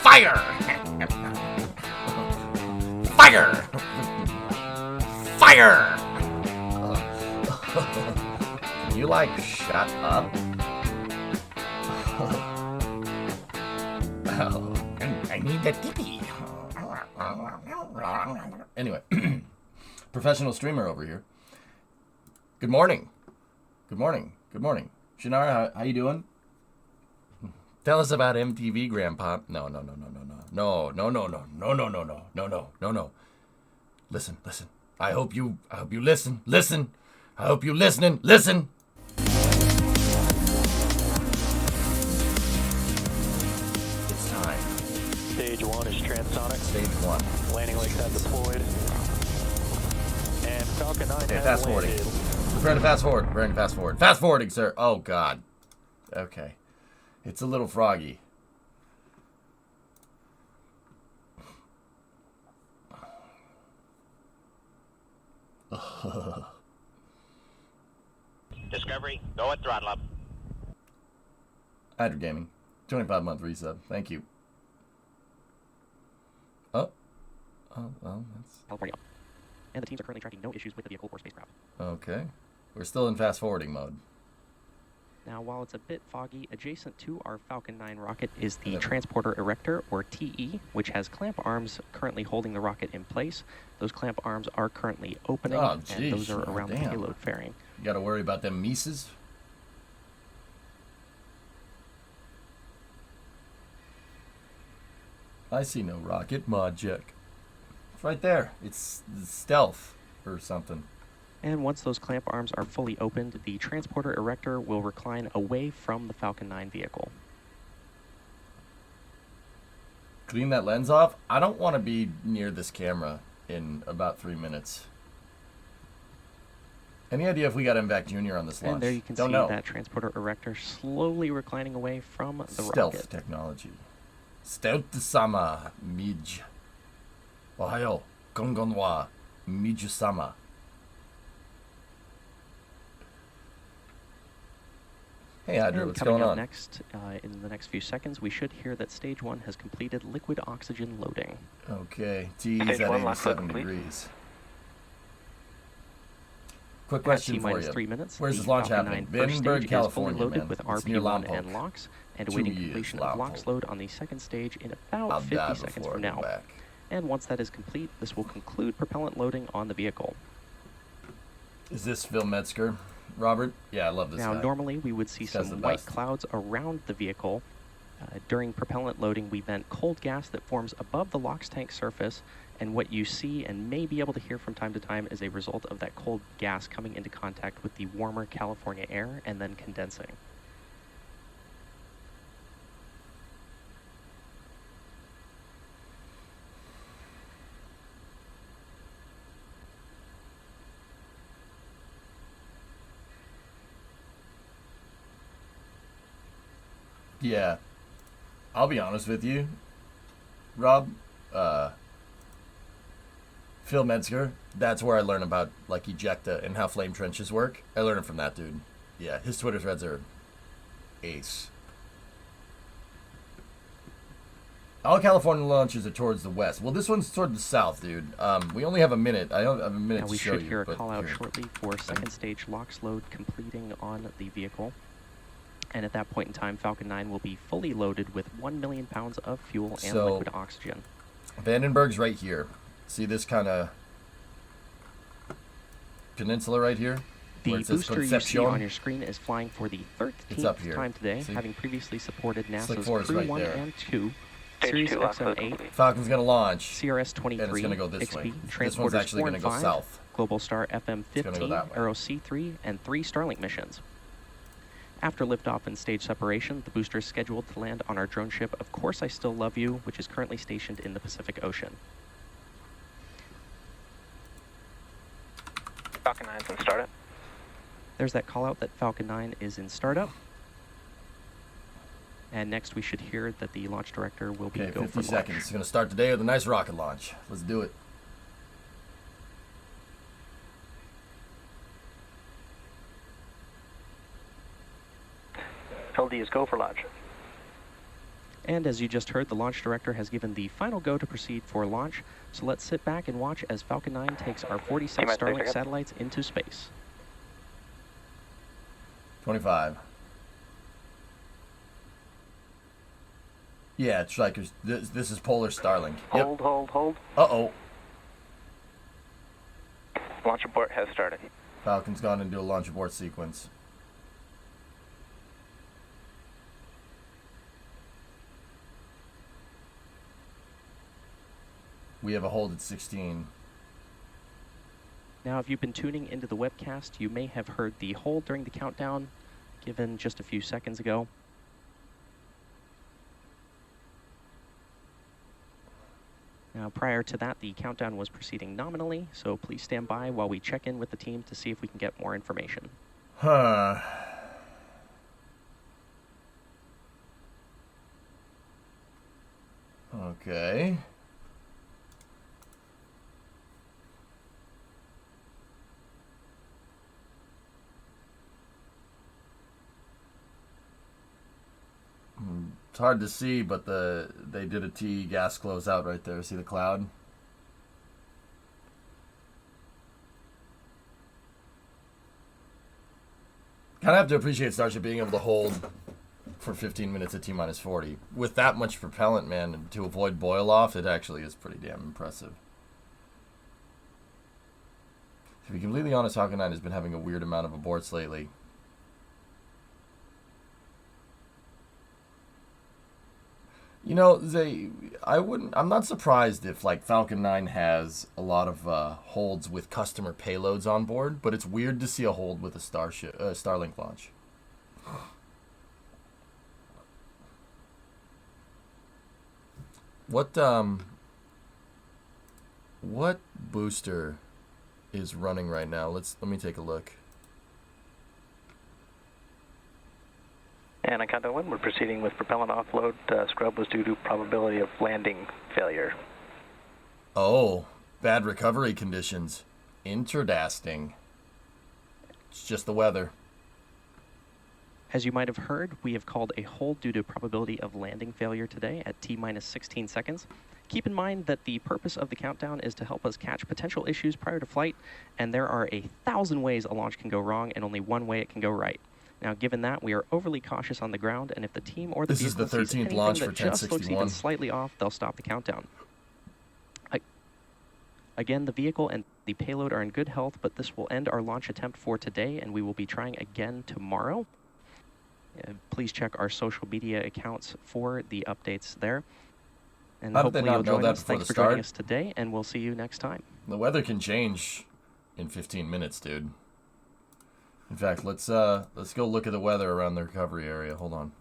Fire! Fire! Fire! Can you, like, shut up? Oh, I need a tippy. Anyway, professional streamer over here. Good morning. Good morning. Good morning. Shannara, how you doing? Tell us about MTV, Grandpa. No. Listen. I hope you listen. I hope you listening. Listen. It's time. Stage 1 is transonic. Stage 1. Landing legs have deployed. And Falcon 9 Okay, has fast forwarding. landed. Prepare to fast forward. Preparing to fast forward. Fast forwarding, sir. Oh, God. Okay. It's a little froggy. Discovery, go at throttle up. Hydra Gaming. 25-month resub. Thank you. Oh, well, that's... California. And the teams are currently tracking no issues with the vehicle or spacecraft. Okay. We're still in fast forwarding mode. Now, while it's a bit foggy, adjacent to our Falcon 9 rocket is the Transporter Erector, or TE, which has clamp arms currently holding the rocket in place. Those clamp arms are currently opening, and those are around the payload fairing. You gotta worry about them Mises. I see no rocket mod check. It's right there. It's stealth or something. And once those clamp arms are fully opened, the Transporter Erector will recline away from the Falcon 9 vehicle. Clean that lens off. I don't want to be near this camera in about 3 minutes. Any idea if we got MVAC Jr. on this launch? And there you can see that Transporter Erector slowly reclining away from the Stealth rocket. technology. Stealth-sama, Mij. Ohayo, kongonwa, Miju-sama. Hey, Hydra, what's going on? Next, in the next few seconds, we should hear that Stage 1 has completed liquid oxygen loading. Okay, T's at 87 degrees. Quick question for you. 3 minutes. Where's this launch happening? Vindenburg, California, loaded man. with It's near RB1 Lompoc. and LOX, and awaiting completion of LOX load on the second stage in about I'll 50 seconds from now. back. And once that is complete, this will conclude propellant loading on the vehicle. Is this Phil Metzger? Robert? Yeah, I love this Now, guy. normally we would see This guy's some the white best. clouds around the vehicle. During propellant loading, we vent cold gas that forms above the LOX tank surface, and what you see and may be able to hear from time to time is a result of that cold gas coming into contact with the warmer California air and then condensing. Yeah. I'll be honest with you, Rob. Phil Metzger, that's where I learn about, like, ejecta and how flame trenches work. I learned it from that dude. Yeah, his Twitter threads are ace. All California launches are towards the west. Well, this one's toward the south, dude. We only have a minute. I don't have a minute to show you. We should hear a call out shortly for second stage LOX load completing on the vehicle. And at that point in time, Falcon 9 will be fully loaded with 1 million pounds of fuel and liquid oxygen. Vandenberg's right here. See this kind of peninsula right here? The where it says booster you see on Concepcion. your screen is flying for the It's up 13th here. time today, See? having previously supported Slick NASA's 4 is Crew right 1 there. and 2, Stage Sirius 2 lock load XM-8, complete. Falcon's going to launch. CRS-23, And it's going to go this way. XB, This one's Transporters actually 4 going and to go 5, south. Globalstar It's gonna go FM-15, that way. Aero C3, and 3 Starlink missions. After liftoff and stage separation, the booster is scheduled to land on our drone ship Of Course I Still Love You, which is currently stationed in the Pacific Ocean. Falcon 9's in startup. There's that call out that Falcon 9 is in startup. And next we should hear that the launch director will be Okay, go 50 for seconds. launch. It's going to start today with a nice rocket launch. Let's do it. LD is go for launch. And as you just heard, the launch director has given the final go to proceed for launch. So let's sit back and watch as Falcon 9 takes our 46 T-minus 30 Starlink seconds. satellites into space. 25. Yeah, Strikers. This is Polar Starlink. Yep. Hold. Uh-oh. Launch abort has started. Falcon's gone into a launch abort sequence. We have a hold at 16. Now, if you've been tuning into the webcast, you may have heard the hold during the countdown given just a few seconds ago. Now, prior to that, the countdown was proceeding nominally, so please stand by while we check in with the team to see if we can get more information. Huh. Okay. It's hard to see, but they did a T gas closeout right there. See the cloud? Kind of have to appreciate Starship being able to hold for 15 minutes at T-minus 40. With that much propellant, man, to avoid boil-off, it actually is pretty damn impressive. To be completely honest, Falcon 9 has been having a weird amount of aborts lately. You know, I'm not surprised if, like, Falcon 9 has a lot of holds with customer payloads on board, but it's weird to see a hold with a Starlink launch. What booster is running right now? Let me take a look. And on countdown 1, we're proceeding with propellant offload. Scrub was due to probability of landing failure. Oh, bad recovery conditions. Interesting. It's just the weather. As you might have heard, we have called a hold due to probability of landing failure today at T-minus 16 seconds. Keep in mind that the purpose of the countdown is to help us catch potential issues prior to flight, and there are 1,000 ways a launch can go wrong and only one way it can go right. Now, given that, we are overly cautious on the ground, and if the team or the This is the vehicle sees 13th anything launch that for just looks 1061. even slightly off, they'll stop the countdown. Again, the vehicle and the payload are in good health, but this will end our launch attempt for today, and we will be trying again tomorrow. Please check our social media accounts for the updates there. And How did they hopefully not you'll know join that us. before Thanks the for joining start? us today, and we'll see you next time. The weather can change in 15 minutes, dude. In fact, let's go look at the weather around the recovery area. Hold on.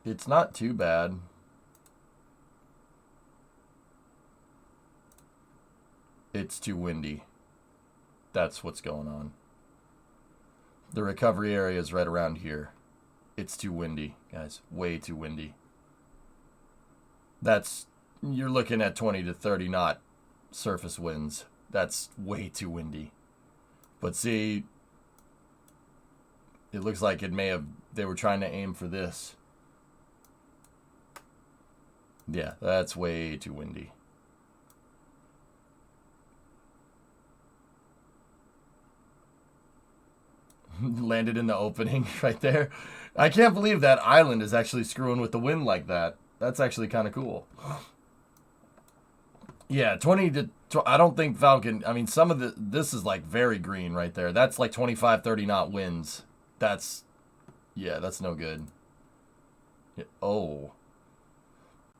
It's not too bad. It's too windy. That's what's going on. The recovery area is right around here. It's too windy, guys. Way too windy. You're looking at 20 to 30 knot surface winds. That's way too windy. But see, it looks like they were trying to aim for this. Yeah, that's way too windy. Landed in the opening right there. I can't believe that island is actually screwing with the wind like that. That's actually kind of cool. Yeah, 20 to... I don't think Falcon... I mean, some of the... This is like very green right there. That's like 25, 30 knot winds. That's... Yeah, that's no good. Yeah, oh.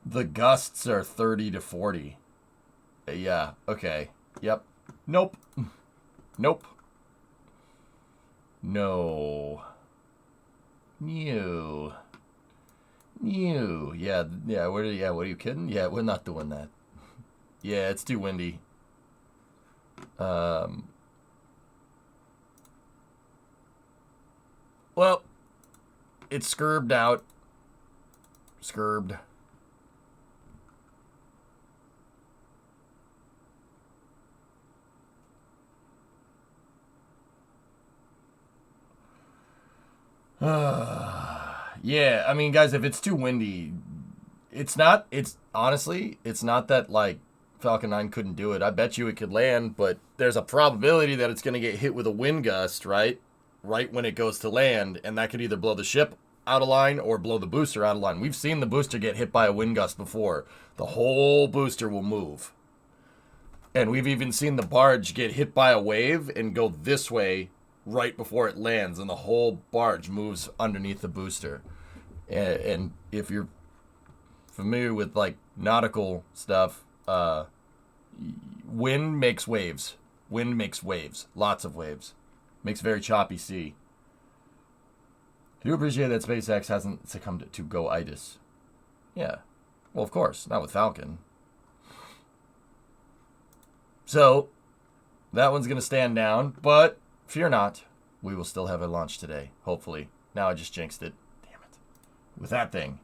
The gusts are 30 to 40. Yeah, okay. Yep. Nope. Nope. No. New. New. Yeah, what are you kidding? Yeah, we're not doing that. Yeah, it's too windy. Well, it's scurbed out. Scurbed. Yeah, I mean, guys, if it's too windy, it's honestly, it's not that, like, Falcon 9 couldn't do it. I bet you it could land, but there's a probability that it's going to get hit with a wind gust, right? Right when it goes to land, and that could either blow the ship out of line or blow the booster out of line. We've seen the booster get hit by a wind gust before. The whole booster will move. And we've even seen the barge get hit by a wave and go this way right before it lands, and the whole barge moves underneath the booster. And if you're familiar with, like, nautical stuff, wind makes waves. Wind makes waves. Lots of waves. Makes very choppy sea. I do appreciate that SpaceX hasn't succumbed to go-itis. Yeah. Well, of course. Not with Falcon. So, that one's going to stand down, but fear not. We will still have a launch today, hopefully. Now I just jinxed it. Damn it. With that thing.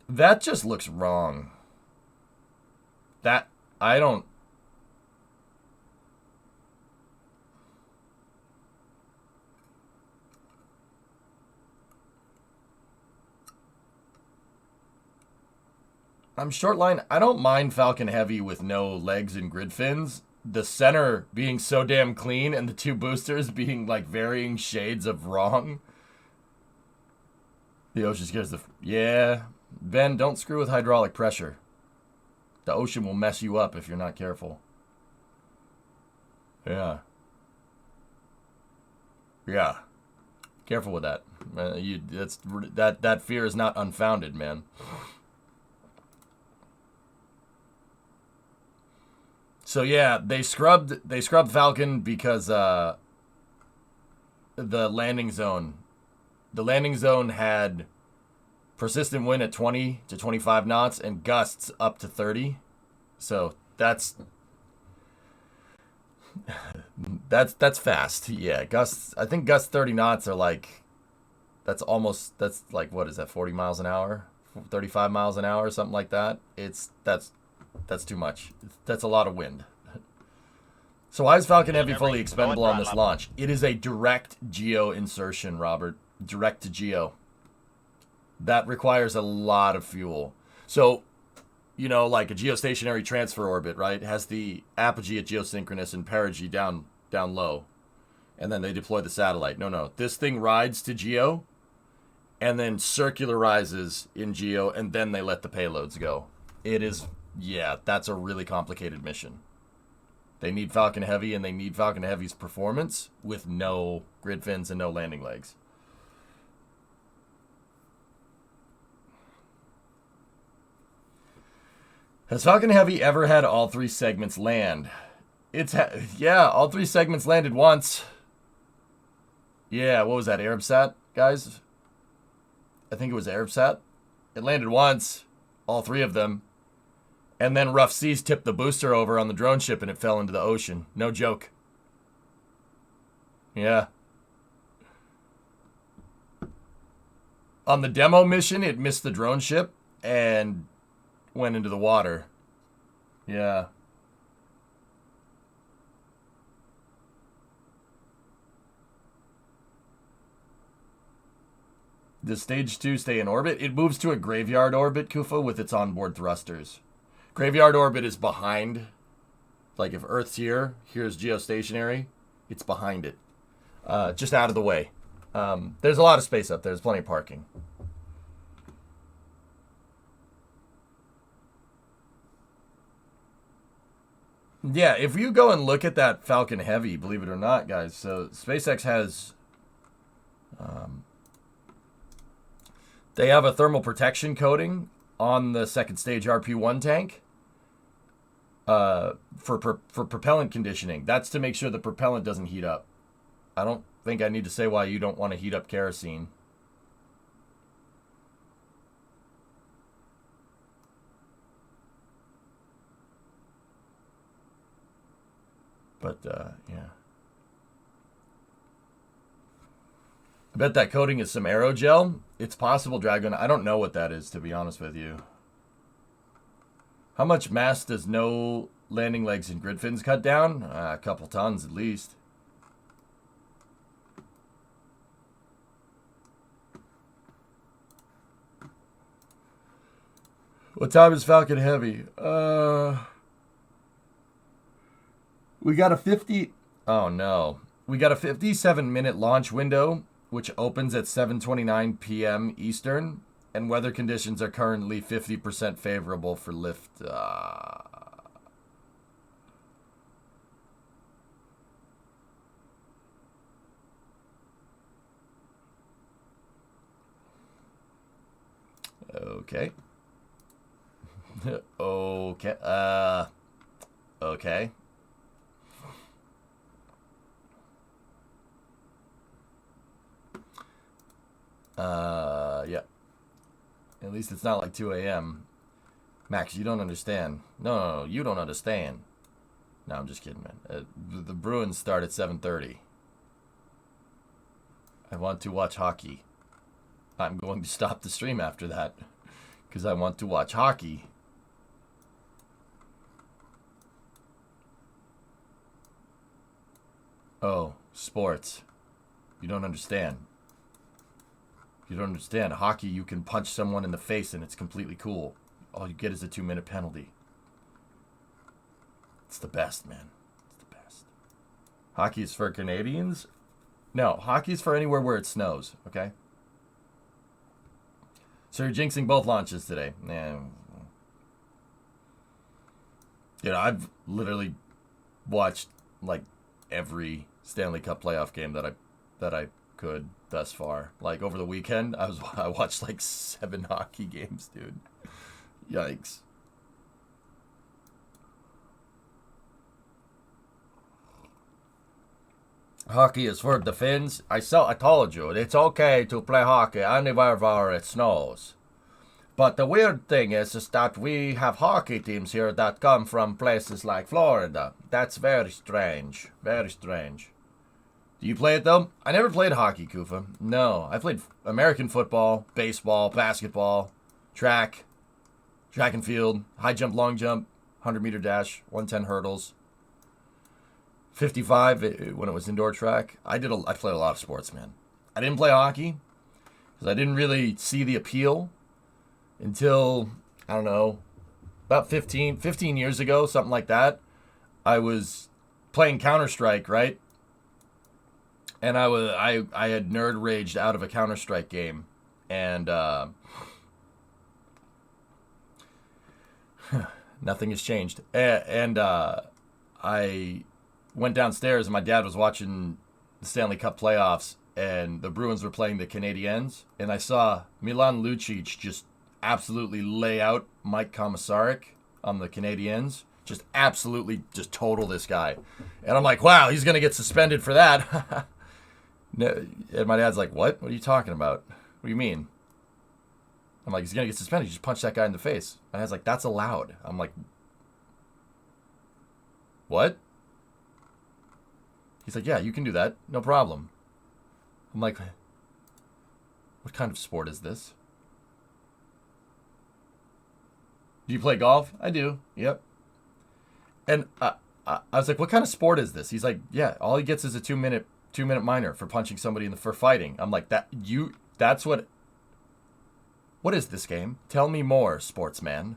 That just looks wrong. That, I don't... I'm short line. I don't mind Falcon Heavy with no legs and grid fins. The center being so damn clean and the two boosters being like varying shades of wrong. The ocean scares the... Yeah. Ben, don't screw with hydraulic pressure. The ocean will mess you up if you're not careful. Yeah. Yeah. Careful with that. That fear is not unfounded, man. So yeah, they scrubbed Falcon because the landing zone had persistent wind at 20 to 25 knots and gusts up to 30. So that's fast. Yeah, gusts. I think gusts 30 knots are like that's like, what is that, 40 miles an hour, 35 miles an hour, something like that. That's too much. That's a lot of wind. So why is Falcon Heavy fully expendable on this launch? It is a direct geo insertion, Robert. Direct to geo. That requires a lot of fuel. So, you know, like a geostationary transfer orbit, right? It has the apogee at geosynchronous and perigee down low. And then they deploy the satellite. No. This thing rides to geo and then circularizes in geo, and then they let the payloads go. It is... Yeah, that's a really complicated mission. They need Falcon Heavy, and they need Falcon Heavy's performance with no grid fins and no landing legs. Has Falcon Heavy ever had all three segments land? Yeah, all three segments landed once. Yeah, what was that, Arabsat, guys? I think it was Arabsat. It landed once, all three of them. And then rough seas tipped the booster over on the drone ship and it fell into the ocean. No joke. Yeah. On the demo mission, it missed the drone ship and went into the water. Yeah. Does stage 2 stay in orbit? It moves to a graveyard orbit, Kufa, with its onboard thrusters. Graveyard orbit is behind. Like if Earth's here, here's geostationary, it's behind it. Just out of the way. There's a lot of space up there. There's plenty of parking. Yeah, if you go and look at that Falcon Heavy, believe it or not, guys, so SpaceX has... they have a thermal protection coating on the second stage RP-1 tank for propellant conditioning. That's to make sure the propellant doesn't heat up. I don't think I need to say why you don't want to heat up kerosene. But, yeah. I bet that coating is some aerogel. It's possible, Dragon. I don't know what that is, to be honest with you. How much mass does no landing legs and grid fins cut down? A couple tons, at least. What time is Falcon Heavy? We got a 50... Oh, no. We got a 57-minute launch window, which opens at 7:29 p.m. Eastern, and weather conditions are currently 50% favorable for lift. Okay. Okay. Okay. Yeah. At least it's not like 2 a.m. Max, you don't understand. No, you don't understand. No, I'm just kidding, man. The Bruins start at 7:30. I want to watch hockey. I'm going to stop the stream after that because I want to watch hockey. Oh, sports. You don't understand. You don't understand. Hockey, you can punch someone in the face and it's completely cool. All you get is a 2-minute penalty. It's the best, man. It's the best. Hockey is for Canadians? No, hockey is for anywhere where it snows, okay? So you're jinxing both launches today. Yeah. You know, I've literally watched like every Stanley Cup playoff game that I could thus far. Like over the weekend, I watched like 7 hockey games, dude. Yikes. Hockey is for the Finns. I told you, it's okay to play hockey anywhere where it snows. But the weird thing is that we have hockey teams here that come from places like Florida. That's very strange. Very strange. Do you play it, though? I never played hockey, Kufa. No, I played American football, baseball, basketball, track and field, high jump, long jump, 100-meter dash, 110 hurdles, 55 when it was indoor track. I played a lot of sports, man. I didn't play hockey because I didn't really see the appeal until, I don't know, about 15 years ago, something like that. I was playing Counter-Strike, right? And I had nerd raged out of a Counter-Strike game, and nothing has changed. And I went downstairs, and my dad was watching the Stanley Cup playoffs, and the Bruins were playing the Canadiens, and I saw Milan Lucic just absolutely lay out Mike Komisarek on the Canadiens. Just absolutely just total this guy. And I'm like, wow, he's going to get suspended for that. And my dad's like, what? What are you talking about? What do you mean? I'm like, he's going to get suspended. You just punch that guy in the face. My dad's like, that's allowed. I'm like, what? He's like, yeah, you can do that. No problem. I'm like, what kind of sport is this? Do you play golf? I do. Yep. And I was like, what kind of sport is this? He's like, yeah, all he gets is a 2-minute minor for punching somebody for fighting. I'm like, that's what What is this game? Tell me more, sportsman.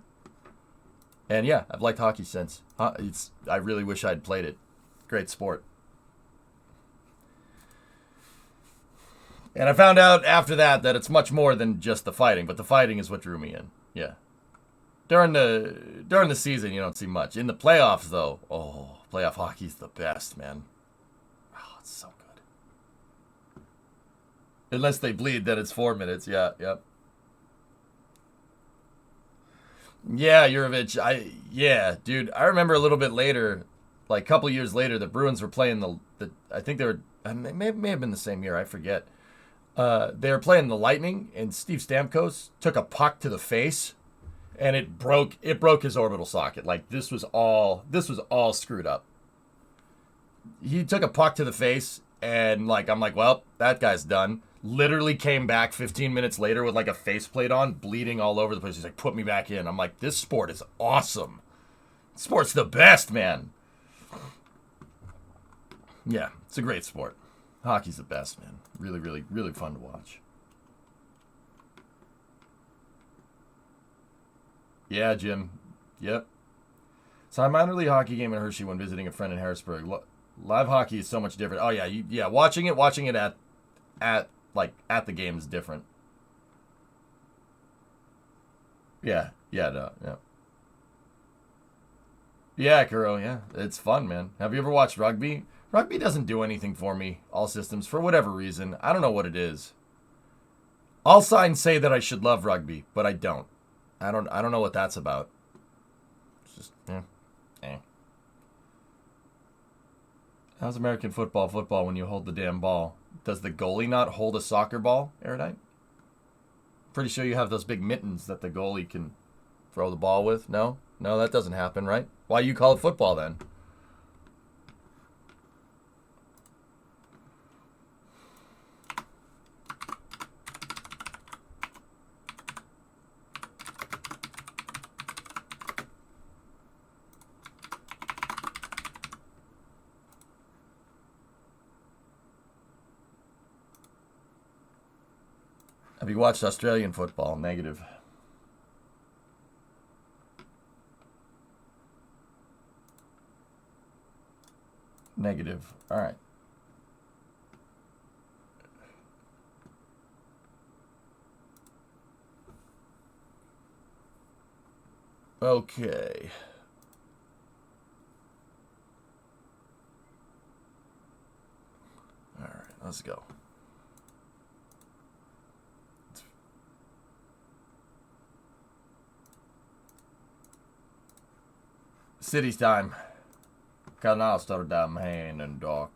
And yeah, I've liked hockey since. I really wish I'd played it. Great sport. And I found out after that it's much more than just the fighting, but the fighting is what drew me in. Yeah. During the season, you don't see much. In the playoffs, though, playoff hockey's the best, man. Oh, it's so good. Unless they bleed, then it's 4 minutes. Yeah, yep. Yeah, Jurovich. Dude. I remember a little bit later, like a couple years later, the Bruins were playing the I think they were, may have been the same year, I forget. They were playing the Lightning, and Steve Stamkos took a puck to the face. And it broke his orbital socket. Like, this was all screwed up. He took a puck to the face, and like, I'm like, well, that guy's done. Literally came back 15 minutes later with like a faceplate on, bleeding all over the place. He's like, put me back in. I'm like, this sport is awesome. Sport's the best, man. Yeah, it's a great sport. Hockey's the best, man. Really, really, really fun to watch. Yeah, Jim. Yep. Saw a minor league hockey game in Hershey when visiting a friend in Harrisburg. Live hockey is so much different. Oh yeah, watching it at the game is different. Yeah, no. Yeah, Kuro, yeah. It's fun, man. Have you ever watched rugby? Rugby doesn't do anything for me, all systems, for whatever reason. I don't know what it is. All signs say that I should love rugby, but I don't. I don't know what that's about. It's just, How's American football when you hold the damn ball? Does the goalie not hold a soccer ball, Erudite? Pretty sure you have those big mittens that the goalie can throw the ball with. No, that doesn't happen, right? Why you call it football then? Have you watched Australian football? Negative. Negative. All right. Okay. All right, let's go. City's time. Kanal started down hand and dock.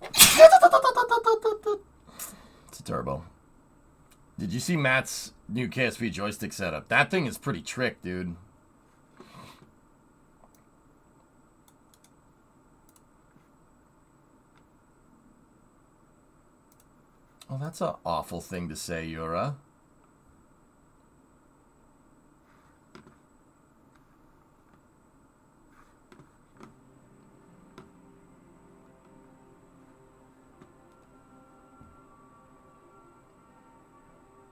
It's a turbo. Did you see Matt's new KSP joystick setup? That thing is pretty trick, dude. Oh, that's an awful thing to say, Yura.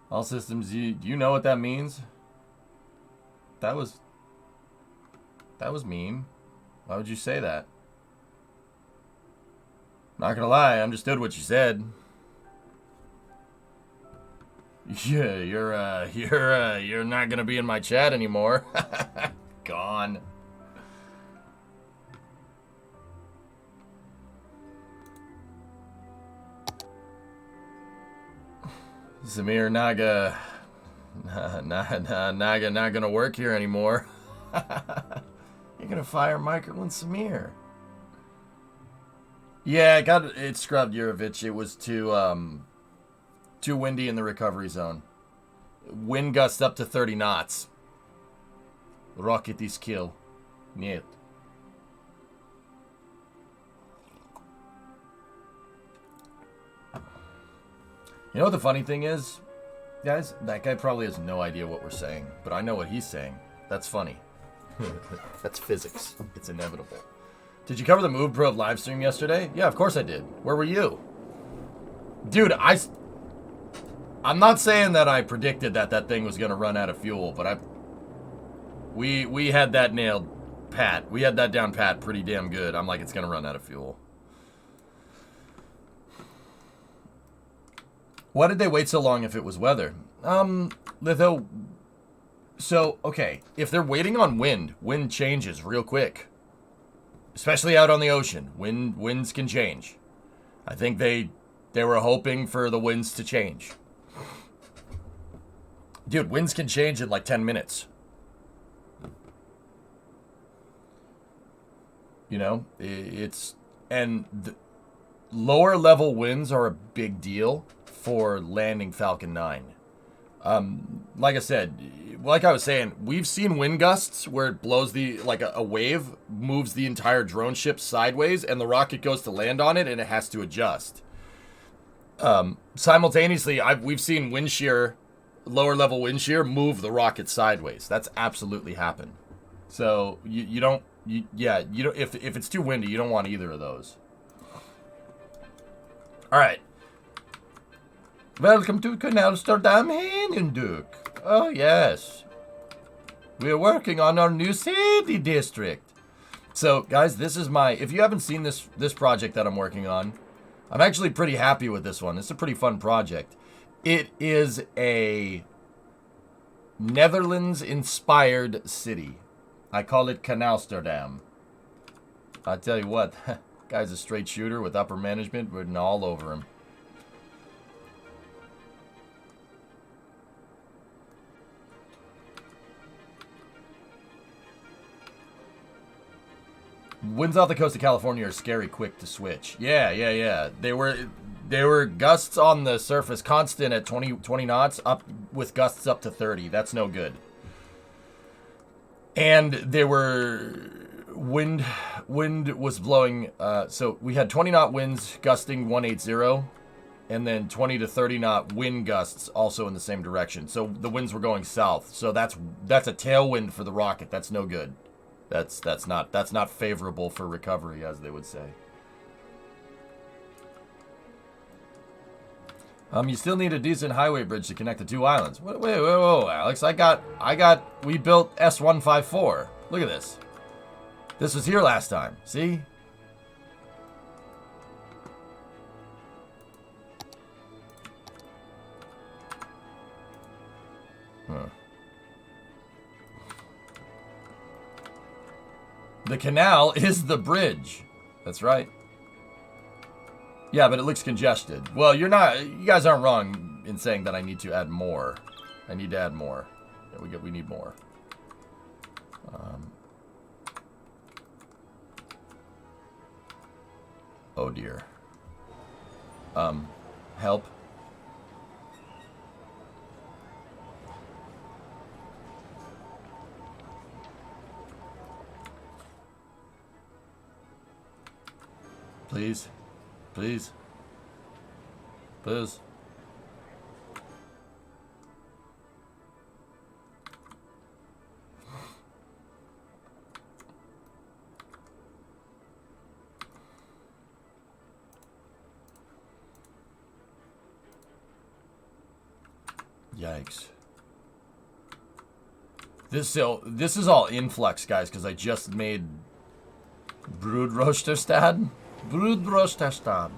All systems, do you know what that means? That was mean. Why would you say that? Not gonna lie, I understood what you said. Yeah, you're not gonna be in my chat anymore. Gone. Samir Naga not gonna work here anymore. You're gonna fire Michael and Samir. Yeah, it scrubbed Jurovich. It was too windy in the recovery zone. Wind gust up to 30 knots. Rocket is kill. Niet. You know what the funny thing is? Guys, that guy probably has no idea what we're saying, but I know what he's saying. That's funny. That's physics. It's inevitable. Did you cover the Move Pro live stream yesterday? Yeah, of course I did. Where were you? Dude, I'm not saying that I predicted that thing was going to run out of fuel, but we had that nailed pat. We had that down pat pretty damn good. I'm like, it's going to run out of fuel. Why did they wait so long if it was weather? Litho. So, okay, if they're waiting on wind changes real quick. Especially out on the ocean. Winds can change. I think they were hoping for the winds to change. Dude, winds can change in like 10 minutes. You know, and lower level winds are a big deal for landing Falcon 9. Like I said, like I was saying, we've seen wind gusts where it blows like a wave moves the entire drone ship sideways and the rocket goes to land on it and it has to adjust. Simultaneously, we've seen wind shear, lower level wind shear move the rocket sideways. That's absolutely happened. So you don't, if it's too windy, you don't want either of those. All right. Welcome to Amsterdam, Hindenburg. Oh, yes. We're working on our new city district. So, guys, this is if you haven't seen this project that I'm working on, I'm actually pretty happy with this one. It's a pretty fun project. It is a Netherlands-inspired city. I call it Amsterdam. I tell you what, guy's a straight shooter with upper management written all over him. Winds off the coast of California are scary quick to switch. Yeah. They were gusts on the surface constant at 20 knots, up with gusts up to 30. That's no good. And there were wind was blowing, so we had 20 knot winds gusting 180, and then 20 to 30 knot wind gusts also in the same direction. So the winds were going south. So that's a tailwind for the rocket. That's no good. That's not favorable for recovery, as they would say. You still need a decent highway bridge to connect the two islands. Wait, Alex. We built S154. Look at this. This was here last time. See? Huh. The canal is the bridge. That's right. Yeah, but it looks congested. Well, you guys aren't wrong in saying that I need to add more. I need to add more. Yeah, we need more. Oh dear. Help. Please. Please. Please. Yikes. This is all influx, guys, because I just made Broodroosterstad. Broodroosterstad.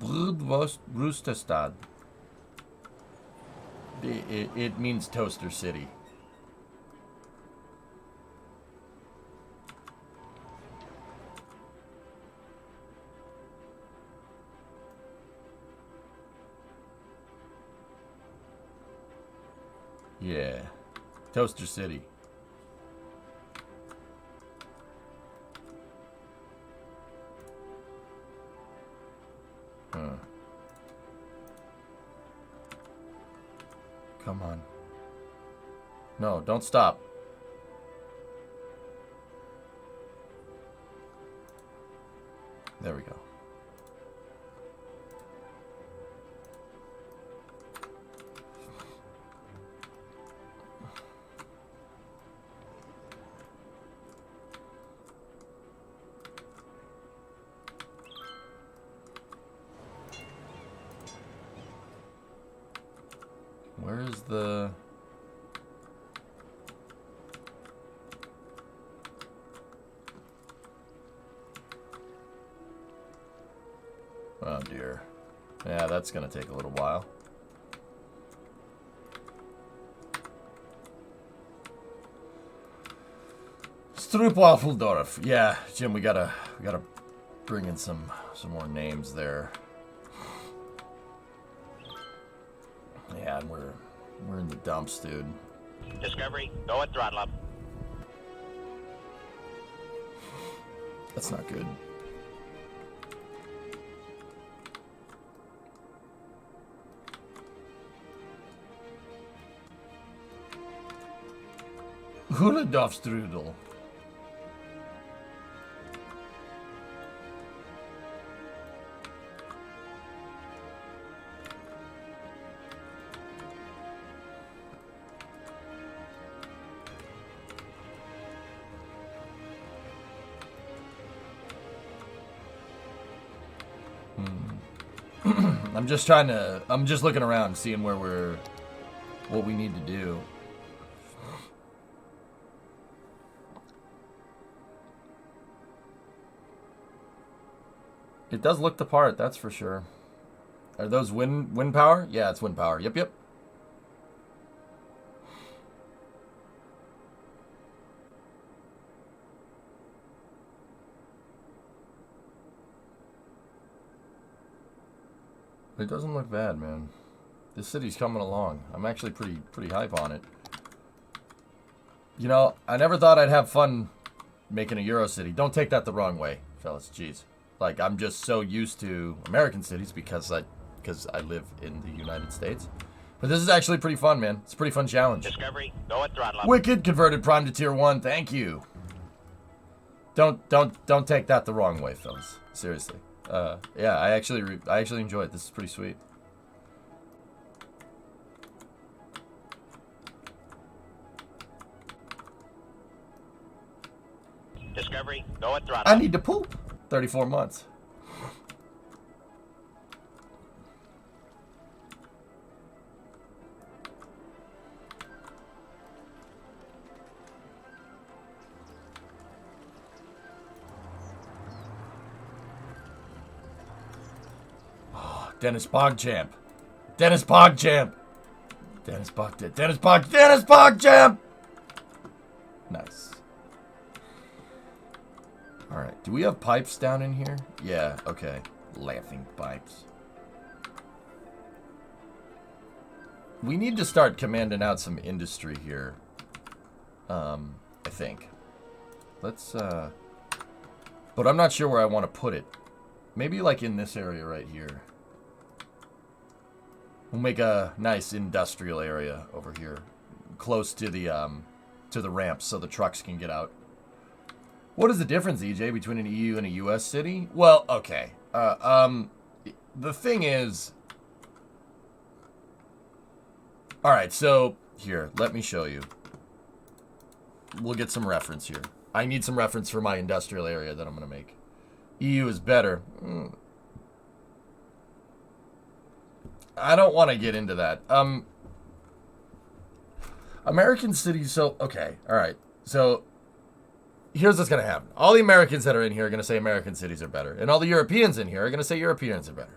Broodroosterstad. It means Toaster City. Yeah. Toaster City. Huh. Come on. No, don't stop. There we go. Where's the... Oh dear. Yeah, that's gonna take a little while. Stroopwafeldorf. Yeah, Jim, we gotta bring in some more names there. Yeah, and we're in the dumps, dude. Discovery, go at throttle up. That's not good. Huledorfstrudel. I'm just looking around, seeing what we need to do. It does look the part, that's for sure. Are those wind power? Yeah, it's wind power. Yep. It doesn't look bad, man. This city's coming along. I'm actually pretty hype on it. You know, I never thought I'd have fun making a Euro city. Don't take that the wrong way, fellas. Jeez. Like, I'm just so used to American cities because I live in the United States. But this is actually pretty fun, man. It's a pretty fun challenge. Discovery, go at throttle up. Wicked converted Prime to Tier 1. Thank you. Don't take that the wrong way, fellas. Seriously. Yeah, I actually enjoy it. This is pretty sweet. Discovery, go at throttle I up. need to poop. 34 months. Oh, Dennis Pogchamp. Dennis Pogchamp. Dennis Pogchamp. Nice. Alright, do we have pipes down in here? Yeah, okay. Laughing pipes. We need to start commanding out some industry here. I think. Let's, but I'm not sure where I want to put it. Maybe like in this area right here. We'll make a nice industrial area over here. Close to the ramps so the trucks can get out. What is the difference, EJ, between an EU and a US city? Well, okay. The thing is... Alright, so... Here, let me show you. We'll get some reference here. I need some reference for my industrial area that I'm going to make. EU is better. I don't want to get into that. American cities, so... Okay, alright. So... Here's what's going to happen. All the Americans that are in here are going to say American cities are better. And all the Europeans in here are going to say Europeans are better.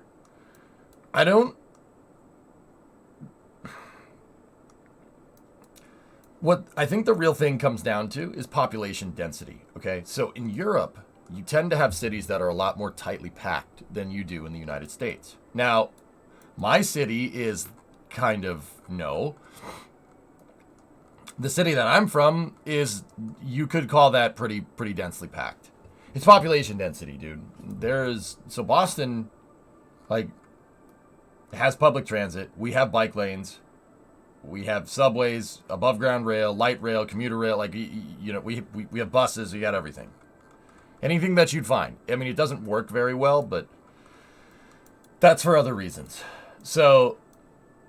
What I think the real thing comes down to is population density, okay? So in Europe, you tend to have cities that are a lot more tightly packed than you do in the United States. Now, my city is kind of no. The city that I'm from is, you could call that pretty densely packed. It's population density, dude. So Boston, like, has public transit. We have bike lanes. We have subways, above ground rail, light rail, commuter rail. Like, you know, we have buses. We got everything. Anything that you'd find. I mean, it doesn't work very well, but that's for other reasons. So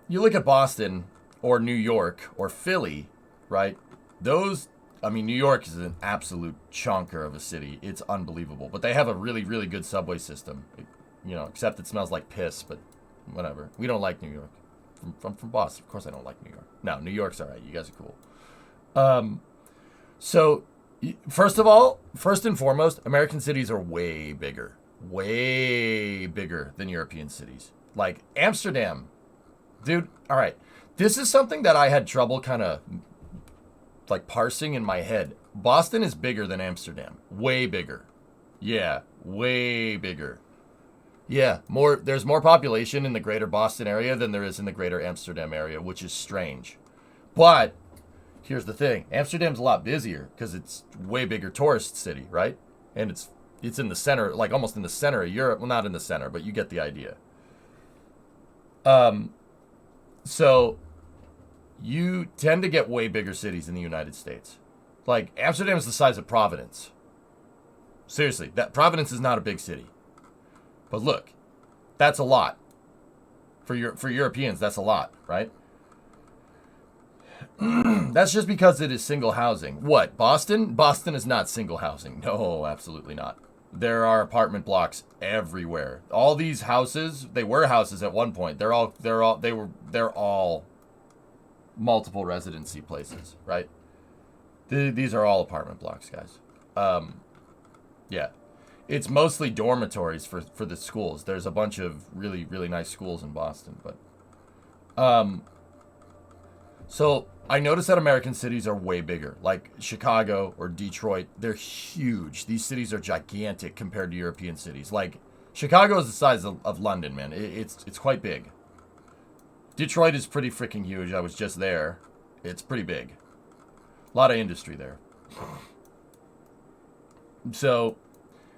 you look at Boston or New York or Philly, right? New York is an absolute chonker of a city. It's unbelievable. But they have a really, really good subway system. You know, except it smells like piss, but whatever. We don't like New York. I'm from Boston. Of course I don't like New York. No, New York's all right. You guys are cool. So, first and foremost, American cities are way bigger than European cities. Like Amsterdam, dude. All right, this is something that I had trouble kind of like parsing in my head. Boston is bigger than Amsterdam. Way bigger. Yeah, way bigger. Yeah, there's more population in the greater Boston area than there is in the greater Amsterdam area, which is strange. But here's the thing. Amsterdam's a lot busier because it's way bigger tourist city, right? And it's in the center, like almost in the center of Europe. Well, not in the center, but you get the idea. So you tend to get way bigger cities in the United States. Like Amsterdam's the size of Providence. Seriously, Providence is not a big city. But look, that's a lot. For Europeans, that's a lot, right? That's just because it is single housing. What, Boston? Boston is not single housing. No, absolutely not. There are apartment blocks everywhere. All these houses, they were houses at one point. They're all multiple residency places, right? These are all apartment blocks, guys. Yeah. It's mostly dormitories for the schools. There's a bunch of really, really nice schools in Boston, but so I noticed that American cities are way bigger. Like Chicago or Detroit, they're huge. These cities are gigantic compared to European cities. Like Chicago is the size of London, man. It's quite big. Detroit is pretty freaking huge. I was just there. It's pretty big. A lot of industry there. So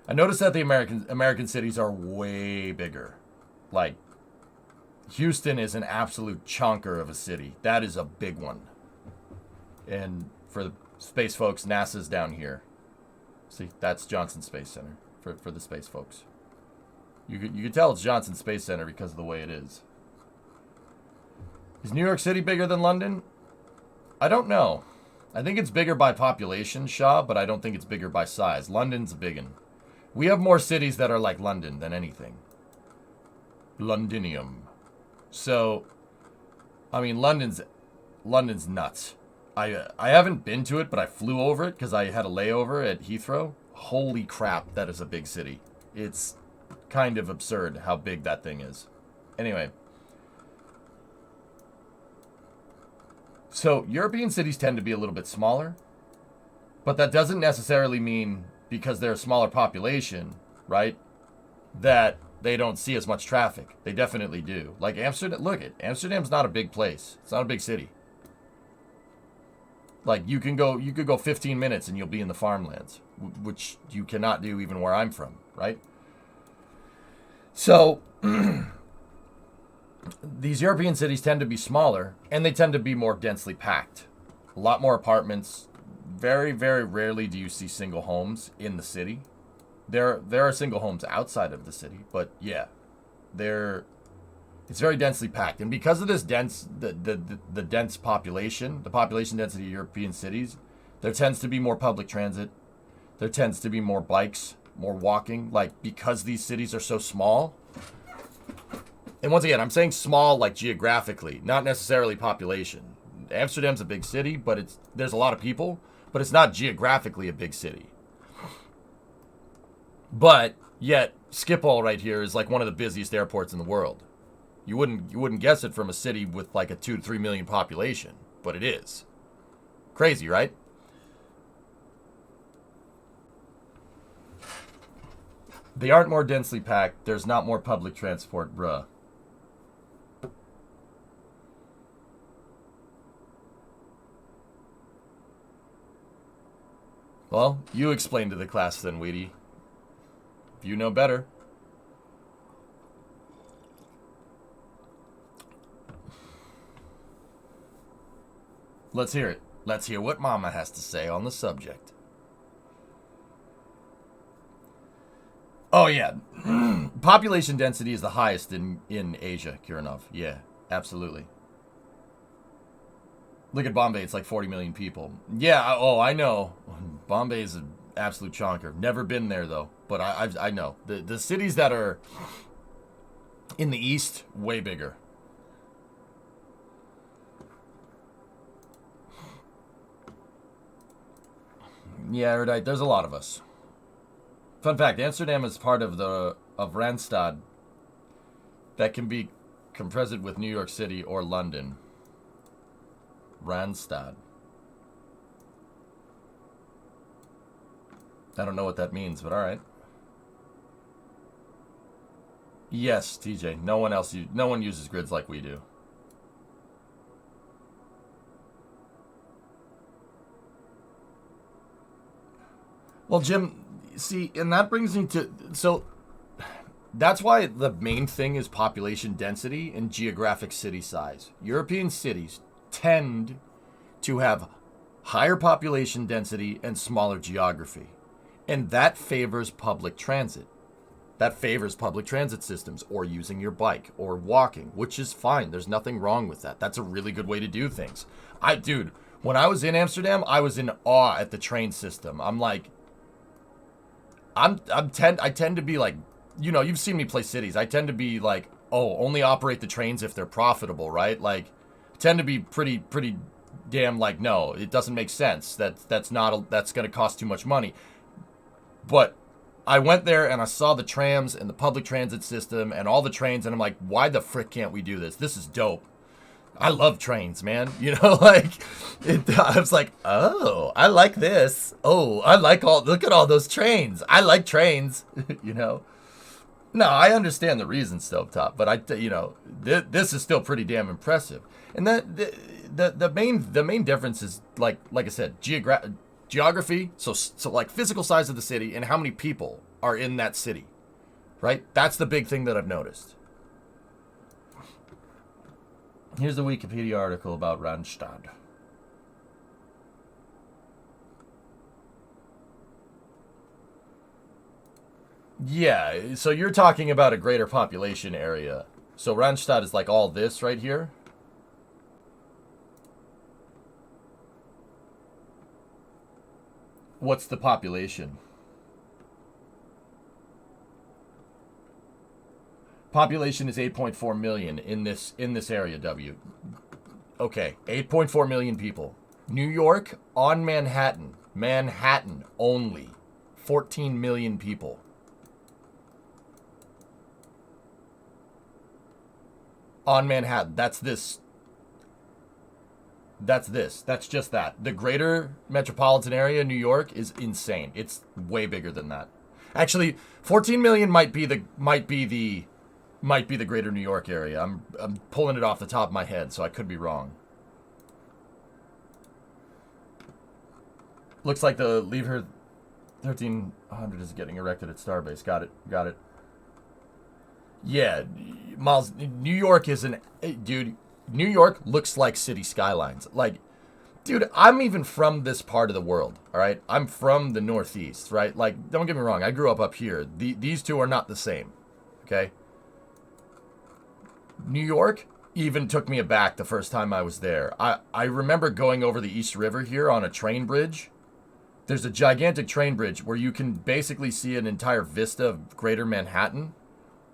I noticed that the American cities are way bigger. Like Houston is an absolute chonker of a city. That is a big one. And for the space folks, NASA's down here. See, that's Johnson Space Center for the space folks. You could tell it's Johnson Space Center because of the way it is. Is New York City bigger than London? I don't know. I think it's bigger by population, Shaw, but I don't think it's bigger by size. London's a big one. We have more cities that are like London than anything. Londinium. So, I mean, London's nuts. I haven't been to it, but I flew over it because I had a layover at Heathrow. Holy crap, that is a big city. It's kind of absurd how big that thing is. Anyway. So, European cities tend to be a little bit smaller, but that doesn't necessarily mean because they're a smaller population, right, that they don't see as much traffic. They definitely do. Like Amsterdam, look it, Amsterdam's not a big place. It's not a big city. Like you could go 15 minutes and you'll be in the farmlands, which you cannot do even where I'm from, right? So these European cities tend to be smaller and they tend to be more densely packed. A lot more apartments. Very, very rarely do you see single homes in the city. There are single homes outside of the city, but yeah, it's very densely packed. And because of this the dense population, the population density of European cities, there tends to be more public transit. There tends to be more bikes, more walking, like because these cities are so small. And once again, I'm saying small like geographically, not necessarily population. Amsterdam's a big city, but there's a lot of people, but it's not geographically a big city. But yet Schiphol right here is like one of the busiest airports in the world. You wouldn't guess it from a city with like a 2 to 3 million population, but it is. Crazy, right? They aren't more densely packed. There's not more public transport, bruh. Well, you explain to the class then, Weedy. You know better. Let's hear it. Let's hear what Mama has to say on the subject. Oh, yeah. Population density is the highest in Asia, Kiranov. Yeah, absolutely. Look at Bombay. It's like 40 million people. Yeah, oh, I know. Bombay is an absolute chonker. Never been there, though. But I know. The cities that are in the east, way bigger. Yeah, Erudite, there's a lot of us. Fun fact, Amsterdam is part of Randstad that can be compressed with New York City or London. Randstad. I don't know what that means, but all right. Yes, TJ. No one uses grids like we do. Well, Jim, see, and that brings me to that's why the main thing is population density and geographic city size. European cities tend to have higher population density and smaller geography. And that favors public transit. That favors public transit systems or using your bike or walking, which is fine. There's nothing wrong with that. That's a really good way to do things. Dude, when I was in Amsterdam, I was in awe at the train system. I'm like, I tend to be like, you know, you've seen me play cities. I tend to be like, oh, only operate the trains if they're profitable, right? Like, I tend to be pretty damn like, no, it doesn't make sense. That's going to cost too much money. But I went there and I saw the trams and the public transit system and all the trains, and I'm like, why the frick can't we do this? This is dope. I love trains, man. You know, like, I was like, oh, I like this. Oh, look at all those trains. I like trains, you know. No, I understand the reasons, Stovetop, but this is still pretty damn impressive. And the main difference is like I said, geography. So like physical size of the city and how many people are in that city, right? That's the big thing that I've noticed. Here's the Wikipedia article about Randstad. Yeah, so you're talking about a greater population area. So Randstad is like all this right here. What's the population? Population is 8.4 million in this area, W. Okay, 8.4 million people. New York on Manhattan only, 14 million people. On Manhattan, that's this. That's just that. The greater metropolitan area, New York, is insane. It's way bigger than that. Actually, 14 million might be the greater New York area. I'm pulling it off the top of my head, so I could be wrong. Looks like the Leave Her 1300 is getting erected at Starbase. Got it. Yeah, Miles, New York is dude, New York looks like city skylines. Like, dude, I'm even from this part of the world, all right? I'm from the Northeast, right? Like, don't get me wrong, I grew up here. These two are not the same, okay? New York even took me aback the first time I was there. I remember going over the East River here on a train bridge. There's a gigantic train bridge where you can basically see an entire vista of greater Manhattan.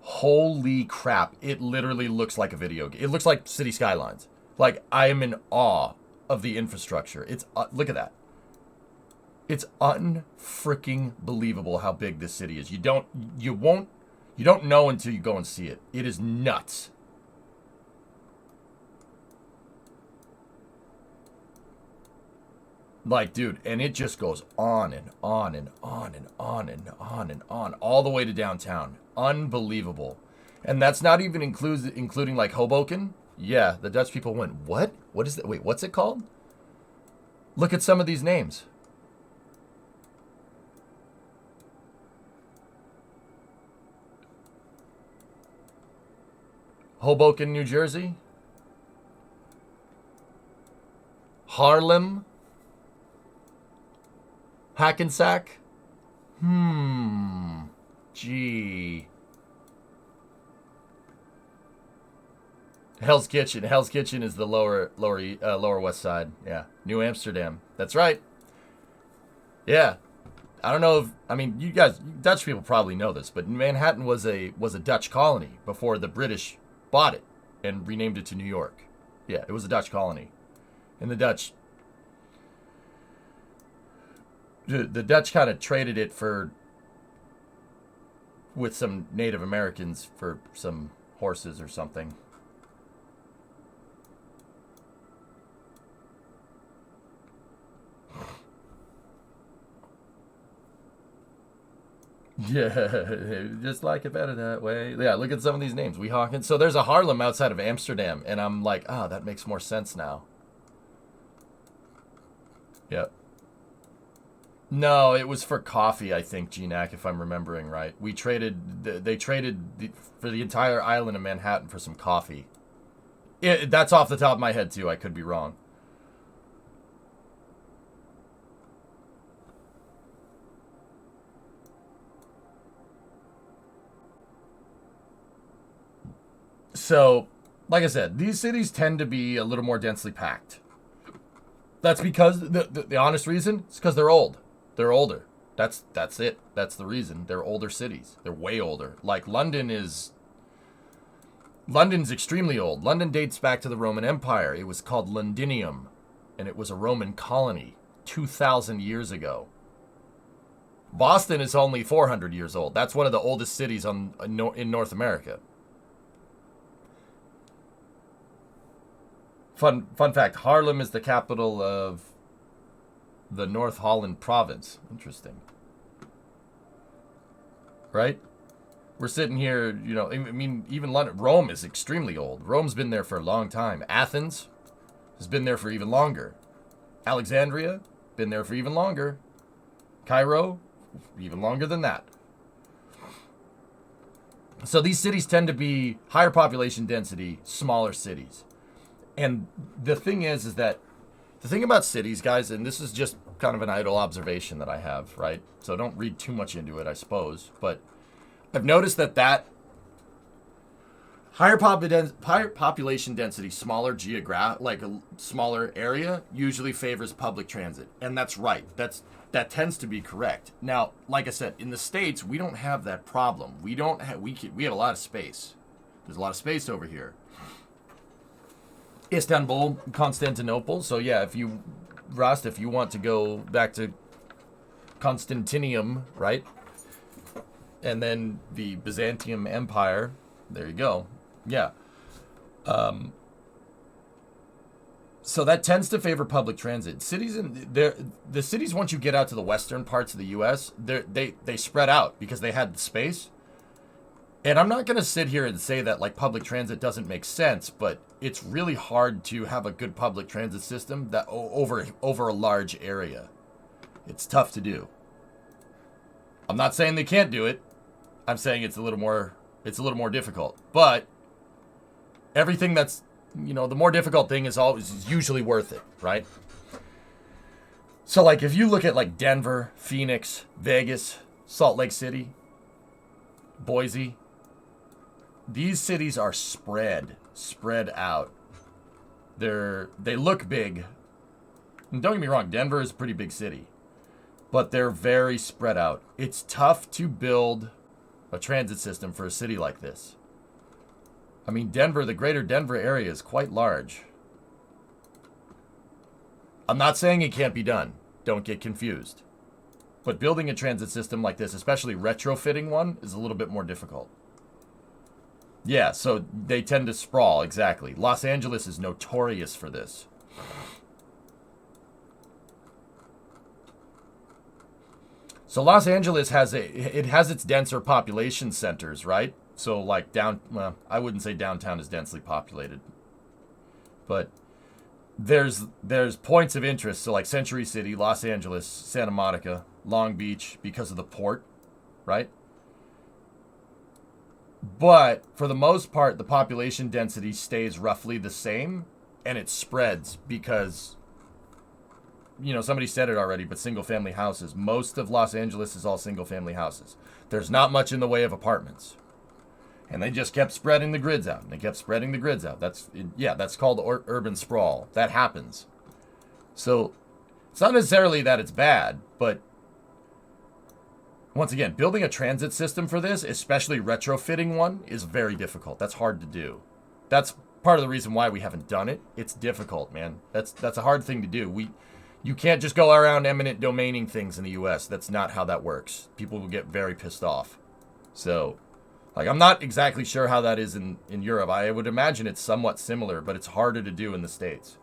Holy crap, it literally looks like a video game. It looks like city skylines. Like, I am in awe of the infrastructure. It's look at that. It's unfreaking believable how big this city is. You don't know until you go and see it. It is nuts. Like, dude, and it just goes on and on and on and on and on and on, all the way to downtown. Unbelievable. And that's not even including like Hoboken. Yeah, the Dutch people went, what? What is that? Wait, what's it called? Look at some of these names. Hoboken, New Jersey. Harlem. Hackensack? Gee. Hell's Kitchen. Hell's Kitchen is the lower west side. Yeah. New Amsterdam. That's right. Yeah. I don't know you guys, Dutch people probably know this, but Manhattan was a Dutch colony before the British bought it and renamed it to New York. Yeah, it was a Dutch colony. And the Dutch the Dutch kind of traded it with some Native Americans for some horses or something. Yeah, just like it better that way. Yeah, look at some of these names. Weehawken. So there's a Haarlem outside of Amsterdam, and I'm like, oh, that makes more sense now. Yep. No, it was for coffee, I think, GNAC, if I'm remembering right. They traded for the entire island of Manhattan for some coffee. That's off the top of my head, too. I could be wrong. So, like I said, these cities tend to be a little more densely packed. That's because the honest reason is because they're old. They're older. That's it. That's the reason. They're older cities. They're way older. Like London's extremely old. London dates back to the Roman Empire. It was called Londinium, and it was a Roman colony 2,000 years ago. Boston is only 400 years old. That's one of the oldest cities in North America. Fun fact, Haarlem is the capital of the North Holland province. Interesting. Right? We're sitting here, I mean, even London, Rome is extremely old. Rome's been there for a long time. Athens has been there for even longer. Alexandria, been there for even longer. Cairo, even longer than that. So these cities tend to be higher population density, smaller cities. And the thing is that the thing about cities, guys, and this is just kind of an idle observation that I have, right? So don't read too much into it, I suppose. But I've noticed that higher population density, smaller like a smaller area, usually favors public transit, and that's right. That tends to be correct. Now, like I said, in the States, we don't have that problem. We have a lot of space. There's a lot of space over here. Istanbul, Constantinople. So yeah, if you want to go back to Constantinium, right? And then the Byzantium Empire, there you go. Yeah. So that tends to favor public transit. The cities, once you get out to the western parts of the U.S., they spread out because they had the space. And I'm not going to sit here and say that like public transit doesn't make sense, but it's really hard to have a good public transit system that over a large area. It's tough to do. I'm not saying they can't do it. I'm saying it's a little more difficult. But everything that's, the more difficult thing is usually worth it, right? So like if you look at like Denver, Phoenix, Vegas, Salt Lake City, Boise, these cities are spread out. They look big. And don't get me wrong, Denver is a pretty big city, but they're very spread out. It's tough to build a transit system for a city like this. I mean, the greater Denver area is quite large. I'm not saying it can't be done. Don't get confused. But building a transit system like this, especially retrofitting one, is a little bit more difficult. Yeah, so they tend to sprawl, exactly. Los Angeles is notorious for this. So Los Angeles has its denser population centers, right? So like I wouldn't say downtown is densely populated. But there's points of interest, so like Century City, Los Angeles, Santa Monica, Long Beach, because of the port, right? But for the most part, the population density stays roughly the same, and it spreads because, somebody said it already, but single-family houses. Most of Los Angeles is all single-family houses. There's not much in the way of apartments. And they just kept spreading the grids out, and they kept spreading the grids out. That's called urban sprawl. That happens. So it's not necessarily that it's bad, but once again, building a transit system for this, especially retrofitting one, is very difficult. That's hard to do. That's part of the reason why we haven't done it. It's difficult, man. That's a hard thing to do. You can't just go around eminent domaining things in the US. That's not how that works. People will get very pissed off. So, like, I'm not exactly sure how that is in Europe. I would imagine it's somewhat similar, but it's harder to do in the States.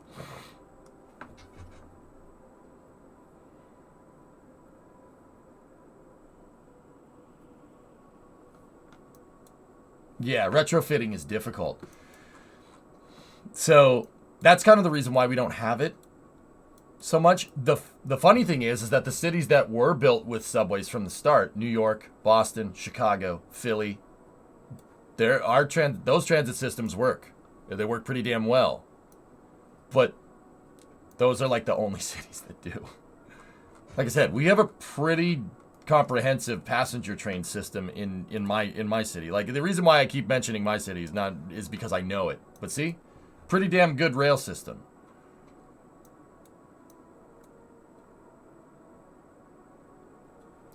Yeah, retrofitting is difficult. So that's kind of the reason why we don't have it so much. The funny thing is that the cities that were built with subways from the start, New York, Boston, Chicago, Philly, those transit systems work. They work pretty damn well. But those are like the only cities that do. Like I said, we have a pretty comprehensive passenger train system in my city. Like, the reason why I keep mentioning my city is because I know it. But see, pretty damn good rail system.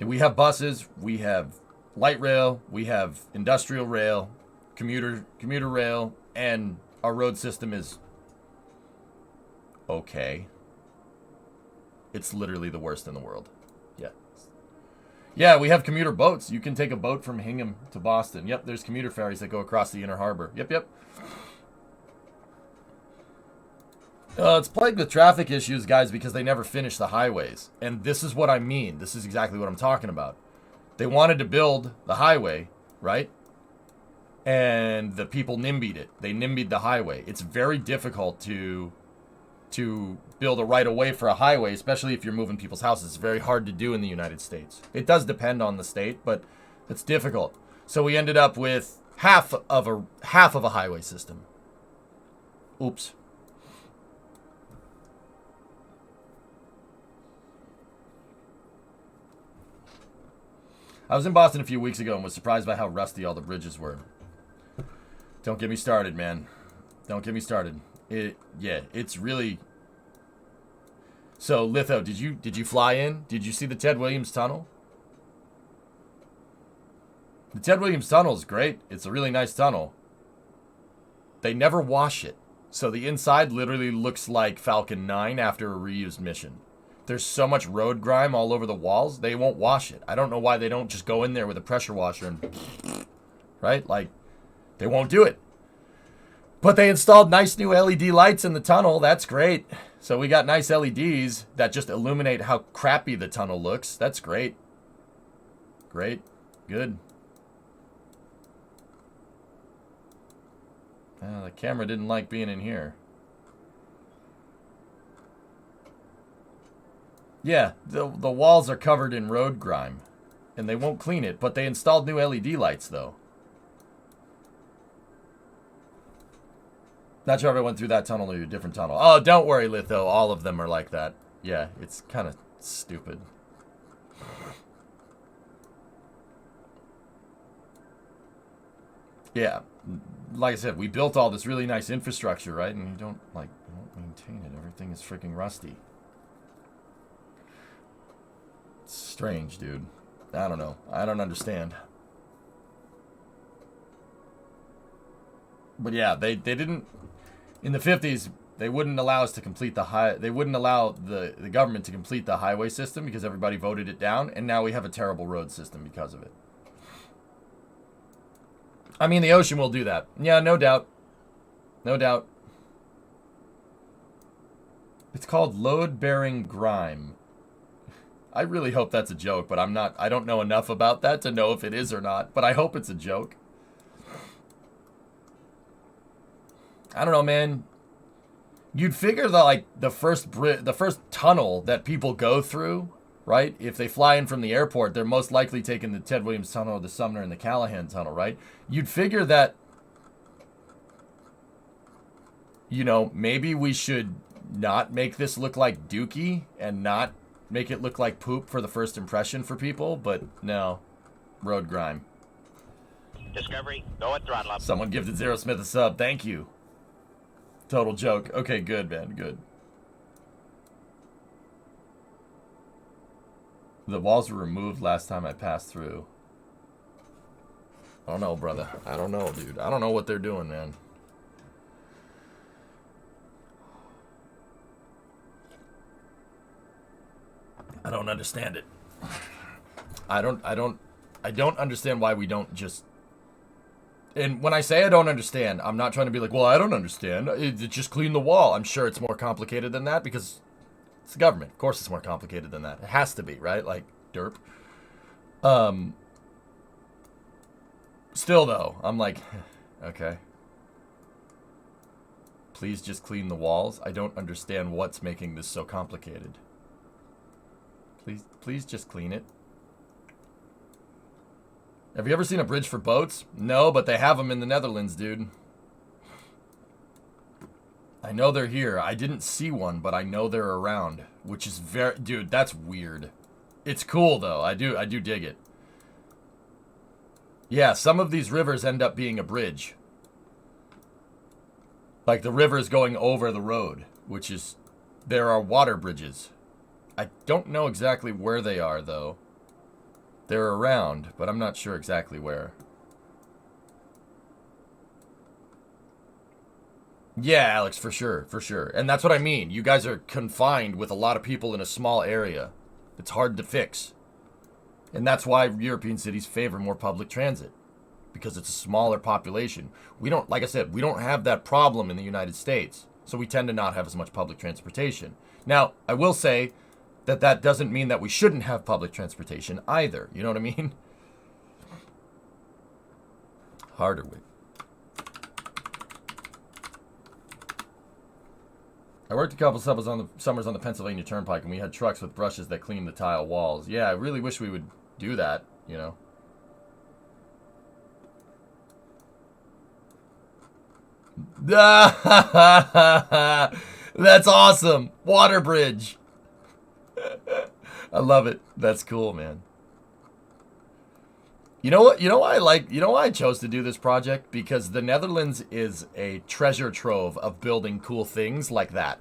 And we have buses, we have light rail, we have industrial rail, commuter rail, and our road system is okay. It's literally the worst in the world. Yeah. Yeah, we have commuter boats. You can take a boat from Hingham to Boston. Yep, there's commuter ferries that go across the inner harbor. Yep. It's plagued with traffic issues, guys, because they never finish the highways. And this is what I mean. This is exactly what I'm talking about. They wanted to build the highway, right? And the people NIMBY'd it. They NIMBY'd the highway. It's very difficult to build a right-of-way for a highway, especially if you're moving people's houses. It's very hard to do in the United States. It does depend on the state, but it's difficult. So we ended up with half of a highway system. Oops. I was in Boston a few weeks ago and was surprised by how rusty all the bridges were. Don't get me started, man. Don't get me started. It's really... So, Litho, did you fly in? Did you see the Ted Williams Tunnel? The Ted Williams Tunnel is great. It's a really nice tunnel. They never wash it. So the inside literally looks like Falcon 9 after a reused mission. There's so much road grime all over the walls, they won't wash it. I don't know why they don't just go in there with a pressure washer and... Right? Like, they won't do it. But they installed nice new LED lights in the tunnel. That's great. So we got nice LEDs that just illuminate how crappy the tunnel looks. That's great. Great. Good. The camera didn't like being in here. Yeah, the walls are covered in road grime. And they won't clean it. But they installed new LED lights, though. Not sure if I went through that tunnel or a different tunnel. Oh, don't worry, Litho. All of them are like that. Yeah, it's kind of stupid. Yeah, like I said, we built all this really nice infrastructure, right? And you don't maintain it. Everything is freaking rusty. It's strange, dude. I don't know. I don't understand. But yeah, they didn't... In the 50s, they wouldn't allow us to complete they wouldn't allow the government to complete the highway system because everybody voted it down, and now we have a terrible road system because of it. I mean, the ocean will do that. Yeah, no doubt. No doubt. It's called load-bearing grime. I really hope that's a joke, but I don't know enough about that to know if it is or not, but I hope it's a joke. I don't know, man. You'd figure that, the first tunnel that people go through, right? If they fly in from the airport, they're most likely taking the Ted Williams Tunnel or the Sumner and the Callahan Tunnel, right? You'd figure that, maybe we should not make this look like Dookie and not make it look like poop for the first impression for people, but no. Road grime. Discovery, go at throttle up. Someone gifted Zero Smith a sub. Thank you. Total joke. Okay, good, man. Good. The walls were removed last time I passed through. I don't know, brother. I don't know, dude. I don't know what they're doing, man. don't understand it. I don't understand why we don't just... And when I say I don't understand, I'm not trying to be like, well, I don't understand. Just clean the wall. I'm sure it's more complicated than that because it's the government. Of course it's more complicated than that. It has to be, right? Like, derp. Still, though, I'm like, okay. Please just clean the walls. I don't understand what's making this so complicated. Please just clean it. Have you ever seen a bridge for boats? No, but they have them in the Netherlands, dude. I know they're here. I didn't see one, but I know they're around, which is very... Dude, that's weird. It's cool, though. I do dig it. Yeah, some of these rivers end up being a bridge. Like the river is going over the road, which is... There are water bridges. I don't know exactly where they are, though. They're around, but I'm not sure exactly where. Yeah, Alex, for sure, for sure. And that's what I mean. You guys are confined with a lot of people in a small area. It's hard to fix. And that's why European cities favor more public transit. Because it's a smaller population. We don't, like I said, we don't have that problem in the United States. So we tend to not have as much public transportation. Now, I will say that that doesn't mean that we shouldn't have public transportation either. You know what I mean? Harder way. I worked a couple summers on the Pennsylvania Turnpike, and we had trucks with brushes that cleaned the tile walls. Yeah, I really wish we would do that, you know. That's awesome. Water bridge. I love it. That's cool, man. You know what? You know why I chose to do this project? Because the Netherlands is a treasure trove of building cool things like that.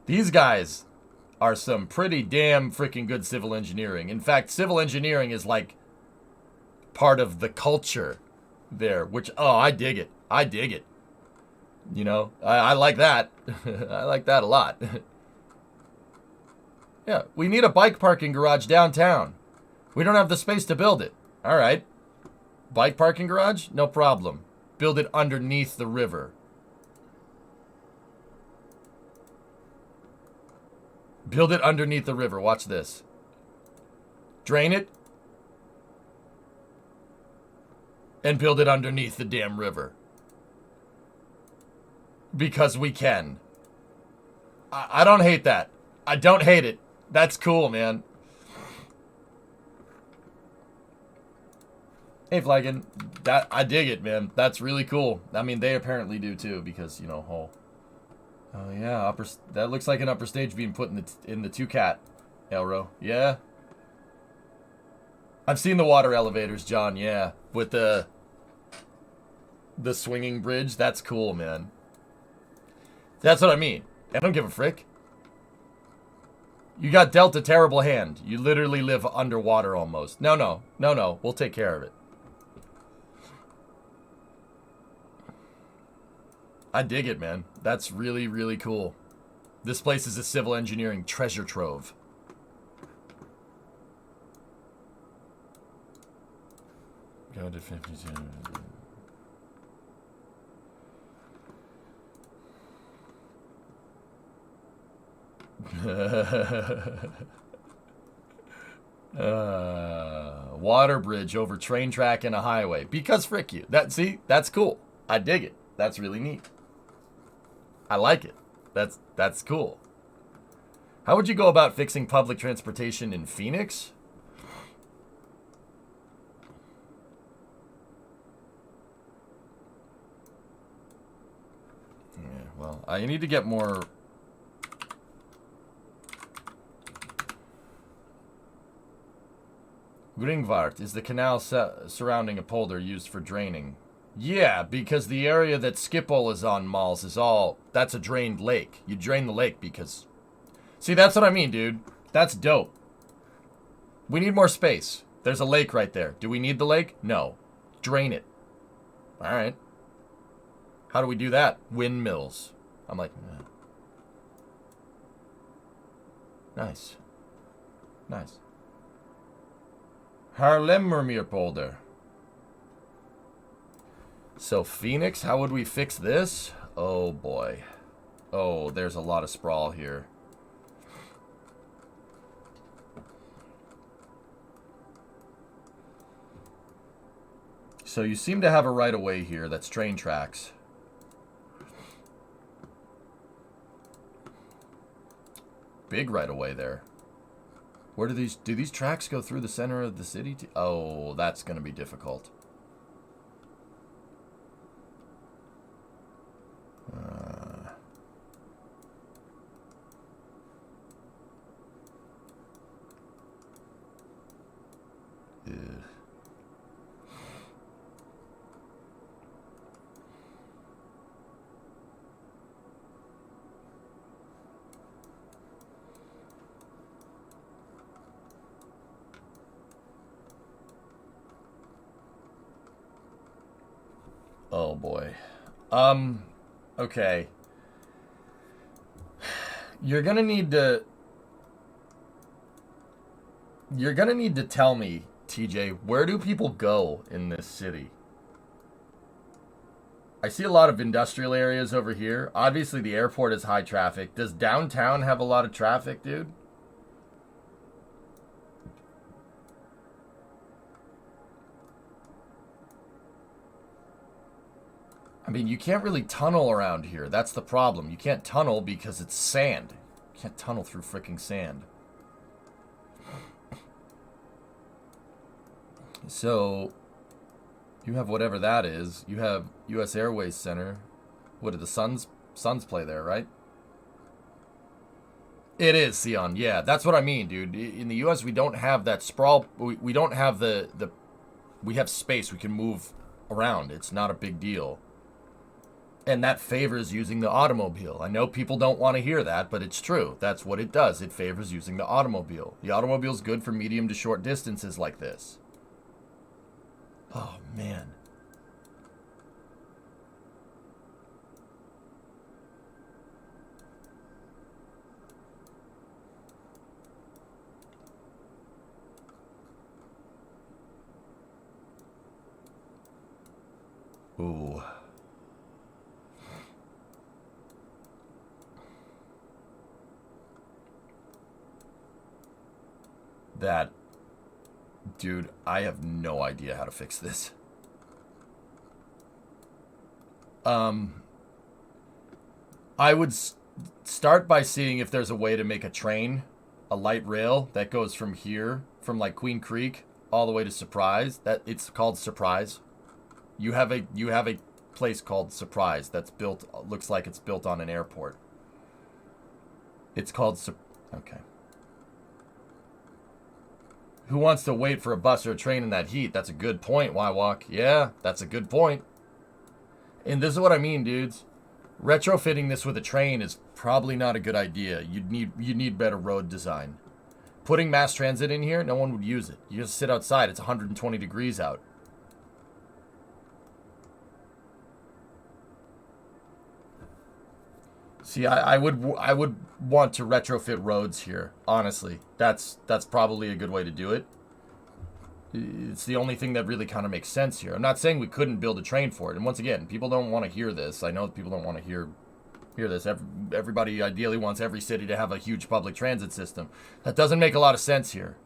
These guys are some pretty damn freaking good civil engineering. In fact, civil engineering is like part of the culture there, which, oh, I dig it. I dig it. You know, I like that. I like that a lot. Yeah, we need a bike parking garage downtown. We don't have the space to build it. All right. Bike parking garage? No problem. Build it underneath the river. Build it underneath the river. Watch this. Drain it. And build it underneath the damn river. Because we can. I don't hate that. I don't hate it. That's cool, man. Hey, Flagon. I dig it, man. That's really cool. I mean, they apparently do too, because, you know, oh yeah, that looks like an upper stage being put in the 2-cat, Elro. Yeah. I've seen the water elevators, John, yeah. With the swinging bridge. That's cool, man. That's what I mean. I don't give a frick. You got dealt a terrible hand. You literally live underwater almost. No. We'll take care of it. I dig it, man. That's really, really cool. This place is a civil engineering treasure trove. Go to 52. Water bridge over train track and a highway. Because frick you. That's cool. I dig it. That's really neat. I like it. That's cool. How would you go about fixing public transportation in Phoenix? Yeah, well, I need to get more... Ringvaart is the canal surrounding a polder used for draining. Yeah, because the area that Schiphol is on, Malls, is all... That's a drained lake. You drain the lake because... See, that's what I mean, dude. That's dope. We need more space. There's a lake right there. Do we need the lake? No. Drain it. Alright. How do we do that? Windmills. I'm like... Nice. Nice. Haarlemmermeerpolder. So Phoenix, how would we fix this? Oh boy. Oh, there's a lot of sprawl here. So you seem to have a right of way here that's train tracks. Big right of way there. Where do these tracks go through the center of the city? Oh, that's going to be difficult. Yeah. Oh boy. Okay. You're gonna need to tell me, TJ, where do people go in this city? I see a lot of industrial areas over here. Obviously the airport is high traffic. Does downtown have a lot of traffic, dude? I mean, you can't really tunnel around here. That's the problem. You can't tunnel because it's sand. You can't tunnel through freaking sand. So, you have whatever that is. You have U.S. Airways Center. What did the Suns play there, right? It is, Sion. Yeah, that's what I mean, dude. In the U.S., we don't have that sprawl. We don't have we have space. We can move around. It's not a big deal. And that favors using the automobile. I know people don't want to hear that, but it's true. That's what it does. It favors using the automobile. The automobile's good for medium to short distances like this. Oh, man. Ooh. That, dude, I have no idea how to fix this. I would start by seeing if there's a way to make a train, a light rail that goes from here, from like Queen Creek all the way to Surprise. That it's called Surprise. You have a place called Surprise that's built, looks like it's built on an airport. It's called okay. Who wants to wait for a bus or a train in that heat? That's a good point, Wywalk. Yeah, that's a good point. And this is what I mean, dudes. Retrofitting this with a train is probably not a good idea. You need better road design. Putting mass transit in here, no one would use it. You just sit outside. It's 120 degrees out. See, I would want to retrofit roads here. Honestly, that's probably a good way to do it. It's the only thing that really kind of makes sense here. I'm not saying we couldn't build a train for it. And once again, people don't want to hear this. I know people don't want to hear this. Everybody ideally wants every city to have a huge public transit system. That doesn't make a lot of sense here.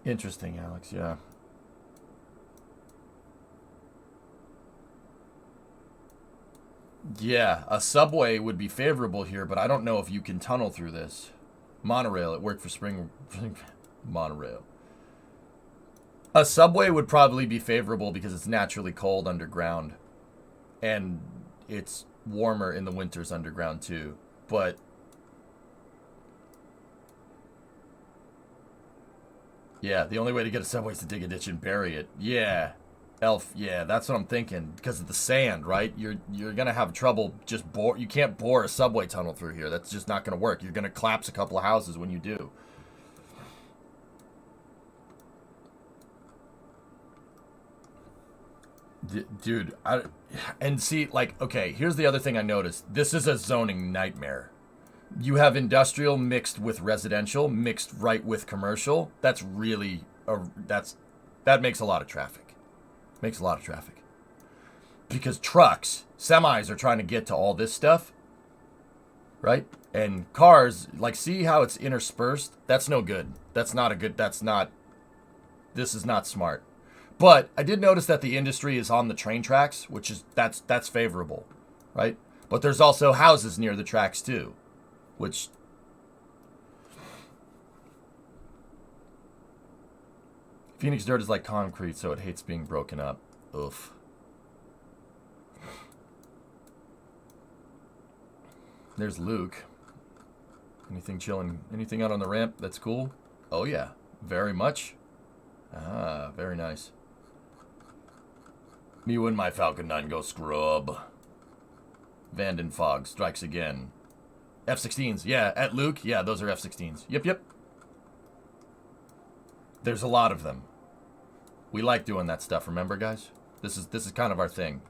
Interesting, Alex, yeah. Yeah, a subway would be favorable here, but I don't know if you can tunnel through this. Monorail, it worked for spring monorail. A subway would probably be favorable because it's naturally cold underground. And it's warmer in the winters underground too. But yeah, the only way to get a subway is to dig a ditch and bury it. Yeah. Elf, yeah, that's what I'm thinking. Because of the sand, right? You're gonna have trouble just you can't bore a subway tunnel through here. That's just not gonna work. You're gonna collapse a couple of houses when you do. Dude, and see, like, okay, here's the other thing I noticed. This is a zoning nightmare. You have industrial mixed with residential, mixed right with commercial. That's really, that makes a lot of traffic. Makes a lot of traffic. Because trucks, semis are trying to get to all this stuff, right? And cars, like, see how it's interspersed? That's no good. This is not smart. But I did notice that the industry is on the train tracks, which is, that's favorable, right? But there's also houses near the tracks too, which... Phoenix dirt is like concrete, so it hates being broken up. Oof. There's Luke. Anything chilling? Anything out on the ramp that's cool? Oh yeah, very much. Ah, very nice. Me and my Falcon 9 go scrub. Vanden Fog strikes again. F-16s, yeah, at Luke, yeah, those are F-16s. Yep. There's a lot of them. We like doing that stuff, remember, guys? This is kind of our thing.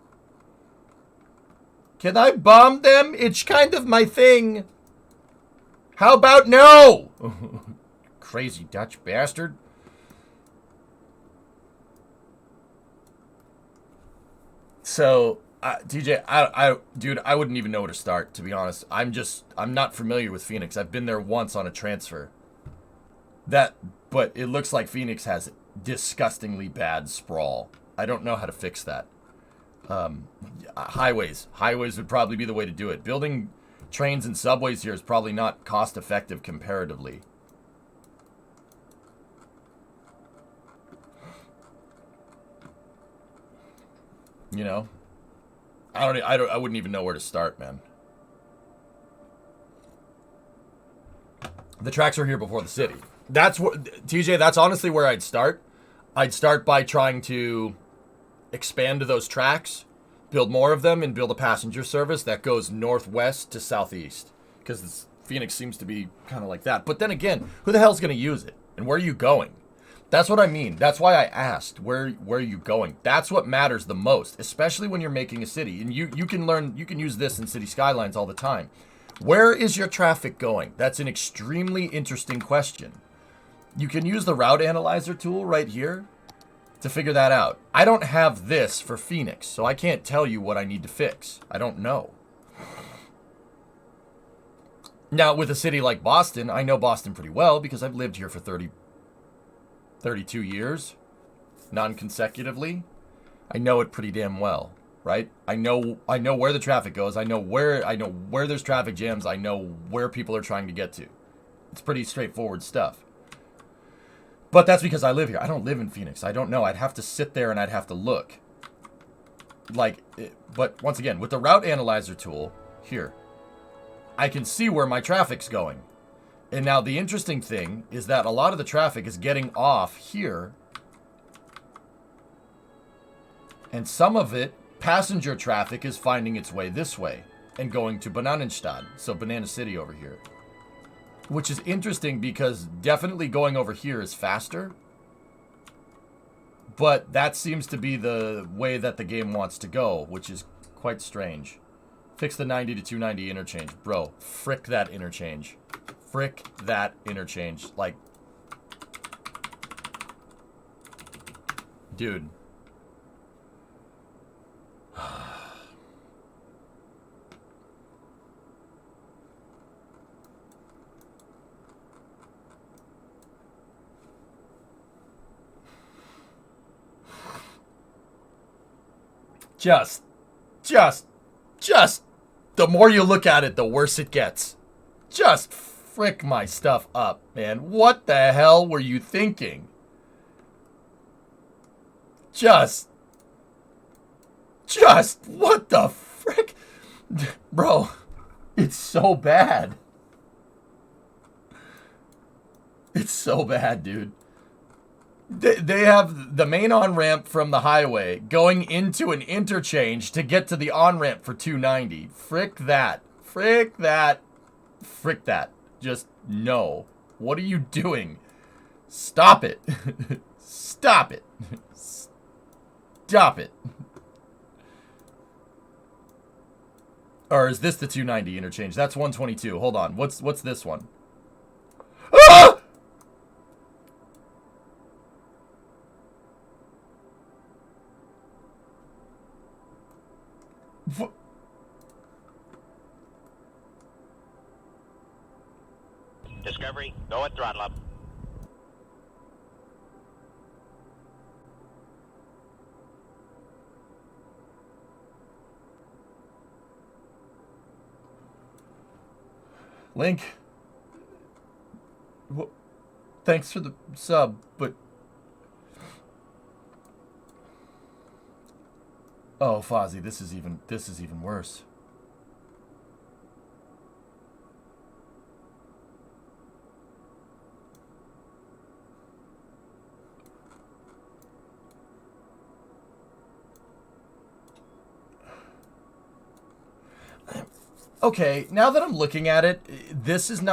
Can I bomb them? It's kind of my thing. How about no? Crazy Dutch bastard. So, TJ, dude, I wouldn't even know where to start, to be honest. I'm not familiar with Phoenix. I've been there once on a transfer. But it looks like Phoenix has disgustingly bad sprawl. I don't know how to fix that. Highways would probably be the way to do it. Building trains and subways here is probably not cost effective comparatively. You know, I wouldn't even know where to start, man. The tracks are here before the city. That's what, TJ, that's honestly where I'd start. I'd start by trying to expand those tracks, build more of them, and build a passenger service that goes northwest to southeast. Because Phoenix seems to be kind of like that. But then again, who the hell's going to use it? And where are you going? That's what I mean. That's why I asked, where are you going? That's what matters the most, especially when you're making a city. And you can use this in City Skylines all the time. Where is your traffic going? That's an extremely interesting question. You can use the route analyzer tool right here to figure that out. I don't have this for Phoenix, so I can't tell you what I need to fix. I don't know. Now, with a city like Boston, I know Boston pretty well because I've lived here for 32 years, non-consecutively. I know it pretty damn well, right? I know where the traffic goes. I know where there's traffic jams. I know where people are trying to get to. It's pretty straightforward stuff. But that's because I live here. I don't live in Phoenix. I don't know. I'd have to sit there and I'd have to look. But once again, with the route analyzer tool here, I can see where my traffic's going. And now the interesting thing is that a lot of the traffic is getting off here. And some of it, passenger traffic, is finding its way this way and going to Bananenstadt, so Banana City over here. Which is interesting because definitely going over here is faster. But that seems to be the way that the game wants to go, which is quite strange. Fix the 90 to 290 interchange. Bro, frick that interchange. Frick that interchange. Like, dude. Just, the more you look at it, the worse it gets. Just frick my stuff up, man. What the hell were you thinking? Just, what the frick? Bro, it's so bad. It's so bad, dude. They have the main on-ramp from the highway going into an interchange to get to the on-ramp for 290. Frick that. Frick that. Frick that. Just no. What are you doing? Stop it. Stop it. Stop it. Or is this the 290 interchange? That's 122. Hold on. What's this one? Ah! Discovery, go at throttle up. Link. Thanks for the sub, but... Oh, Fozzie, this is even worse. Okay, now that I'm looking at it, this is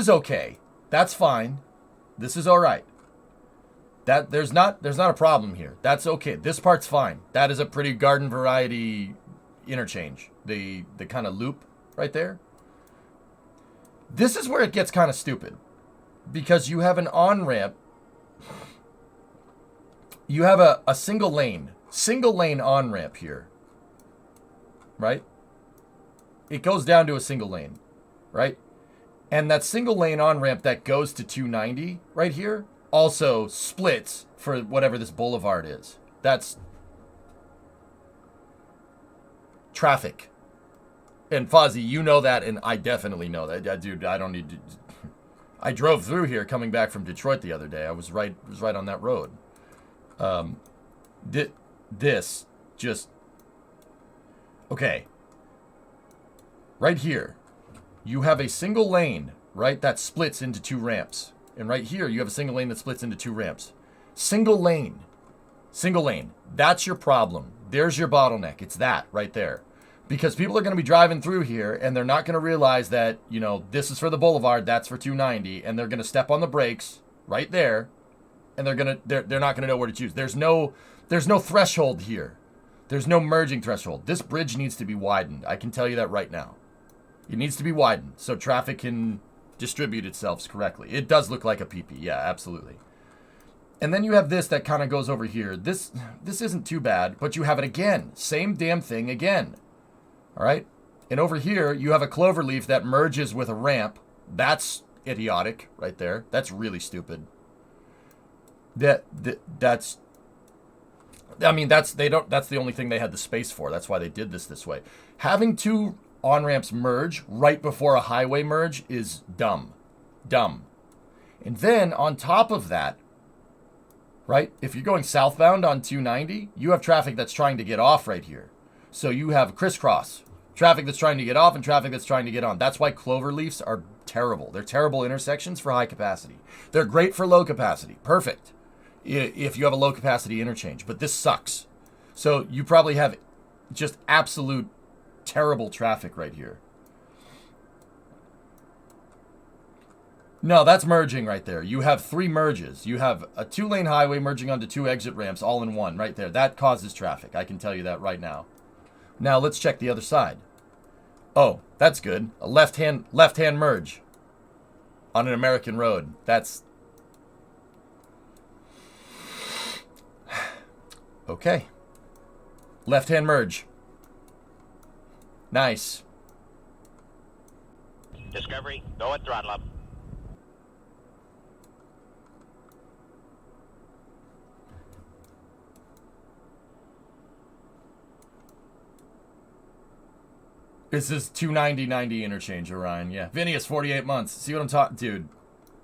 okay. That's fine. This is all right. There's not a problem here. That's okay. This part's fine. That is a pretty garden variety interchange. The kind of loop right there. This is where it gets kind of stupid, because you have an on-ramp. You have a single lane on-ramp here, right? It goes down to a single lane, right? And that single lane on-ramp that goes to 290 right here also splits for whatever this boulevard is. That's traffic. And Fozzie, you know that, and I definitely know that. Dude, I don't need to... I drove through here coming back from Detroit the other day. I was right on that road. This just... Okay. Right here, you have a single lane, right, that splits into two ramps. And right here, you have a single lane that splits into two ramps. Single lane. That's your problem. There's your bottleneck. It's that right there. Because people are going to be driving through here, and they're not going to realize that, you know, this is for the boulevard, that's for 290, and they're going to step on the brakes right there, and they're not going to know where to choose. There's no threshold here. There's no merging threshold. This bridge needs to be widened. I can tell you that right now. It needs to be widened so traffic can distribute itself correctly. It does look like a PP. Yeah, absolutely. And then you have this that kind of goes over here. This isn't too bad, but you have it again. Same damn thing again. All right? And over here, you have a cloverleaf that merges with a ramp. That's idiotic right there. That's really stupid. That's the only thing they had the space for. That's why they did this way. Having two on-ramps merge right before a highway merge is dumb. And then on top of that, right, if you're going southbound on 290, you have traffic that's trying to get off right here. So you have crisscross. Traffic that's trying to get off and traffic that's trying to get on. That's why cloverleafs are terrible. They're terrible intersections for high capacity. They're great for low capacity. Perfect. If you have a low capacity interchange. But this sucks. So you probably have just absolute terrible traffic right here. No, that's merging right there. You have three merges. You have a 2-lane highway merging onto 2 exit ramps all in one right there. That causes traffic. I can tell you that right now. Now let's check the other side. Oh, that's good. A left-hand merge on an American road. That's okay. Left-hand merge. Nice. Discovery, go at throttle up. This is 290 interchange, Orion. Yeah. Vinius, 48 months. See what I'm talking... Dude,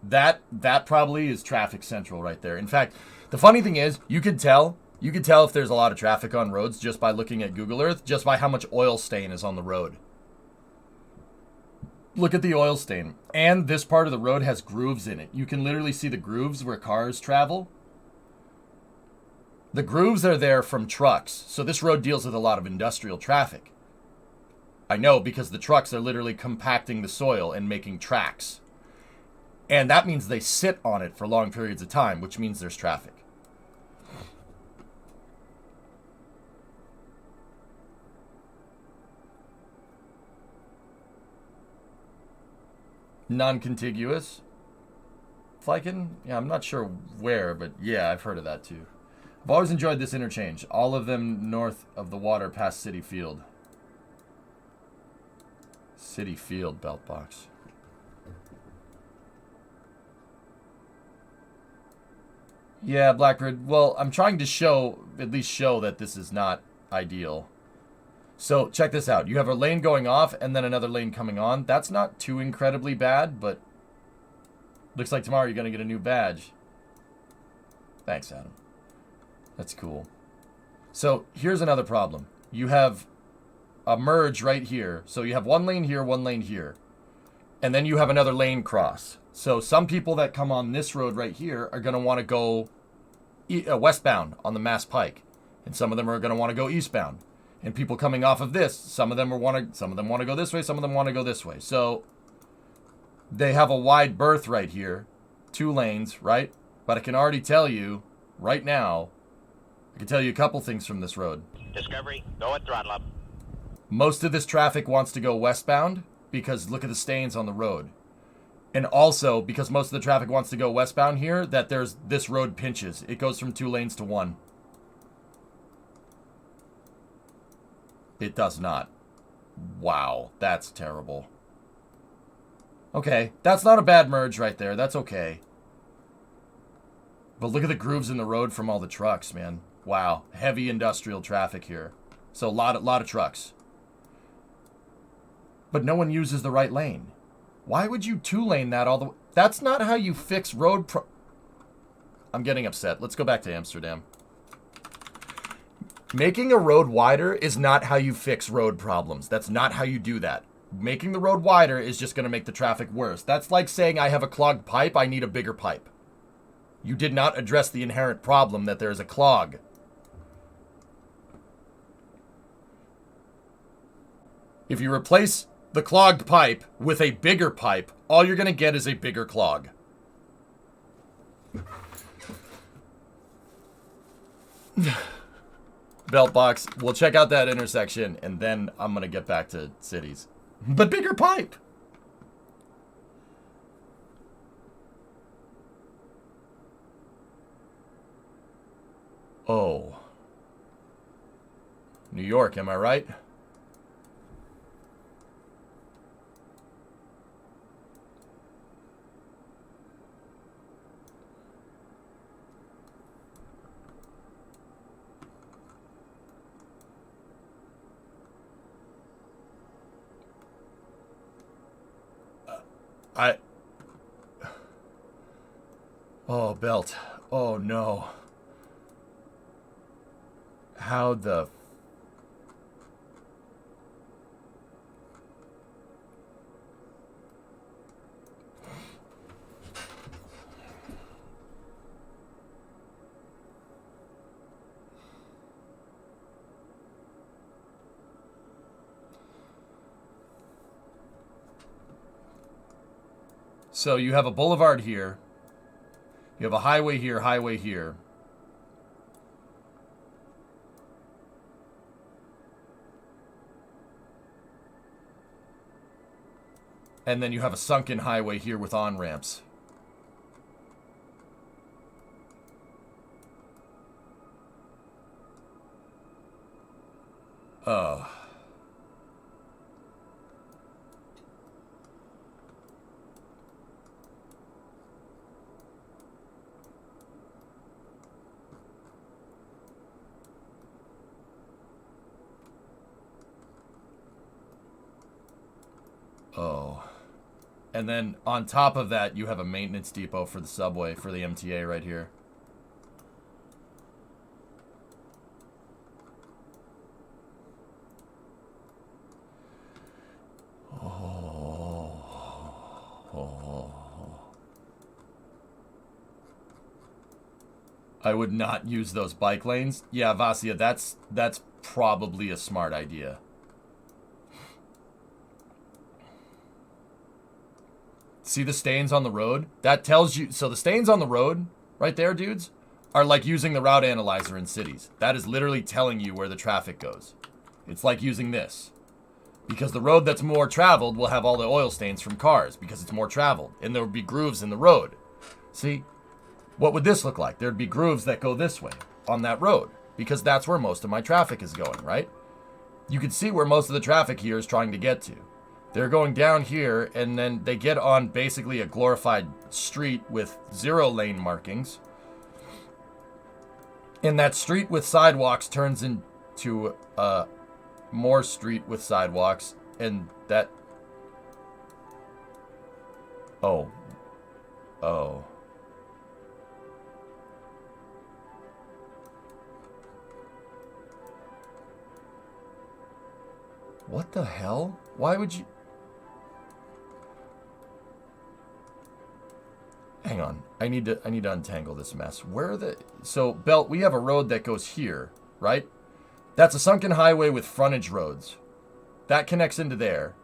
that probably is traffic central right there. In fact, the funny thing is, you could tell if there's a lot of traffic on roads just by looking at Google Earth, just by how much oil stain is on the road. Look at the oil stain. And this part of the road has grooves in it. You can literally see the grooves where cars travel. The grooves are there from trucks. So this road deals with a lot of industrial traffic. I know, because the trucks are literally compacting the soil and making tracks. And that means they sit on it for long periods of time, which means there's traffic. Non-contiguous. Flykin? Yeah, I'm not sure where, but yeah, I've heard of that too. I've always enjoyed this interchange. All of them north of the water past City Field. City Field, belt box. Yeah, Blackbird. Well, I'm trying to at least show that this is not ideal. So, check this out. You have a lane going off and then another lane coming on. That's not too incredibly bad, but looks like tomorrow you're going to get a new badge. Thanks, Adam. That's cool. So, here's another problem. You have a merge right here. So, you have one lane here, one lane here. And then you have another lane cross. So, some people that come on this road right here are going to want to go westbound on the Mass Pike. And some of them are going to want to go eastbound. And people coming off of this, some of them want to go this way, some of them want to go this way. So they have a wide berth right here, 2 lanes, right? But I can already tell you right now, I can tell you a couple things from this road. Discovery, go at throttle up. Most of this traffic wants to go westbound because look at the stains on the road. And also because most of the traffic wants to go westbound here, that this road pinches. It goes from 2 lanes to 1. It does not. Wow, that's terrible. Okay, that's not a bad merge right there. That's okay. But look at the grooves in the road from all the trucks, man. Wow, heavy industrial traffic here. So a lot of trucks. But no one uses the right lane. Why would you 2-lane that all the way? That's not how you fix road I'm getting upset. Let's go back to Amsterdam. Making a road wider is not how you fix road problems. That's not how you do that. Making the road wider is just going to make the traffic worse. That's like saying I have a clogged pipe, I need a bigger pipe. You did not address the inherent problem that there is a clog. If you replace the clogged pipe with a bigger pipe, all you're going to get is a bigger clog. Belt box. We'll check out that intersection, and then I'm going to get back to cities. But bigger pipe! Oh. New York, am I right? Oh, Belt. Oh, no. How the... So you have a boulevard here. You have a highway here, highway here. And then you have a sunken highway here with on-ramps. Oh. Oh. And then on top of that, you have a maintenance depot for the subway, for the MTA right here. I would not use those bike lanes. Yeah, Vasia, that's probably a smart idea. See the stains on the road? That tells you... So the stains on the road, right there, dudes, are like using the route analyzer in cities. That is literally telling you where the traffic goes. It's like using this. Because the road that's more traveled will have all the oil stains from cars because it's more traveled. And there would be grooves in the road. See, what would this look like? There'd be grooves that go this way on that road because that's where most of my traffic is going, right? You can see where most of the traffic here is trying to get to. They're going down here and then they get on basically a glorified street with 0 lane markings. And that street with sidewalks turns into more street with sidewalks, and that... Oh. What the hell? Why would you... Hang on. I need to untangle this mess. Where are the... So, Belt, we have a road that goes here, right? That's a sunken highway with frontage roads. That connects into there.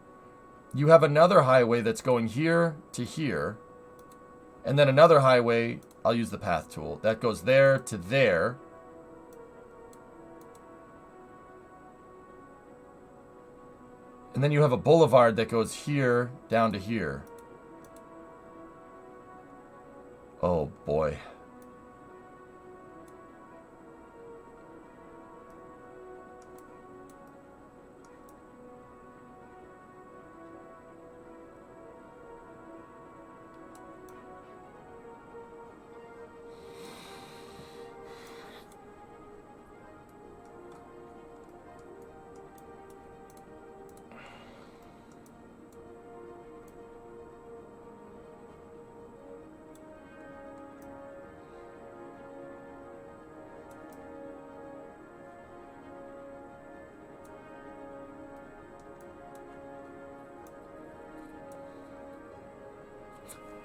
You have another highway that's going here to here. And then another highway, I'll use the path tool, that goes there to there. And then you have a boulevard that goes here down to here. Oh boy.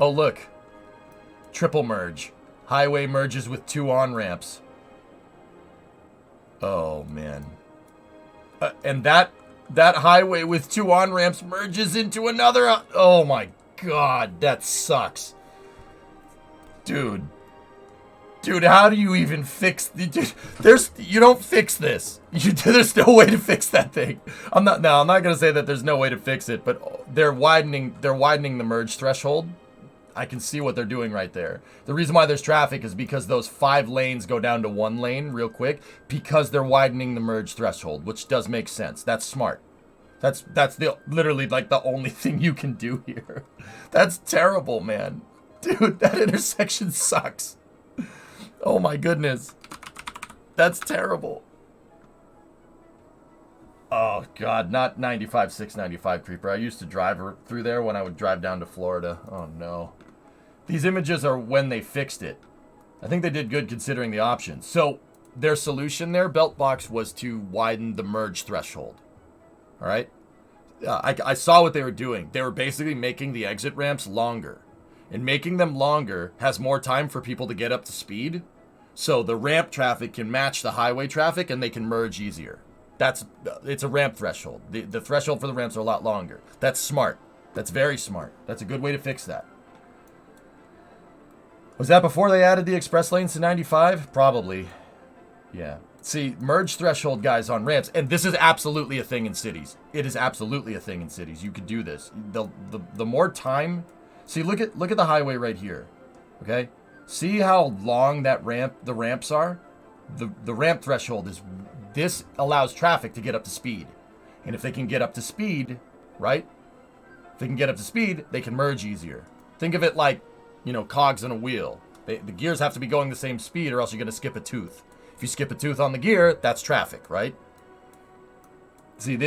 Oh, look. Triple merge. Highway merges with 2 on-ramps. Oh, man. And that highway with 2 on-ramps merges into another... Oh, my God. That sucks. Dude. Dude, how do you even fix... You don't fix this. There's no way to fix that thing. I'm not going to say that there's no way to fix it, but they're widening the merge threshold. I can see what they're doing right there. The reason why there's traffic is because those 5 lanes go down to 1 lane real quick because they're widening the merge threshold, which does make sense. That's smart. That's literally like the only thing you can do here. That's terrible, man. Dude, that intersection sucks. Oh my goodness. That's terrible. Oh God, not 95, 695 Creeper. I used to drive through there when I would drive down to Florida. Oh no. These images are when they fixed it. I think they did good considering the options. So their solution there, Beltbox, was to widen the merge threshold. All right? I saw what they were doing. They were basically making the exit ramps longer. And making them longer has more time for people to get up to speed. So the ramp traffic can match the highway traffic and they can merge easier. It's a ramp threshold. The threshold for the ramps are a lot longer. That's smart. That's very smart. That's a good way to fix that. Was that before they added the express lanes to 95? Probably. Yeah. See, merge threshold guys on ramps, and this is absolutely a thing in cities. It is absolutely a thing in cities. You could do this. The more time. See, look at the highway right here. Okay? See how long the ramps are? The ramp threshold is... This allows traffic to get up to speed. And if they can get up to speed, right? If they can get up to speed, they can merge easier. Think of it like, cogs in a wheel. The gears have to be going the same speed or else you're going to skip a tooth. If you skip a tooth on the gear, that's traffic, right? See,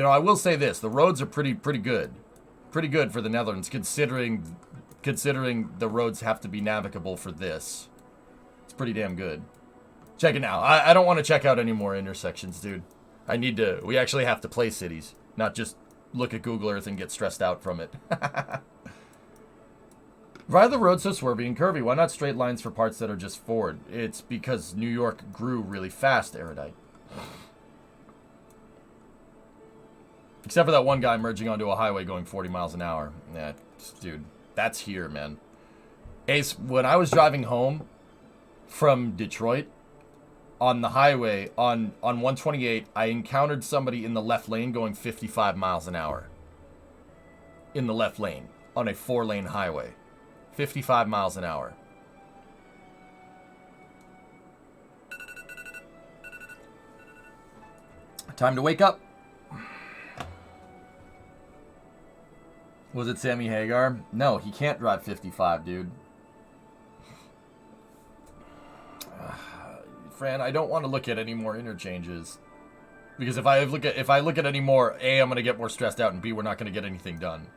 I will say this. The roads are pretty good. Pretty good for the Netherlands, considering the roads have to be navigable for this. It's pretty damn good. Check it now. I don't want to check out any more intersections, dude. We actually have to play cities, not just look at Google Earth and get stressed out from it. Why are the roads so swervy and curvy? Why not straight lines for parts that are just forward? It's because New York grew really fast, Erudite. Except for that one guy merging onto a highway going 40 miles an hour. Yeah, dude, that's here, man. Ace, when I was driving home from Detroit, on the highway on 128, I encountered somebody in the left lane going 55 miles an hour. In the left lane on a 4-lane highway. 55 miles an hour. Time to wake up. Was it Sammy Hagar? No, he can't drive 55, dude. Fran, I don't want to look at any more interchanges. Because if I look at any more, A, I'm going to get more stressed out, and B, we're not going to get anything done.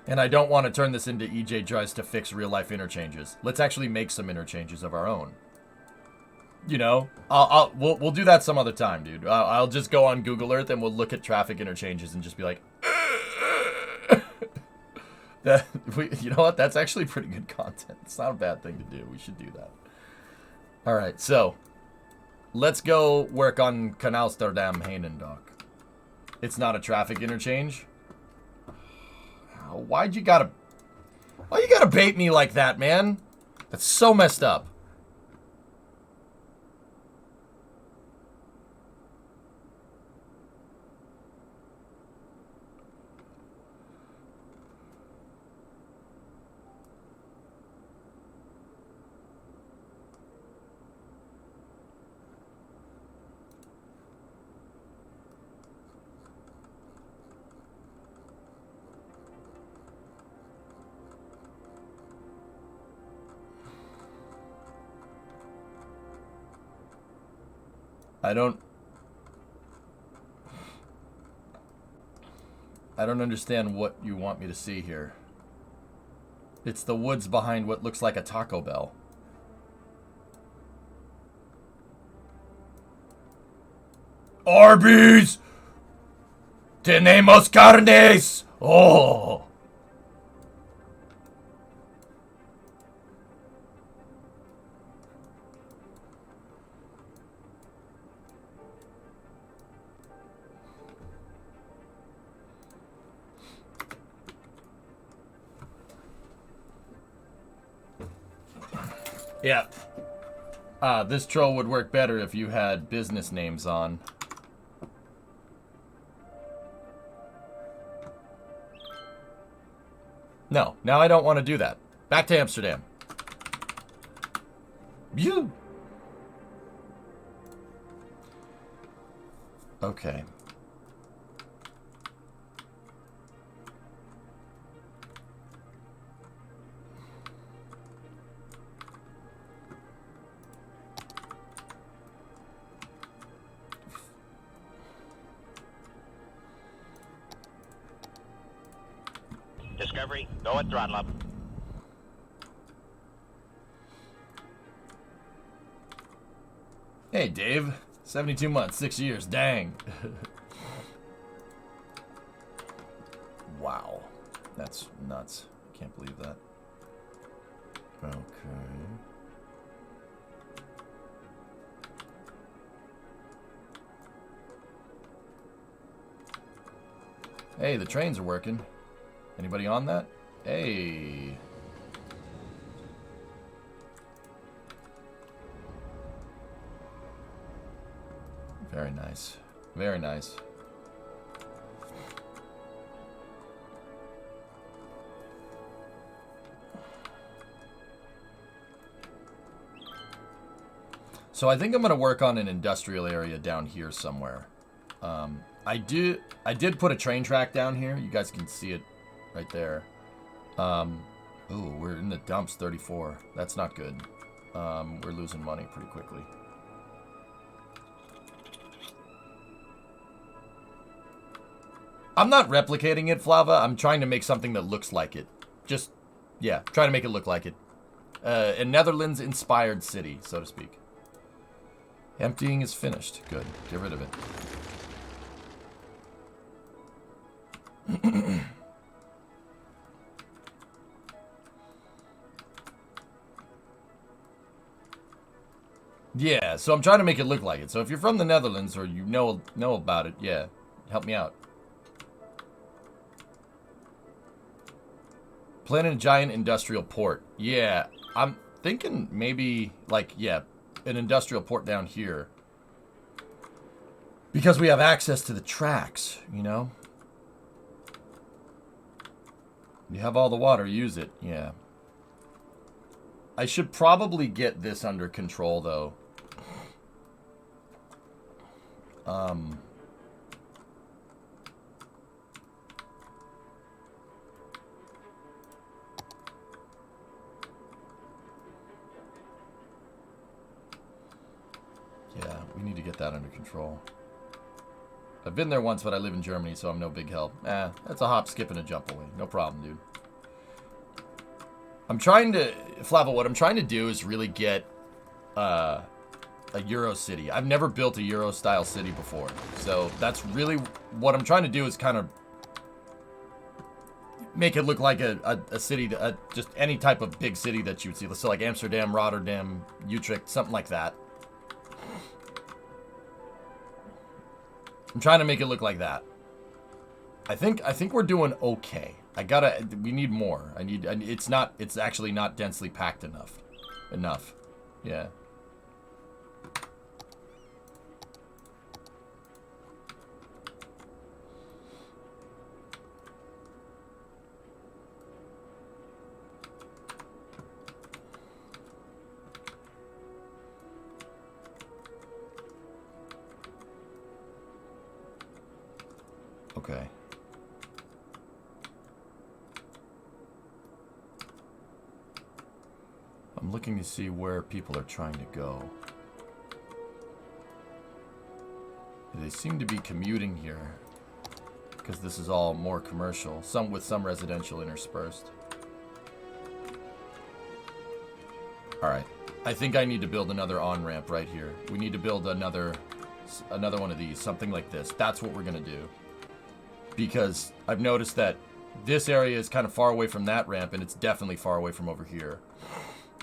And I don't want to turn this into EJ tries to fix real-life interchanges. Let's actually make some interchanges of our own. You know? We'll do that some other time, dude. I'll just go on Google Earth, and we'll look at traffic interchanges and just be like... you know what? That's actually pretty good content. It's not a bad thing to do. We should do that. All right, so let's go work on Kanalsterdam Heinendok. It's not a traffic interchange. Why you gotta bait me like that, man? That's so messed up. I don't understand what you want me to see here. It's the woods behind what looks like a Taco Bell. Arby's! Tenemos carnes! Oh! Yeah. This troll would work better if you had business names on. No, now I don't want to do that. Back to Amsterdam. You. Okay. Discovery, go at throttle up. Hey, Dave. 72 months, 6 years. Dang. Wow. That's nuts. Can't believe that. Okay. Hey, the trains are working. Anybody on that? Hey. Very nice. Very nice. So I think I'm going to work on an industrial area down here somewhere. I did put a train track down here. You guys can see it right there. Ooh, we're in the dumps, 34. That's not good. We're losing money pretty quickly. I'm not replicating it, Flava. I'm trying to make something that looks like it. Just, yeah, try to make it look like it. A Netherlands-inspired city, so to speak. Emptying is finished. Good. Get rid of it. Yeah, so I'm trying to make it look like it. So if you're from the Netherlands or you know about it, yeah, help me out. Planning a giant industrial port. Yeah, I'm thinking maybe, like, yeah, an industrial port down here. Because we have access to the tracks, you know? You have all the water, use it. Yeah. I should probably get this under control, though. Yeah, we need to get that under control. I've been there once, but I live in Germany, so I'm no big help. That's a hop, skip, and a jump away. No problem, dude. I'm trying to... Flavo, what I'm trying to do is really get a Euro city. I've never built a Euro-style city before. So that's really... What I'm trying to do is kind of make it look like a city, just any type of big city that you would see. Let's say like Amsterdam, Rotterdam, Utrecht, something like that. I'm trying to make it look like that. I think we're doing okay. We need more. It's actually not densely packed enough. Yeah. Okay. I'm looking to see where people are trying to go. They seem to be commuting here because this is all more commercial, with some residential interspersed. All right. I think I need to build another on-ramp right here. We need to build another one of these, something like this. That's what we're going to do. Because I've noticed that this area is kind of far away from that ramp, and it's definitely far away from over here.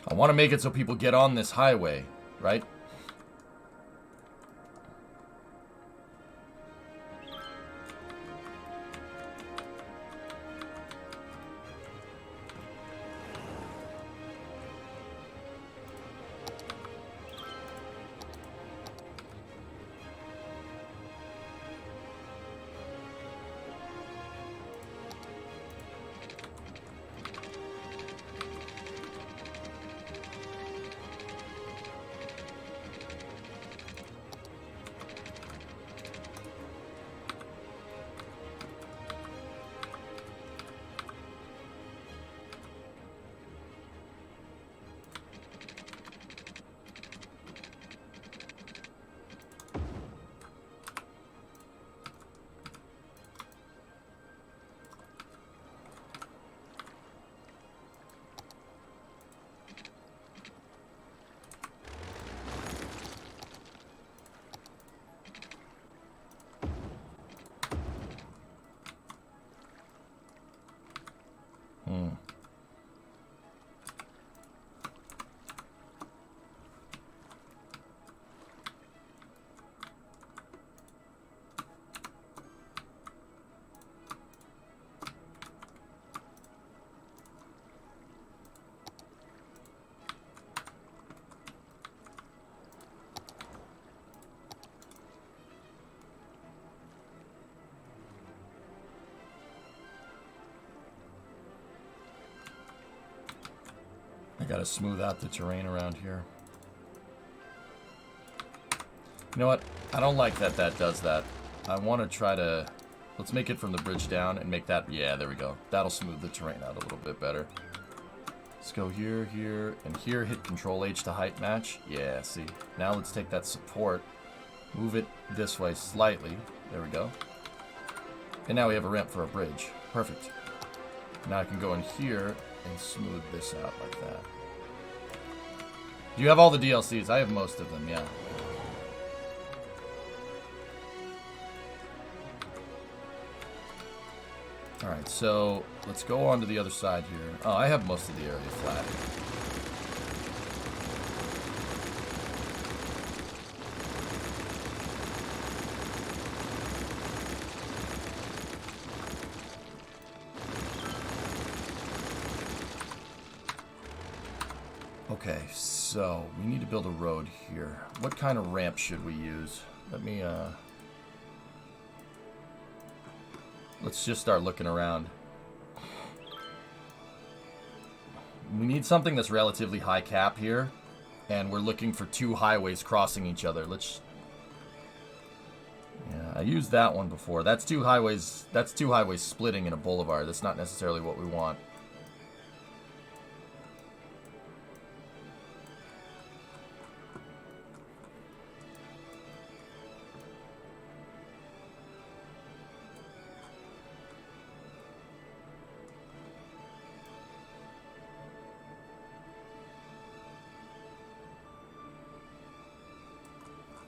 I want to make it so people get on this highway, right? Gotta smooth out the terrain around here. You know what? I don't like that does that. I want to try to... Let's make it from the bridge down and make that... Yeah, there we go. That'll smooth the terrain out a little bit better. Let's go here, here, and here. Hit Control-H to height match. Yeah, see. Now let's take that support. Move it this way slightly. There we go. And now we have a ramp for a bridge. Perfect. Now I can go in here and smooth this out like that. Do you have all the DLCs? I have most of them, yeah. Alright, so let's go on to the other side here. Oh, I have most of the area flat. Okay, So, we need to build a road here. What kind of ramp should we use? Let me, let's just start looking around. We need something that's relatively high cap here. And we're looking for 2 highways crossing each other. Let's... Yeah, I used that one before. That's 2 highways splitting in a boulevard. That's not necessarily what we want.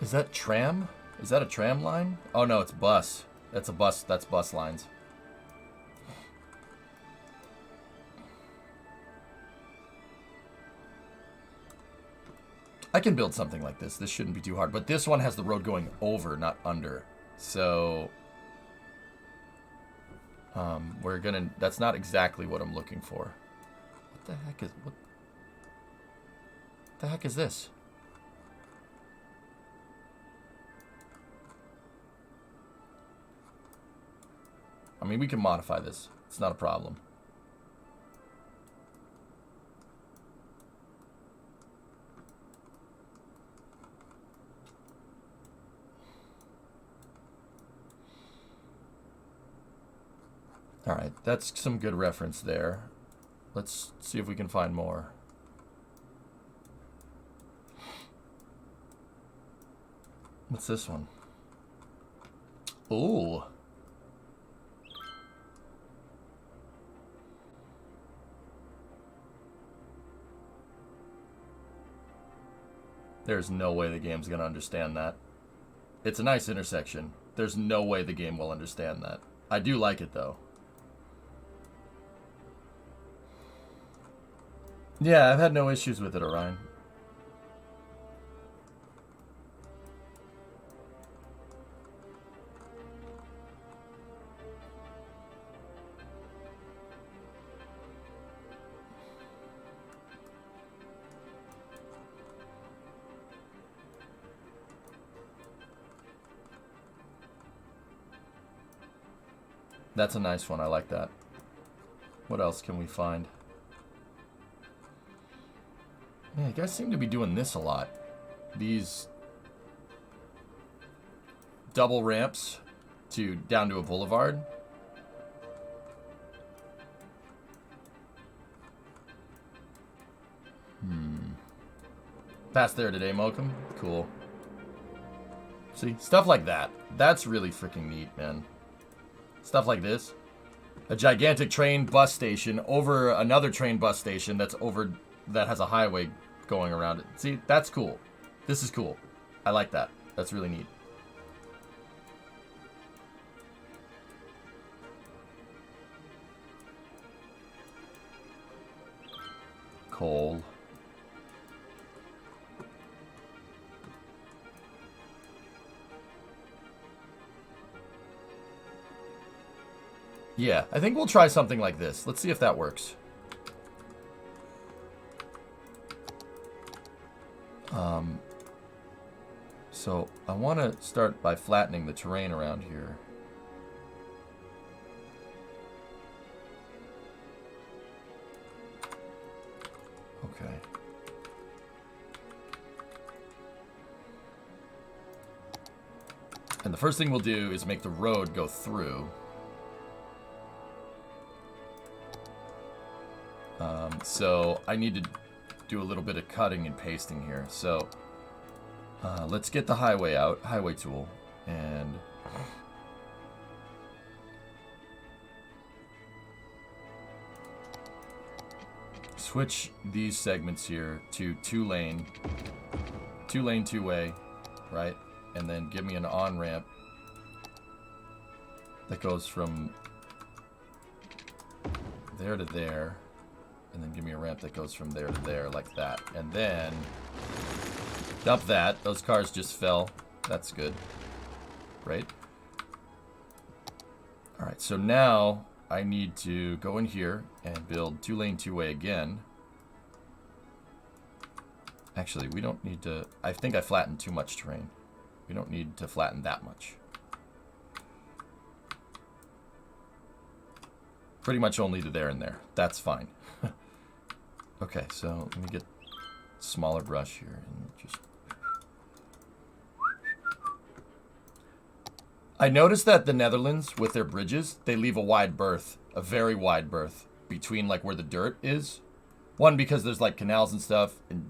Is that tram? Is that a tram line? Oh no, it's bus. That's a bus. That's bus lines. I can build something like this. This shouldn't be too hard. But this one has the road going over, not under. So... we're gonna... That's not exactly what I'm looking for. What the heck is... What the heck is this? I mean, we can modify this. It's not a problem. All right, that's some good reference there. Let's see if we can find more. What's this one? Ooh. There's no way the game's gonna understand that. It's a nice intersection. There's no way the game will understand that. I do like it, though. Yeah, I've had no issues with it, Orion. That's a nice one. I like that. What else can we find? Man, you guys seem to be doing this a lot. These double ramps down to a boulevard. Passed there today, Mokum. Cool. See, stuff like that. That's really freaking neat, man. Stuff like this. A gigantic train bus station over another train bus station that has a highway going around it. See, that's cool. This is cool. I like that. That's really neat. Coal. Yeah, I think we'll try something like this. Let's see if that works. So I want to start by flattening the terrain around here. Okay. And the first thing we'll do is make the road go through. So I need to do a little bit of cutting and pasting here. So let's get the highway tool, and switch these segments here to two-lane, two-way, right? And then give me an on-ramp that goes from there to there. And then give me a ramp that goes from there to there, like that. And then dump that. Those cars just fell. That's good. Right? Alright, so now I need to go in here and build two-lane, two-way again. Actually, we don't need to... I think I flattened too much terrain. We don't need to flatten that much. Pretty much only to there and there. That's fine. Okay, so let me get smaller brush here and just... I noticed that the Netherlands, with their bridges, they leave a wide berth, a very wide berth, between like where the dirt is. One, because there's like canals and stuff, and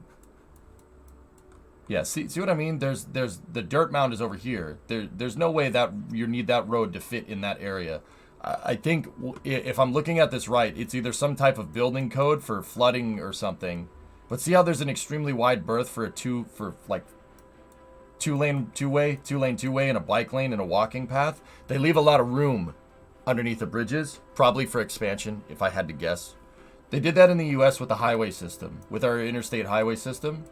yeah, see what I mean? There's the dirt mound is over here. There's no way that you need that road to fit in that area. I think if I'm looking at this right, it's either some type of building code for flooding or something. But see how there's an extremely wide berth for two-lane two-way and a bike lane and a walking path? They leave a lot of room underneath the bridges, probably for expansion, if I had to guess. They did that in the US with the highway system. With our interstate highway system,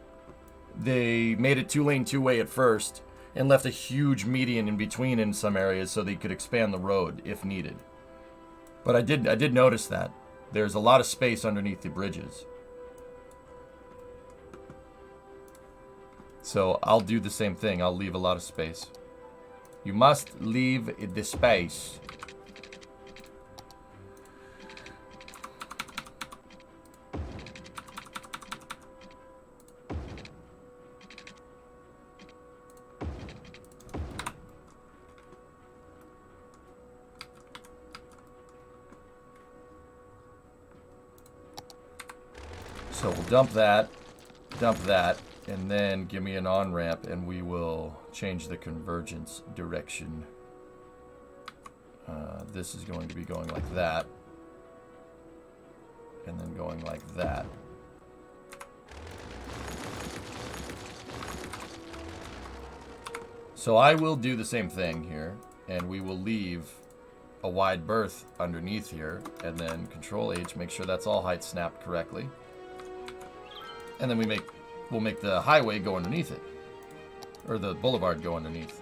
they made it two-lane two-way at first and left a huge median in between in some areas so they could expand the road if needed. But I did notice that. There's a lot of space underneath the bridges. So I'll do the same thing. I'll leave a lot of space. You must leave the space. So we'll dump that, and then give me an on-ramp, and we will change the convergence direction. This is going to be going like that, and then going like that. So I will do the same thing here, and we will leave a wide berth underneath here, and then Control H, make sure that's all height snapped correctly. And then we'll make the highway go underneath it. Or the boulevard go underneath.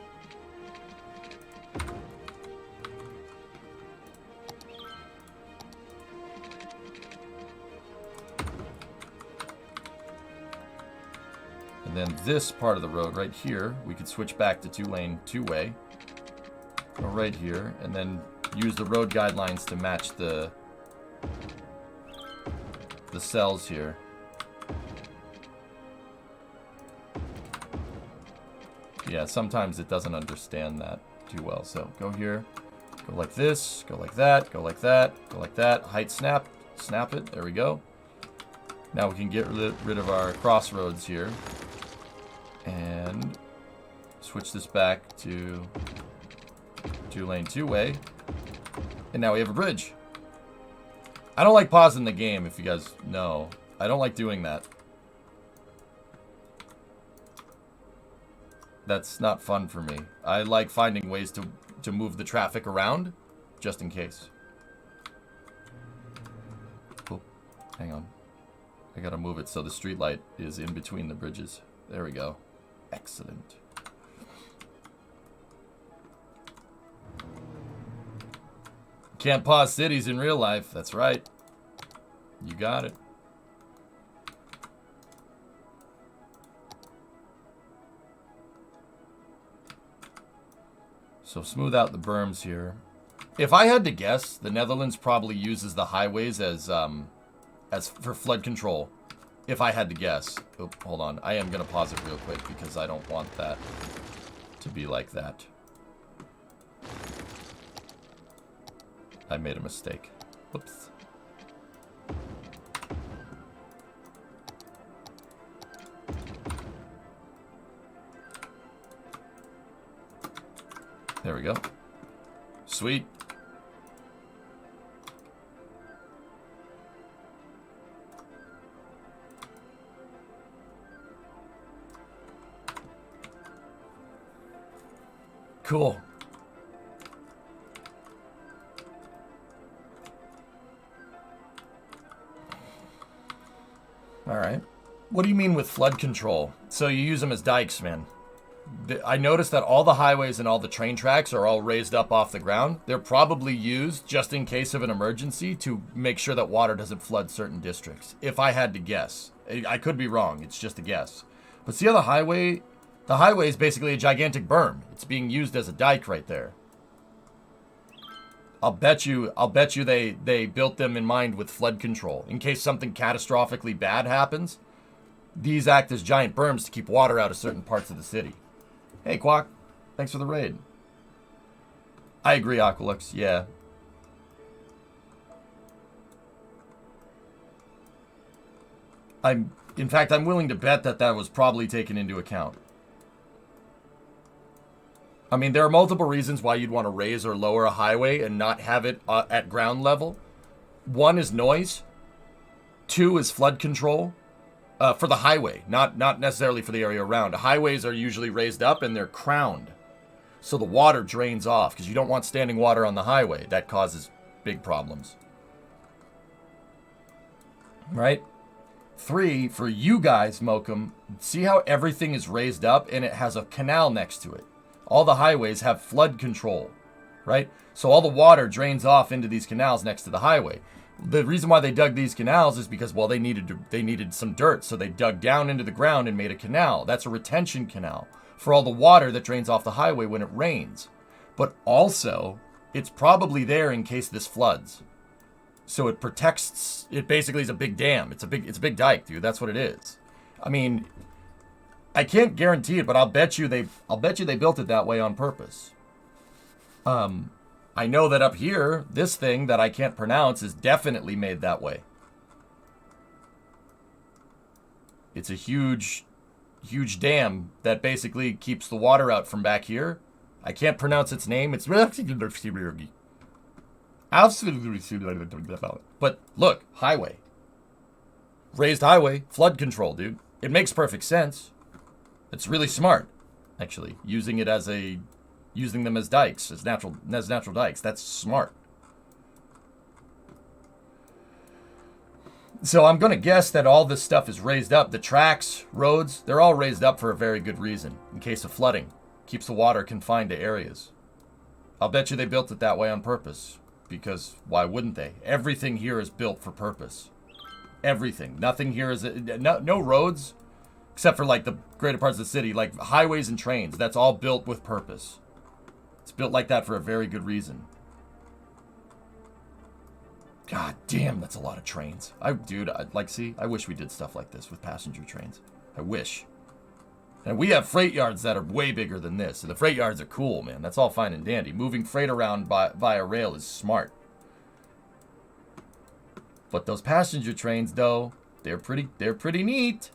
And then this part of the road right here, we could switch back to two-lane, two-way. Go right here, and then use the road guidelines to match the cells here. Yeah, sometimes it doesn't understand that too well. So go here, go like this, go like that, go like that, go like that. Height snap, snap it. There we go. Now we can get rid of our crossroads here and switch this back to two-lane, two-way. And now we have a bridge. I don't like pausing the game, if you guys know. I don't like doing that. That's not fun for me. I like finding ways to move the traffic around, just in case. Oh, hang on. I gotta move it so the street light is in between the bridges. There we go. Excellent. Can't pause cities in real life. That's right. You got it. So smooth out the berms here. If I had to guess, the Netherlands probably uses the highways as for flood control. If I had to guess. Oh, hold on. I am going to pause it real quick because I don't want that to be like that. I made a mistake. Whoops. There we go. Sweet. Cool. All right. What do you mean with flood control? So you use them as dikes, man. I noticed that all the highways and all the train tracks are all raised up off the ground. They're probably used just in case of an emergency to make sure that water doesn't flood certain districts, if I had to guess. I could be wrong. It's just a guess. But see how the highway is basically a gigantic berm. It's being used as a dike right there. I'll bet you they built them in mind with flood control. In case something catastrophically bad happens, these act as giant berms to keep water out of certain parts of the city. Hey, Quack. Thanks for the raid. I agree, Aqualux. Yeah. In fact, I'm willing to bet that was probably taken into account. I mean, there are multiple reasons why you'd want to raise or lower a highway and not have it at ground level. One is noise. Two is flood control. For the highway, not necessarily for the area around. Highways are usually raised up and they're crowned. So the water drains off because you don't want standing water on the highway. That causes big problems. Right? 3, for you guys, Mokum, see how everything is raised up and it has a canal next to it. All the highways have flood control, right? So all the water drains off into these canals next to the highway. The reason why they dug these canals is because, well, they needed some dirt, so they dug down into the ground and made a canal. That's a retention canal for all the water that drains off the highway when it rains. But also, it's probably there in case this floods. So it protects, it basically is a big dam. It's a big dike, dude. That's what it is. I mean, I can't guarantee it, but I'll bet you they built it that way on purpose. I know that up here, this thing that I can't pronounce is definitely made that way. It's a huge dam that basically keeps the water out from back here. I can't pronounce its name. It's but look, highway. Raised highway, flood control, dude. It makes perfect sense. It's really smart, actually, using them as dikes, as natural dikes. That's smart. So I'm going to guess that all this stuff is raised up. The tracks, roads, they're all raised up for a very good reason. In case of flooding. Keeps the water confined to areas. I'll bet you they built it that way on purpose. Because why wouldn't they? Everything here is built for purpose. Everything. Nothing here is... No roads, except for like the greater parts of the city. Like highways and trains. That's all built with purpose. It's built like that for a very good reason. God damn, that's a lot of trains. I wish we did stuff like this with passenger trains. I wish. And we have freight yards that are way bigger than this. And the freight yards are cool, man. That's all fine and dandy. Moving freight around via rail is smart. But those passenger trains, though, they're pretty neat.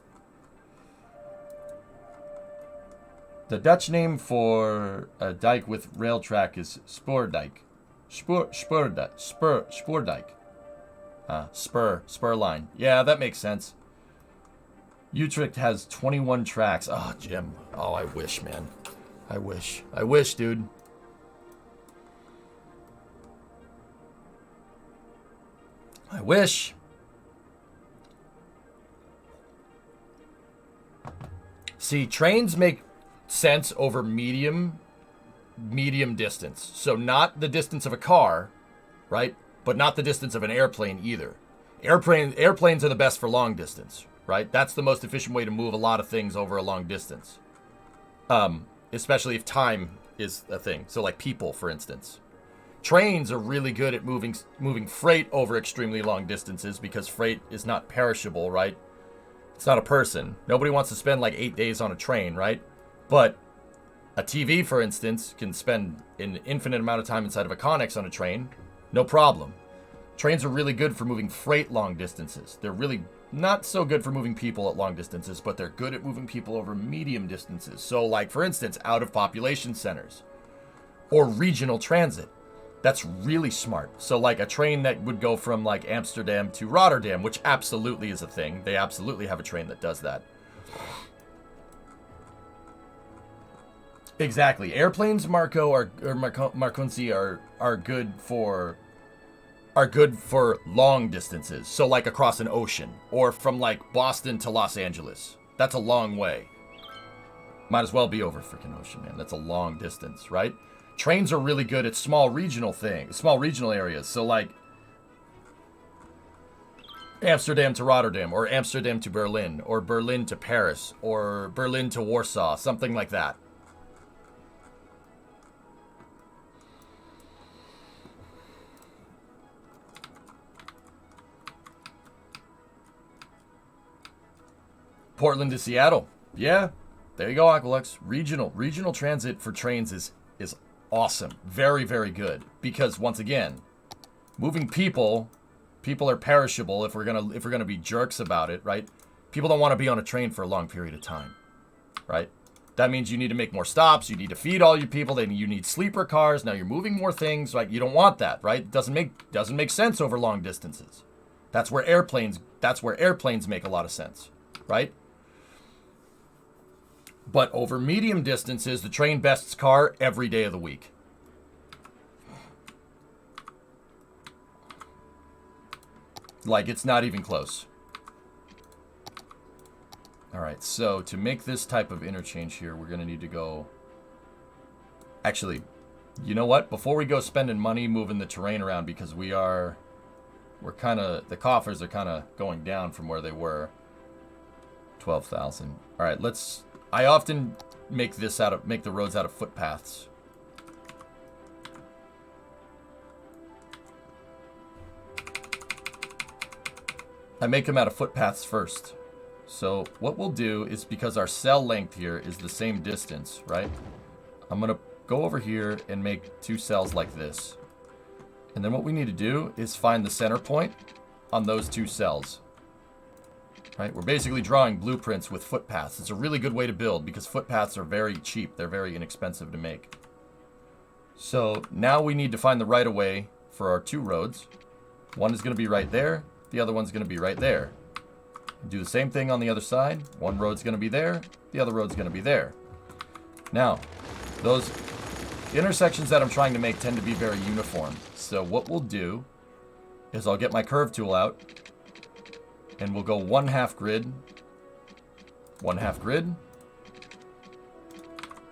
The Dutch name for a dike with rail track is spoordijk. Spoordijk. Spur line. Yeah, that makes sense. Utrecht has 21 tracks. Oh, Jim. Oh, I wish, man. I wish, dude. I wish. See, trains make sense over medium distance. So not the distance of a car, right? But not the distance of an airplane either. Airplanes are the best for long distance, right? That's the most efficient way to move a lot of things over a long distance. Especially if time is a thing. So like people, for instance. Trains are really good at moving freight over extremely long distances because freight is not perishable, right? It's not a person. Nobody wants to spend like 8 days on a train, right? But a TV, for instance, can spend an infinite amount of time inside of a Connex on a train. No problem. Trains are really good for moving freight long distances. They're really not so good for moving people at long distances, but they're good at moving people over medium distances. So like, for instance, out of population centers or regional transit. That's really smart. So like a train that would go from like Amsterdam to Rotterdam, which absolutely is a thing. They absolutely have a train that does that. Exactly. Airplanes, Marconzi, are good for long distances. So like across an ocean or from like Boston to Los Angeles. That's a long way. Might as well be over freaking ocean, man. That's a long distance, right? Trains are really good at small regional areas. So like Amsterdam to Rotterdam, or Amsterdam to Berlin, or Berlin to Paris, or Berlin to Warsaw, something like that. Portland to Seattle. Yeah, there you go, Aqualux. Regional transit for trains is awesome. Very, very good. Because once again, moving people are perishable if we're gonna be jerks about it, right? People don't want to be on a train for a long period of time, right? That means you need to make more stops. You need to feed all your people. Then you need sleeper cars. Now you're moving more things, right? You don't want that, right? It doesn't make sense over long distances. That's where airplanes make a lot of sense, right? But over medium distances, the train bests car every day of the week. Like, it's not even close. Alright, so to make this type of interchange here, we're going to need to go... Actually, you know what? Before we go spending money moving the terrain around, because we're kind of... The coffers are kind of going down from where they were. 12,000. Alright, let's... I often make the roads out of footpaths. I make them out of footpaths first. So what we'll do is, because our cell length here is the same distance, right? I'm going to go over here and make 2 cells like this. And then what we need to do is find the center point on those 2 cells. Right? We're basically drawing blueprints with footpaths. It's a really good way to build because footpaths are very cheap. They're very inexpensive to make. So now we need to find the right of way for our 2 roads. One is going to be right there. The other one's going to be right there. Do the same thing on the other side. One road's going to be there. The other road's going to be there. Now, those intersections that I'm trying to make tend to be very uniform. So what we'll do is I'll get my curve tool out. And we'll go 1/2 grid, 1/2 grid,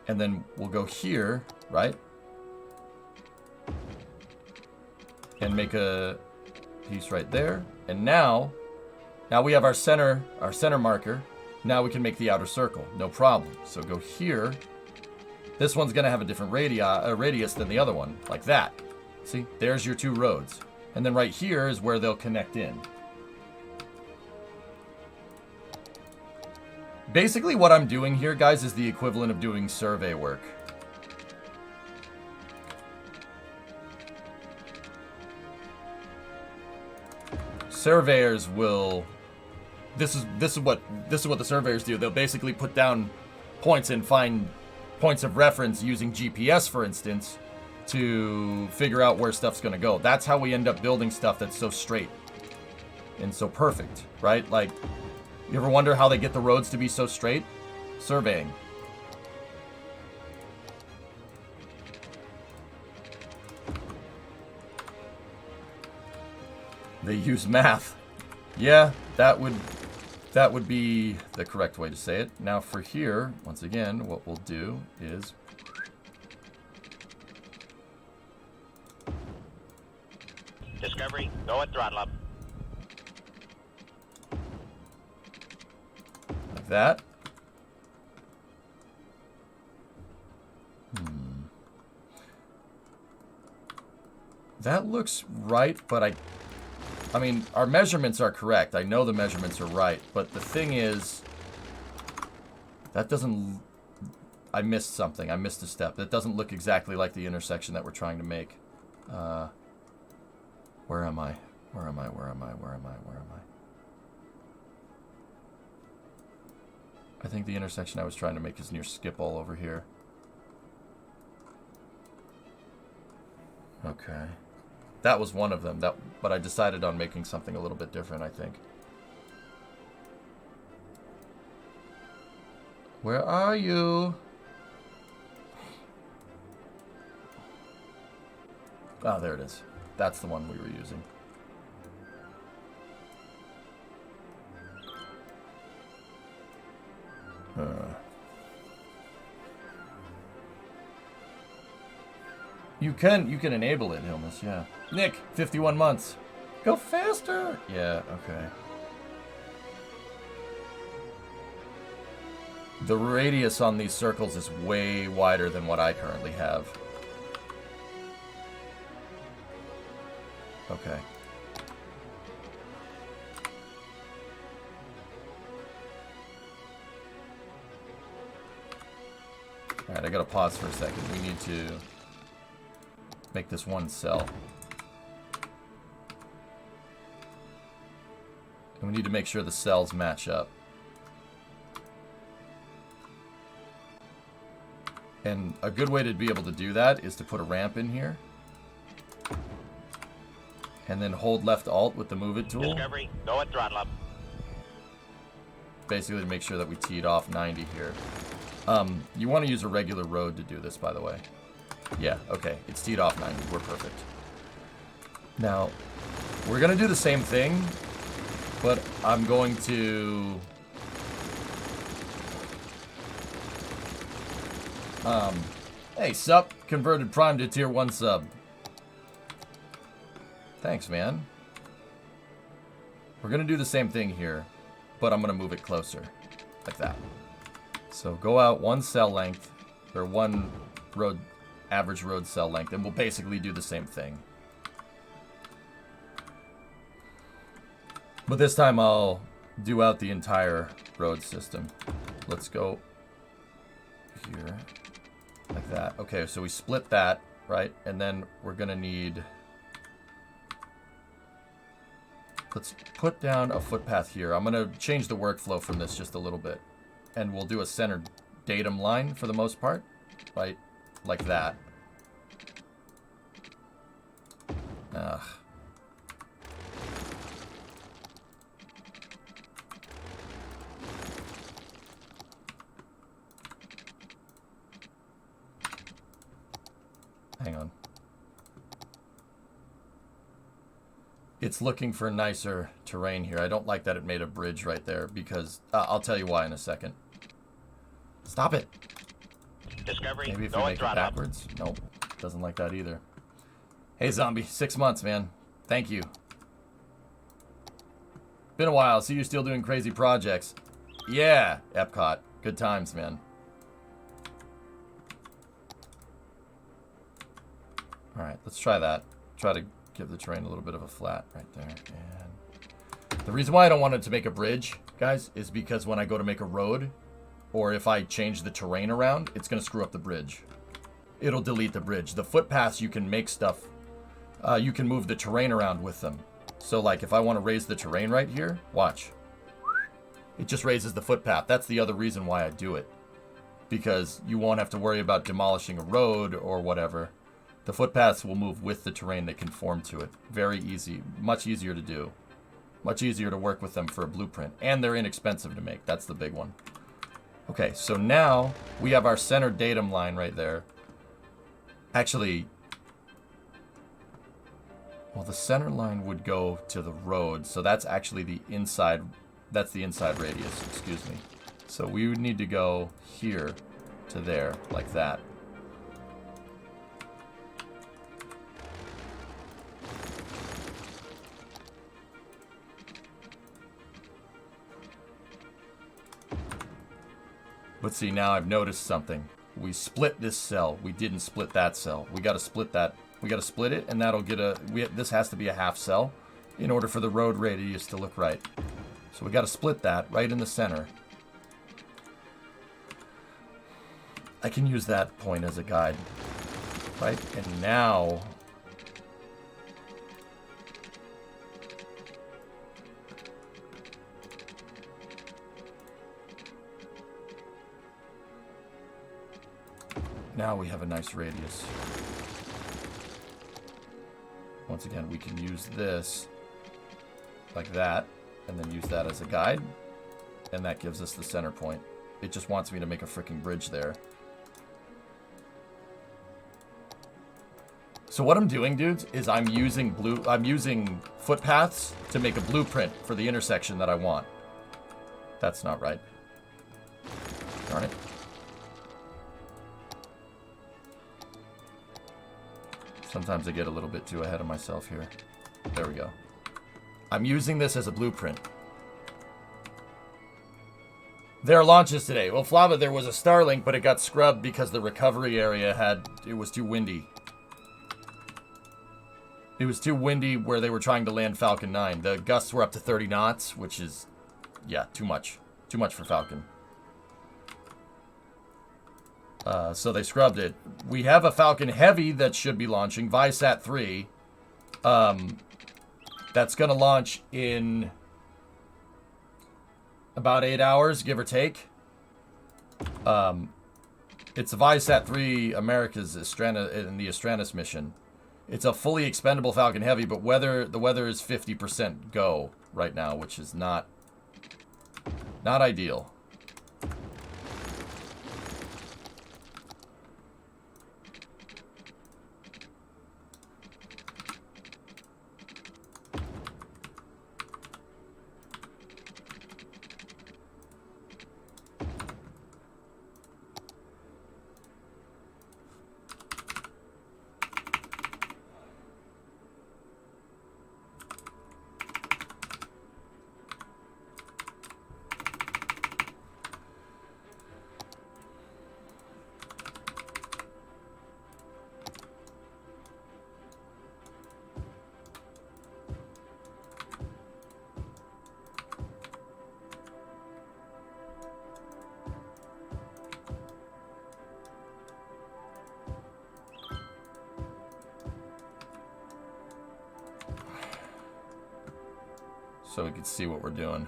and then we'll go here, right? And make a piece right there. And now we have our center marker. Now we can make the outer circle, no problem. So go here. This one's gonna have a different radius than the other one, like that. See, there's your 2 roads. And then right here is where they'll connect in. Basically what I'm doing here, guys, is the equivalent of doing survey work. Surveyors will... This is what the surveyors do. They'll basically put down points and find points of reference using GPS, for instance, to figure out where stuff's going to go. That's how we end up building stuff that's so straight and so perfect, right? Like... You ever wonder how they get the roads to be so straight? Surveying. They use math. Yeah, that would be the correct way to say it. Now for here, once again, what we'll do is Discovery, go at throttle up. That. That looks right, but I mean, our measurements are correct. I know the measurements are right, but the thing is, that doesn't... I missed something. I missed a step. That doesn't look exactly like the intersection that we're trying to make. Where am I? Where am I? I think the intersection I was trying to make is near Schiphol over here. Okay. That was one of them, but I decided on making something a little bit different, I think. Where are you? Ah, there it is. That's the one we were using. You can enable it, Hilmus, yeah. Nick, 51 months. Go faster! Yeah, okay. The radius on these circles is way wider than what I currently have. Okay. Alright, I gotta pause for a second. We need to make this one cell. And we need to make sure the cells match up. And a good way to be able to do that is to put a ramp in here. And then hold left alt with the move it tool. Discovery, go at throttle up. Basically to make sure that we teed off 90 here. You want to use a regular road to do this, by the way. Yeah, okay. It's teed off 90. We're perfect. Now, we're going to do the same thing, but I'm going to... hey, sup? Converted Prime to Tier 1 sub. Thanks, man. We're going to do the same thing here, but I'm going to move it closer. Like that. So go out one cell length, or one road, average road cell length, and we'll basically do the same thing. But this time I'll do out the entire road system. Let's go here, like that. Okay, so we split that, right? And then we're gonna need... Let's put down a footpath here. I'm gonna change the workflow from this just a little bit. And we'll do a centered datum line for the most part, right? Like that. Ugh. Hang on. It's looking for nicer terrain here. I don't like that it made a bridge right there because... I'll tell you why in a second. Stop it! Discovery, Maybe if go we at make it throttle up. backwards? Nope. Doesn't like that either. Hey, Zombie. 6 months, man. Thank you. Been a while. See you're still doing crazy projects. Yeah, Epcot. Good times, man. Alright, let's try that. Try to give the terrain a little bit of a flat right there. And the reason why I don't want it to make a bridge, guys, is because when I go to make a road, or if I change the terrain around, it's going to screw up the bridge. It'll delete the bridge. The footpaths, you can make stuff. You can move the terrain around with them. So, like, if I want to raise the terrain right here, watch. It just raises the footpath. That's the other reason why I do it. Because you won't have to worry about demolishing a road or whatever. The footpaths will move with the terrain that conform to it. Very easy. Much easier to do. Much easier to work with them for a blueprint. And they're inexpensive to make. That's the big one. Okay, so now we have our center datum line right there. Actually, well, the center line would go to the road. So that's actually the inside. That's the inside radius, excuse me. So we would need to go here to there, like that. But see, now I've noticed something. We split this cell. We didn't split that cell. We got to split that. We got to split it, and that'll get a... this has to be a half cell in order for the road radius to look right. So we got to split that right in the center. I can use that point as a guide. Right? And now... now we have a nice radius. Once again, we can use this like that, and then use that as a guide, and that gives us the center point. It just wants me to make a freaking bridge there. So what I'm doing, dudes, is I'm using footpaths to make a blueprint for the intersection that I want. That's not right. Darn it. Sometimes I get a little bit too ahead of myself here. There we go. I'm using this as a blueprint. There are launches today. Well, Flava, there was a Starlink, but it got scrubbed because the recovery area it was too windy. It was too windy where they were trying to land Falcon 9. The gusts were up to 30 knots, which is, yeah, too much. Too much for Falcon. So they scrubbed it. We have a Falcon Heavy that should be launching, Visat 3. That's going to launch in about 8 hours, give or take. It's a Visat 3 America's in the Astranus mission. It's a fully expendable Falcon Heavy, but the weather is 50% go right now, which is not ideal. So we can see what we're doing.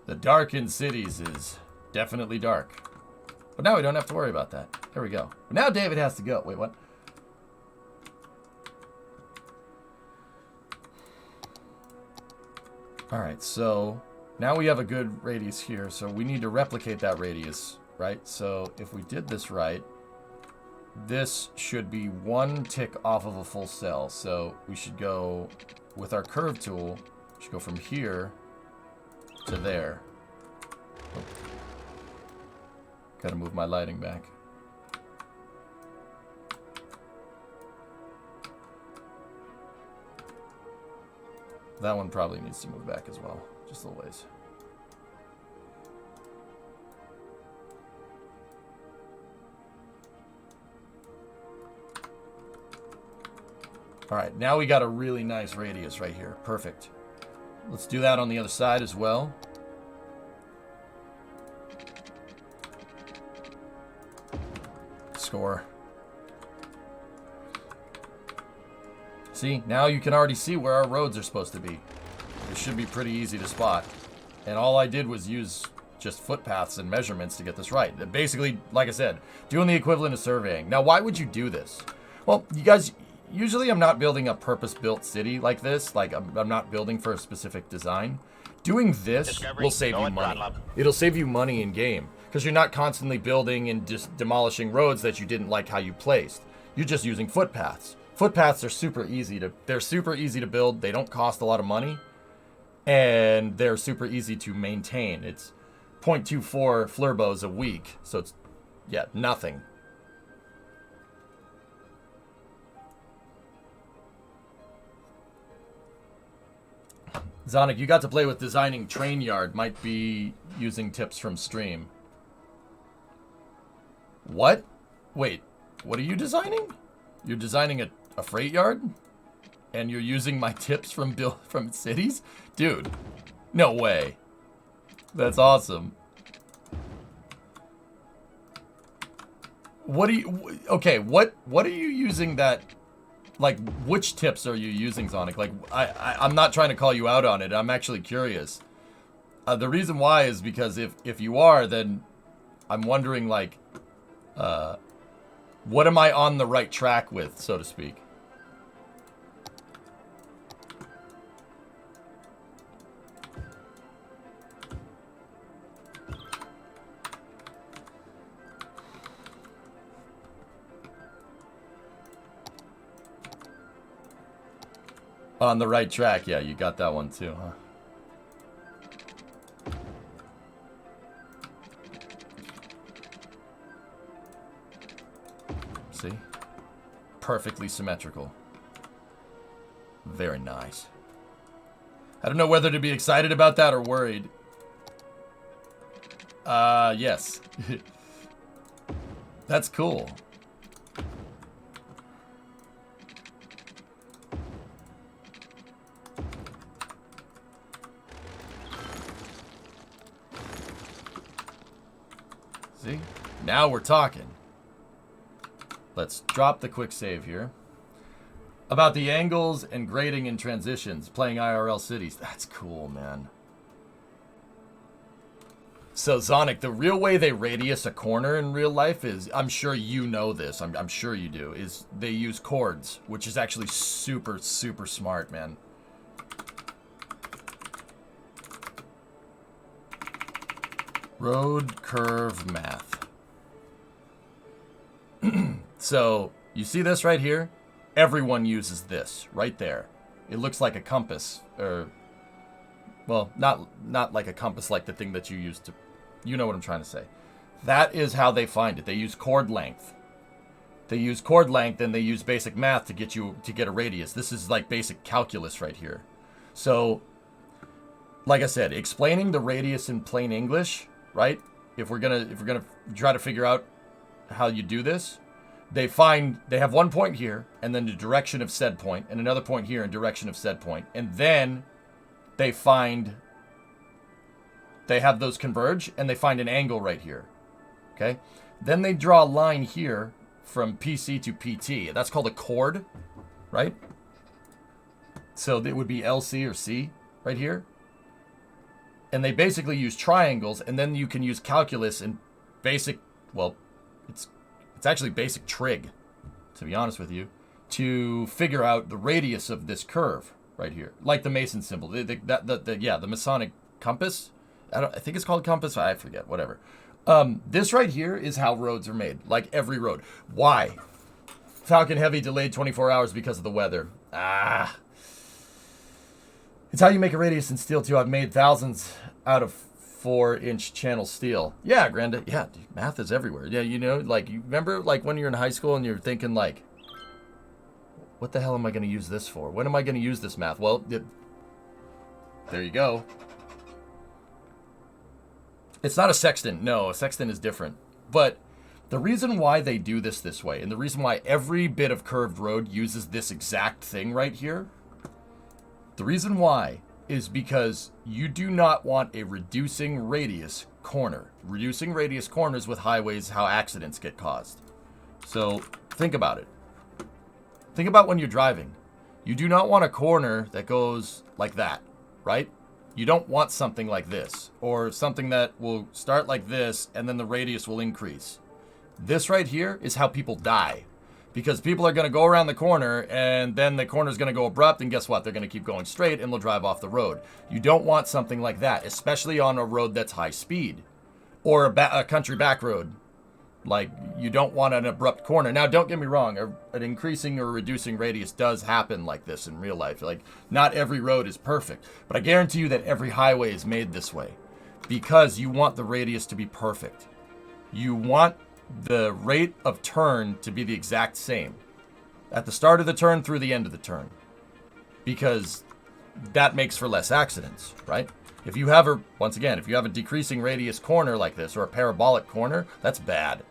The dark in cities is definitely dark. But now we don't have to worry about that. There we go. But now David has to go. Wait, what? Alright, so now we have a good radius here. So we need to replicate that radius, right? So if we did this right, this should be one tick off of a full cell. So we should go with our curve tool. We should go from here to there. Oh. Gotta move my lighting back. That one probably needs to move back as well. Just a little ways. Alright, now we got a really nice radius right here. Perfect. Let's do that on the other side as well. Score. See, now you can already see where our roads are supposed to be. It should be pretty easy to spot. And all I did was use just footpaths and measurements to get this right. Basically, like I said, doing the equivalent of surveying. Now, why would you do this? Well, you guys, usually I'm not building a purpose-built city like this. Like, I'm not building for a specific design. Doing this will save you money. It'll save you money in game. Because you're not constantly building and just demolishing roads that you didn't like how you placed. You're just using footpaths. Footpaths are super easy to build. They don't cost a lot of money. And they're super easy to maintain. It's 0.24 flurbos a week. So it's, yeah, nothing. Zonic, you got to play with designing train yard. Might be using tips from stream. What? Wait, what are you designing? You're designing a freight yard? And you're using my tips from cities? Dude, no way. That's awesome. What are you, okay, what are you using that, like, which tips are you using, Sonic? Like, I'm not trying to call you out on it. I'm actually curious. The reason why is because if you are, then I'm wondering, like, what am I on the right track with, so to speak? On the right track, yeah, you got that one too, huh? See? Perfectly symmetrical. Very nice. I don't know whether to be excited about that or worried. Yes. That's cool. See? Now we're talking. Let's drop the quick save here. About the angles and grading and transitions, playing IRL cities. That's cool, man. So, Zonic, the real way they radius a corner in real life is, I'm sure you know this, I'm sure you do, is they use chords, which is actually super, super smart, man. Road curve math. So, you see this right here? Everyone uses this right there. It looks like a compass, or, well, not like a compass like the thing that you use to, you know what I'm trying to say. That is how they find it. They use chord length. They use chord length and they use basic math to get a radius. This is like basic calculus right here. So, like I said, explaining the radius in plain English, right? If we're gonna try to figure out how you do this, they have one point here, and then the direction of said point, and another point here in direction of said point, and then they have those converge, and they find an angle right here, okay? Then they draw a line here from PC to PT. That's called a chord, right? So it would be LC or C right here. And they basically use triangles, and then you can use calculus and basic, well, it's actually basic trig, to be honest with you, to figure out the radius of this curve right here, like the Mason symbol. The Masonic compass. I think it's called compass. I forget. Whatever. This right here is how roads are made, like every road. Why? Falcon Heavy delayed 24 hours because of the weather. It's how you make a radius in steel too. I've made thousands out of 4-inch channel steel. Yeah, Granda. Yeah, dude, math is everywhere. Yeah, you know, like, you remember, like, when you're in high school and you're thinking, like, what the hell am I going to use this for? When am I going to use this math? Well, there you go. It's not a sextant. No, a sextant is different. But the reason why they do this way, and the reason why every bit of curved road uses this exact thing right here, the reason why is because you do not want a reducing radius corner. Reducing radius corners with highways, how accidents get caused. So think about it. Think about when you're driving. You do not want a corner that goes like that, right? You don't want something like this, or something that will start like this and then the radius will increase. This right here is how people die. Because people are going to go around the corner, and then the corner is going to go abrupt, and guess what? They're going to keep going straight, and they'll drive off the road. You don't want something like that, especially on a road that's high speed, or a country back road. Like, you don't want an abrupt corner. Now, don't get me wrong. An increasing or reducing radius does happen like this in real life. Like, not every road is perfect, but I guarantee you that every highway is made this way because you want the radius to be perfect. You want the rate of turn to be the exact same at the start of the turn through the end of the turn, because that makes for less accidents, right? If you have if you have a decreasing radius corner like this, or a parabolic corner, that's bad.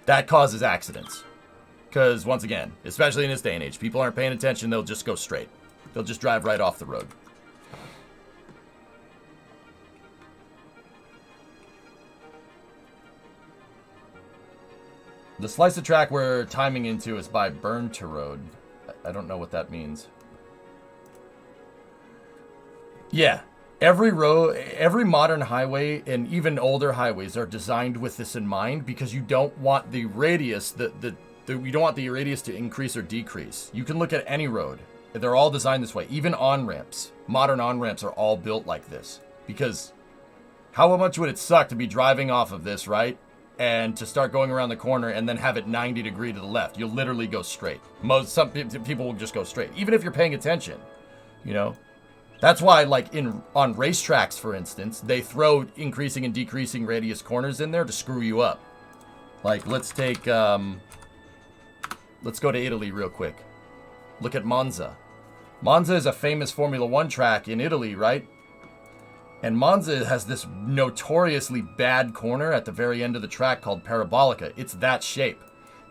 That causes accidents, because once again, especially in this day and age, people aren't paying attention. They'll just go straight. They'll just drive right off the road. The slice of track we're timing into is by Burn to Road. I don't know what that means. Yeah, every modern highway and even older highways are designed with this in mind, because you don't want the radius you don't want the radius to increase or decrease. You can look at any road. They're all designed this way. Even on-ramps. Modern on-ramps are all built like this, because how much would it suck to be driving off of this, right? And to start going around the corner and then have it 90 degrees to the left. You'll literally go straight. Some people will just go straight, even if you're paying attention. You know? That's why, like, on racetracks, for instance, they throw increasing and decreasing radius corners in there to screw you up. Like, let's take, let's go to Italy real quick. Look at Monza. Monza is a famous Formula One track in Italy, right? And Monza has this notoriously bad corner at the very end of the track called Parabolica. It's that shape.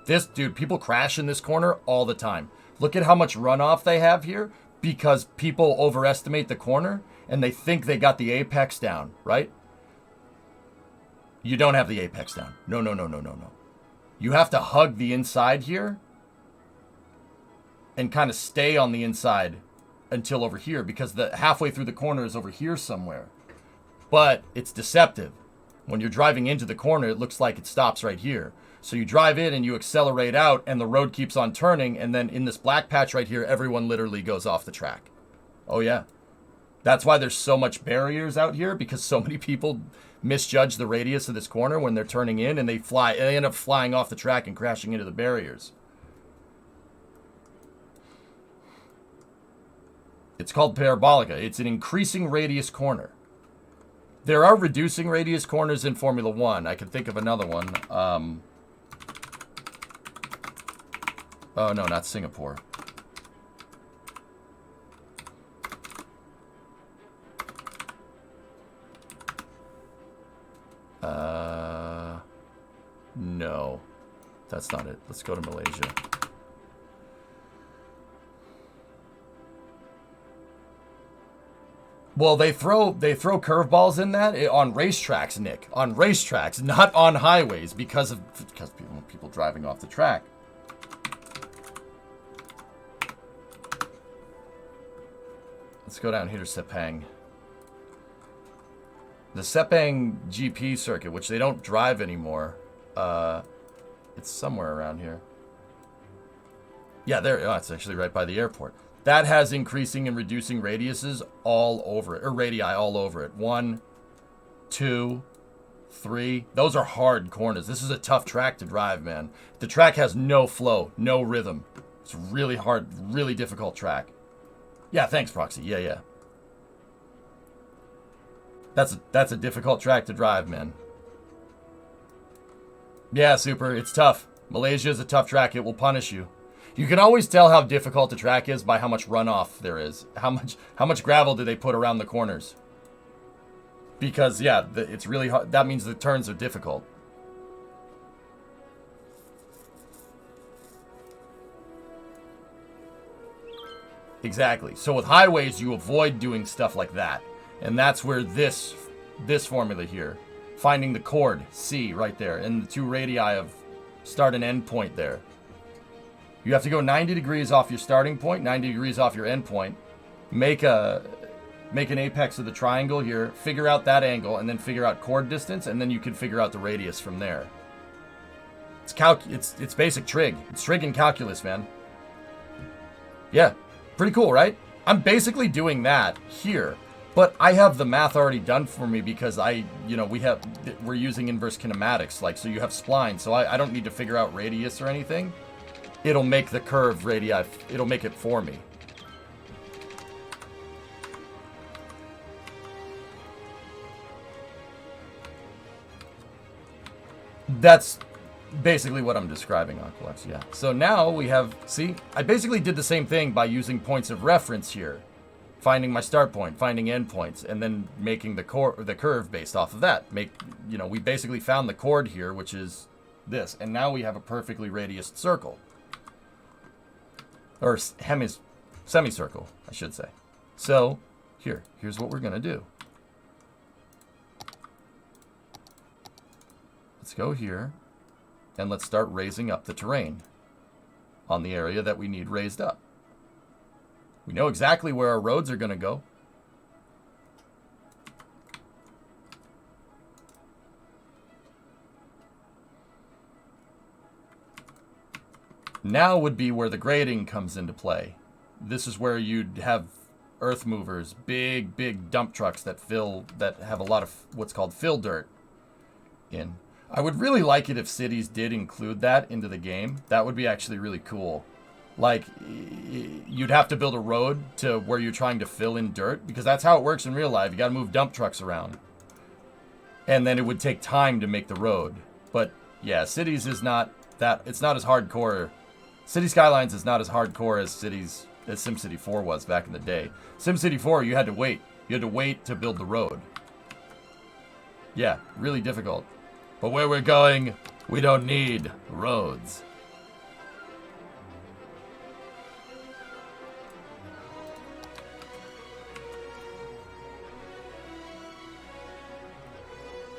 This, dude, people crash in this corner all the time. Look at how much runoff they have here because people overestimate the corner and they think they got the apex down, right? You don't have the apex down. No, no, no, no, no, no. You have to hug the inside here and kind of stay on the inside until over here because the halfway through the corner is over here somewhere. But it's deceptive. When you're driving into the corner, it looks like it stops right here. So you drive in and you accelerate out and the road keeps on turning. And then in this black patch right here, everyone literally goes off the track. Oh yeah. That's why there's so much barriers out here because so many people misjudge the radius of this corner when they're turning in and they end up flying off the track and crashing into the barriers. It's called Parabolica. It's an increasing radius corner. There are reducing radius corners in Formula One. I can think of another one. Oh, no, not Singapore. No. That's not it. Let's go to Malaysia. Well, they throw curveballs in that on racetracks, Nick. On racetracks, not on highways because people driving off the track. Let's go down here to Sepang. The Sepang GP circuit, which they don't drive anymore. It's somewhere around here. Yeah, there. Oh, it's actually right by the airport. That has increasing and reducing radiuses all over it, or radii all over it. 1, 2, 3. Those are hard corners. This is a tough track to drive, man. The track has no flow, no rhythm. It's really hard, really difficult track. Yeah, thanks, Proxy. Yeah. That's a difficult track to drive, man. Yeah, Super. It's tough. Malaysia is a tough track. It will punish you. You can always tell how difficult the track is by how much runoff there is. How much gravel do they put around the corners? Because, yeah, it's really hard. That means the turns are difficult. Exactly. So with highways, you avoid doing stuff like that. And that's where this formula here, finding the chord, C, right there, and the 2 radii of start and end point there. You have to go 90 degrees off your starting point, 90 degrees off your end point, make an apex of the triangle here, figure out that angle, and then figure out chord distance, and then you can figure out the radius from there. It's basic trig. It's trig and calculus, man. Yeah, pretty cool, right? I'm basically doing that here, but I have the math already done for me because we're using inverse kinematics, like, so you have splines, so I don't need to figure out radius or anything. It'll make the curve radii, it'll make it for me. That's basically what I'm describing, Aqualex, yeah. So now we have, see, I basically did the same thing by using points of reference here. Finding my start point, finding end points, and then making the curve based off of that. We basically found the chord here, which is this, and now we have a perfectly radiused circle. Or semicircle, I should say. So, here's what we're going to do. Let's go here, and let's start raising up the terrain on the area that we need raised up. We know exactly where our roads are going to go. Now would be where the grading comes into play. This is where you'd have earth movers, big dump trucks that have a lot of what's called fill dirt in. I would really like it if cities did include that into the game. That would be actually really cool. like you'd have to build a road to where you're trying to fill in dirt, because that's how it works in real life. You got to move dump trucks around, and then it would take time to make the road. But yeah, Cities is not that. It's not as hardcore. City Skylines is not as hardcore as SimCity 4 was back in the day. SimCity 4, you had to wait. You had to wait to build the road. Yeah, really difficult. But where we're going, we don't need roads.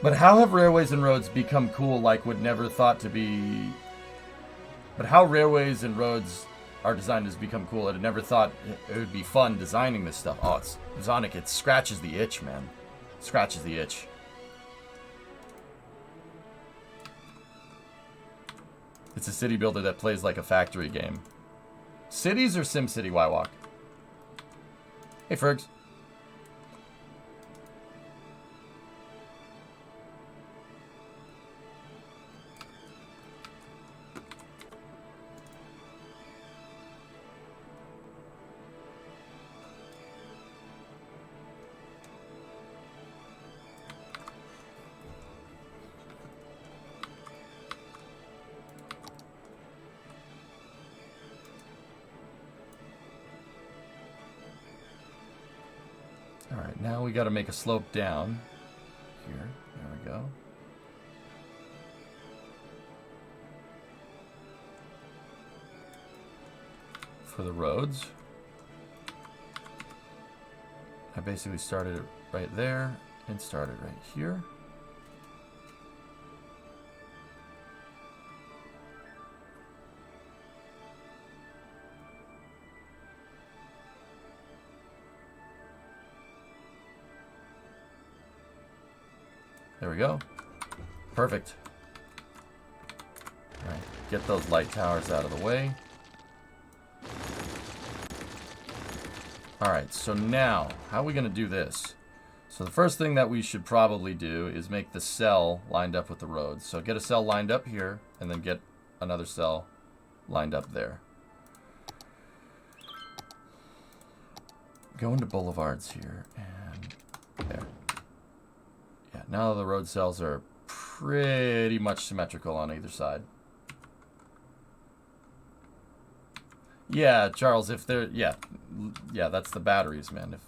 But how have railways and roads become cool like would never thought to be... But how railways and roads are designed has become cool. I'd never thought it would be fun designing this stuff. Oh, it's Zonic, it scratches the itch, man. It scratches the itch. It's a city builder that plays like a factory game. Cities or SimCity Y-Walk? Hey, Fergs. Alright, now we got to make a slope down here. There we go. For the roads. I basically started it right there and started right here. There we go. Perfect. All right, get those light towers out of the way. All right, so now, how are we going to do this? So the first thing that we should probably do is make the cell lined up with the roads. So get a cell lined up here, and then get another cell lined up there. Go into boulevards here, and there. Yeah, now the road cells are pretty much symmetrical on either side. Yeah, Charles, if they're, yeah, that's the batteries, man. If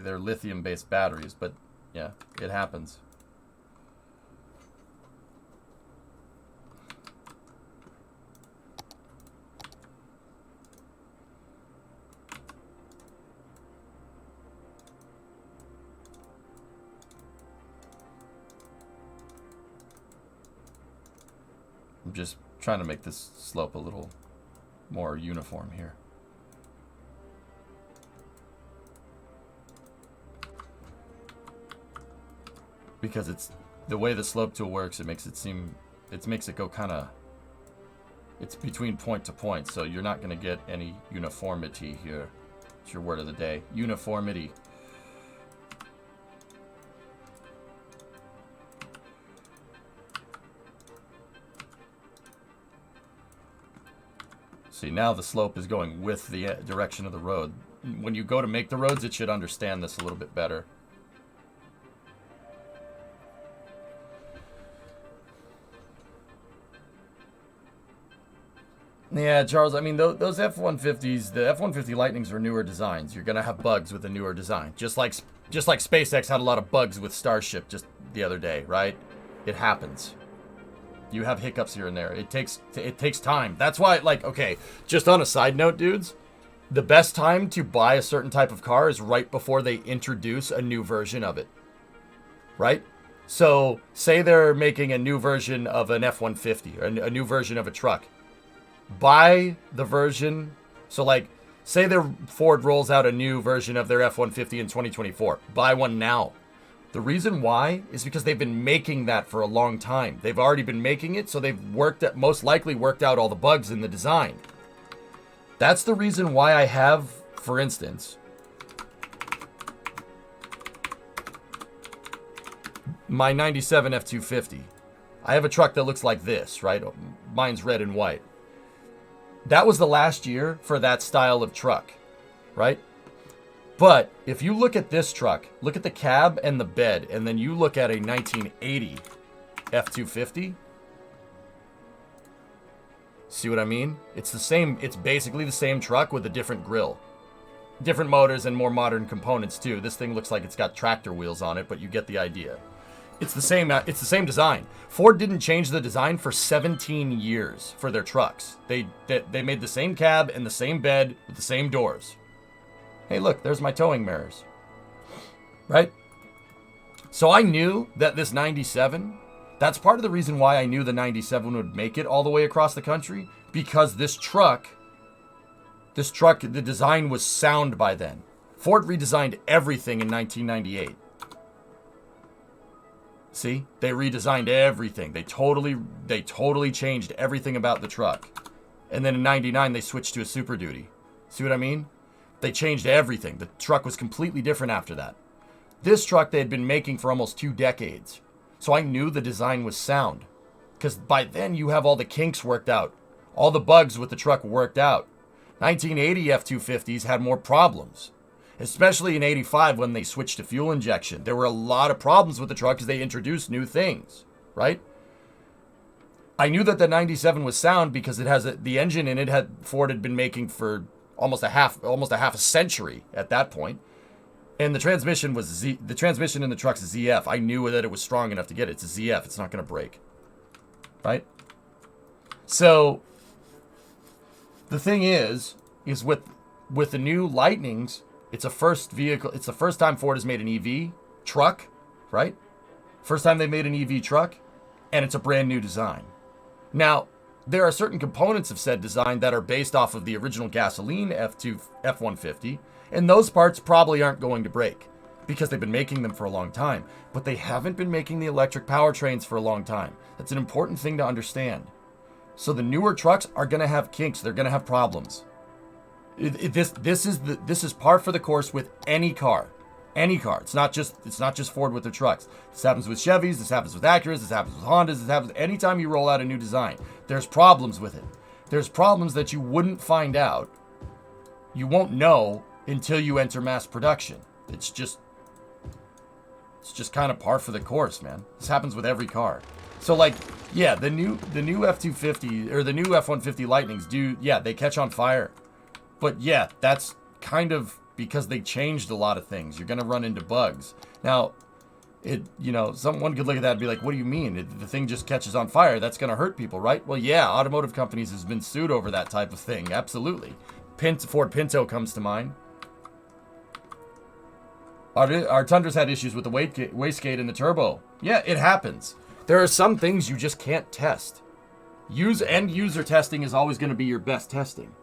they're lithium-based batteries, but yeah, it happens. I'm just trying to make this slope a little more uniform here. Because it's the way the slope tool works, it makes it go kind of, it's between point to point, so you're not going to get any uniformity here. It's your word of the day. Uniformity. See, now the slope is going with the direction of the road. When you go to make the roads, it should understand this a little bit better. Yeah, Charles, I mean, those F-150s, the F-150 Lightnings are newer designs. You're going to have bugs with a newer design. Just like SpaceX had a lot of bugs with Starship just the other day, right? It happens. You have hiccups here and there. It takes time. That's why, like, okay, just on a side note, dudes, the best time to buy a certain type of car is right before they introduce a new version of it. Right? So, say they're making a new version of an F-150, or a new version of a truck. Buy the version, so like, say Ford rolls out a new version of their F-150 in 2024. Buy one now. The reason why is because they've been making that for a long time. They've already been making it, so they've most likely worked out all the bugs in the design. That's the reason why I have, for instance, my 97 F-250. I have a truck that looks like this, right? Mine's red and white. That was the last year for that style of truck, right? But if you look at this truck, look at the cab and the bed, and then you look at a 1980 F-250. See what I mean? It's the same. It's basically the same truck with a different grille. Different motors and more modern components too. This thing looks like it's got tractor wheels on it, but you get the idea. It's the same design. Ford didn't change the design for 17 years for their trucks. They made the same cab and the same bed with the same doors. Hey, look, there's my towing mirrors. Right? So I knew that this 97, that's part of the reason why I knew the 97 would make it all the way across the country, because this truck, the design was sound by then. Ford redesigned everything in 1998. See? They redesigned everything. They totally changed everything about the truck. And then in 99, they switched to a Super Duty. See what I mean? They changed everything. The truck was completely different after that. This truck they had been making for almost 2 decades. So I knew the design was sound. Because by then you have all the kinks worked out. All the bugs with the truck worked out. 1980 F-250s had more problems. Especially in 85 when they switched to fuel injection. There were a lot of problems with the truck because they introduced new things, right? I knew that the 97 was sound because it has the engine in it Ford had been making for almost a half a century at that point. And the transmission was the transmission in the truck's ZF. I knew that it was strong enough to get it. It's a ZF. It's not going to break. Right? So the thing is with the new Lightnings, it's a first vehicle. It's the first time Ford has made an EV truck, right? First time they made an EV truck, and it's a brand new design. Now, there are certain components of said design that are based off of the original gasoline F-150, and those parts probably aren't going to break because they've been making them for a long time, but they haven't been making the electric powertrains for a long time. That's an important thing to understand. So the newer trucks are going to have kinks. They're going to have problems. This is par for the course with any car. Any car. It's not just Ford with their trucks. This happens with Chevys, this happens with Acuras, this happens with Hondas, this happens anytime you roll out a new design. There's problems with it. There's problems that you wouldn't find out. You won't know until you enter mass production. It's just kind of par for the course, man. This happens with every car. So like, yeah, the new F-250 or the new F-150 Lightnings they catch on fire. But yeah, that's kind of because they changed a lot of things. You're going to run into bugs. Now, someone could look at that and be like, what do you mean? The thing just catches on fire. That's going to hurt people, right? Well, yeah, automotive companies has been sued over that type of thing. Absolutely. Ford Pinto comes to mind. Our Tundra's had issues with the wastegate and the turbo. Yeah, it happens. There are some things you just can't test. End user testing is always going to be your best testing.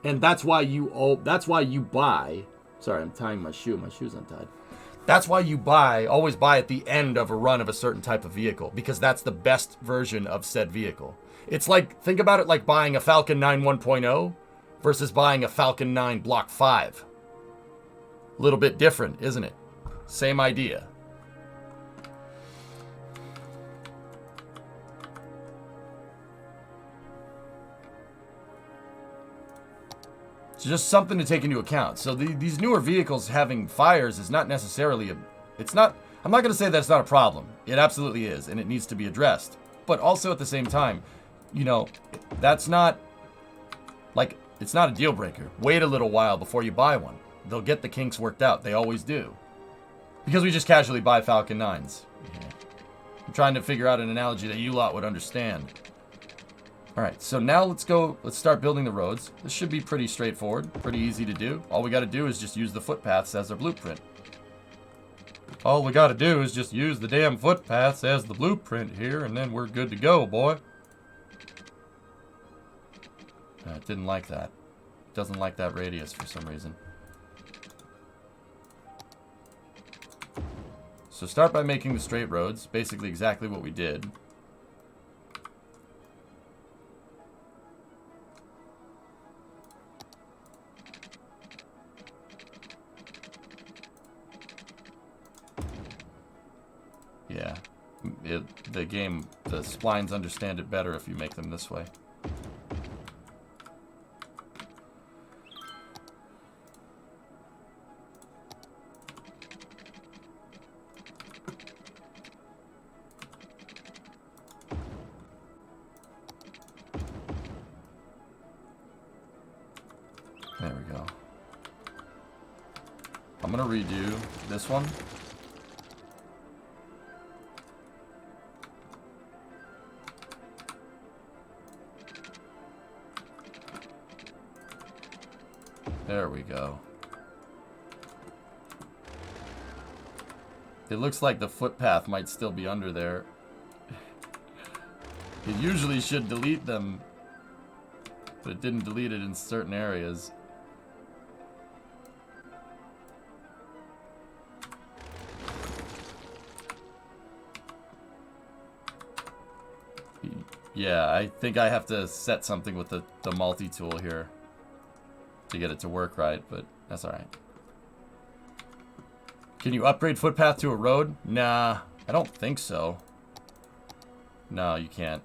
And that's why you buy. Sorry, I'm tying my shoe. My shoe's untied. That's why you always buy at the end of a run of a certain type of vehicle, because that's the best version of said vehicle. It's like, think about it like buying a Falcon 9 1.0 versus buying a Falcon 9 Block 5. A little bit different, isn't it? Same idea. It's just something to take into account. So these newer vehicles having fires is not necessarily I'm not going to say that it's not a problem. It absolutely is, and it needs to be addressed. But also at the same time, that's not, like, it's not a deal breaker. Wait a little while before you buy one. They'll get the kinks worked out. They always do. Because we just casually buy Falcon 9s. Yeah. I'm trying to figure out an analogy that you lot would understand. Alright, so now let's start building the roads. This should be pretty straightforward, pretty easy to do. All we gotta do is just use the footpaths as our blueprint. All we gotta do is just use the damn footpaths as the blueprint here, and then we're good to go, boy. It didn't like that. It doesn't like that radius for some reason. So start by making the straight roads, basically exactly what we did. Yeah, the splines understand it better if you make them this way. gonna redo this one. There we go. It looks like the footpath might still be under there. It usually should delete them, but it didn't delete it in certain areas. Yeah, I think I have to set something with the multi-tool here to get it to work right, but that's alright. Can you upgrade footpath to a road? Nah, I don't think so. No, you can't.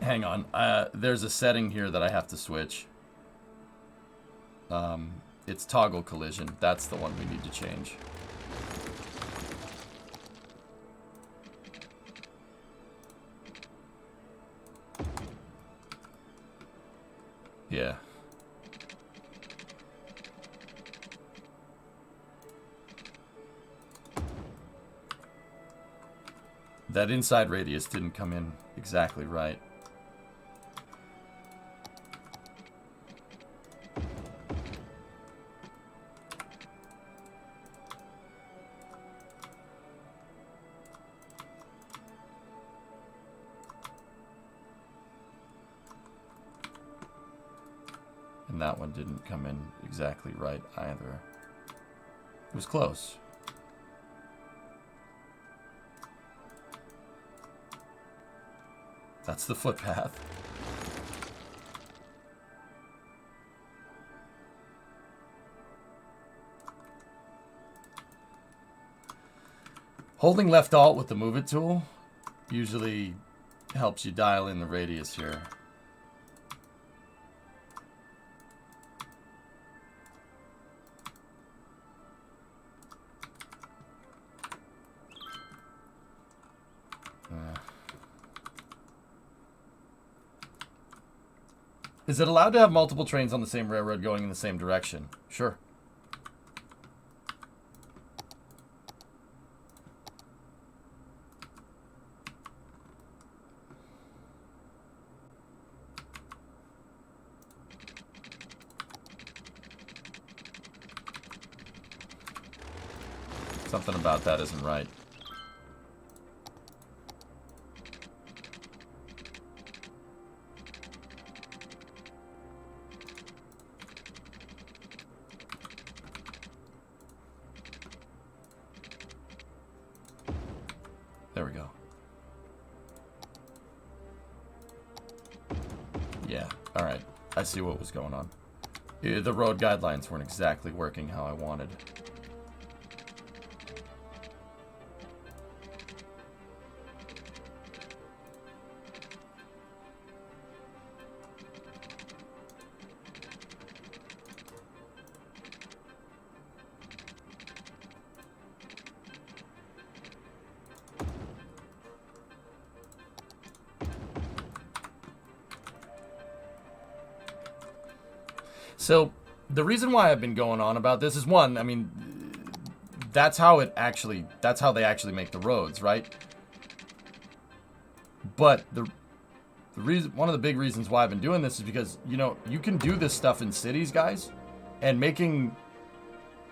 Hang on. There's a setting here that I have to switch. It's toggle collision. That's the one we need to change. Yeah. That inside radius didn't come in exactly right. And that one didn't come in exactly right either. It was close. That's the footpath. Holding left alt with the move it tool usually helps you dial in the radius here. Is it allowed to have multiple trains on the same railroad going in the same direction? Sure. Something about that isn't right. There we go. Yeah, alright. I see what was going on. The road guidelines weren't exactly working how I wanted. So, the reason why I've been going on about this is, one, I mean, that's how they actually make the roads, right? But the reason, one of the big reasons why I've been doing this is because, you know, you can do this stuff in cities, guys, and making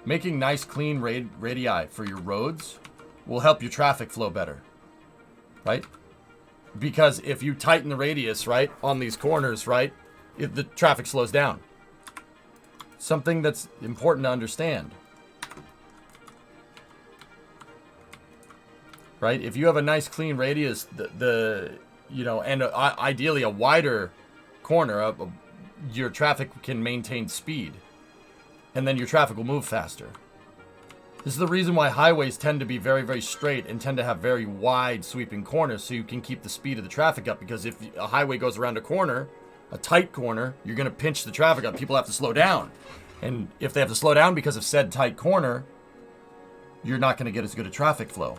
nice clean radii for your roads will help your traffic flow better, right? Because if you tighten the radius, right, on these corners, right, the traffic slows down. Something that's important to understand. Right? If you have a nice clean radius, you know, and ideally a wider corner, your traffic can maintain speed. And then your traffic will move faster. This is the reason why highways tend to be very, very straight and tend to have very wide sweeping corners, so you can keep the speed of the traffic up. Because if a highway goes around a corner, a tight corner, you're going to pinch the traffic up. People have to slow down. And if they have to slow down because of said tight corner, you're not going to get as good a traffic flow.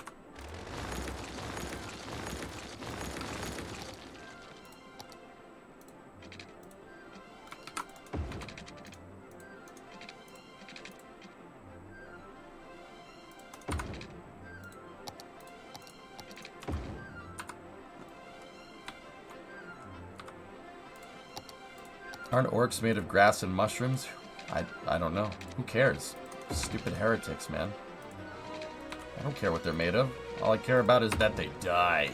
Aren't orcs made of grass and mushrooms? I don't know. Who cares? Stupid heretics, man. I don't care what they're made of. All I care about is that they die.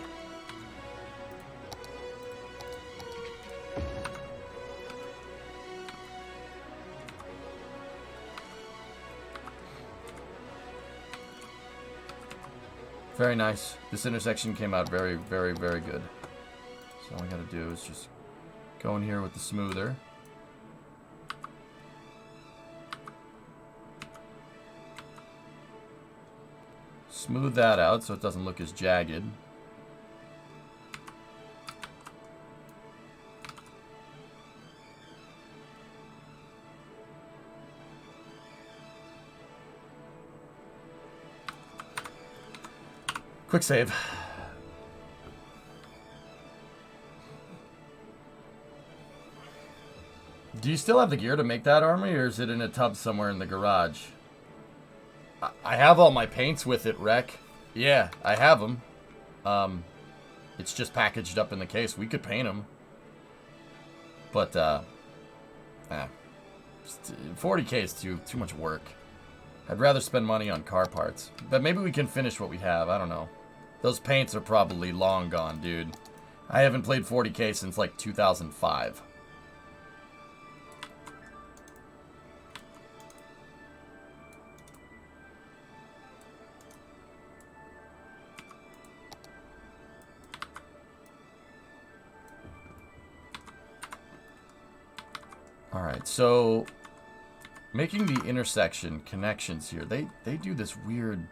Very nice. This intersection came out very, very, very good. So all I gotta do is just go in here with the smoother. Smooth that out so it doesn't look as jagged. Quick save. Do you still have the gear to make that army, or is it in a tub somewhere in the garage? I have all my paints with it, Rec. Yeah, I have them. It's just packaged up in the case. We could paint them. But, 40K is too much work. I'd rather spend money on car parts. But maybe we can finish what we have. I don't know. Those paints are probably long gone, dude. I haven't played 40K since, like, 2005. Alright, so making the intersection connections here, they do this weird...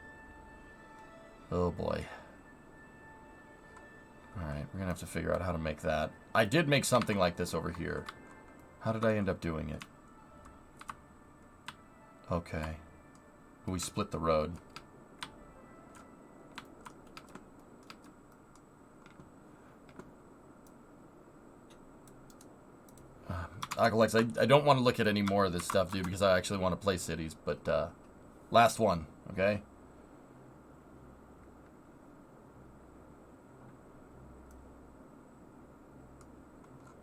Oh boy. Alright, we're gonna have to figure out how to make that. I did make something like this over here. How did I end up doing it? Okay. We split the road. Acolytes, I don't want to look at any more of this stuff, dude, because I actually want to play cities, but, last one, okay?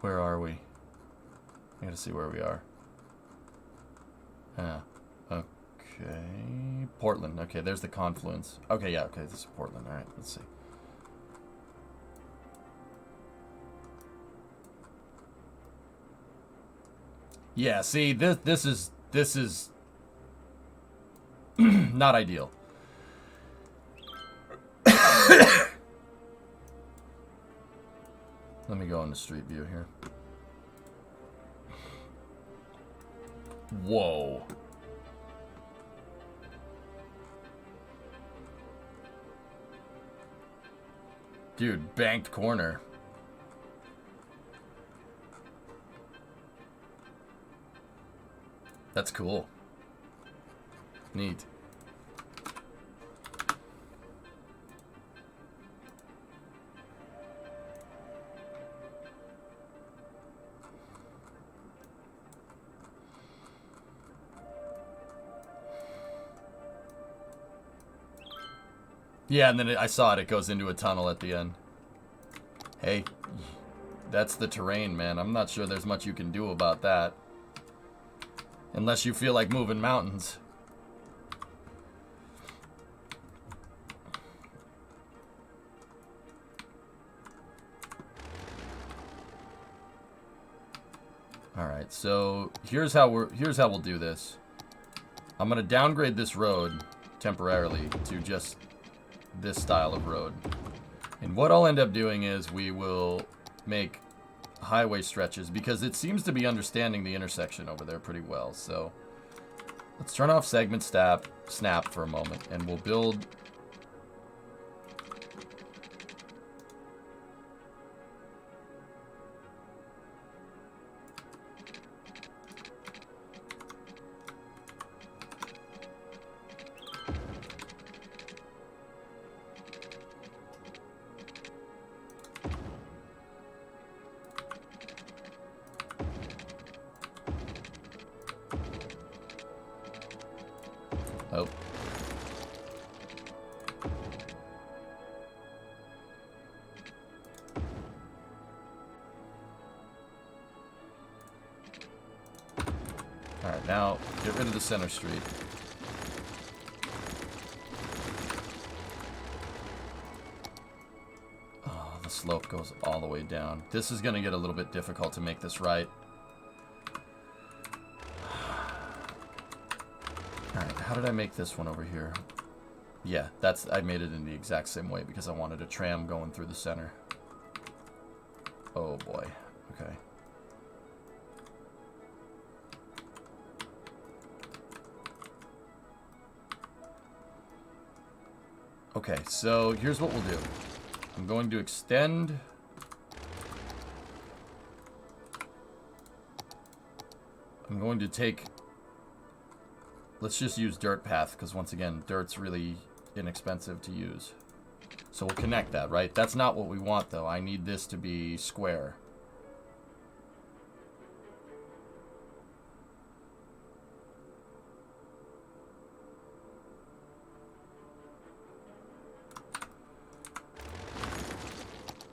Where are we? I gotta see where we are. Yeah, okay. Portland, okay, there's the confluence. Okay, yeah, okay, this is Portland, alright, let's see. Yeah, see, this is not ideal. Let me go into street view here. Whoa. Dude, banked corner. That's cool. Neat. Yeah, and then I saw it. It goes into a tunnel at the end. Hey, that's the terrain, man. I'm not sure there's much you can do about that. Unless you feel like moving mountains. Alright, so here's how we'll do this. I'm gonna downgrade this road temporarily to just this style of road. And what I'll end up doing is we will make highway stretches, because it seems to be understanding the intersection over there pretty well. So let's turn off segment snap for a moment, and we'll build Now, get rid of the center street. Oh, the slope goes all the way down. This is going to get a little bit difficult to make this right. Alright, how did I make this one over here? Yeah, I made it in the exact same way because I wanted a tram going through the center. Oh boy. Okay. Okay, so here's what we'll do. I'm going to extend... I'm going to take... Let's just use dirt path, because once again, dirt's really inexpensive to use. So we'll connect that, right? That's not what we want, though. I need this to be square.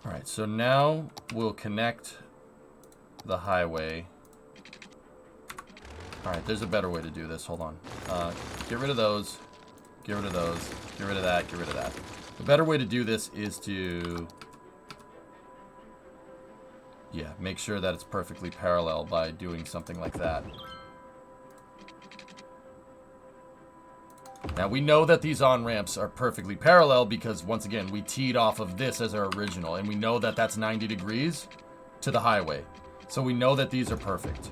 Alright, so now we'll connect the highway. Alright, there's a better way to do this. Hold on. Get rid of those. Get rid of those. Get rid of that. Get rid of that. The better way to do this is to... yeah, make sure that it's perfectly parallel by doing something like that. Now, we know that these on-ramps are perfectly parallel because, once again, we teed off of this as our original. And we know that that's 90 degrees to the highway. So we know that these are perfect.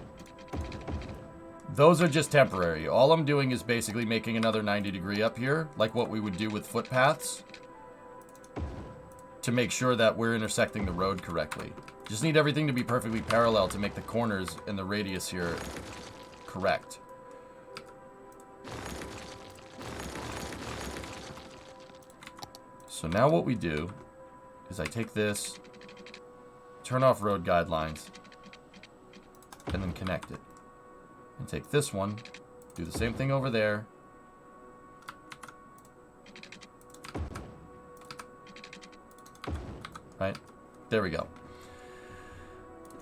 Those are just temporary. All I'm doing is basically making another 90 degree up here, like what we would do with footpaths, to make sure that we're intersecting the road correctly. Just need everything to be perfectly parallel to make the corners and the radius here correct. So now what we do is I take this, turn off road guidelines, and then connect it. And take this one, do the same thing over there. Right? There we go.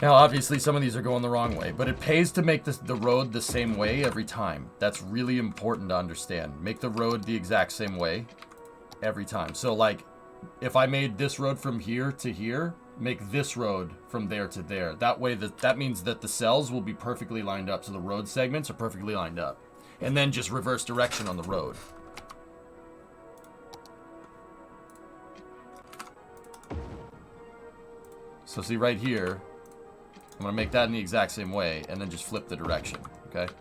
Now, obviously, some of these are going the wrong way, but it pays to make the road the same way every time. That's really important to understand. Make the road the exact same way every time. So, like, if I made this road from here to here, make this road from there to there. That way, that means that the cells will be perfectly lined up, so the road segments are perfectly lined up. And then just reverse direction on the road. So see right here, I'm going to make that in the exact same way, and then just flip the direction, okay?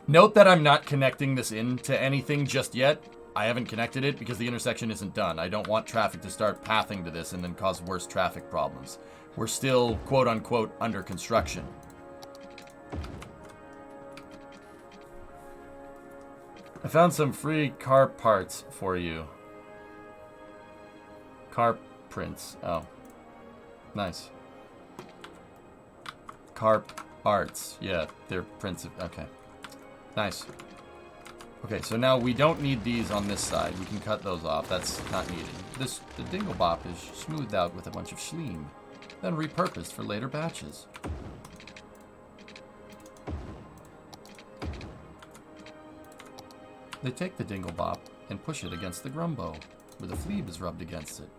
Note that I'm not connecting this into anything just yet. I haven't connected it because the intersection isn't done. I don't want traffic to start pathing to this and then cause worse traffic problems. We're still, quote-unquote, under construction. I found some free car parts for you. Car prints. Oh. Nice. Car arts. Yeah, they're prints of... okay. Nice. Okay, so now we don't need these on this side. We can cut those off. That's not needed. The dingle bop is smoothed out with a bunch of schleem, then repurposed for later batches. They take the dingle bop and push it against the grumbo, where the fleeb is rubbed against it.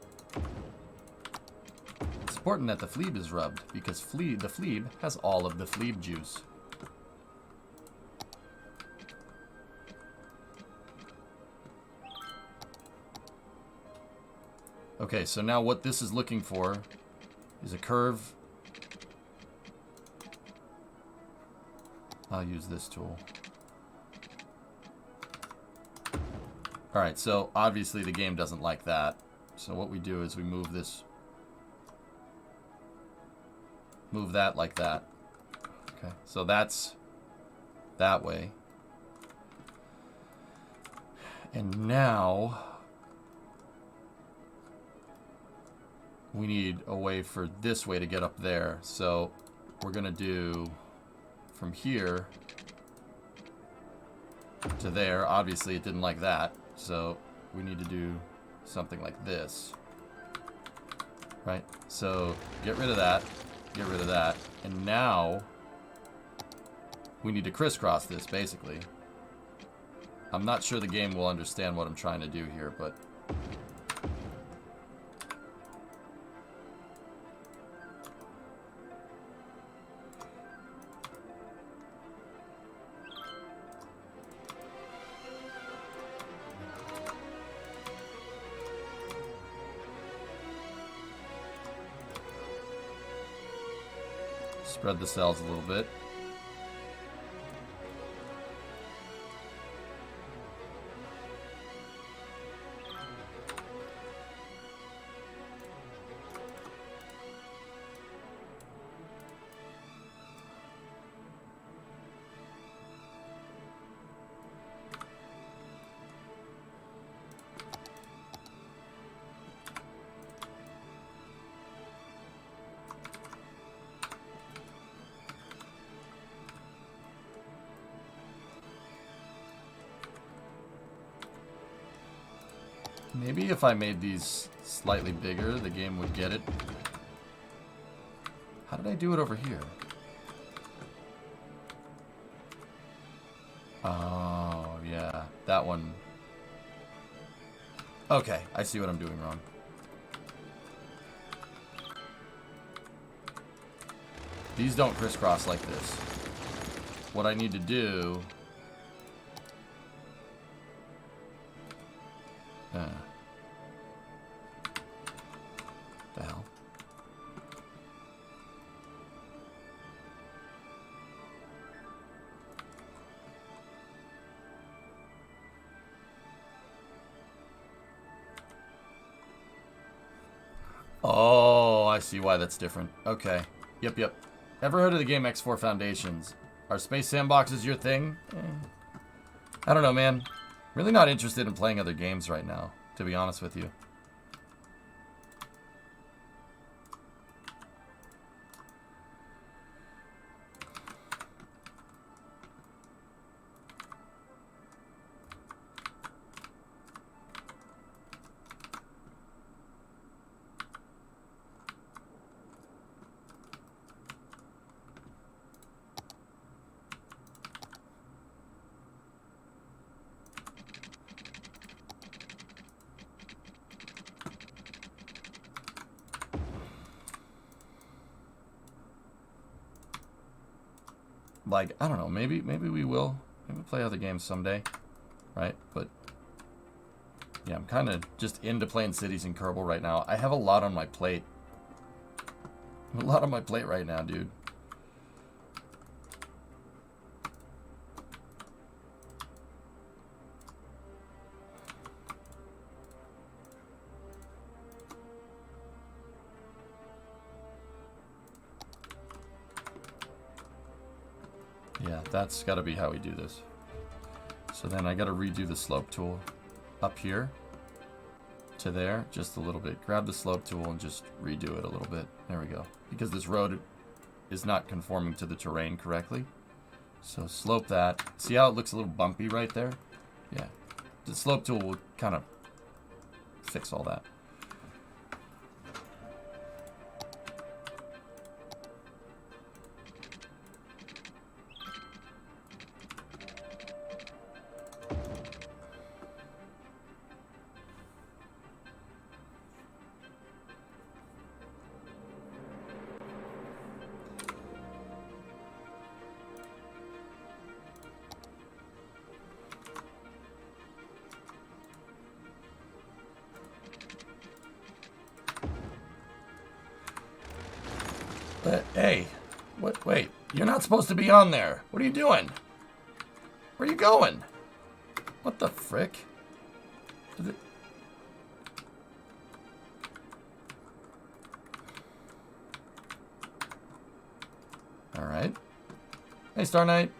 It's important that the fleeb is rubbed, because the fleeb has all of the fleeb juice. Okay, so now what this is looking for is a curve. I'll use this tool. Alright, so obviously the game doesn't like that. So what we do is we move this. Move that like that. Okay, so that's that way. And now we need a way for this way to get up there. So we're going to do from here to there. Obviously, it didn't like that. So we need to do something like this. Right? So get rid of that. Get rid of that. And now we need to crisscross this, basically. I'm not sure the game will understand what I'm trying to do here, but... Spread the cells a little bit. Maybe if I made these slightly bigger, the game would get it. How did I do it over here? Oh, yeah. That one. Okay, I see what I'm doing wrong. These don't crisscross like this. What I need to do... the hell? Oh, I see why that's different. Okay. Yep. Ever heard of the game X4 Foundations? Are space sandboxes your thing? I don't know, man. Really not interested in playing other games right now, to be honest with you. Like, I don't know, maybe we will. Maybe we'll play other games someday, right? But, yeah, I'm kind of just into playing Cities and Kerbal right now. I have a lot on my plate. A lot on my plate right now, dude. Yeah, that's got to be how we do this. So then I got to redo the slope tool up here to there just a little bit. Grab the slope tool and just redo it a little bit. There we go. Because this road is not conforming to the terrain correctly. So slope that. See how it looks a little bumpy right there? Yeah. The slope tool will kind of fix all that. Hey, what? Wait, you're not supposed to be on there. What are you doing? Where are you going? What the frick? All right. Hey, Star Knight.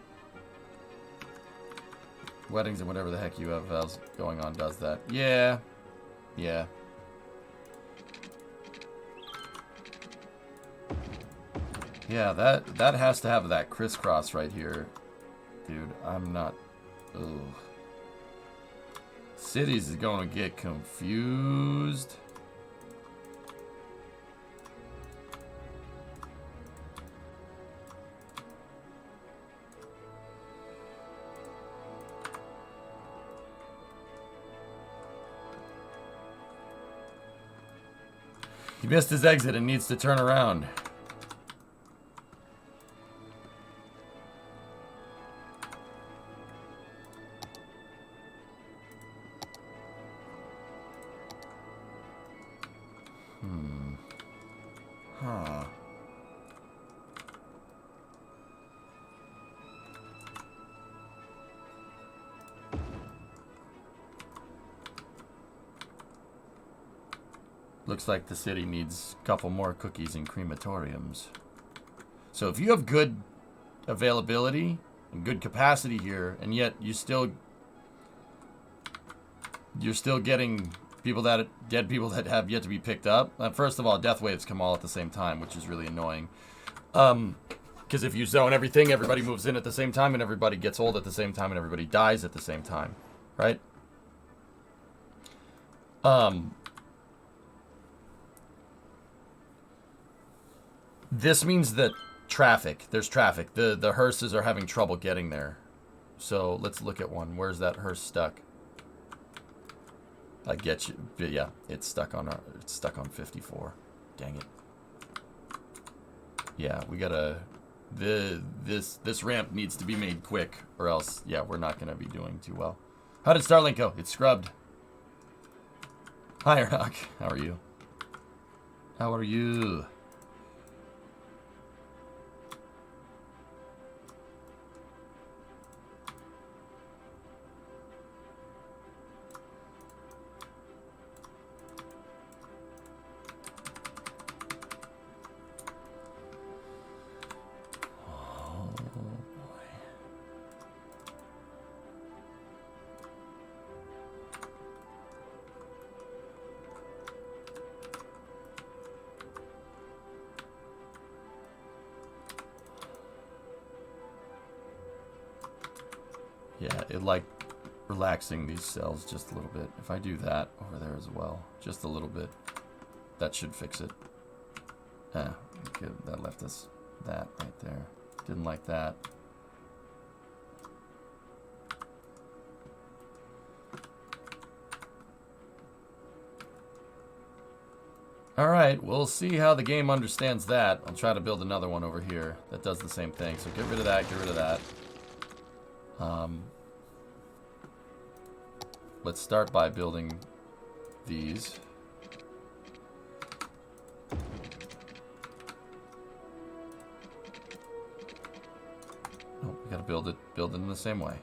Weddings and whatever the heck you have else going on does that. Yeah. Yeah. Yeah, that has to have that crisscross right here. Dude, I'm not... Ugh. Cities is gonna get confused. He missed his exit and needs to turn around. Huh. Looks like the city needs a couple more cookies and crematoriums. So if you have good availability and good capacity here, and yet you're still getting dead people that have yet to be picked up. First of all, death waves come all at the same time, which is really annoying. Because if you zone everything, everybody moves in at the same time, and everybody gets old at the same time, and everybody dies at the same time, right? This means that there's traffic. The hearses are having trouble getting there. So let's look at one. Where's that hearse stuck? I get you. Yeah, it's stuck on 54. Dang it. Yeah, we gotta. This ramp needs to be made quick, or else, yeah, we're not gonna be doing too well. How did Starlink go? It's scrubbed. Hi, Rock. How are you? How are you? Yeah, it like relaxing these cells just a little bit. If I do that over there as well, just a little bit, that should fix it. Okay, that left us that right there. Didn't like that. Alright, we'll see how the game understands that. I'll try to build another one over here that does the same thing. So get rid of that, get rid of that. Let's start by building these. Oh, we gotta build it in the same way.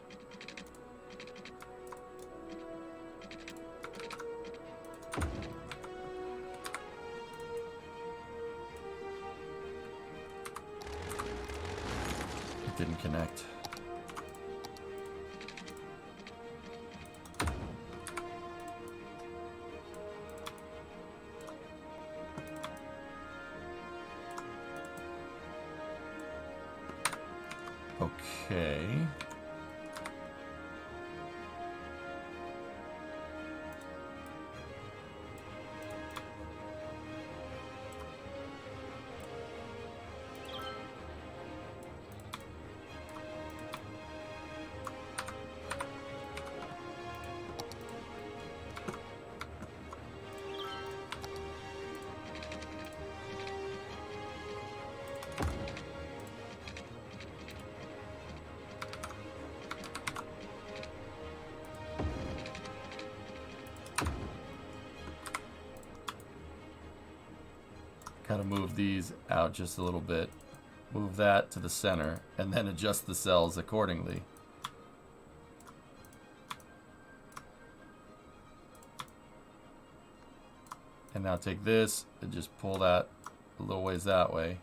It didn't connect. Okay. Gotta move these out just a little bit. Move that to the center, and then adjust the cells accordingly. And now take this and just pull that a little ways that way.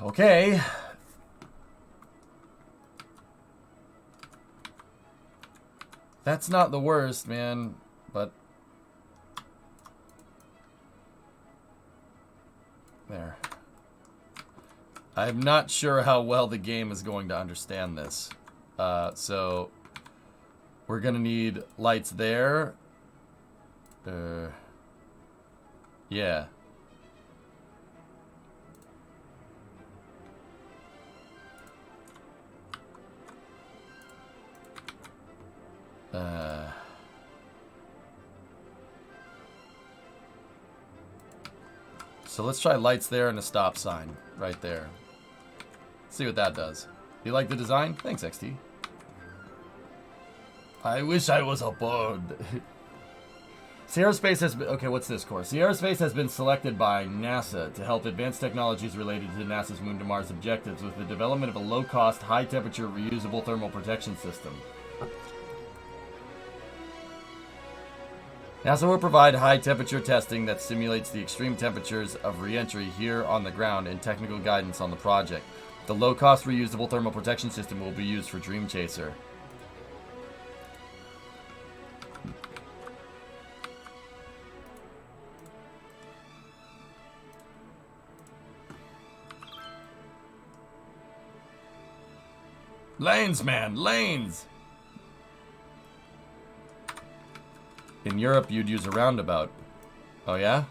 Okay. That's not the worst, man, but there. I'm not sure how well the game is going to understand this. So we're gonna need lights there. Yeah. So let's try lights there and a stop sign right there. See what that does. You like the design? Thanks, XT. I wish I was a bird. Sierra Space has been... Okay, what's this course? Sierra Space has been selected by NASA to help advance technologies related to NASA's Moon to Mars objectives with the development of a low-cost, high-temperature, reusable thermal protection system. NASA will provide high-temperature testing that simulates the extreme temperatures of re-entry here on the ground and technical guidance on the project. The low-cost, reusable thermal protection system will be used for Dream Chaser. Lanes, man, lanes! In Europe, you'd use a roundabout. Oh, yeah?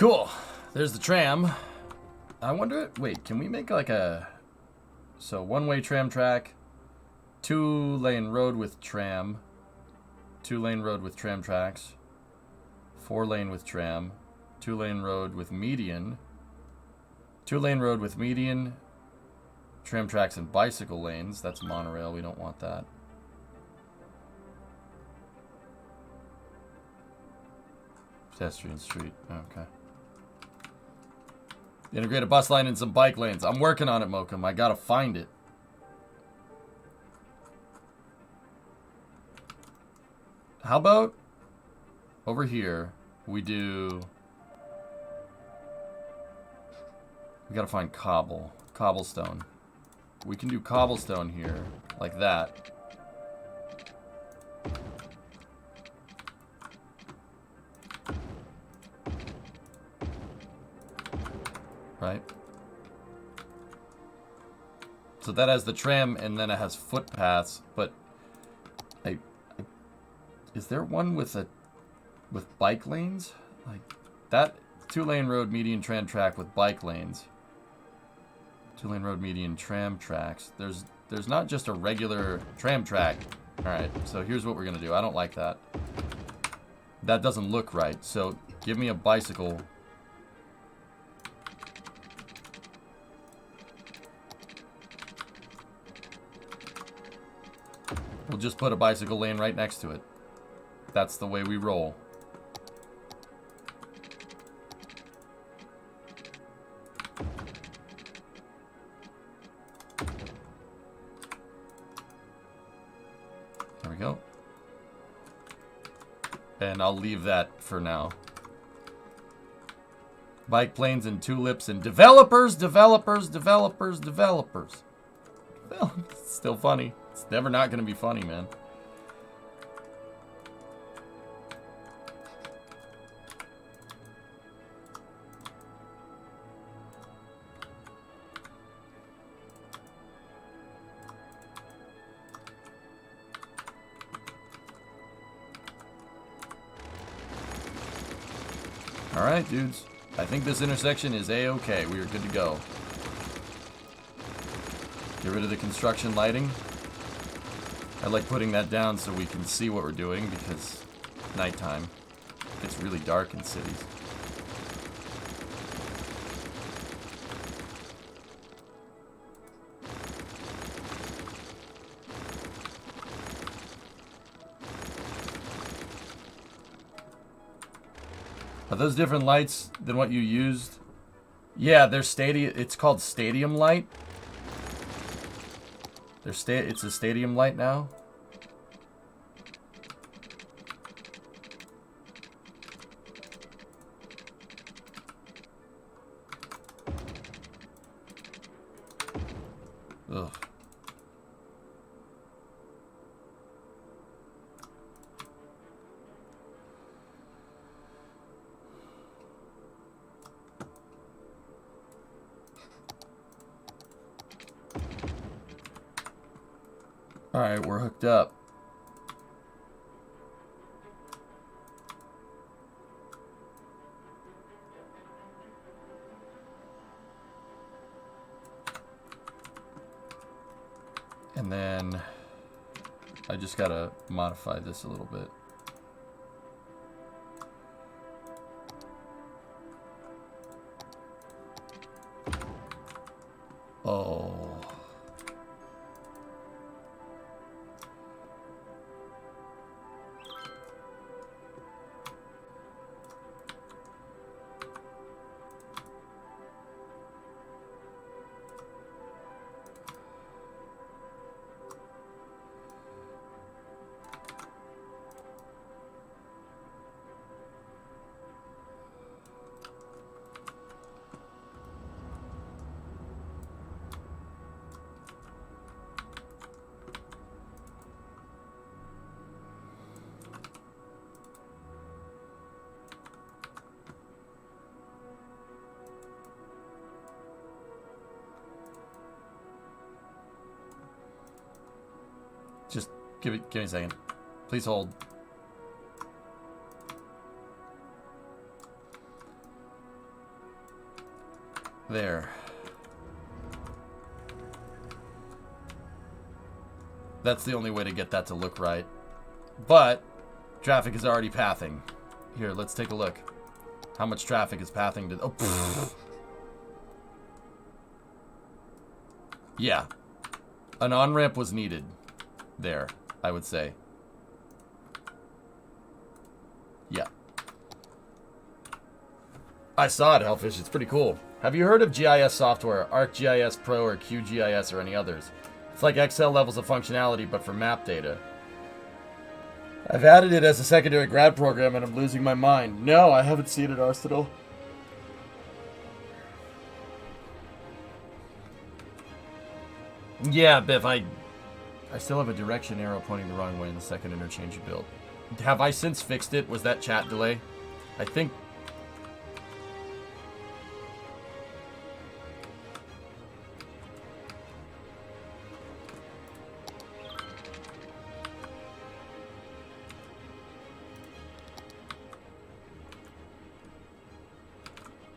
Cool. There's the tram. I wonder... Wait, can we make like a... So, one-way tram track, two-lane road with tram, two-lane road with tram tracks, four-lane with tram, two-lane road with median, two-lane road with median, tram tracks and bicycle lanes. That's monorail. We don't want that. Pedestrian street. Okay. Integrate a bus line and some bike lanes. I'm working on it, Mokum. I gotta find it. How about over here we do... We gotta find cobblestone. We can do cobblestone here, like that. Right? So that has the tram, and then it has footpaths, but is there one with bike lanes? Like that two-lane road median tram track with bike lanes. Two-lane road median tram tracks. There's not just a regular tram track. Alright, so here's what we're gonna do. I don't like that. That doesn't look right. So give me a bicycle. We'll just put a bicycle lane right next to it. That's the way we roll. There we go. And I'll leave that for now. Bike planes and tulips and developers. Well, it's still funny. It's never not going to be funny, man. All right, dudes. I think this intersection is A-okay. We are good to go. Get rid of the construction lighting. I like putting that down so we can see what we're doing because nighttime gets really dark in cities. Are those different lights than what you used? Yeah, they're stadium. It's called stadium light. It's a stadium light now. Ugh. All right, we're hooked up. And then I just gotta modify this a little bit. Oh. Just give me a second. Please hold. There. That's the only way to get that to look right. But traffic is already pathing. Here, let's take a look. How much traffic is pathing to... Oh, pfft. Yeah. An on-ramp was needed. There, I would say. Yeah. I saw it, Hellfish. It's pretty cool. Have you heard of GIS software, ArcGIS Pro or QGIS or any others? It's like Excel levels of functionality, but for map data. I've added it as a secondary grad program and I'm losing my mind. No, I haven't seen it, Arsenal. Yeah, Biff, I still have a direction arrow pointing the wrong way in the second interchange you built. Have I since fixed it? Was that chat delay? I think...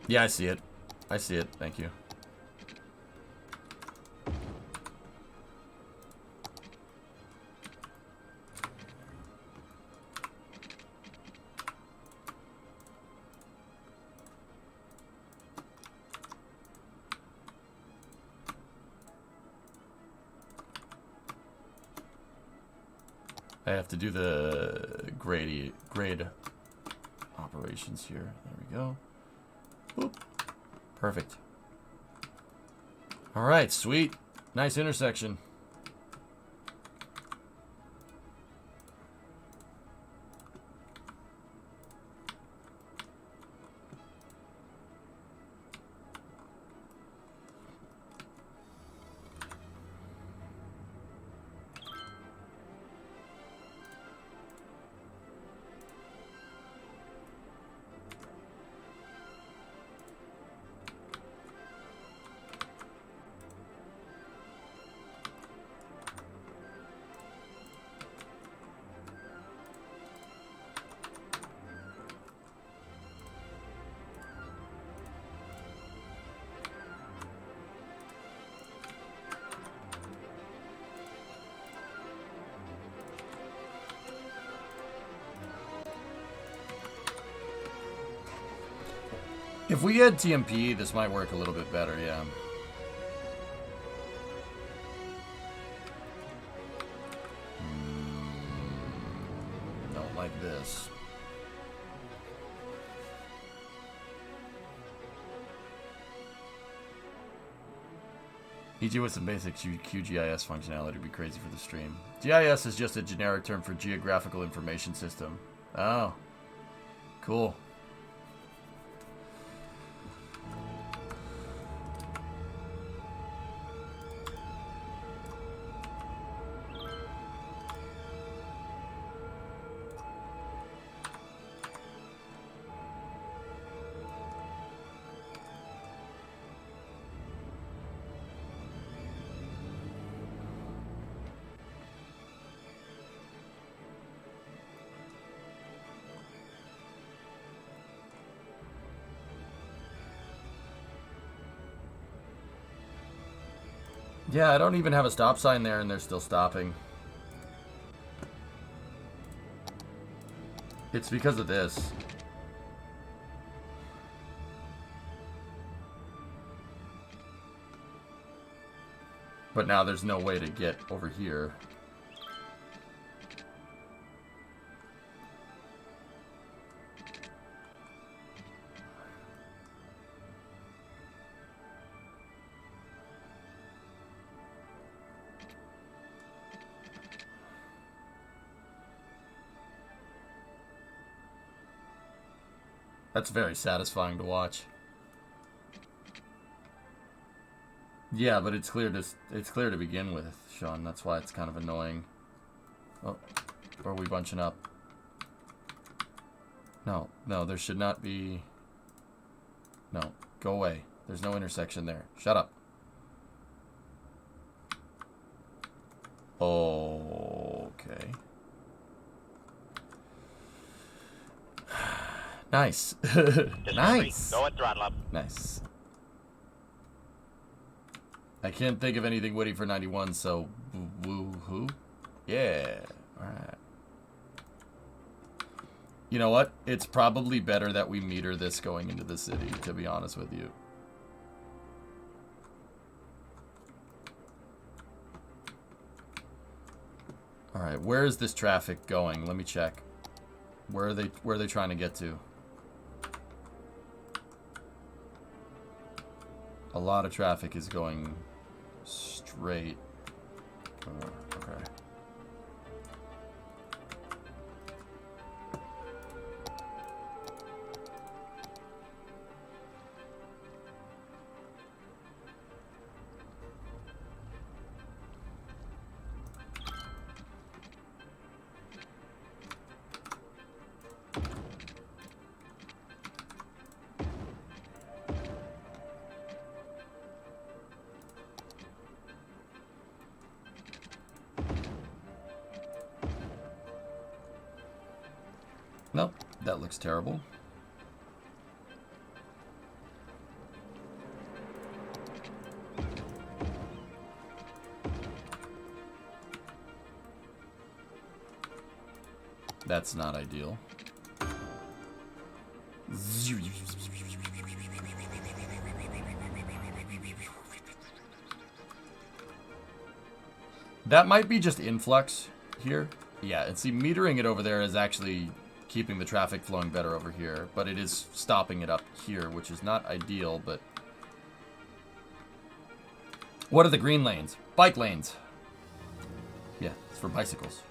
Yeah, I see it. I see it. Thank you. I have to do the grade operations here. There we go. Boop. Perfect. All right, sweet. Nice intersection. If we had TMP, this might work a little bit better, yeah. Don't like this. EG with some basic QGIS functionality would be crazy for the stream. GIS is just a generic term for Geographical Information System. Oh. Cool. Yeah, I don't even have a stop sign there and they're still stopping. It's because of this. But now there's no way to get over here. That's very satisfying to watch. Yeah, but it's clear to begin with, Sean. That's why it's kind of annoying. Oh, or are we bunching up? No, there should not be. No, go away. There's no intersection there. Shut up. Okay. Nice. Nice. Go at throttle up. Nice. I can't think of anything witty for 91, so woo-hoo. Yeah. Alright. You know what? It's probably better that we meter this going into the city, to be honest with you. Alright, where is this traffic going? Let me check. Where are they trying to get to? A lot of traffic is going straight. Oh, okay. Nope, that looks terrible. That's not ideal. That might be just influx here. Yeah, and see, metering it over there is actually keeping the traffic flowing better over here, but it is stopping it up here, which is not ideal, but... What are the green lanes? Bike lanes. Yeah, it's for bicycles.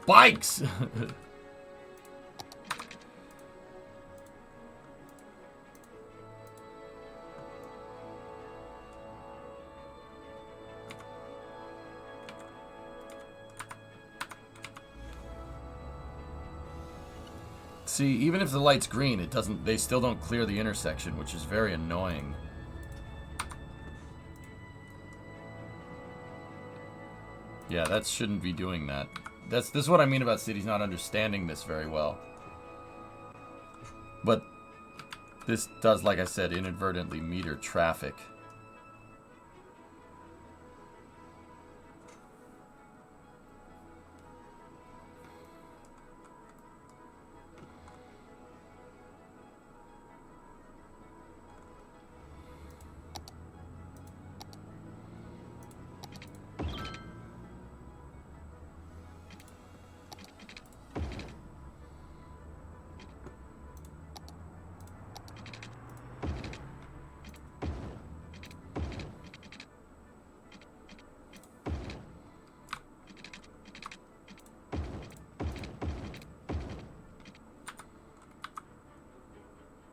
Bikes! See, even if the light's green, it doesn't, they still don't clear the intersection, which is very annoying. Yeah, that shouldn't be doing that. this is what I mean about cities not understanding this very well. But this does, like I said, inadvertently meter traffic.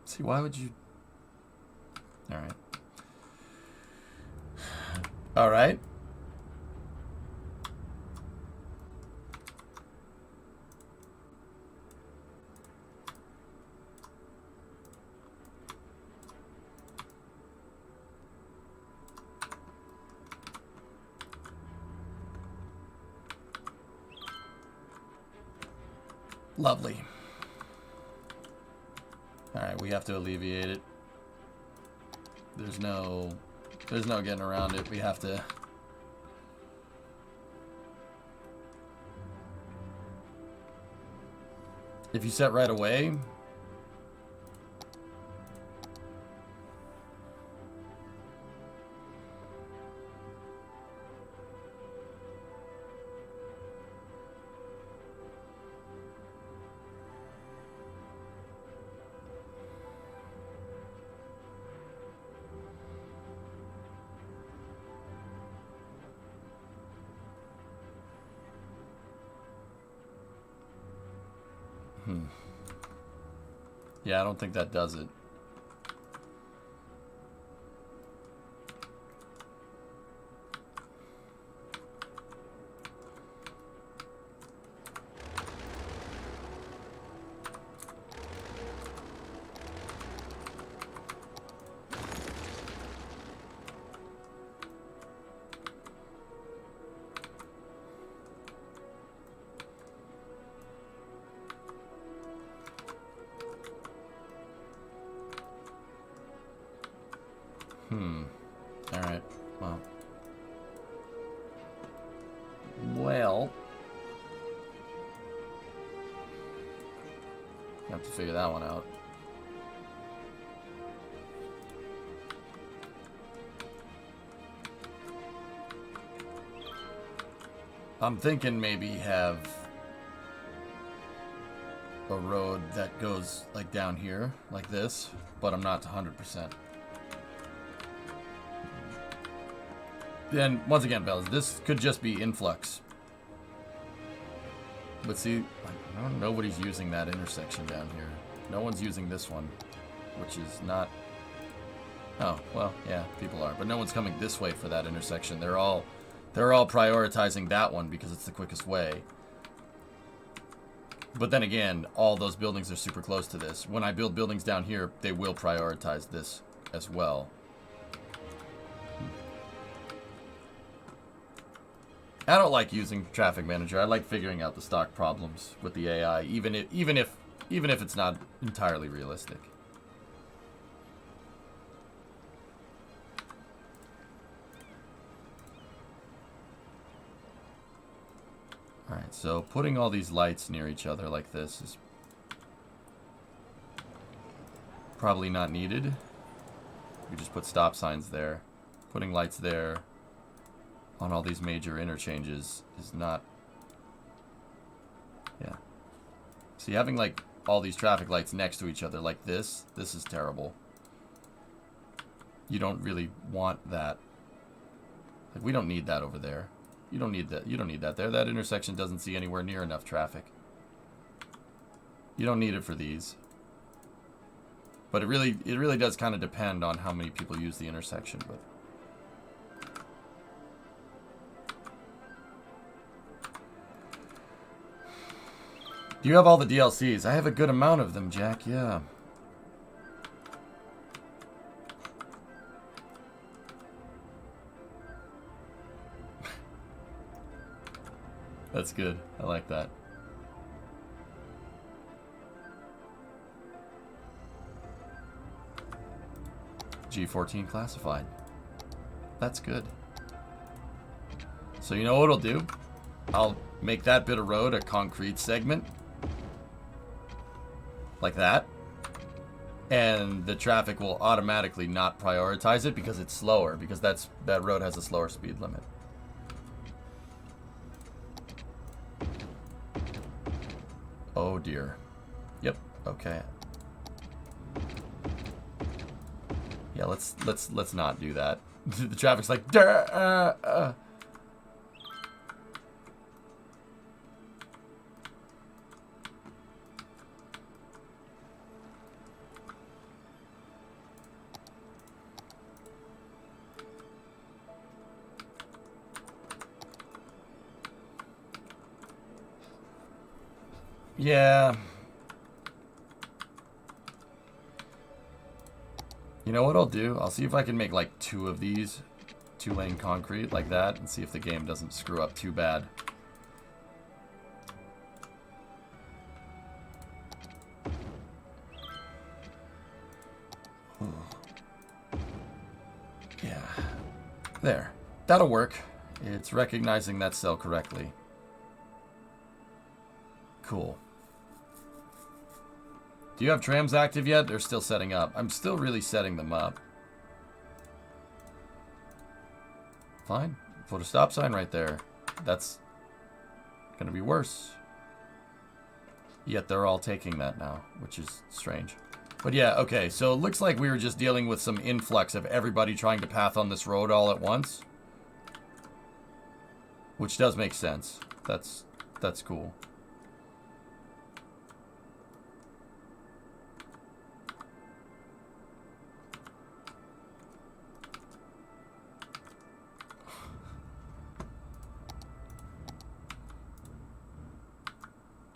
See, why would you... Alright. Alright. Lovely. Alright, we have to alleviate it. There's no getting around it. We have to... If you set right away... Yeah, I don't think that does it. Alright, well. Well. Have to figure that one out. I'm thinking maybe have a road that goes like down here, like this, but I'm not 100%. Then, once again, Bells, this could just be influx. But see, nobody's using that intersection down here. No one's using this one, which is not... Oh, well, yeah, people are. But no one's coming this way for that intersection. They're all prioritizing that one because it's the quickest way. But then again, all those buildings are super close to this. When I build buildings down here, they will prioritize this as well. I don't like using Traffic Manager. I like figuring out the stock problems with the AI, even if it's not entirely realistic. All right, so putting all these lights near each other like this is probably not needed. We just put stop signs there. Putting lights there on all these major interchanges is not... Yeah. See, having like all these traffic lights next to each other like this is terrible. You don't really want that. Like, we don't need that over there. You don't need that. You don't need that there. That intersection doesn't see anywhere near enough traffic. You don't need it for these. But it really does kind of depend on how many people use the intersection, but... Do you have all the DLCs? I have a good amount of them, Jack, yeah. That's good. I like that. G14 classified. That's good. So you know what I'll do? I'll make that bit of road a concrete segment. Like that. And the traffic will automatically not prioritize it because it's slower, because that road has a slower speed limit. Oh dear. Yep, okay. Yeah, let's not do that. The traffic's like yeah. You know what I'll do? I'll see if I can make like 2 of these 2-lane concrete like that and see if the game doesn't screw up too bad. Yeah. There. That'll work. It's recognizing that cell correctly. Cool. Do you have trams active yet? They're still setting up. I'm still really setting them up. Fine. Put a stop sign right there. That's gonna be worse. Yet they're all taking that now, which is strange. But yeah, okay, so it looks like we were just dealing with some influx of everybody trying to path on this road all at once. Which does make sense. That's cool.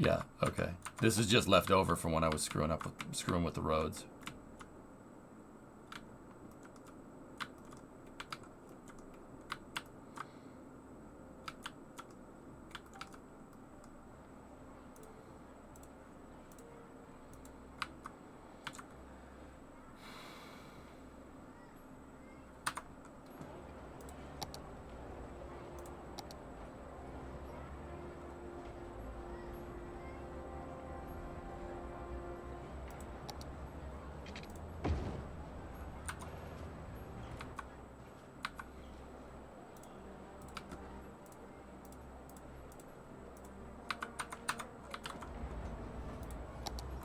Yeah, okay. This is just left over from when I was screwing with the roads.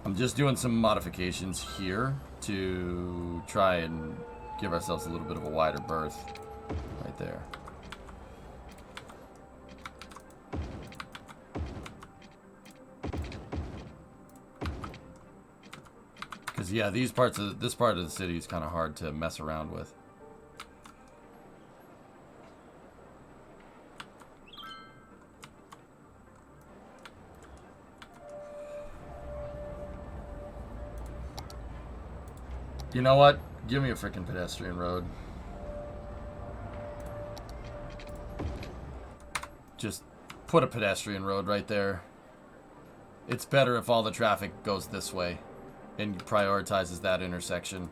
I'm just doing some modifications here to try and give ourselves a little bit of a wider berth right there. Because yeah, this part of the city is kind of hard to mess around with. You know what? Give me a freaking pedestrian road. Just put a pedestrian road right there. It's better if all the traffic goes this way and prioritizes that intersection.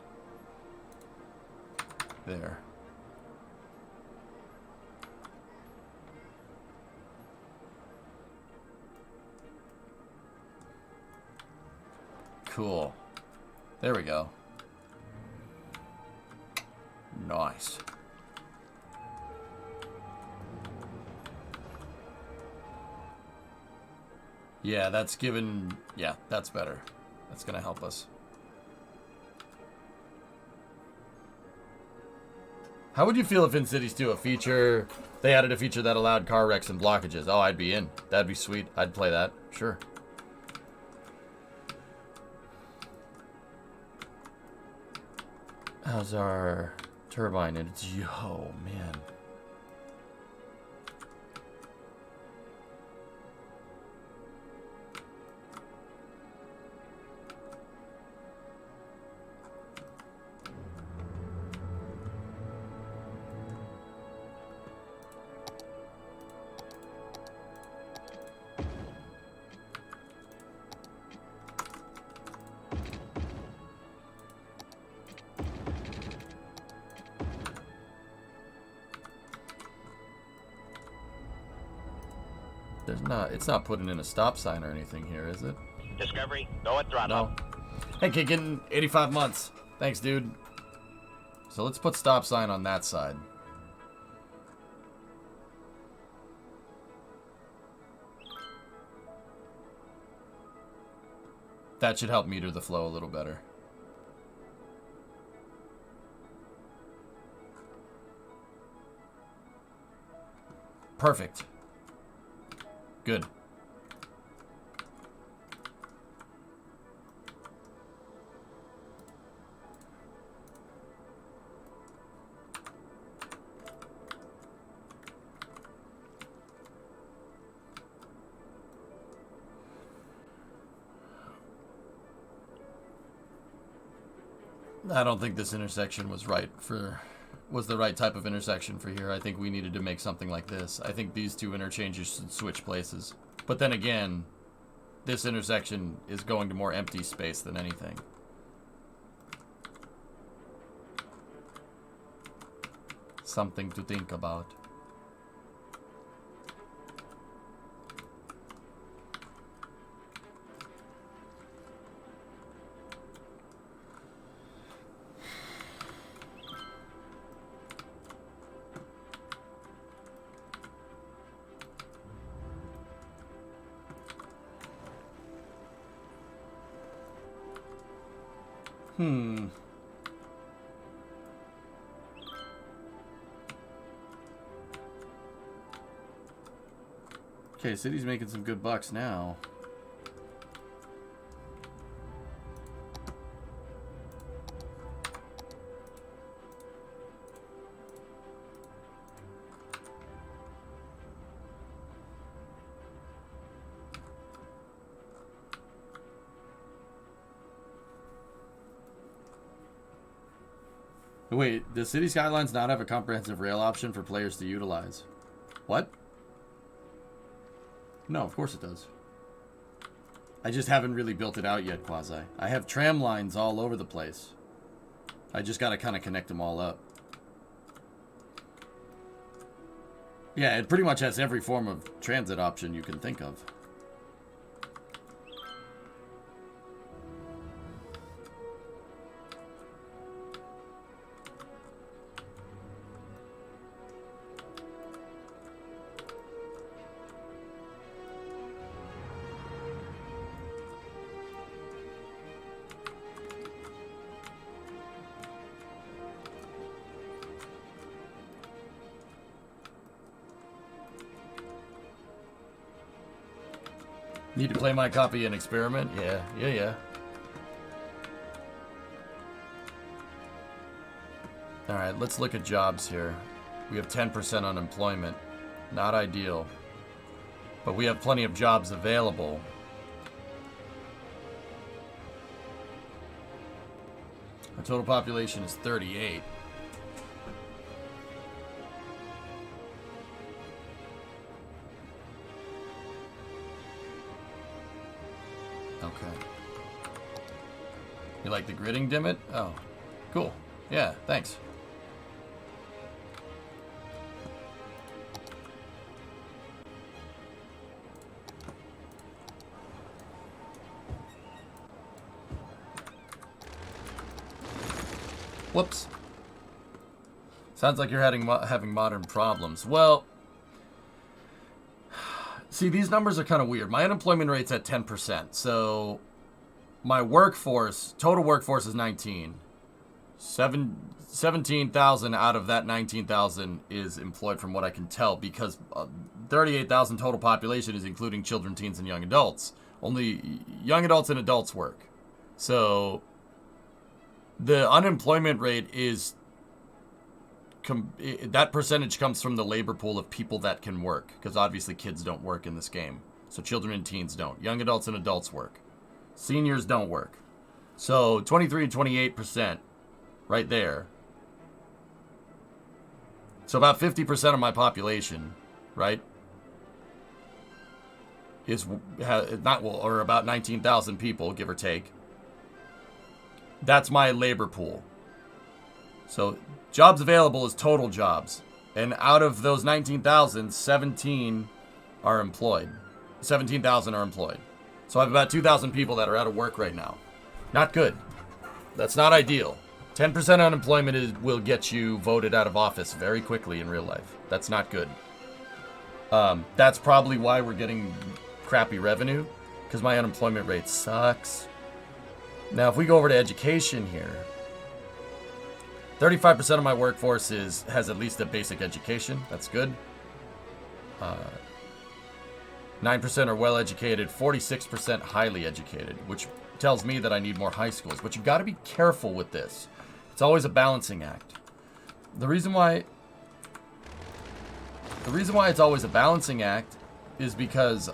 There. Cool. There we go. Nice. Yeah, that's given... Yeah, that's better. That's gonna help us. How would you feel if in Cities 2 they added a feature that allowed car wrecks and blockages? Oh, I'd be in. That'd be sweet. I'd play that. Sure. How's our turbine? It's... Yo, man. It's not putting in a stop sign or anything here, is it? Discovery, go at throttle. No. Hey, kicking 85 months. Thanks, dude. So let's put stop sign on that side. That should help meter the flow a little better. Perfect. Good. I don't think this intersection was the right type of intersection for here. I think we needed to make something like this. I think these two interchanges should switch places. But then again, this intersection is going to more empty space than anything. Something to think about. Okay, city's making some good bucks now. Wait, does City Skylines not have a comprehensive rail option for players to utilize? What? No, of course it does. I just haven't really built it out yet, Quasi. I have tram lines all over the place. I just gotta kind of connect them all up. Yeah, it pretty much has every form of transit option you can think of. Need to play my copy and experiment? Yeah. Alright, let's look at jobs here. We have 10% unemployment. Not ideal. But we have plenty of jobs available. Our total population is 38. Okay. You like the gridding dimmet? Oh, cool. Yeah, thanks. Whoops. Sounds like you're having modern problems. Well, see, these numbers are kind of weird. My unemployment rate's at 10%, so my workforce, total workforce is 19. 17,000 out of that 19,000 is employed from what I can tell, because 38,000 total population is including children, teens, and young adults. Only young adults and adults work. So the unemployment rate is, that percentage comes from the labor pool of people that can work, because obviously kids don't work in this game. So children and teens don't. Young adults and adults work. Seniors don't work. So 23 and 28% right there. So about 50% of my population, right, is not, well, or about 19,000 people, give or take. That's my labor pool. So jobs available is total jobs. And out of those 19,000, 17 are employed. 17,000 are employed. So I have about 2,000 people that are out of work right now. Not good. That's not ideal. 10% unemployment will get you voted out of office very quickly in real life. That's not good. That's probably why we're getting crappy revenue, because my unemployment rate sucks. Now, if we go over to education here, 35% of my workforce has at least a basic education. That's good. 9% are well-educated, 46% highly educated, which tells me that I need more high schools. But you got to be careful with this. It's always a balancing act. The reason why it's always a balancing act is because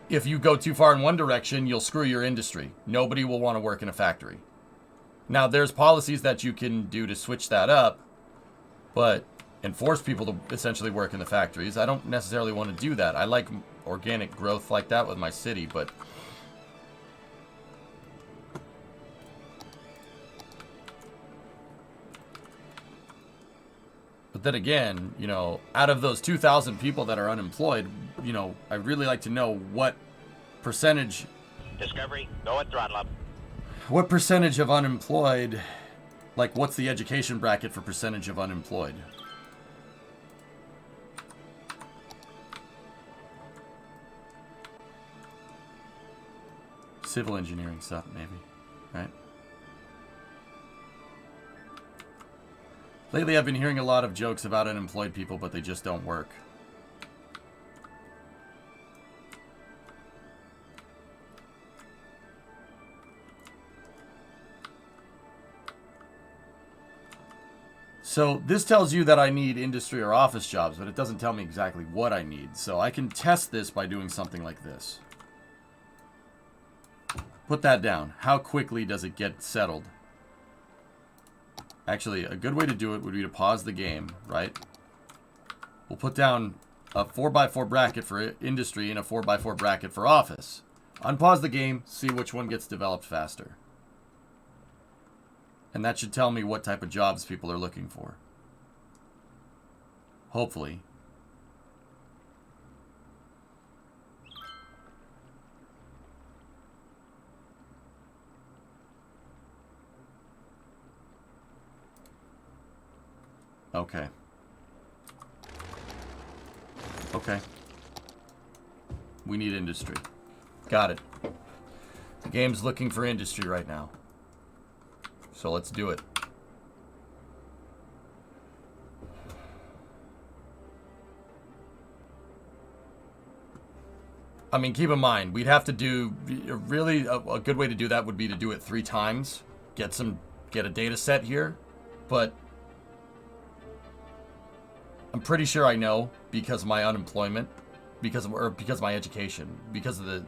if you go too far in one direction, you'll screw your industry. Nobody will want to work in a factory. Now, there's policies that you can do to switch that up, and force people to essentially work in the factories. I don't necessarily want to do that. I like organic growth like that with my city, but then again, you know, out of those 2,000 people that are unemployed, you know, I really like to know what percentage... Discovery, go and throttle up. What percentage of unemployed, like what's the education bracket for percentage of unemployed? Civil engineering stuff, maybe, right? Lately, I've been hearing a lot of jokes about unemployed people, but they just don't work. So this tells you that I need industry or office jobs, but it doesn't tell me exactly what I need. So I can test this by doing something like this. Put that down. How quickly does it get settled? Actually, a good way to do it would be to pause the game, right? We'll put down a 4x4 bracket for industry and a 4x4 bracket for office. Unpause the game, see which one gets developed faster. And that should tell me what type of jobs people are looking for. Hopefully. Okay. Okay. We need industry. Got it. The game's looking for industry right now. So let's do it. I mean, keep in mind, we'd have to do... Really, a good way to do that would be to do it 3 times. Get a data set here. But... I'm pretty sure I know because of my unemployment, because of my education, because of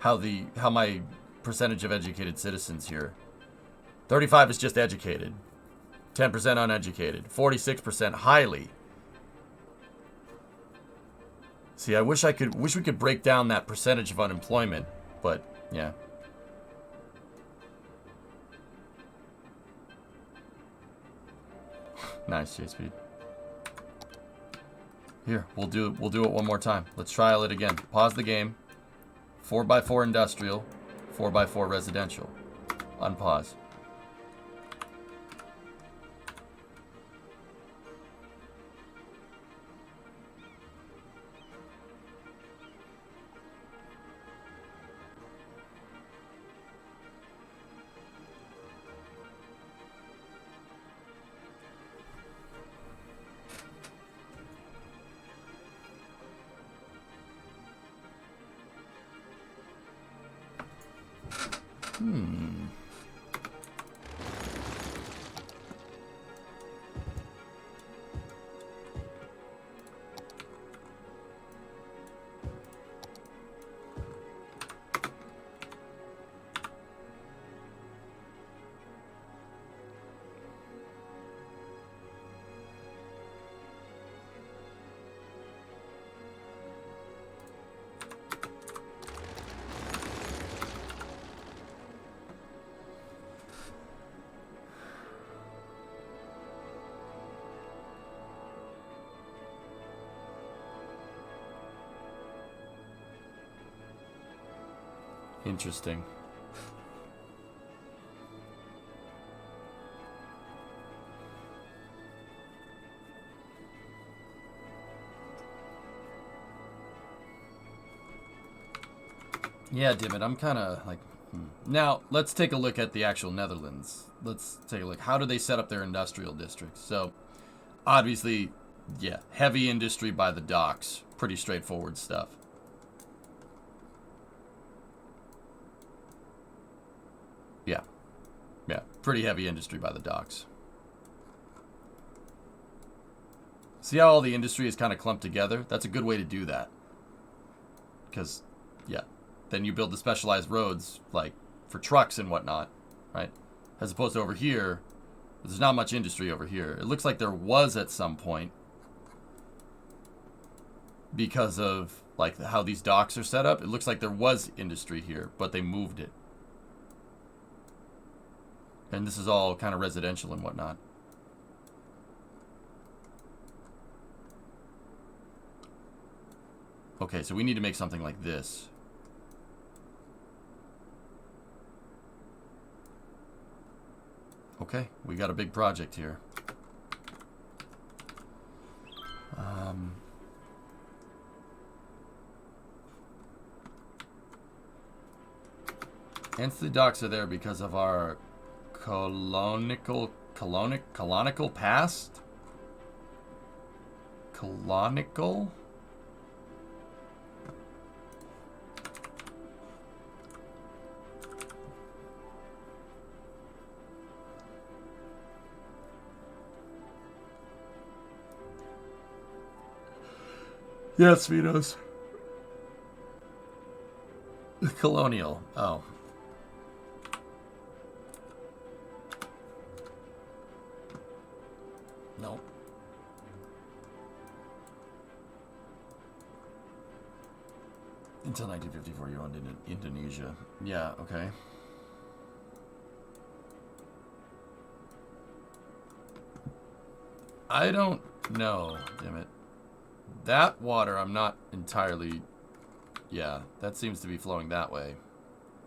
how my percentage of educated citizens here. 35 is just educated, 10% uneducated, 46% highly. See, I wish we could break down that percentage of unemployment, but yeah. Nice, J-Speed. Here, we'll do it one more time. Let's trial it again. Pause the game. 4x4 industrial, 4x4 residential. Unpause. Interesting. Yeah, Dimit, I'm kind of like... Now, let's take a look at the actual Netherlands. Let's take a look. How do they set up their industrial districts? So, obviously, yeah, heavy industry by the docks. Pretty straightforward stuff. Yeah. Yeah, pretty heavy industry by the docks. See how all the industry is kind of clumped together? That's a good way to do that. Because, yeah, then you build the specialized roads, like, for trucks and whatnot, right? As opposed to over here, there's not much industry over here. It looks like there was at some point, because of, like, how these docks are set up. It looks like there was industry here, but they moved it. And this is all kind of residential and whatnot. Okay, so we need to make something like this. Okay, we got a big project here. Hence the docks are there because of our colonial past? Colonial? Yes, Vitos. Colonial. Oh. No. Until 1954, you owned in Indonesia. Yeah, okay. I don't know, damn it. That water, I'm not entirely... Yeah, that seems to be flowing that way,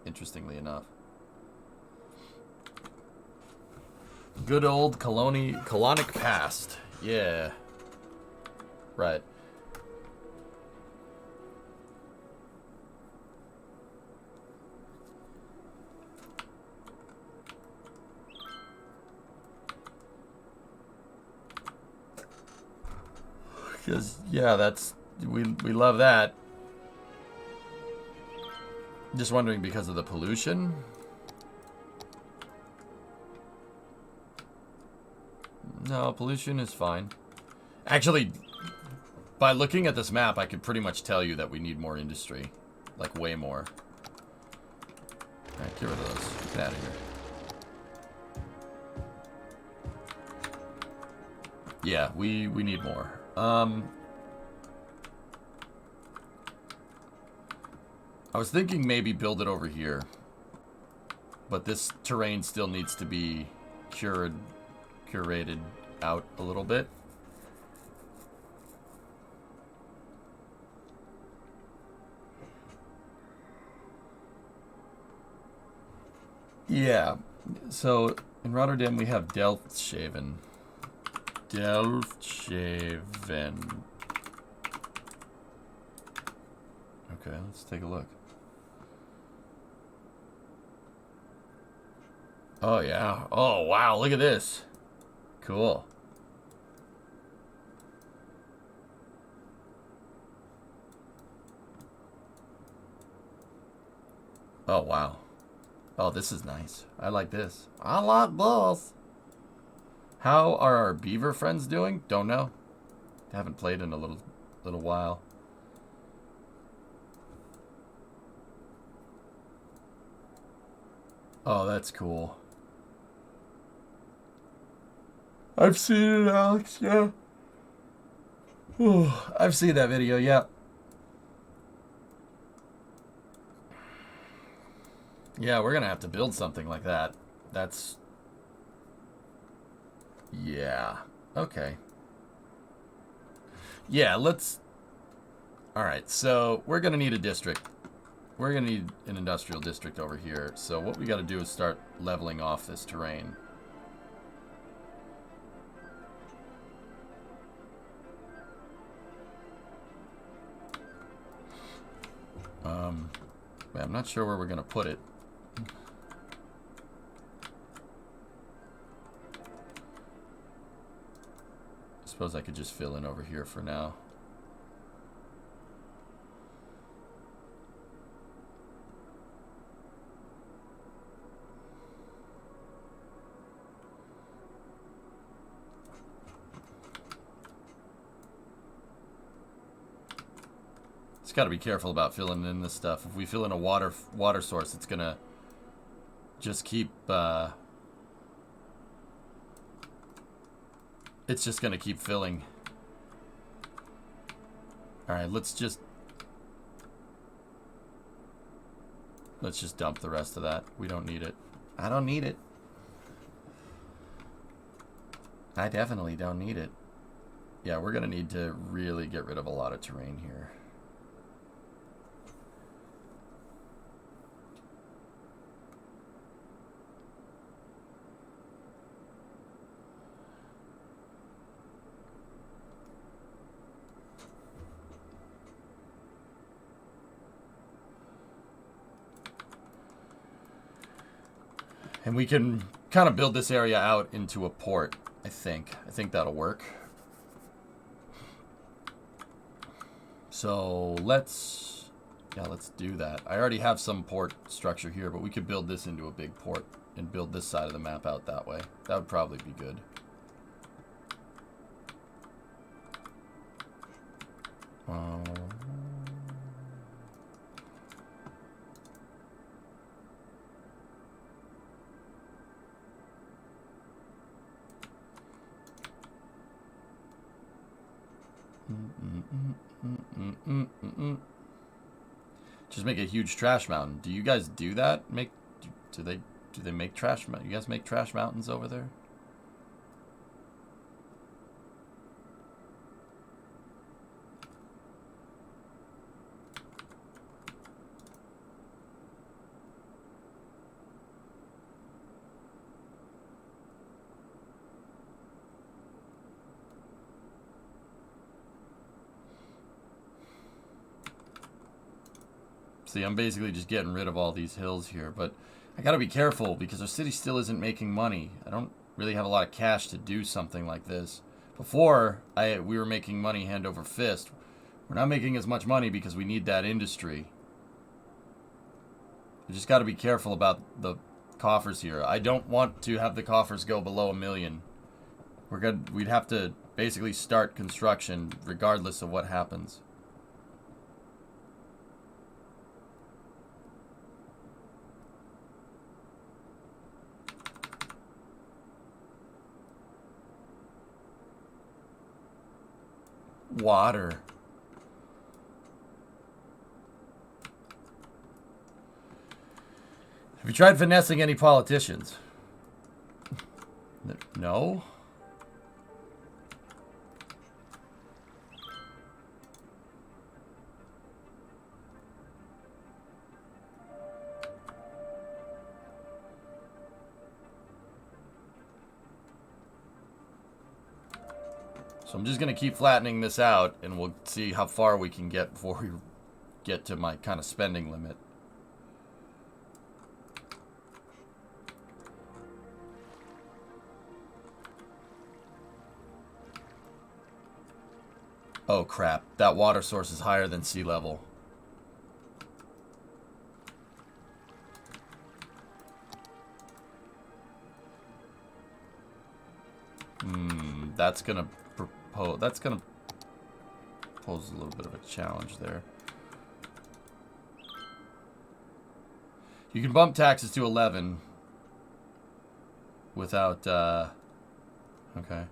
interestingly enough. Good old colonic past. Yeah. Right. Because, yeah, that's... We love that. Just wondering because of the pollution? No, pollution is fine. Actually, by looking at this map, I could pretty much tell you that we need more industry. Like, way more. Alright, get rid of those. Get out of here. Yeah, we need more. I was thinking maybe build it over here. But this terrain still needs to be curated out a little bit. Yeah. So in Rotterdam we have Delftshaven. Delftshaven. Okay, let's take a look. Oh, yeah. Oh, wow. Look at this. Cool. Oh, wow. Oh, this is nice. I like this. I like this. How are our beaver friends doing? Don't know. Haven't played in a little while. Oh, that's cool. I've seen it, Alex, yeah. Ooh, I've seen that video, yeah. Yeah, we're gonna have to build something like that. That's... Yeah. Okay. Yeah, let's... Alright, so we're gonna need a district. we're going to need an industrial district over here. So what we got to do is start leveling off this terrain. I'm not sure where we're going to put it. I suppose I could just fill in over here for now. Got to be careful about filling in this stuff. If we fill in a water source, it's gonna just keep it's just gonna keep filling. All right, let's just dump the rest of that. We don't need it. I don't need it. I definitely don't need it. Yeah, we're gonna need to really get rid of a lot of terrain here. And we can kind of build this area out into a port, I think. I think that'll work. So let's do that. I already have some port structure here, but we could build this into a big port and build this side of the map out that way. That would probably be good. Just make a huge trash mountain. Do you guys do that? Do they make trash mountains? You guys make trash mountains over there? See, I'm basically just getting rid of all these hills here, but I gotta be careful because our city still isn't making money. I don't really have a lot of cash to do something like this. Before, we were making money hand over fist. We're not making as much money because we need that industry. We just gotta be careful about the coffers here. I don't want to have the coffers go below $1 million. We'd have to basically start construction regardless of what happens. Water. Have you tried finessing any politicians? No? So I'm just going to keep flattening this out, and we'll see how far we can get before we get to my kind of spending limit. Oh crap, that water source is higher than sea level. That's gonna pose a little bit of a challenge there. You can bump taxes to 11 without okay.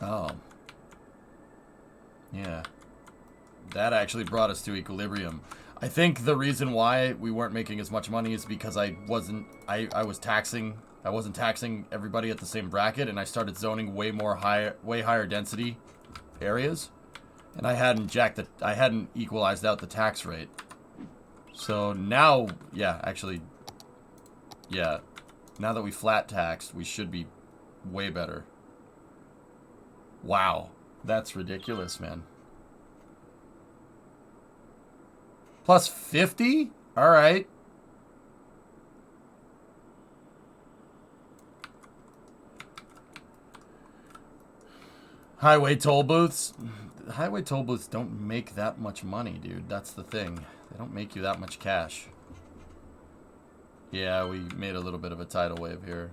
Oh. Yeah. That actually brought us to equilibrium. I think the reason why we weren't making as much money is because I wasn't taxing everybody at the same bracket, and I started zoning way higher density areas, and I hadn't equalized out the tax rate. So now, yeah, actually, yeah, now that we flat taxed, we should be way better. Wow, that's ridiculous, man. Plus 50? All right. Highway toll booths. Highway toll booths don't make that much money, dude. That's the thing. They don't make you that much cash. Yeah, we made a little bit of a tidal wave here.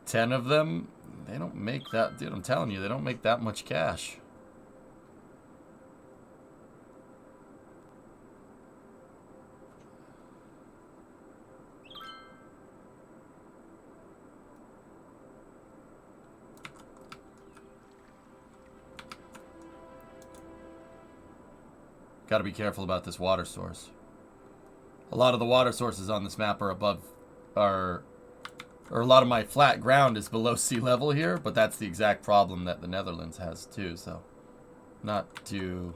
Ten of them, they don't make that, dude, I'm telling you, they don't make that much cash. Gotta be careful about this water source. A lot of the water sources on this map are above, or a lot of my flat ground is below sea level here, but that's the exact problem that the Netherlands has too, so not too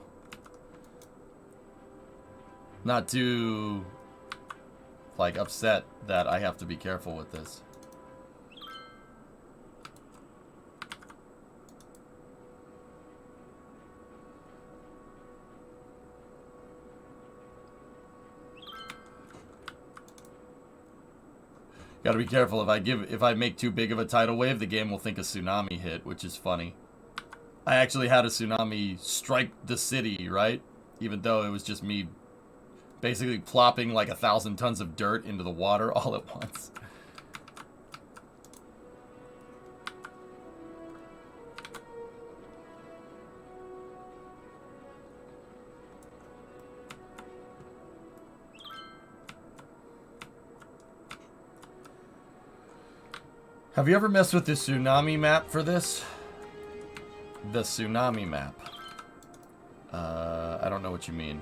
like upset that I have to be careful with this. Gotta be careful. If I make too big of a tidal wave, the game will think a tsunami hit, which is funny. I actually had a tsunami strike the city, right? Even though it was just me basically plopping like 1,000 tons of dirt into the water all at once. Have you ever messed with the tsunami map for this? The tsunami map. I don't know what you mean.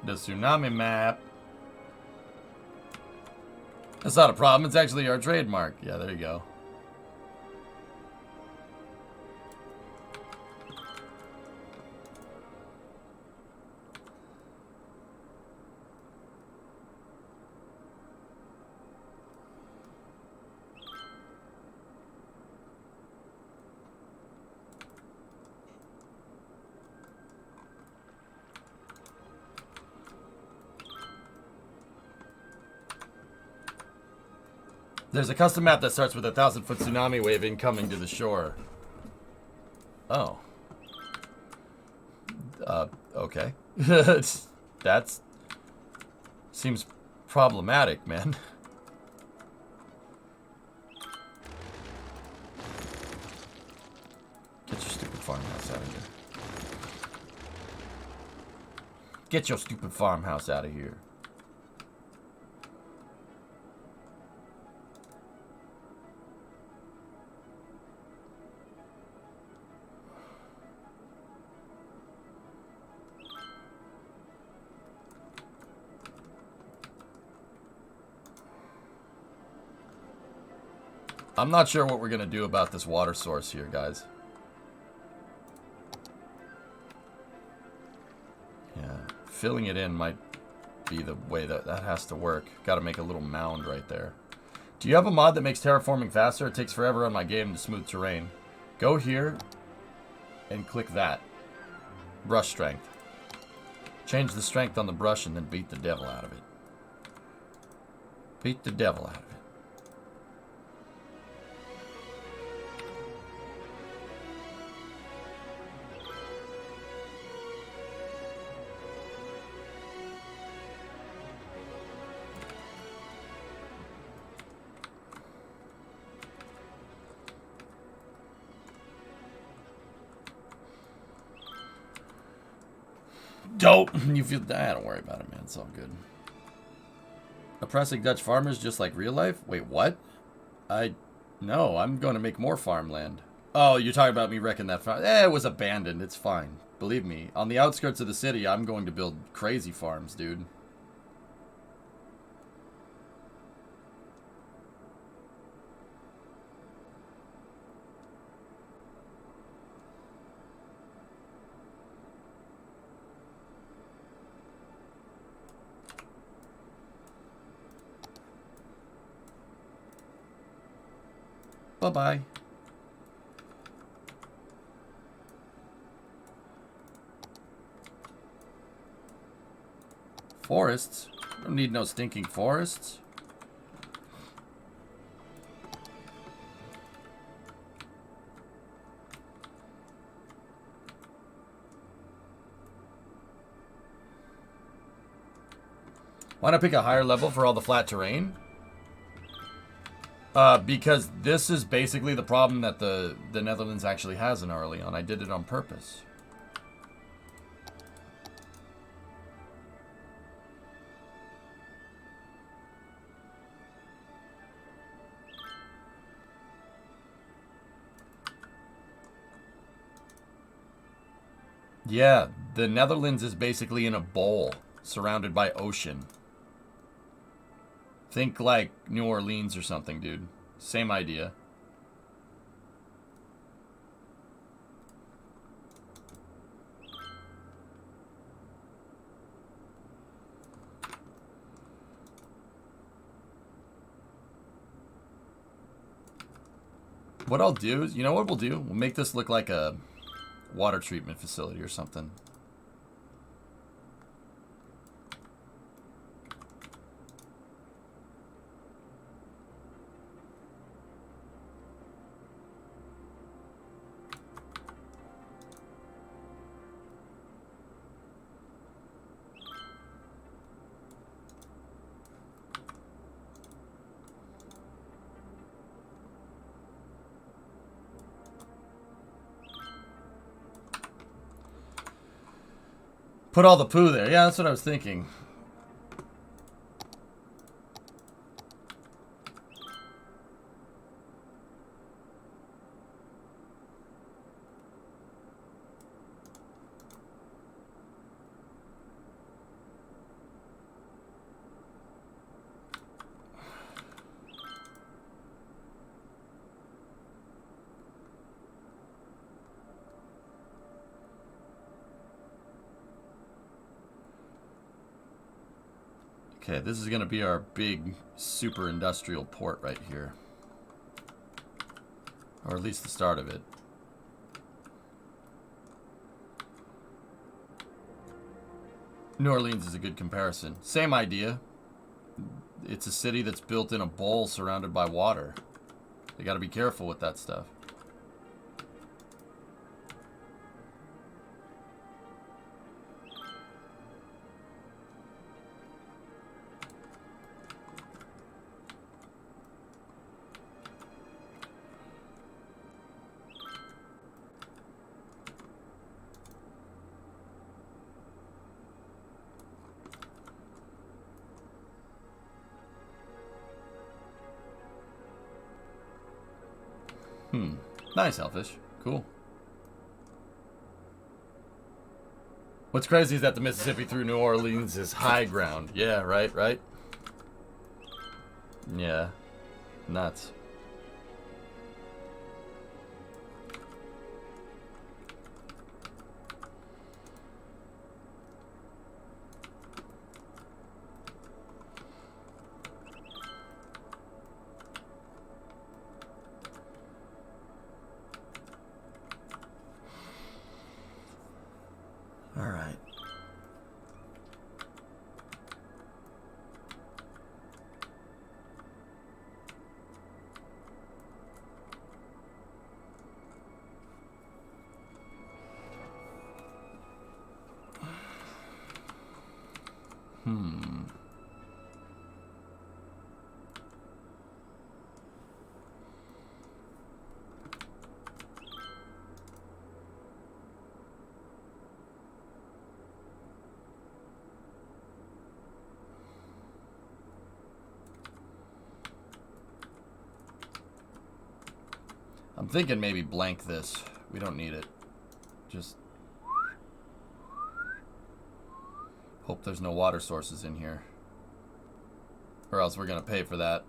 The tsunami map. That's not a problem. It's actually our trademark. Yeah, there you go. There's a custom map that starts with a 1,000-foot tsunami wave incoming to the shore. Oh. Okay. That's... seems problematic, man. Get your stupid farmhouse out of here. Get your stupid farmhouse out of here. I'm not sure what we're going to do about this water source here, guys. Yeah, filling it in might be the way that has to work. Got to make a little mound right there. Do you have a mod that makes terraforming faster? It takes forever on my game to smooth terrain. Go here and click that. Brush strength. Change the strength on the brush and then beat the devil out of it. Beat the devil out of it. Dope. You feel that? Don't worry about it, man. It's all good. Oppressing Dutch farmers just like real life? Wait, what? No, I'm going to make more farmland. Oh, you're talking about me wrecking that farm. It was abandoned. It's fine. Believe me. On the outskirts of the city, I'm going to build crazy farms, dude. Bye-bye. Forests? Don't need no stinking forests. Why not pick a higher level for all the flat terrain? Because this is basically the problem that the Netherlands actually has in Arleon. I did it on purpose. Yeah, the Netherlands is basically in a bowl surrounded by ocean. Think like New Orleans or something, dude. Same idea. What I'll do is, you know what we'll do? We'll make this look like a water treatment facility or something. Put all the poo there. Yeah, that's what I was thinking. Okay, this is going to be our big super industrial port right here. Or at least the start of it. New Orleans is a good comparison. Same idea. It's a city that's built in a bowl surrounded by water. They got to be careful with that stuff. Nice, Elfish. Cool. What's crazy is that the Mississippi through New Orleans is high ground. Yeah, right? Yeah. Nuts. I'm thinking maybe blank this. We don't need it. Just hope there's no water sources in here. Or else we're going to pay for that.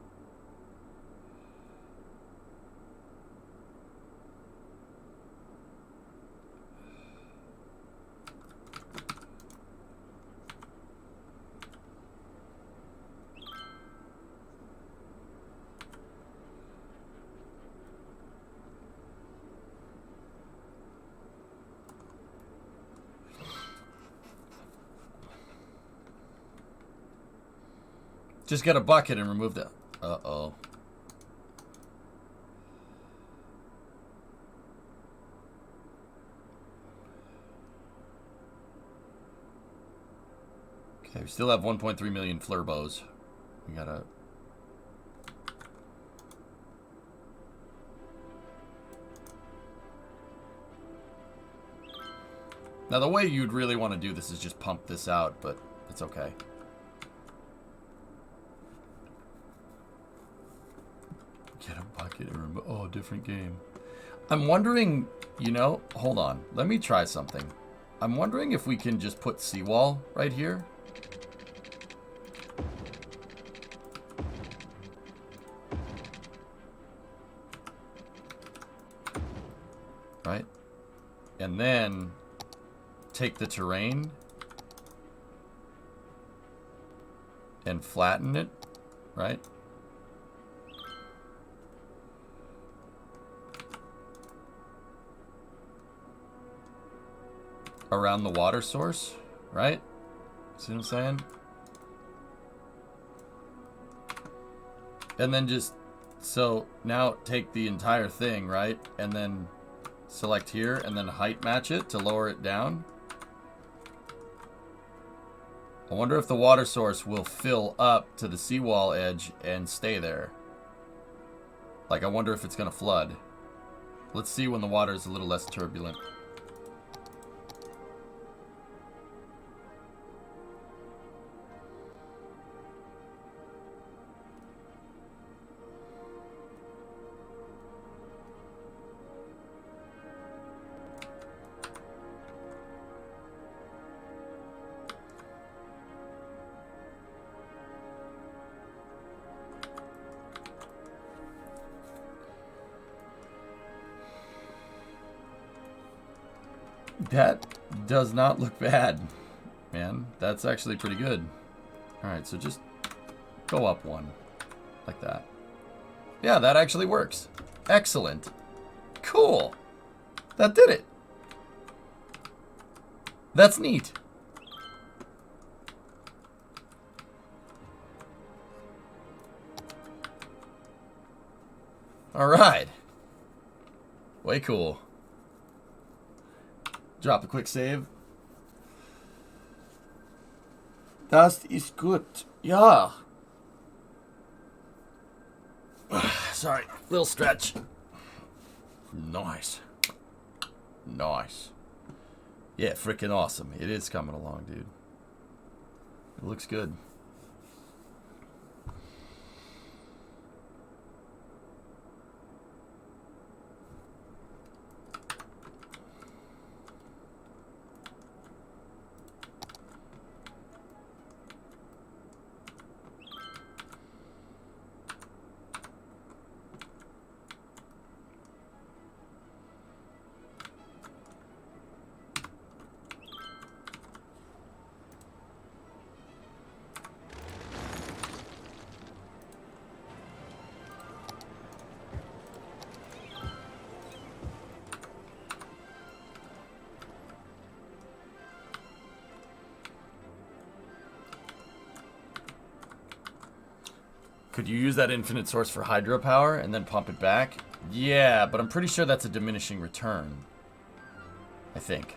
Just get a bucket and remove the... Uh-oh. Okay, we still have 1.3 million flurbos. We gotta... Now, the way you'd really want to do this is just pump this out, but it's okay. Get a bucket and remove... Oh, different game. I'm wondering, you know... Hold on. Let me try something. I'm wondering if we can just put seawall right here. Right? And then take the terrain and flatten it, right? Around the water source, right? See what I'm saying? And then just, so now take the entire thing, right? And then select here and then height match it to lower it down. I wonder if the water source will fill up to the seawall edge and stay there. Like, I wonder if it's going to flood. Let's see when the water is a little less turbulent. That does not look bad, man. That's actually pretty good. Alright, so just go up one. Like that. Yeah, that actually works. Excellent. Cool. That did it. That's neat. Alright. Way cool. Drop a quick save. Das ist gut. Ja. Sorry, little stretch. Nice. Nice. Yeah, freaking awesome. It is coming along, dude. It looks good. Could you use that infinite source for hydropower and then pump it back? Yeah, but I'm pretty sure that's a diminishing return. I think.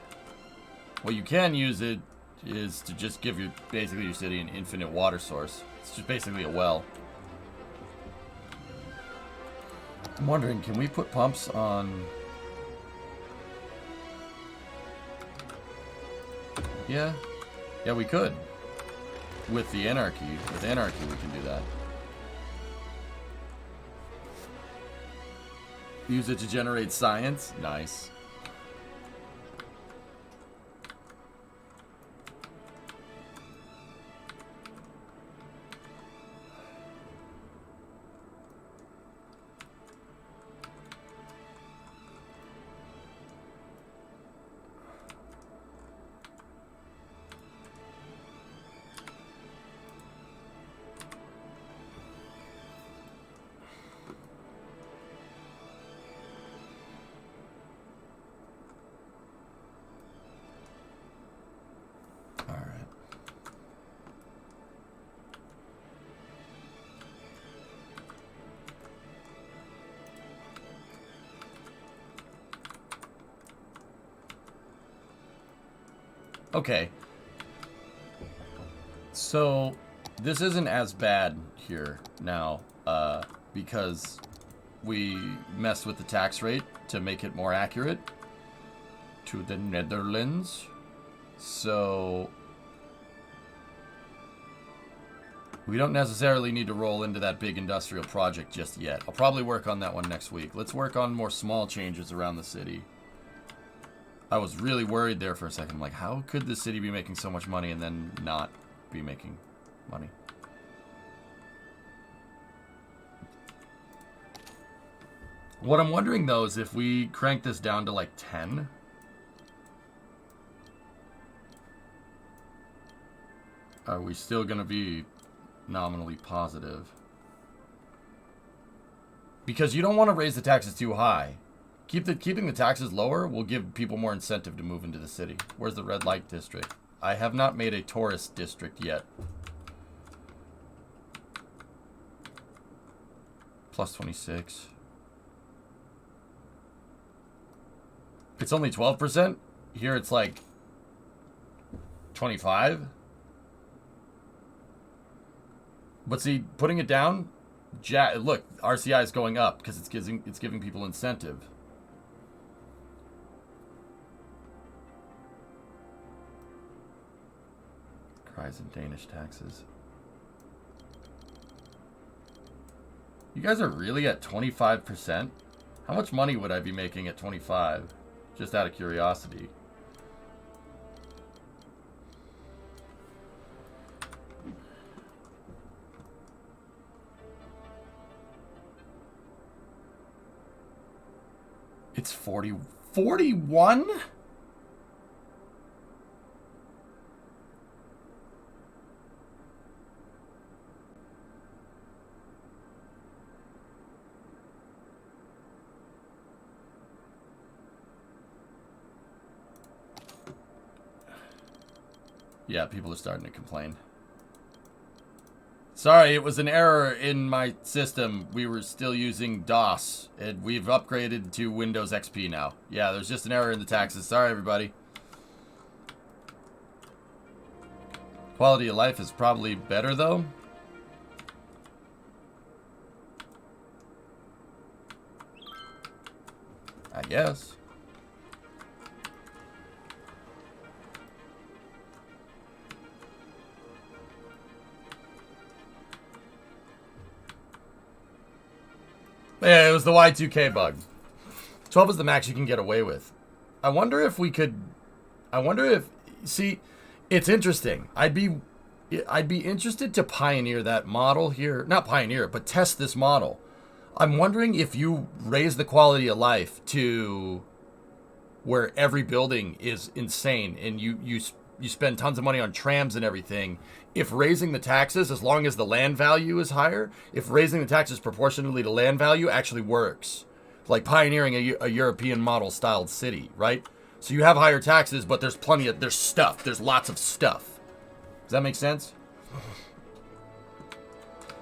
Well, you can use it is to just give basically your city an infinite water source. It's just basically a well. I'm wondering, can we put pumps on... Yeah. Yeah, we could. With the anarchy. With anarchy, we can do that. Use it to generate science. Nice. Okay. So, this isn't as bad here now, because we messed with the tax rate to make it more accurate to the Netherlands. So, we don't necessarily need to roll into that big industrial project just yet. I'll probably work on that one next week. Let's work on more small changes around the city. I was really worried there for a second. I'm like, how could the city be making so much money and then not be making money? What I'm wondering, though, is if we crank this down to, like, 10... are we still going to be nominally positive? Because you don't want to raise the taxes too high. Keeping the taxes lower will give people more incentive to move into the city. Where's the red light district? I have not made a tourist district yet. Plus 26. It's only 12%? Here it's like 25? But see, putting it down, look, RCI is going up because it's giving people incentive. Rise in Danish taxes. You guys are really at 25%? How much money would I be making at 25? Just out of curiosity. It's 41? Yeah, people are starting to complain. Sorry, it was an error in my system. We were still using DOS, and we've upgraded to Windows XP now. Yeah, there's just an error in the taxes. Sorry, everybody. Quality of life is probably better, though. I guess. Yeah, it was the Y2K bug. 12 is the max you can get away with. I wonder if we could... See, it's interesting. I'd be interested to pioneer that model here. Not pioneer it, but test this model. I'm wondering if you raise the quality of life to where every building is insane and you spend tons of money on trams and everything. If raising the taxes, as long as the land value is higher, if raising the taxes proportionally to land value actually works. Like pioneering a European model styled city, right? So you have higher taxes, but there's stuff. There's lots of stuff. Does that make sense?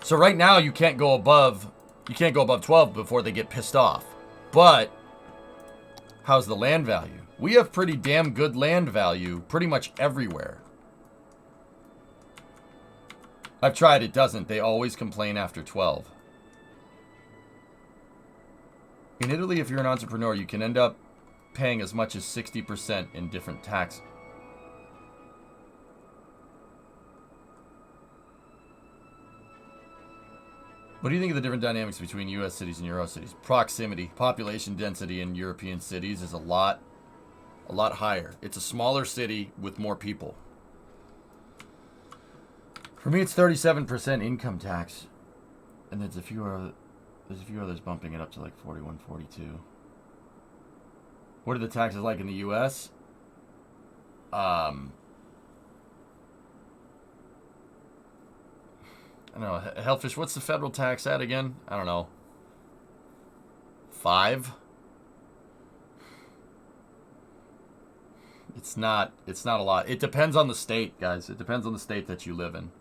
So right now you can't go above 12 before they get pissed off. But how's the land value? We have pretty damn good land value pretty much everywhere. I've tried, it doesn't. They always complain after 12. In Italy, if you're an entrepreneur, you can end up paying as much as 60% in different tax. What do you think of the different dynamics between U.S. cities and Euro cities? Proximity, population density in European cities is a lot higher. It's a smaller city with more people. For me, it's 37% income tax, and there's a few others bumping it up to like 41, 42. What are the taxes like in the U.S.? I don't know. Hellfish, what's the federal tax at again? I don't know. 5? It's not a lot. It depends on the state, guys. It depends on the state that you live in.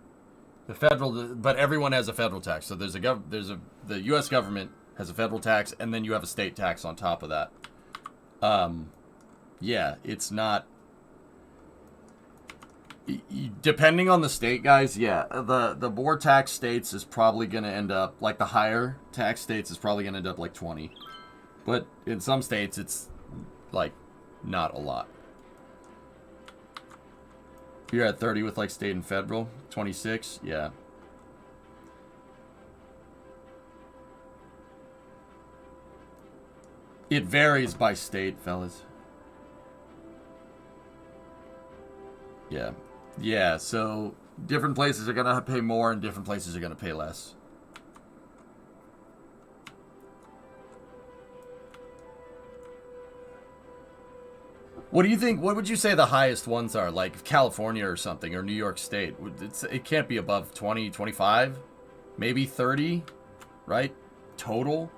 But everyone has a federal tax. So the U.S. government has a federal tax, and then you have a state tax on top of that. Yeah, it's not. Depending on the state, guys, yeah, the more tax states is probably going to end up, like the higher tax states is probably going to end up like 20. But in some states, it's like not a lot. You're at 30 with like state and federal, 26, yeah. It varies by state, fellas. Yeah. Yeah, so different places are going to pay more and different places are going to pay less. What do you think? What would you say the highest ones are? Like California or something, or New York State? It can't be above 20, 25, maybe 30, right? Total?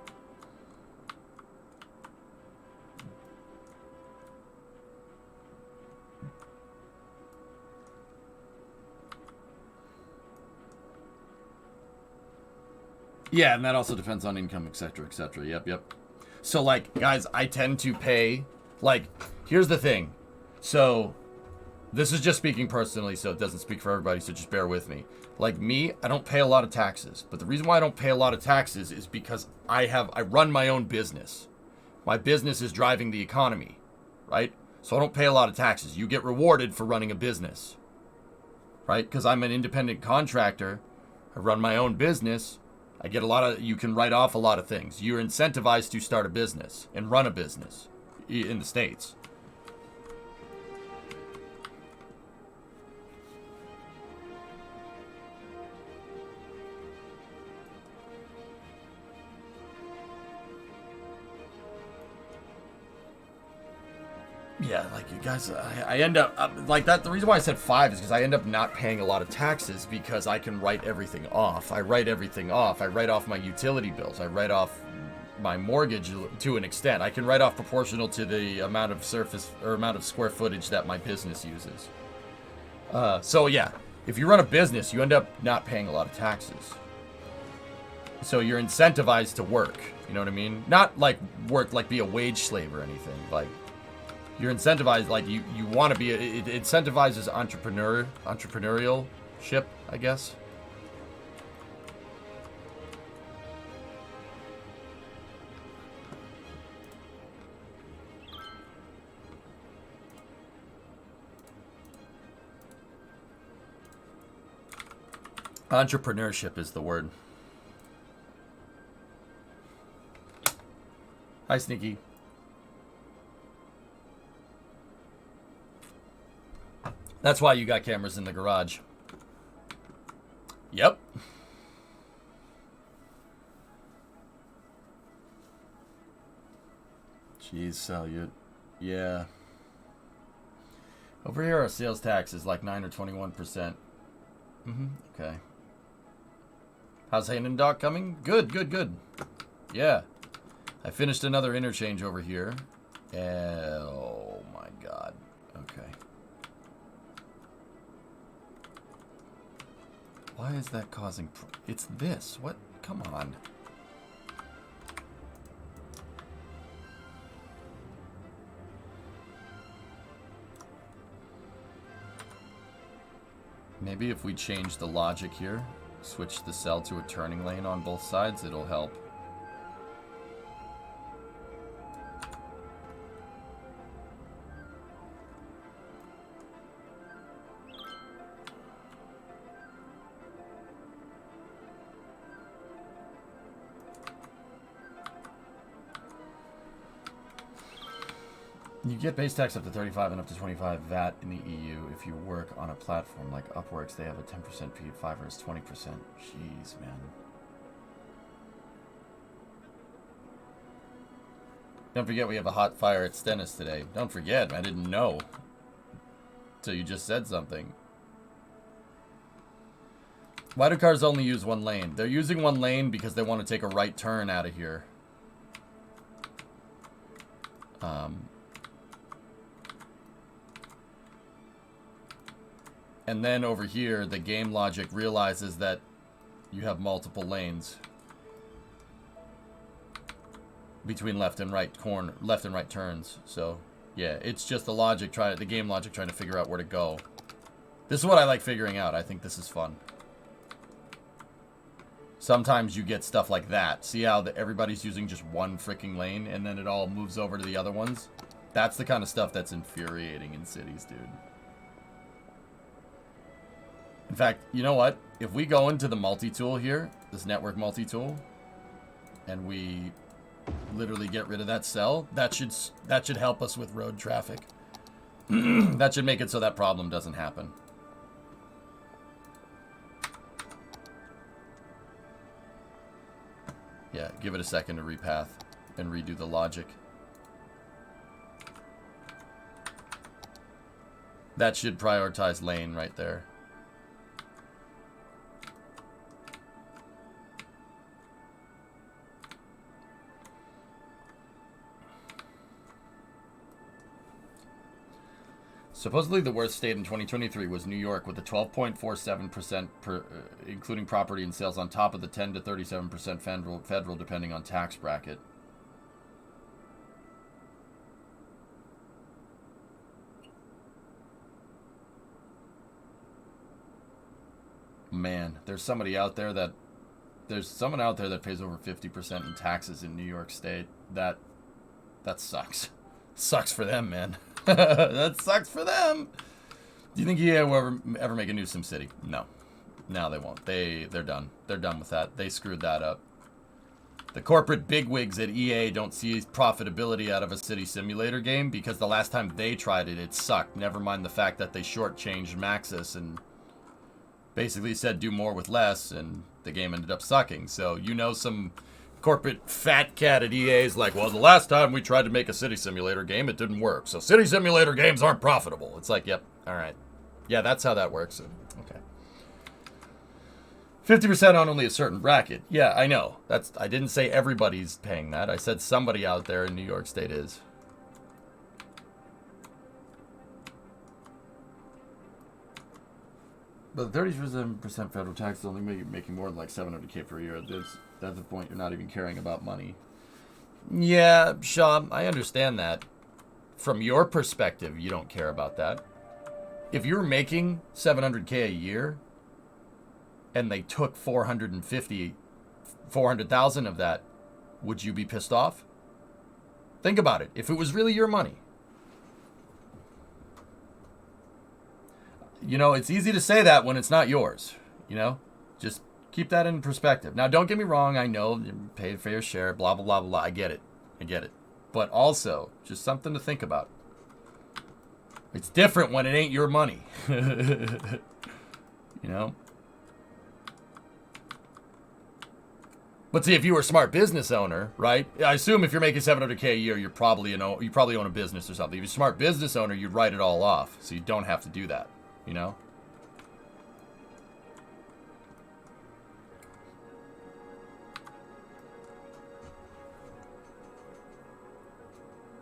Yeah, and that also depends on income, etc., etc. Yep. So, like, guys, I tend to pay, like, here's the thing. So, this is just speaking personally, so it doesn't speak for everybody, so just bear with me. Like me, I don't pay a lot of taxes. But the reason why I don't pay a lot of taxes is because I run my own business. My business is driving the economy, right? So I don't pay a lot of taxes. You get rewarded for running a business, right? Because I'm an independent contractor. I run my own business. I get you can write off a lot of things. You're incentivized to start a business and run a business in the States. Yeah, like you guys, I end up like that. The reason why I said 5 is because I end up not paying a lot of taxes because I can write everything off. I write everything off. I write off my utility bills. I write off my mortgage to an extent. I can write off proportional to the amount of surface or amount of square footage that my business uses. So yeah, if you run a business, you end up not paying a lot of taxes. So you're incentivized to work. You know what I mean? Not like work, like be a wage slave or anything. Like. You're incentivized, like you want to be. It incentivizes entrepreneurship, I guess. Entrepreneurship is the word. Hi, Sneaky. That's why you got cameras in the garage. Yep. Jeez, Salute. Yeah. Over here, our sales tax is like 9 or 21%. Okay. How's Hayden Doc coming? Good. Yeah. I finished another interchange over here. Oh, my God. Okay. Why is that causing... It's this. What? Come on. Maybe if we change the logic here, switch the cell to a turning lane on both sides, it'll help. You get base tax up to 35 and up to 25 VAT in the EU if you work on a platform like Upworks. They have a 10% fee. Fiverr is 20%. Jeez, man. Don't forget we have a hot fire at Stennis today. Don't forget, I didn't know. Till you just said something. Why do cars only use one lane? They're using one lane because they want to take a right turn out of here. And then over here, the game logic realizes that you have multiple lanes between left and right turns. So yeah, it's just the game logic trying to figure out where to go. This is what I like figuring out. I think this is fun. Sometimes you get stuff like that. See how everybody's using just one freaking lane and then it all moves over to the other ones? That's the kind of stuff that's infuriating in cities, dude. In fact, you know what? If we go into the multi-tool here, this network multi-tool, and we literally get rid of that cell, that should help us with road traffic. That should make it so that problem doesn't happen. Yeah, give it a second to repath and redo the logic. That should prioritize lane right there. Supposedly the worst state in 2023 was New York with a 12.47%, including property and sales, on top of the 10 to 37% federal depending on tax bracket. Man, there's someone out there that pays over 50% in taxes in New York State. That sucks. Sucks for them, man. That sucks for them. Do you think EA will ever make a new SimCity? No. No, they won't. They're done. They're done with that. They screwed that up. The corporate bigwigs at EA don't see profitability out of a city simulator game because the last time they tried it, it sucked. Never mind the fact that they shortchanged Maxis and basically said do more with less, and the game ended up sucking. So, you know, some corporate fat cat at EA is like, well, the last time we tried to make a city simulator game, it didn't work. So city simulator games aren't profitable. It's like, yep, all right. Yeah, that's how that works. Okay. 50% on only a certain bracket. Yeah, I know. I didn't say everybody's paying that. I said somebody out there in New York State is. But the 37% federal tax is only making more than like $700K per year. That's the point. You're not even caring about money. Yeah, Sean, I understand that. From your perspective, you don't care about that. If you're making $700K a year and they took 400,000 of that, would you be pissed off? Think about it. If it was really your money. You know, it's easy to say that when it's not yours. You know, just keep that in perspective. Now, don't get me wrong. I know you pay a fair share, blah, blah, blah, blah, blah. I get it. But also, just something to think about. It's different when it ain't your money. You know? But see, if you were a smart business owner, right? I assume if you're making $700K a year, you probably own a business or something. If you're a smart business owner, you'd write it all off, so you don't have to do that. You know?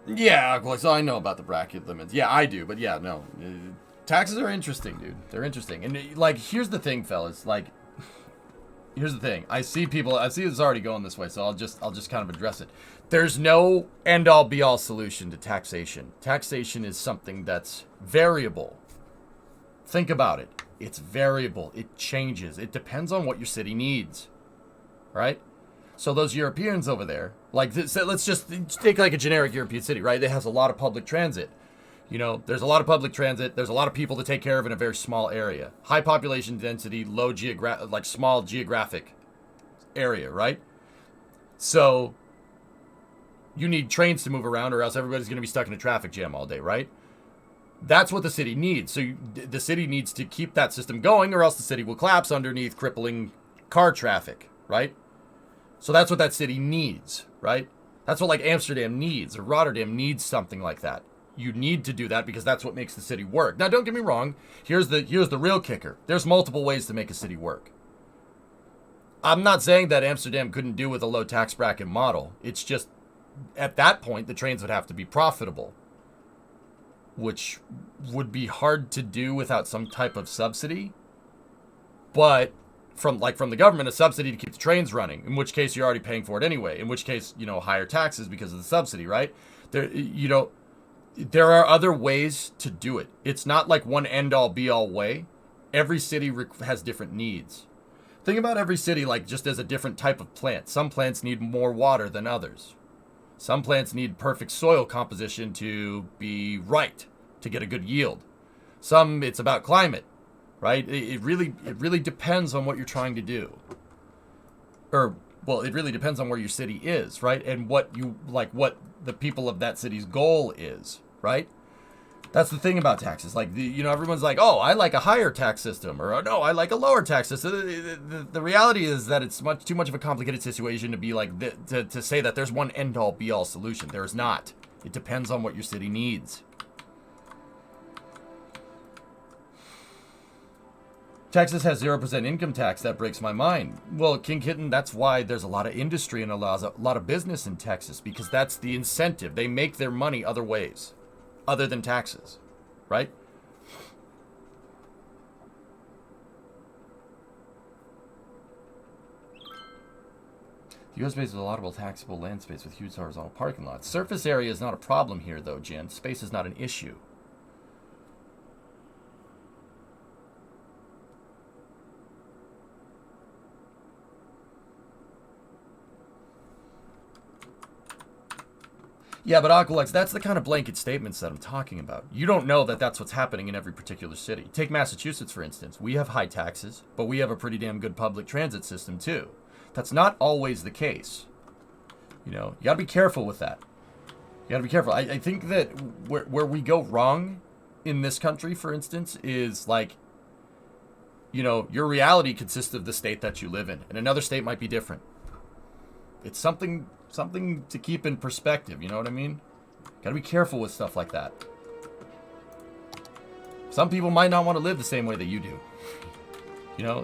Yeah, so I know about the bracket limits. Yeah, I do, but yeah, no. Taxes are interesting, dude. They're interesting. And, like, here's the thing, fellas. Like, here's the thing. I see it's already going this way, so I'll just kind of address it. There's no end-all, be-all solution to taxation. Taxation is something that's variable. Think about it. It's variable. It changes. It depends on what your city needs, right? So those Europeans over there, like, let's just take like a generic European city, right? It has a lot of public transit. You know, there's a lot of public transit. There's a lot of people to take care of in a very small area. High population density, small geographic area, right? So you need trains to move around, or else everybody's going to be stuck in a traffic jam all day, right? That's what the city needs. So the city needs to keep that system going, or else the city will collapse underneath crippling car traffic, right? So that's what that city needs, right? That's what like Amsterdam needs, or Rotterdam needs something like that. You need to do that because that's what makes the city work. Now, don't get me wrong. Here's the real kicker. There's multiple ways to make a city work. I'm not saying that Amsterdam couldn't do with a low tax bracket model. It's just, at that point, the trains would have to be profitable, which would be hard to do without some type of subsidy. But from the government, a subsidy to keep the trains running, in which case you're already paying for it anyway, in which case, higher taxes because of the subsidy, right? There are other ways to do it. It's not like one end-all, be-all way. Every city has different needs. Think about every city like just as a different type of plant. Some plants need more water than others. Some plants need perfect soil composition to be right, to get a good yield. Some, it's about climate, right? It really depends on what you're trying to do. It really depends on where your city is, right? And what the people of that city's goal is, right? That's the thing about taxes. Like, everyone's like, oh, I like a higher tax system, or no, I like a lower tax system. The reality is that it's too much of a complicated situation to be like, to say that there's one end-all, be-all solution. There is not. It depends on what your city needs. Texas has 0% income tax. That breaks my mind. Well, King Kitten, that's why there's a lot of industry and a lot of business in Texas, because that's the incentive. They make their money other ways, other than taxes, right? The U.S. space is allotable taxable land space with huge horizontal parking lots. Surface area is not a problem here, though, Jen. Space is not an issue. Yeah, but Aqualex, that's the kind of blanket statements that I'm talking about. You don't know that that's what's happening in every particular city. Take Massachusetts, for instance. We have high taxes, but we have a pretty damn good public transit system, too. That's not always the case. You gotta be careful with that. You gotta be careful. I think that where we go wrong in this country, for instance, is like, your reality consists of the state that you live in, and another state might be different. It's something to keep in perspective, you know what I mean? Gotta be careful with stuff like that. Some people might not want to live the same way that you do.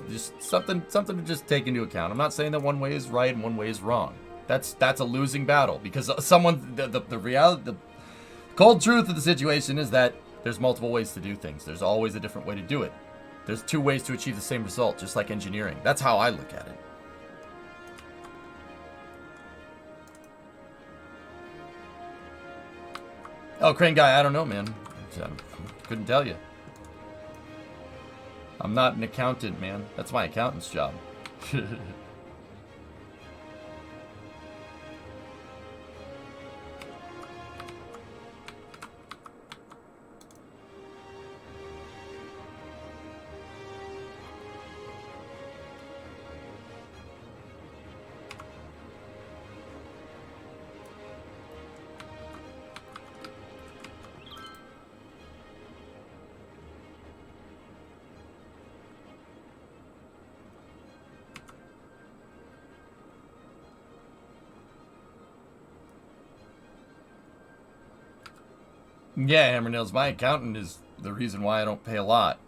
Just something to just take into account. I'm not saying that one way is right and one way is wrong. That's a losing battle, because the cold truth of the situation is that there's multiple ways to do things. There's always a different way to do it. There's two ways to achieve the same result, just like engineering. That's how I look at it. Oh, Crane Guy, I don't know, man. Couldn't tell you. I'm not an accountant, man. That's my accountant's job. Yeah, Hammer Nails, my accountant is the reason why I don't pay a lot.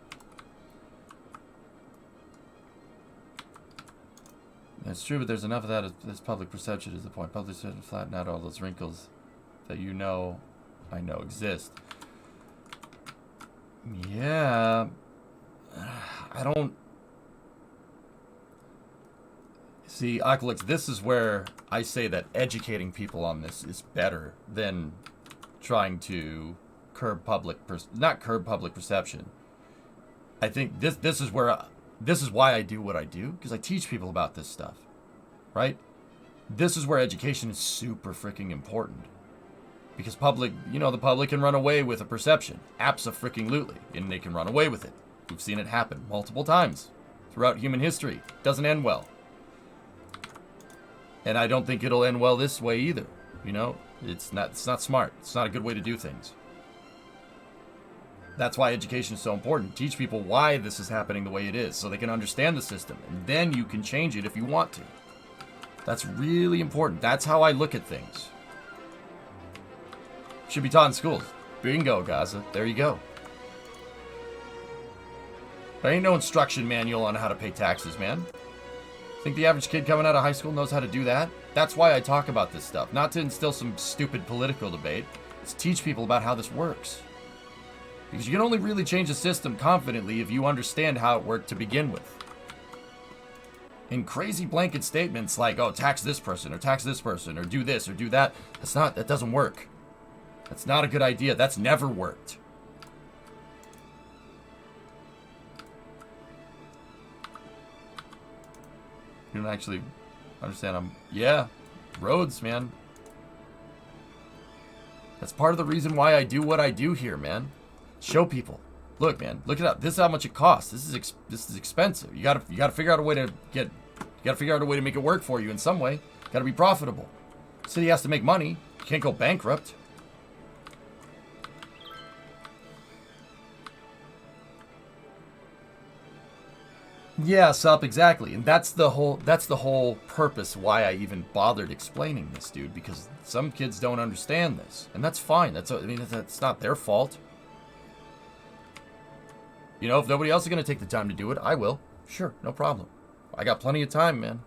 That's true, but there's enough of that as public perception is the point. Public perception flatten out all those wrinkles that I know exist. Yeah. I don't... See, Aqualix, this is where I say that educating people on this is better than trying to not curb public perception. I think this is why I do what I do, because I teach people about this stuff, right? This is where education is super freaking important. Because the public can run away with a perception. Abso-freaking-lutely. And they can run away with it. We've seen it happen multiple times throughout human history. Doesn't end well. And I don't think it'll end well this way either. It's not smart. It's not a good way to do things. That's why education is so important. Teach people why this is happening the way it is, so they can understand the system. And then you can change it if you want to. That's really important. That's how I look at things. Should be taught in schools. Bingo, Gaza. There you go. There ain't no instruction manual on how to pay taxes, man. Think the average kid coming out of high school knows how to do that? That's why I talk about this stuff. Not to instill some stupid political debate. It's to teach people about how this works. Because you can only really change a system confidently if you understand how it worked to begin with. In crazy blanket statements like, oh, tax this person, or do this, or do that. That doesn't work. That's not a good idea. That's never worked. You don't actually understand. Yeah, roads, man. That's part of the reason why I do what I do here, man. Show people. Look, man. Look it up. This is how much it costs. This is expensive. You gotta figure out a way to make it work for you in some way. Gotta be profitable. City has to make money. You can't go bankrupt. Yeah, Sup, exactly. And that's the whole purpose why I even bothered explaining this, dude, because some kids don't understand this. And that's fine. That's not their fault. If nobody else is going to take the time to do it, I will. Sure, no problem. I got plenty of time, man.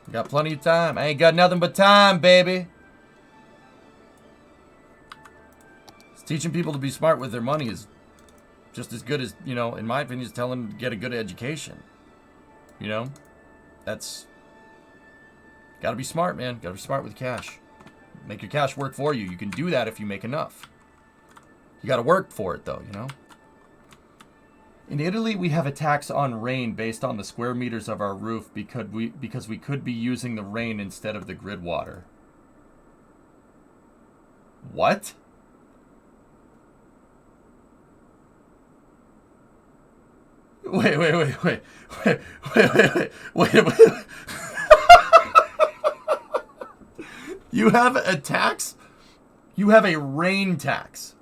I got plenty of time. I ain't got nothing but time, baby. Teaching people to be smart with their money is just as good as, in my opinion, is telling them to get a good education. That's... Gotta be smart, man. Gotta be smart with cash. Make your cash work for you. You can do that if you make enough. You gotta work for it, though, In Italy, we have a tax on rain based on the square meters of our roof because we could be using the rain instead of the grid water. What? Wait. You have a tax? You have a rain tax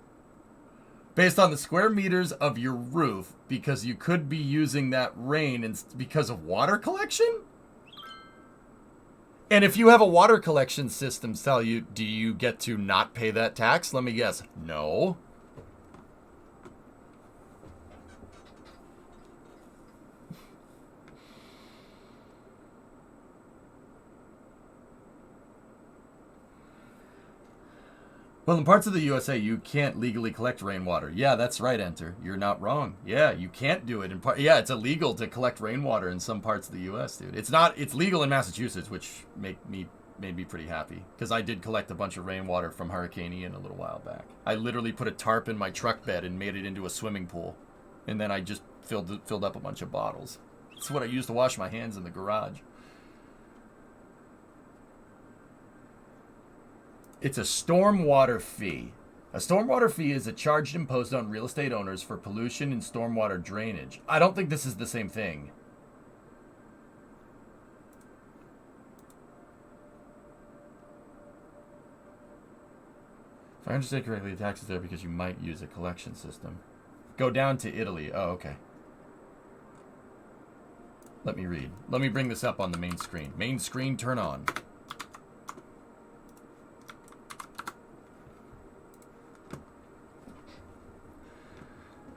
based on the square meters of your roof because you could be using that rain because of water collection? And if you have a water collection system tell you, do you get to not pay that tax? Let me guess. No. Well, in parts of the USA, you can't legally collect rainwater. Yeah, that's right, Enter. You're not wrong. Yeah, you can't do it. Yeah, it's illegal to collect rainwater in some parts of the U.S., dude. It's legal in Massachusetts, which made me pretty happy. Because I did collect a bunch of rainwater from Hurricane Ian a little while back. I literally put a tarp in my truck bed and made it into a swimming pool. And then I just filled up a bunch of bottles. That's what I used to wash my hands in the garage. It's a stormwater fee. A stormwater fee is a charge imposed on real estate owners for pollution and stormwater drainage. I don't think this is the same thing. If I understand correctly, the tax is there because you might use a collection system. Go down to Italy. Oh, okay. Let me read. Let me bring this up on the main screen. Main screen, turn on.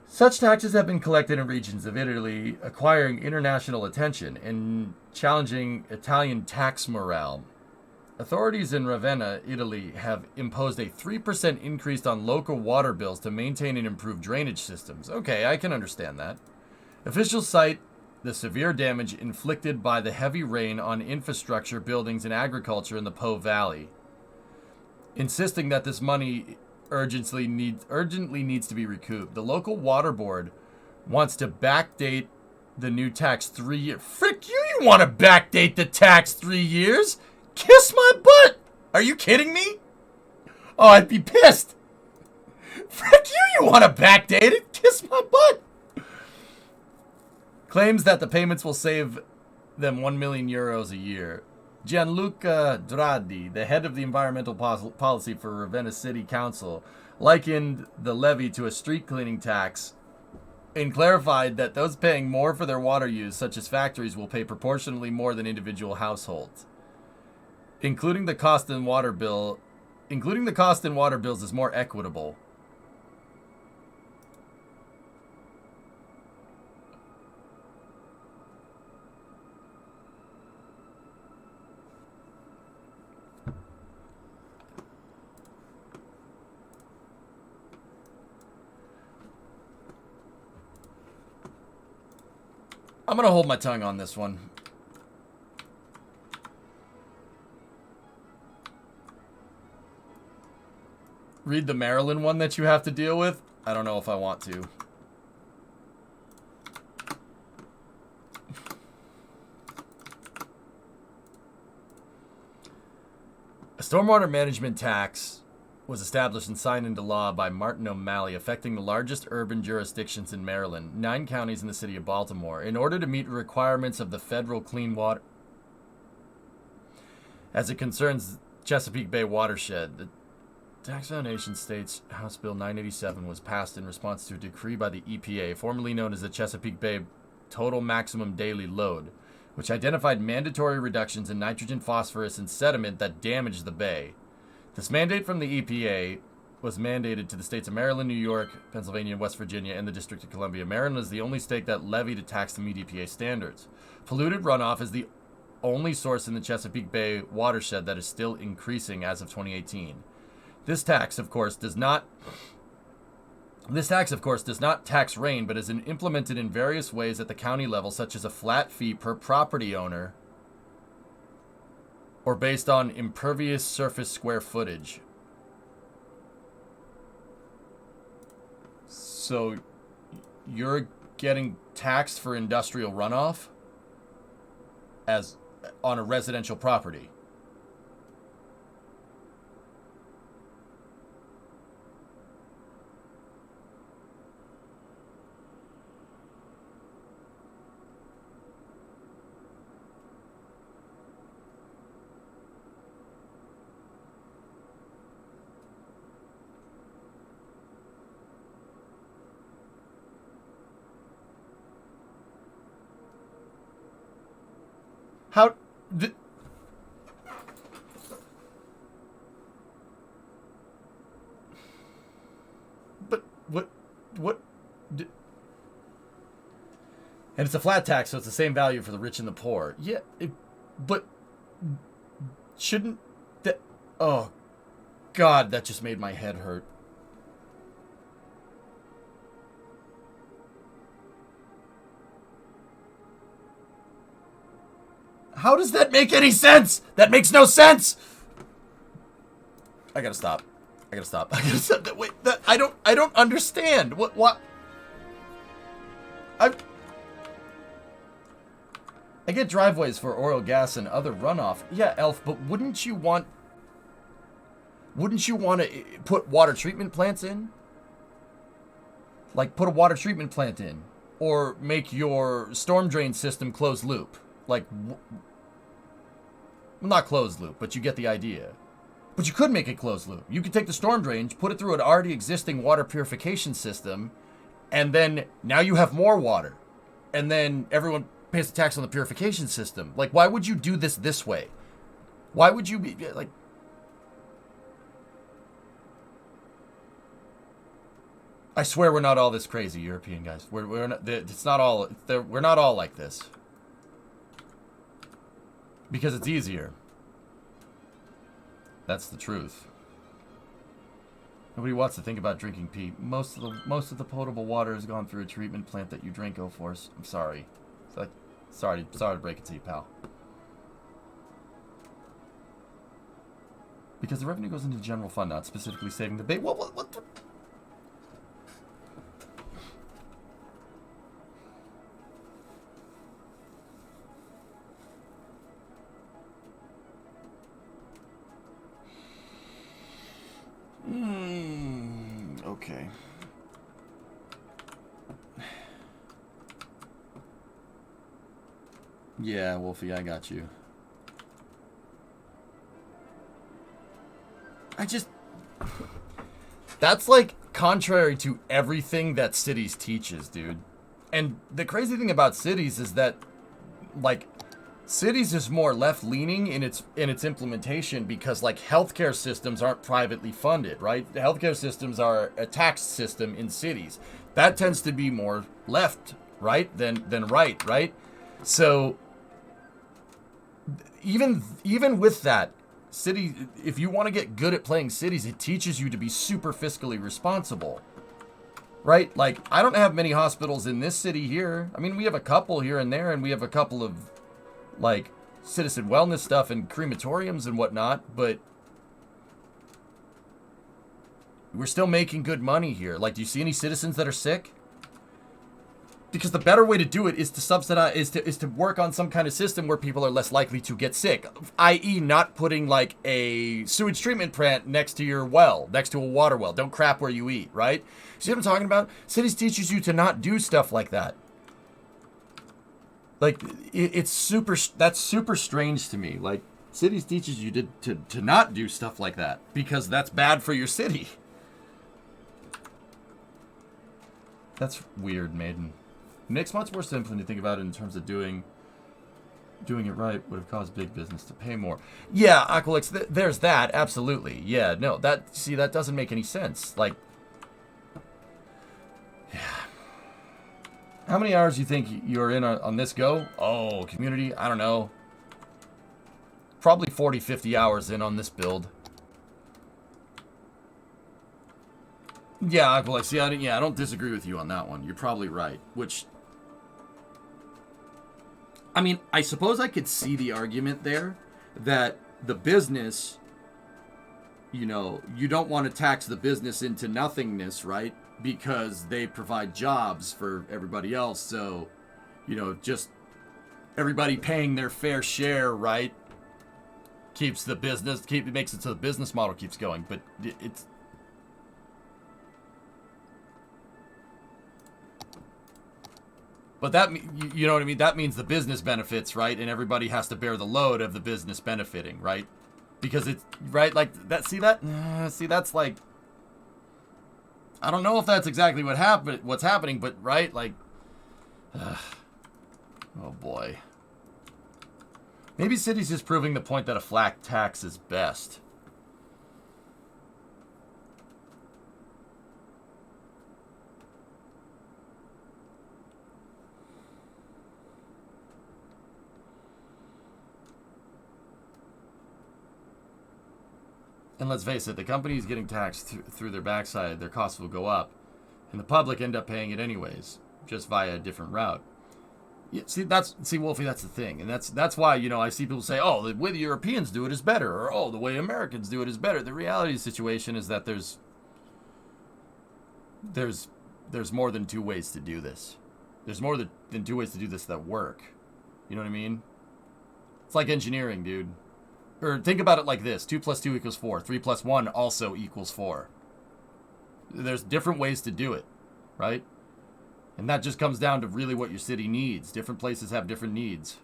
Such taxes have been collected in regions of Italy, acquiring international attention and challenging Italian tax morale. Authorities in Ravenna, Italy, have imposed a 3% increase on local water bills to maintain and improve drainage systems. Okay, I can understand that. Officials cite the severe damage inflicted by the heavy rain on infrastructure, buildings, and agriculture in the Po Valley, insisting that this money urgently needs to be recouped. The local water board wants to backdate the new tax 3 years. Frick you! You want to backdate the tax 3 years? Kiss my butt! Are you kidding me? Oh, I'd be pissed. Frick you! You want to backdate it? Kiss my butt! Claims that the payments will save them 1 million euros a year. Gianluca Draghi, the head of the environmental policy for Ravenna City Council, likened the levy to a street cleaning tax and clarified that those paying more for their water use, such as factories, will pay proportionally more than individual households. Including the cost in water bills is more equitable. I'm going to hold my tongue on this one. Read the Maryland one that you have to deal with? I don't know if I want to. A stormwater management tax was established and signed into law by Martin O'Malley, affecting the largest urban jurisdictions in Maryland, 9 counties in the city of Baltimore, in order to meet requirements of the federal clean water as it concerns Chesapeake Bay watershed. The Tax Foundation States House Bill 987 was passed in response to a decree by the EPA, formerly known as the Chesapeake Bay Total Maximum Daily Load, which identified mandatory reductions in nitrogen, phosphorus, and sediment that damaged the bay. This mandate from the EPA was mandated to the states of Maryland, New York, Pennsylvania, West Virginia, and the District of Columbia. Maryland is the only state that levied a tax to meet EPA standards. Polluted runoff is the only source in the Chesapeake Bay watershed that is still increasing as of 2018. This tax, of course, does not tax rain, but is implemented in various ways at the county level, such as a flat fee per property owner or based on impervious surface square footage. So you're getting taxed for industrial runoff as on a residential property. How... But what... And it's a flat tax, so it's the same value for the rich and the poor. Yeah, but shouldn't that... Oh, God, that just made my head hurt. How does that make any sense? That makes no sense. I gotta stop. Wait, I don't understand. What? I get driveways for oil, gas, and other runoff. Yeah, Elf, but wouldn't you want to put water treatment plants in? Like, put a water treatment plant in. Or make your storm drain system closed loop. Like, well, not closed loop, but you get the idea. But you could make it closed loop. You could take the storm drain, put it through an already existing water purification system, and then now you have more water. And then everyone pays the tax on the purification system. Like, why would you do this way? Why would you be, like... I swear we're not all this crazy, European guys. We're not, it's not all, we're not all like this. Because it's easier. That's the truth. Nobody wants to think about drinking pee. Most of the potable water has gone through a treatment plant that you drink, O-Force. I'm sorry. Sorry to break it to you, pal. Because the revenue goes into the general fund, not specifically saving the base. What the... Okay. Yeah, Wolfie, I got you. That's like contrary to everything that cities teaches, dude. And the crazy thing about cities is that, like, cities is more left-leaning in its implementation because, like, healthcare systems aren't privately funded, right? The healthcare systems are a tax system in cities. That tends to be more left, right, than right, right? So even with that, city, if you want to get good at playing cities, it teaches you to be super fiscally responsible, right? Like, I don't have many hospitals in this city here. I mean, we have a couple here and there, and we have a couple of, like, citizen wellness stuff and crematoriums and whatnot, but we're still making good money here. Like, do you see any citizens that are sick? Because the better way to do it is to subsidize, is to work on some kind of system where people are less likely to get sick, i.e. not putting, like, a sewage treatment plant next to your well, next to a water well. Don't crap where you eat, right? See what I'm talking about? Cities teaches you to not do stuff like that. Like, it's super, that's super strange to me. Like, cities teaches you to not do stuff like that because that's bad for your city. That's weird, Maiden. It makes much more sense when you think about it in terms of doing it right would have caused big business to pay more. Yeah, Aqualix, there's that, absolutely. Yeah, no, that doesn't make any sense. Like, yeah. How many hours do you think you're in on this go? Oh, community, I don't know. Probably 40, 50 hours in on this build. Yeah, Aqualix, I don't disagree with you on that one. You're probably right, which... I mean, I suppose I could see the argument there that the business, you know, you don't want to tax the business into nothingness, right? Because they provide jobs for everybody else. So, you know, just everybody paying their fair share, right? Keeps the business, makes it so the business model keeps going. But it's... But that, you know what I mean? That means the business benefits, right? And everybody has to bear the load of the business benefiting, right? Because it's, right, like, that, see that? See, that's like, I don't know if that's exactly what's happening, but, right, like, oh boy. Maybe cities just proving the point that a flat tax is best. And let's face it, the companies getting taxed through their backside, their costs will go up. And the public end up paying it anyways, just via a different route. Yeah, see, Wolfie, that's the thing. And that's why, you know, I see people say, oh, the way the Europeans do it is better. Or, oh, the way Americans do it is better. The reality of the situation is that there's more than two ways to do this. There's more than two ways to do this that work. You know what I mean? It's like engineering, dude. Or think about it like this. 2 + 2 = 4. 3 + 1 also equals 4. There's different ways to do it, right? And that just comes down to really what your city needs. Different places have different needs.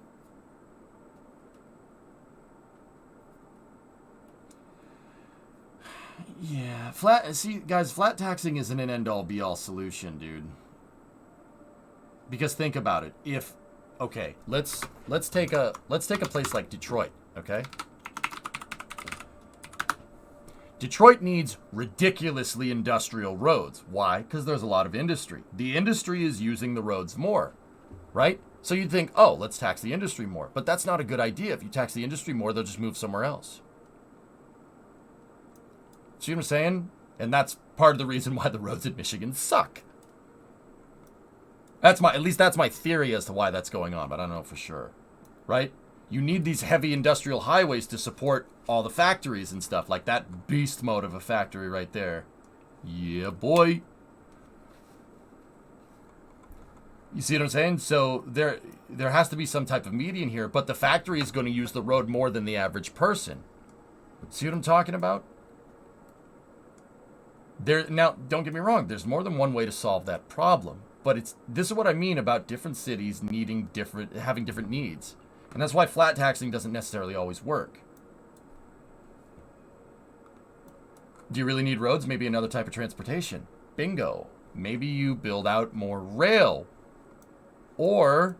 Yeah, flat taxing isn't an end-all be-all solution, dude. Because think about it. Okay, let's take a place like Detroit, okay? Detroit needs ridiculously industrial roads. Why? Because there's a lot of industry. The industry is using the roads more, right? So you'd think, oh, let's tax the industry more. But that's not a good idea. If you tax the industry more, they'll just move somewhere else. See what I'm saying? And that's part of the reason why the roads in Michigan suck. At least that's my theory as to why that's going on, but I don't know for sure, right? You need these heavy industrial highways to support all the factories and stuff, like that beast mode of a factory right there. Yeah, boy. You see what I'm saying? So there has to be some type of median here, but the factory is going to use the road more than the average person. See what I'm talking about? Now, don't get me wrong, there's more than one way to solve that problem, but this is what I mean about different cities having different needs. And that's why flat taxing doesn't necessarily always work. Do you really need roads? Maybe another type of transportation. Bingo. Maybe you build out more rail. Or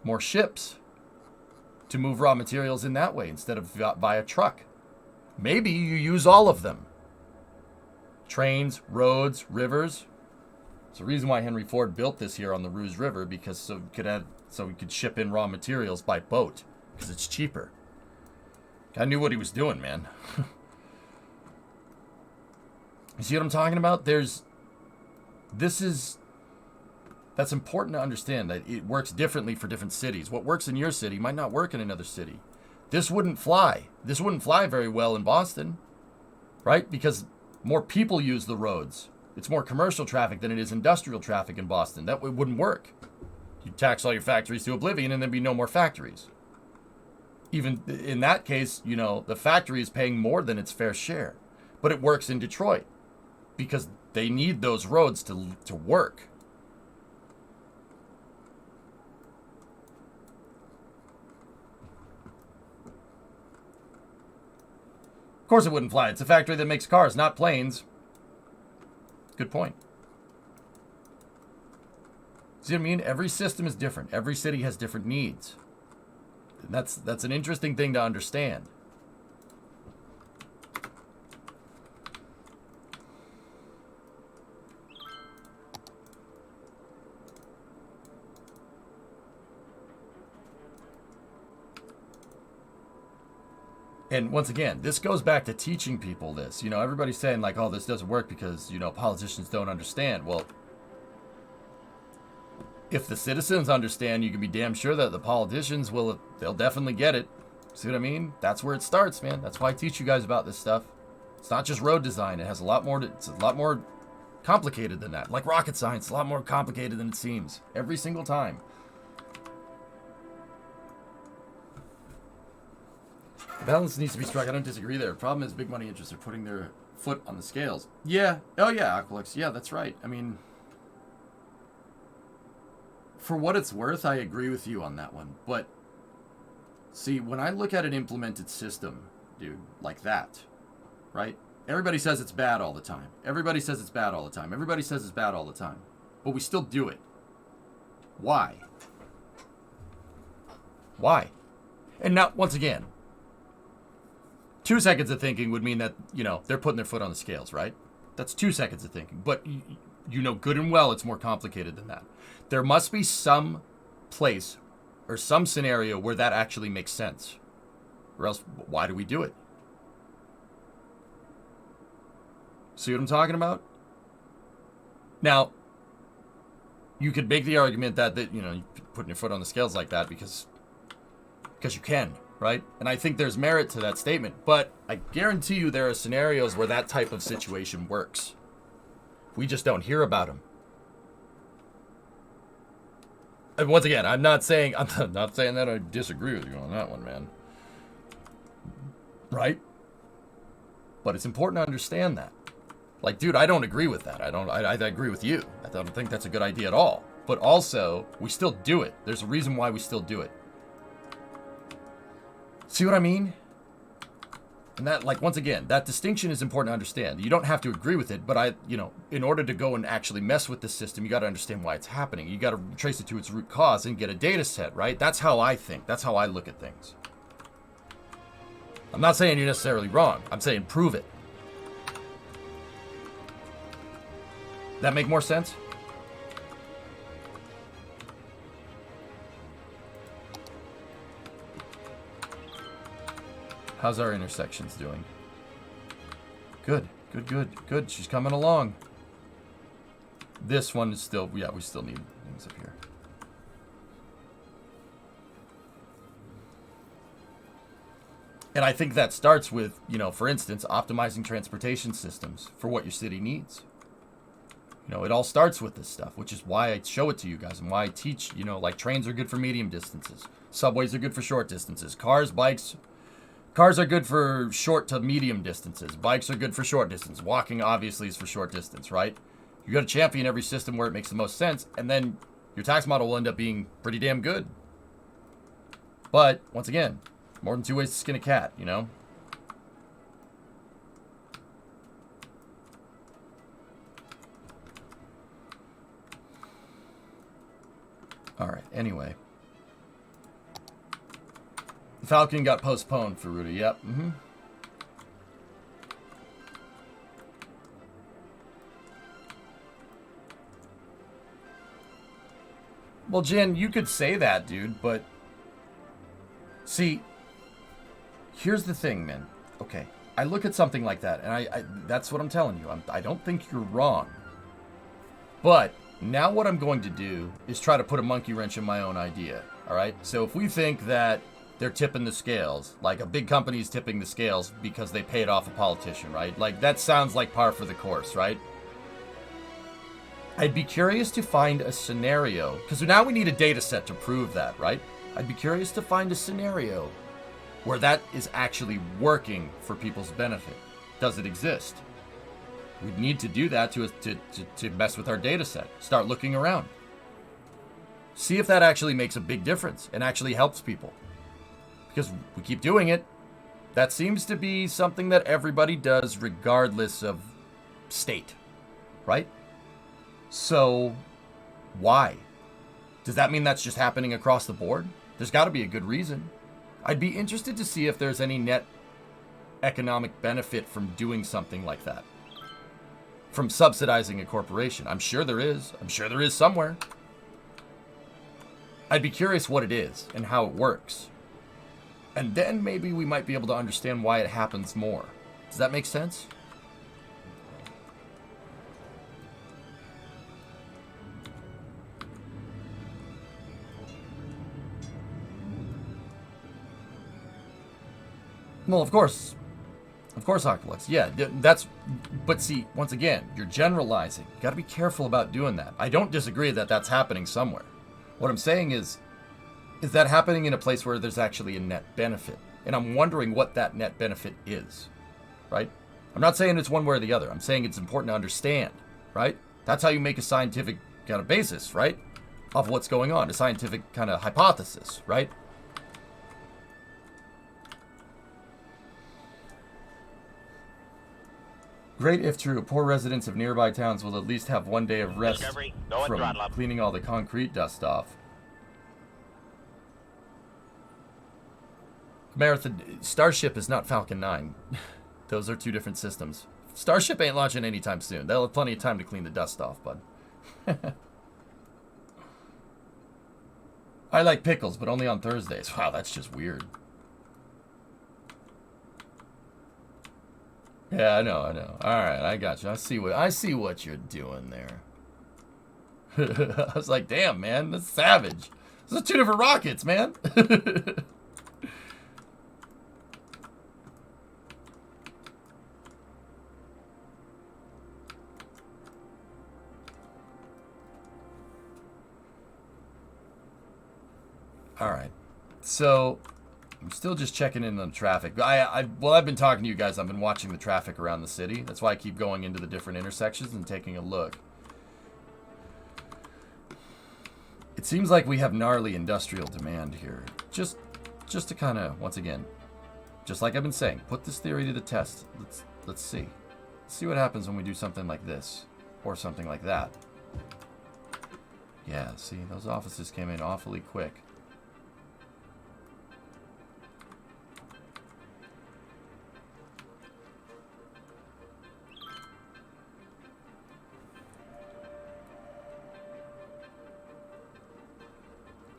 more ships to move raw materials in that way instead of via truck. Maybe you use all of them. Trains, roads, rivers. It's the reason why Henry Ford built this here on the Rouge River, because so we could ship in raw materials by boat, because it's cheaper. Guy knew what he was doing, man. You see what I'm talking about? That's important to understand, that it works differently for different cities. What works in your city might not work in another city. This wouldn't fly. This wouldn't fly very well in Boston, right? Because more people use the roads. It's more commercial traffic than it is industrial traffic in Boston. That wouldn't work. You tax all your factories to oblivion and there'd be no more factories. Even in that case, the factory is paying more than its fair share. But it works in Detroit because they need those roads to work. Of course it wouldn't fly. It's a factory that makes cars, not planes. Good point. See what I mean? Every system is different. Every city has different needs. And that's an interesting thing to understand. And once again, this goes back to teaching people this. Everybody's saying like, oh, this doesn't work because, politicians don't understand. Well, if the citizens understand, you can be damn sure that the politicians they'll definitely get it. See what I mean? That's where it starts, man. That's why I teach you guys about this stuff. It's not just road design. It has it's a lot more complicated than that. Like rocket science, a lot more complicated than it seems. Every single time. Balance needs to be struck. I don't disagree there. Problem is, big money interests are putting their foot on the scales. Yeah. Oh, yeah, Aqualix. Yeah, that's right. I mean, for what it's worth, I agree with you on that one. But, see, when I look at an implemented system, dude, like that, right? Everybody says it's bad all the time. Everybody says it's bad all the time. Everybody says it's bad all the time. But we still do it. Why? Why? And now, once again, 2 seconds of thinking would mean that, they're putting their foot on the scales, right? That's 2 seconds of thinking. But you know good and well it's more complicated than that. There must be some place or some scenario where that actually makes sense. Or else, why do we do it? See what I'm talking about? Now, you could make the argument that you're putting your foot on the scales like that because you can. Right? And I think there's merit to that statement. But I guarantee you there are scenarios where that type of situation works. We just don't hear about them. And once again, I'm not saying that I disagree with you on that one, man. Right? But it's important to understand that. Like, dude, I don't agree with that. I agree with you. I don't think that's a good idea at all. But also, we still do it. There's a reason why we still do it. See what I mean? And that, like, once again, that distinction is important to understand. You don't have to agree with it, but in order to go and actually mess with the system, you got to understand why it's happening. You got to trace it to its root cause and get a data set, right? That's how I think. That's how I look at things. I'm not saying you're necessarily wrong. I'm saying prove it. That make more sense? How's our intersections doing? Good. She's coming along. This one is still, we still need things up here. And I think that starts with, you know, for instance, optimizing transportation systems for what your city needs. You know, it all starts with this stuff, which is why I show it to you guys and why I teach, you know, like trains are good for medium distances. Subways are good for short distances. Cars are good for short to medium distances. Bikes are good for short distance. Walking obviously is for short distance, right? You got to champion every system where it makes the most sense, and then your tax model will end up being pretty damn good. But, once again, more than two ways to skin a cat, you know? Alright, anyway. The Falcon got postponed for Rudy, yep. Well, Jen, you could say that, dude, but... See, here's the thing, man. Okay, I look at something like that, and I that's what I'm telling you. I don't think you're wrong. But now what I'm going to do is try to put a monkey wrench in my own idea, all right? So if we think that they're tipping the scales, like a big company's tipping the scales because they paid off a politician, right? Like, that sounds like par for the course, right? I'd be curious to find a scenario, because now we need a data set to prove that, right? I'd be curious to find a scenario where that is actually working for people's benefit. Does it exist? We need to do that to mess with our data set. Start looking around. See if that actually makes a big difference and actually helps people. Because we keep doing it. That seems to be something that everybody does regardless of state, right? So, why? Does that mean that's just happening across the board? There's got to be a good reason. I'd be interested to see if there's any net economic benefit from doing something like that. From subsidizing a corporation. I'm sure there is. I'm sure there is somewhere. I'd be curious what it is and how it works. And then maybe we might be able to understand why it happens more. Does that make sense? Well, of course, Octopus. Yeah, that's... But see, once again, you're generalizing. You gotta be careful about doing that. I don't disagree that that's happening somewhere. What I'm saying is that happening in a place where there's actually a net benefit? And I'm wondering what that net benefit is, right? I'm not saying it's one way or the other. I'm saying it's important to understand, right? That's how you make a scientific kind of basis, right? Of what's going on, a scientific kind of hypothesis, right? Great if true. Poor residents of nearby towns will at least have one day of rest from cleaning all the concrete dust off. Marathon Starship is not Falcon 9. Those are two different systems. Starship ain't launching anytime soon. They'll have plenty of time to clean the dust off, bud. I like pickles, but only on Thursdays. Wow, that's just weird. Yeah, I know. All right, I got you. I see what you're doing there. I was like, damn, man, that's savage. Those are two different rockets, man. All right, so I'm still just checking in on traffic. Well, I've been talking to you guys. I've been watching the traffic around the city. That's why I keep going into the different intersections and taking a look. It seems like we have gnarly industrial demand here. Just to kind of, once again, just like I've been saying, put this theory to the test. Let's see. Let's see what happens when we do something like this or something like that. Yeah, see, those offices came in awfully quick.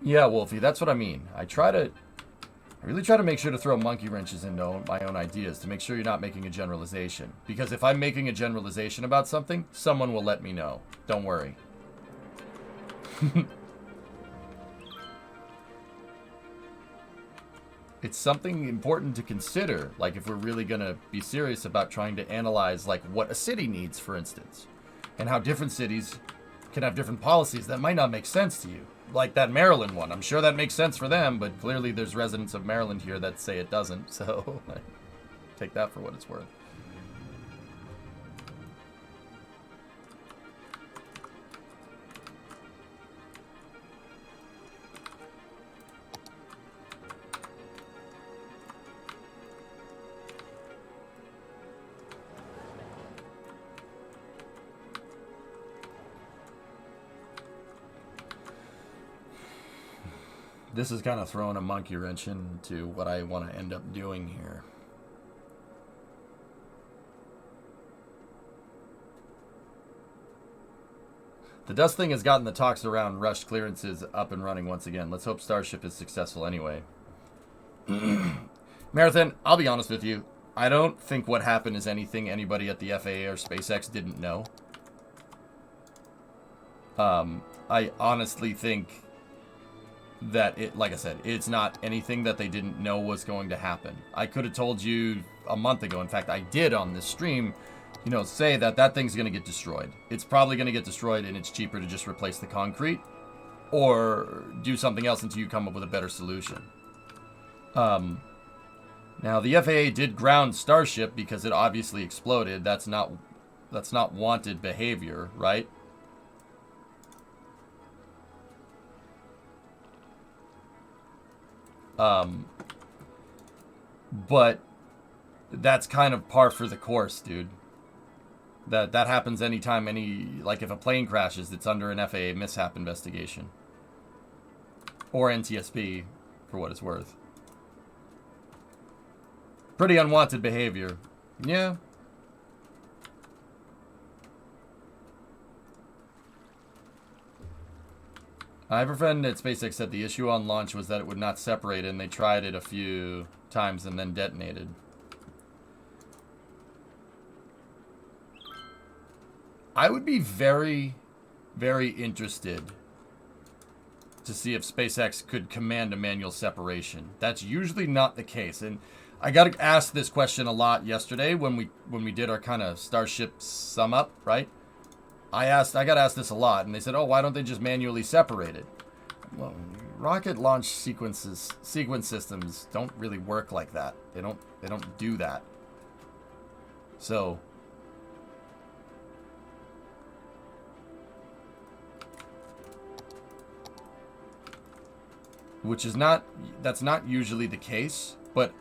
Yeah, Wolfie, that's what I mean. I really try to make sure to throw monkey wrenches into my own ideas to make sure you're not making a generalization. Because if I'm making a generalization about something, someone will let me know. Don't worry. It's something important to consider, like if we're really going to be serious about trying to analyze like what a city needs, for instance, and how different cities can have different policies that might not make sense to you. Like that Maryland one. I'm sure that makes sense for them, but clearly there's residents of Maryland here that say it doesn't, so take that for what it's worth. This is kind of throwing a monkey wrench into what I want to end up doing here. The dust thing has gotten the talks around rushed clearances up and running once again. Let's hope Starship is successful anyway. Marathon, I'll be honest with you. I don't think what happened is anything anybody at the FAA or SpaceX didn't know. I honestly think that it, like I said, it's not anything that they didn't know was going to happen. I could have told you a month ago. In fact, I did on this stream, you know, say that that thing's going to get destroyed. It's probably going to get destroyed, and it's cheaper to just replace the concrete or do something else until you come up with a better solution. Now, the FAA did ground Starship because it obviously exploded. That's not wanted behavior, right? But that's kind of par for the course, dude. That happens anytime like if a plane crashes, it's under an FAA mishap investigation. Or NTSB, for what it's worth. Pretty unwanted behavior. Yeah. I have a friend at SpaceX said the issue on launch was that it would not separate, and they tried it a few times and then detonated. I would be very, very interested to see if SpaceX could command a manual separation. That's usually not the case, and I got asked this question a lot yesterday when we did our kind of Starship sum up, right? I got asked this a lot, and they said, "Oh, why don't they just manually separate it?" Well, rocket launch sequence systems don't really work like that. They don't do that. So, that's not usually the case, but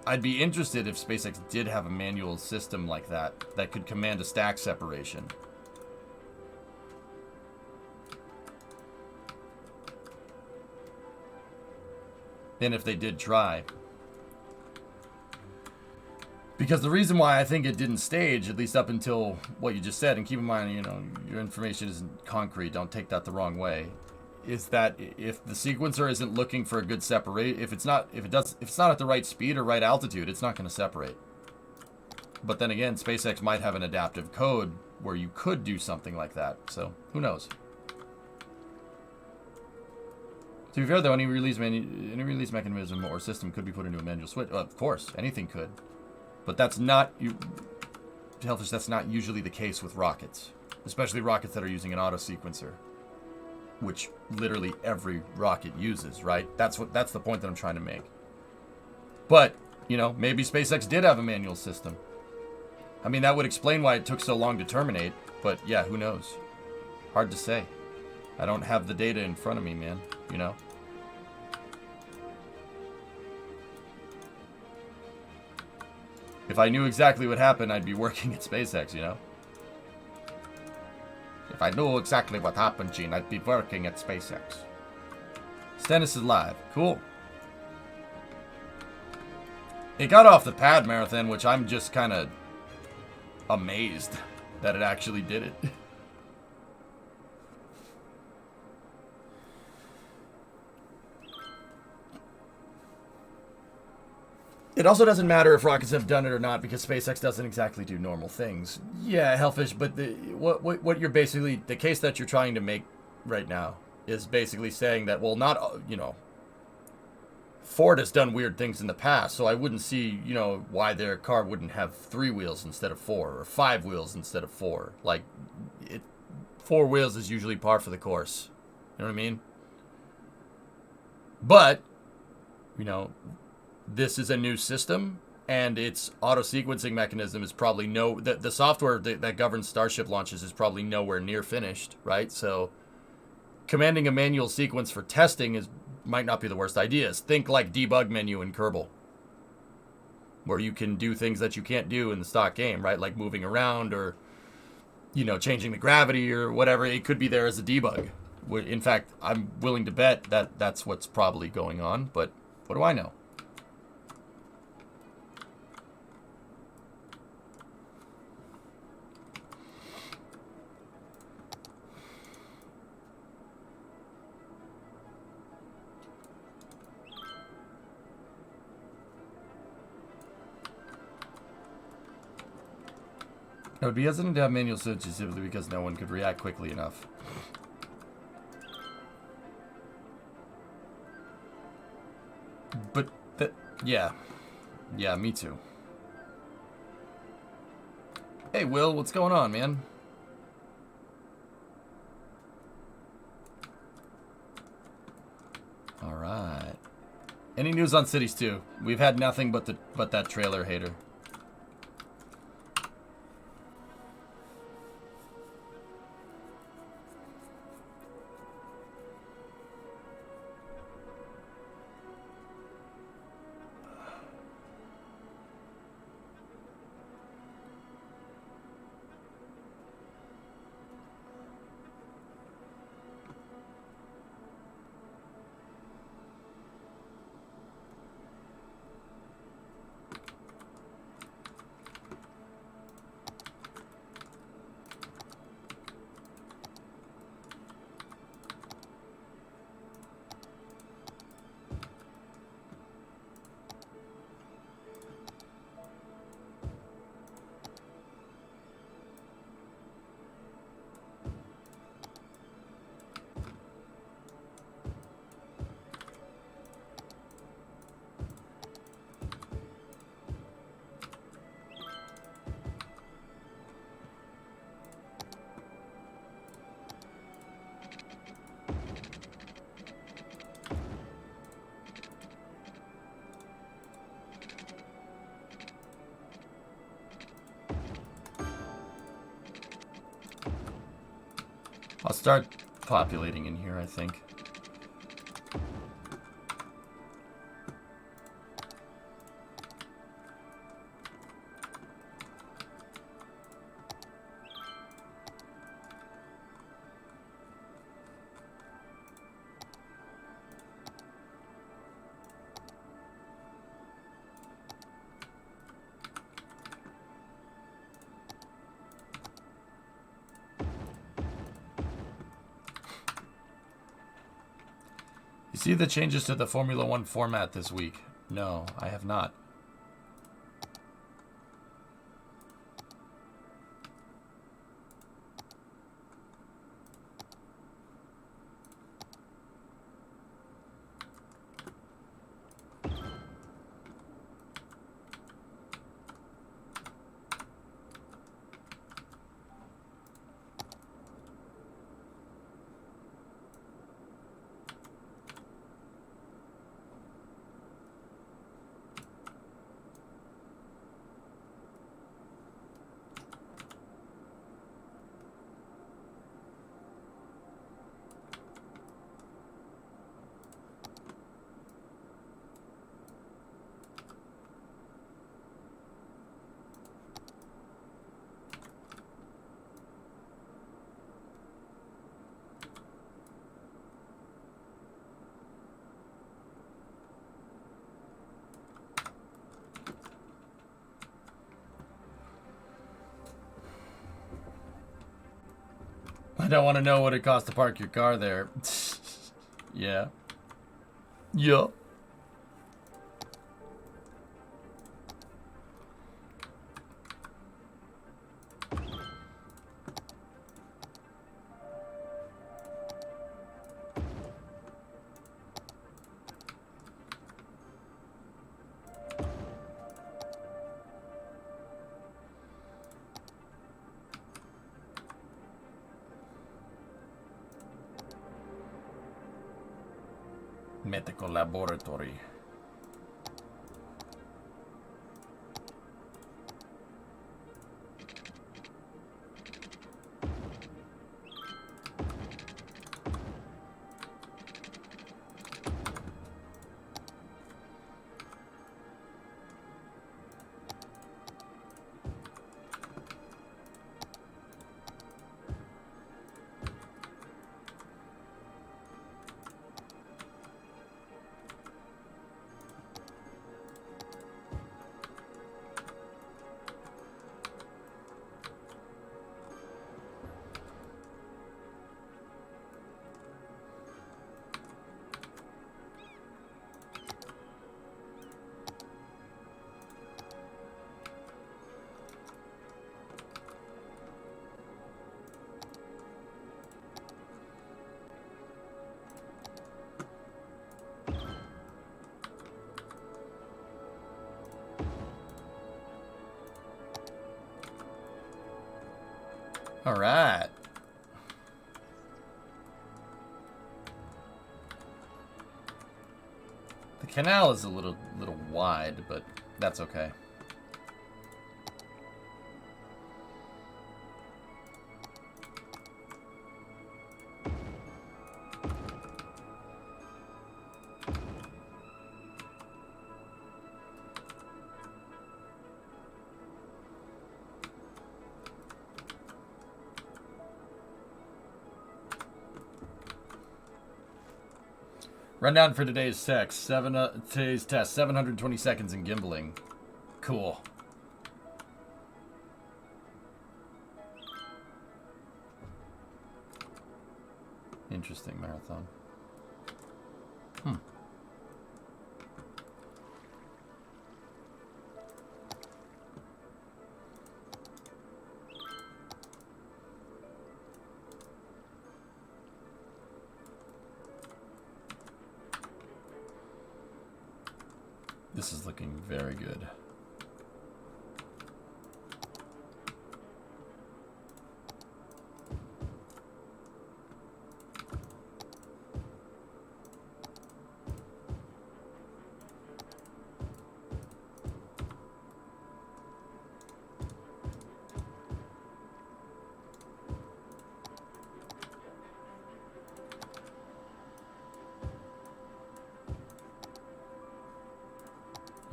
I'd be interested if SpaceX did have a manual system like that could command a stack separation. And if they did try. Because the reason why I think it didn't stage, at least up until what you just said, and keep in mind, you know, your information isn't concrete, don't take that the wrong way, is that if the sequencer isn't looking for a good separate, if it's not at the right speed or right altitude, it's not going to separate. But then again, SpaceX might have an adaptive code where you could do something like that. So who knows? To be fair, though, any release mechanism or system could be put into a manual switch. Well, of course, anything could, but that's not Hellfish. That's not usually the case with rockets, especially rockets that are using an auto sequencer, which literally every rocket uses. Right? That's the point that I'm trying to make. But you know, maybe SpaceX did have a manual system. I mean, that would explain why it took so long to terminate. But yeah, who knows? Hard to say. I don't have the data in front of me, man. You know? If I knew exactly what happened, I'd be working at SpaceX, you know? If I knew exactly what happened, Gene, I'd be working at SpaceX. Stennis is live. Cool. It got off the pad marathon, which I'm just kind of amazed that it actually did it. It also doesn't matter if rockets have done it or not, because SpaceX doesn't exactly do normal things. Yeah, Hellfish, but what you're basically, the case that you're trying to make right now is basically saying that, well, not, you know, Ford has done weird things in the past, so I wouldn't see, you know, why their car wouldn't have 3 wheels instead of 4, or 5 wheels instead of 4. Like, 4 wheels is usually par for the course. You know what I mean? But, you know, this is a new system, and its auto-sequencing mechanism is probably the software that governs Starship launches is probably nowhere near finished, right? So, commanding a manual sequence for testing might not be the worst ideas. Think like debug menu in Kerbal, where you can do things that you can't do in the stock game, right? Like moving around or, you know, changing the gravity or whatever. It could be there as a debug. In fact, I'm willing to bet that that's what's probably going on, but what do I know? It would be hesitant to have manual switches simply because no one could react quickly enough. But yeah. Yeah, me too. Hey, Will, what's going on, man? All right. Any news on Cities 2? We've had nothing but that trailer hater. I'll start populating in here, I think. See the changes to the Formula One format this week? No, I have not. I don't want to know what it costs to park your car there. Yeah. Yup. Medical laboratory. All right. The canal is a little wide, but that's okay. Rundown for today's test: today's test, 720 seconds in gimbaling. Cool. Interesting marathon. This is looking very good.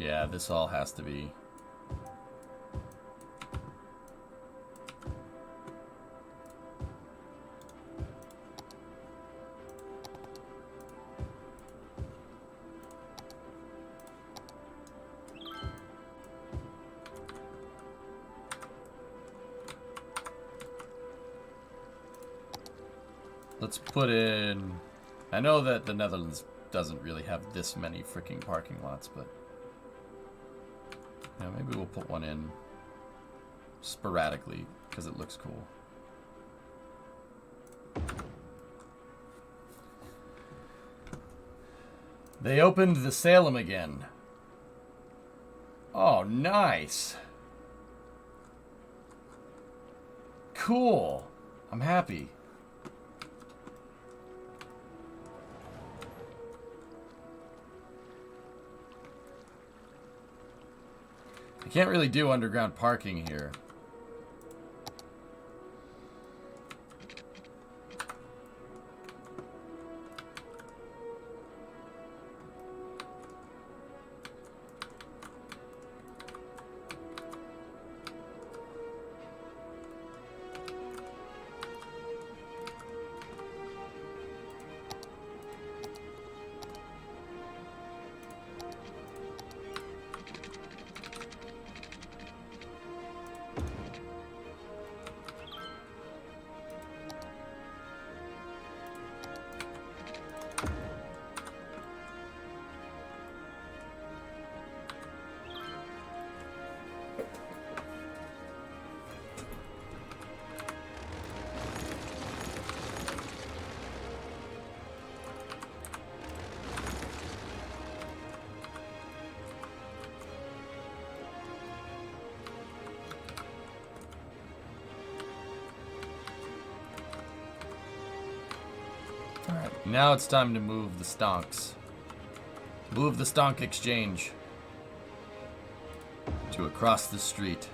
Yeah, this all has to be. Let's put in. I know that the Netherlands doesn't really have this many freaking parking lots, but. Yeah, maybe we'll put one in sporadically because it looks cool. They opened the Salem again. Oh, nice. Cool. I'm happy. I can't really do underground parking here. Alright, now it's time to move the stonks. Move the Stonk Exchange to across the street.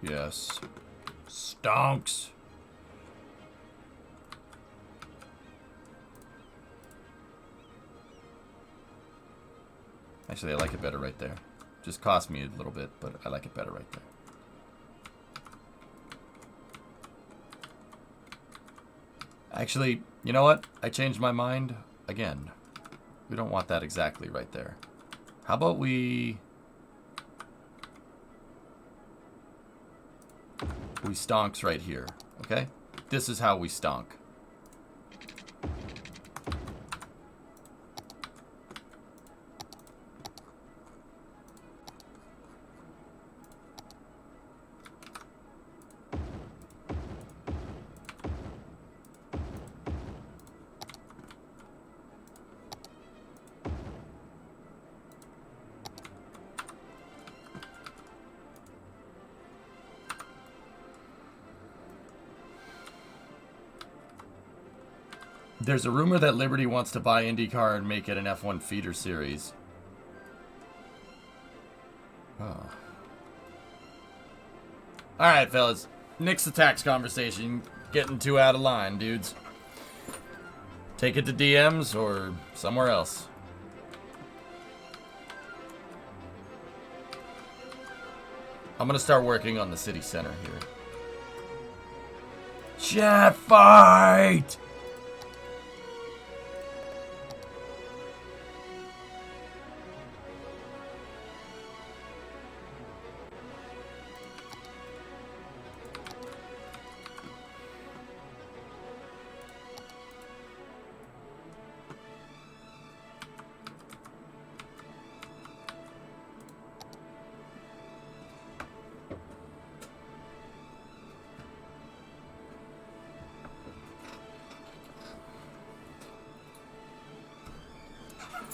Yes. Stonks. Actually, I like it better right there. Just cost me a little bit, but I like it better right there. Actually, you know what? I changed my mind again. We don't want that exactly right there. How about we stonks right here, okay? This is how we stonk. There's a rumor that Liberty wants to buy IndyCar and make it an F1 feeder series. Oh. Alright, fellas. Nix the tax conversation. Getting too out of line, dudes. Take it to DMs or somewhere else. I'm gonna start working on the city center here. Chat fight!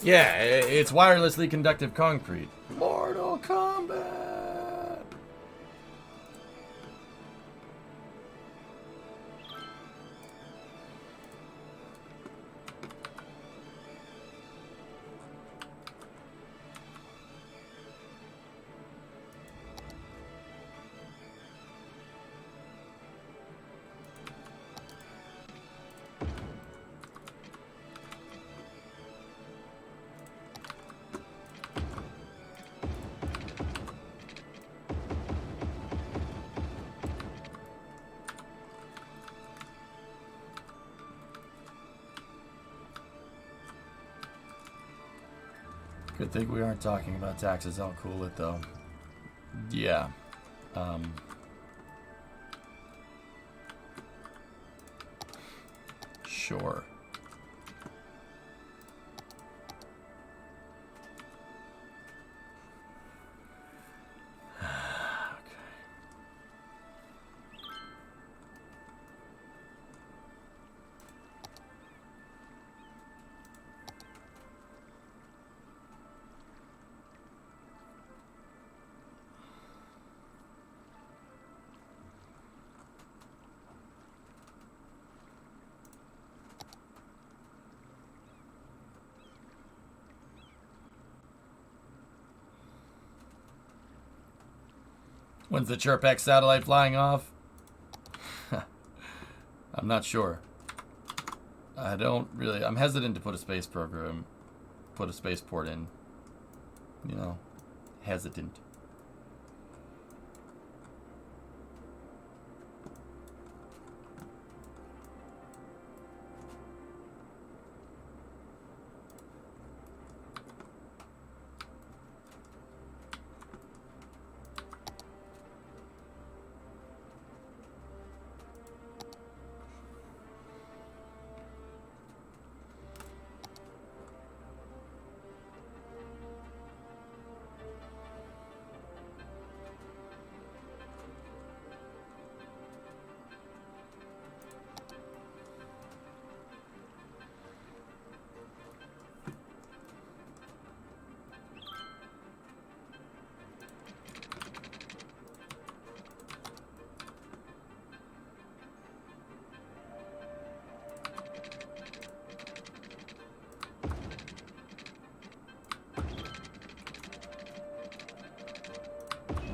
Yeah, it's wirelessly conductive concrete. Mortal Kombat! Good thing we aren't talking about taxes. I'll cool it though. Yeah. Sure. When's the ChirpX satellite flying off? I'm not sure. I don't really... I'm hesitant to put a space program... Put a spaceport in. You know, hesitant.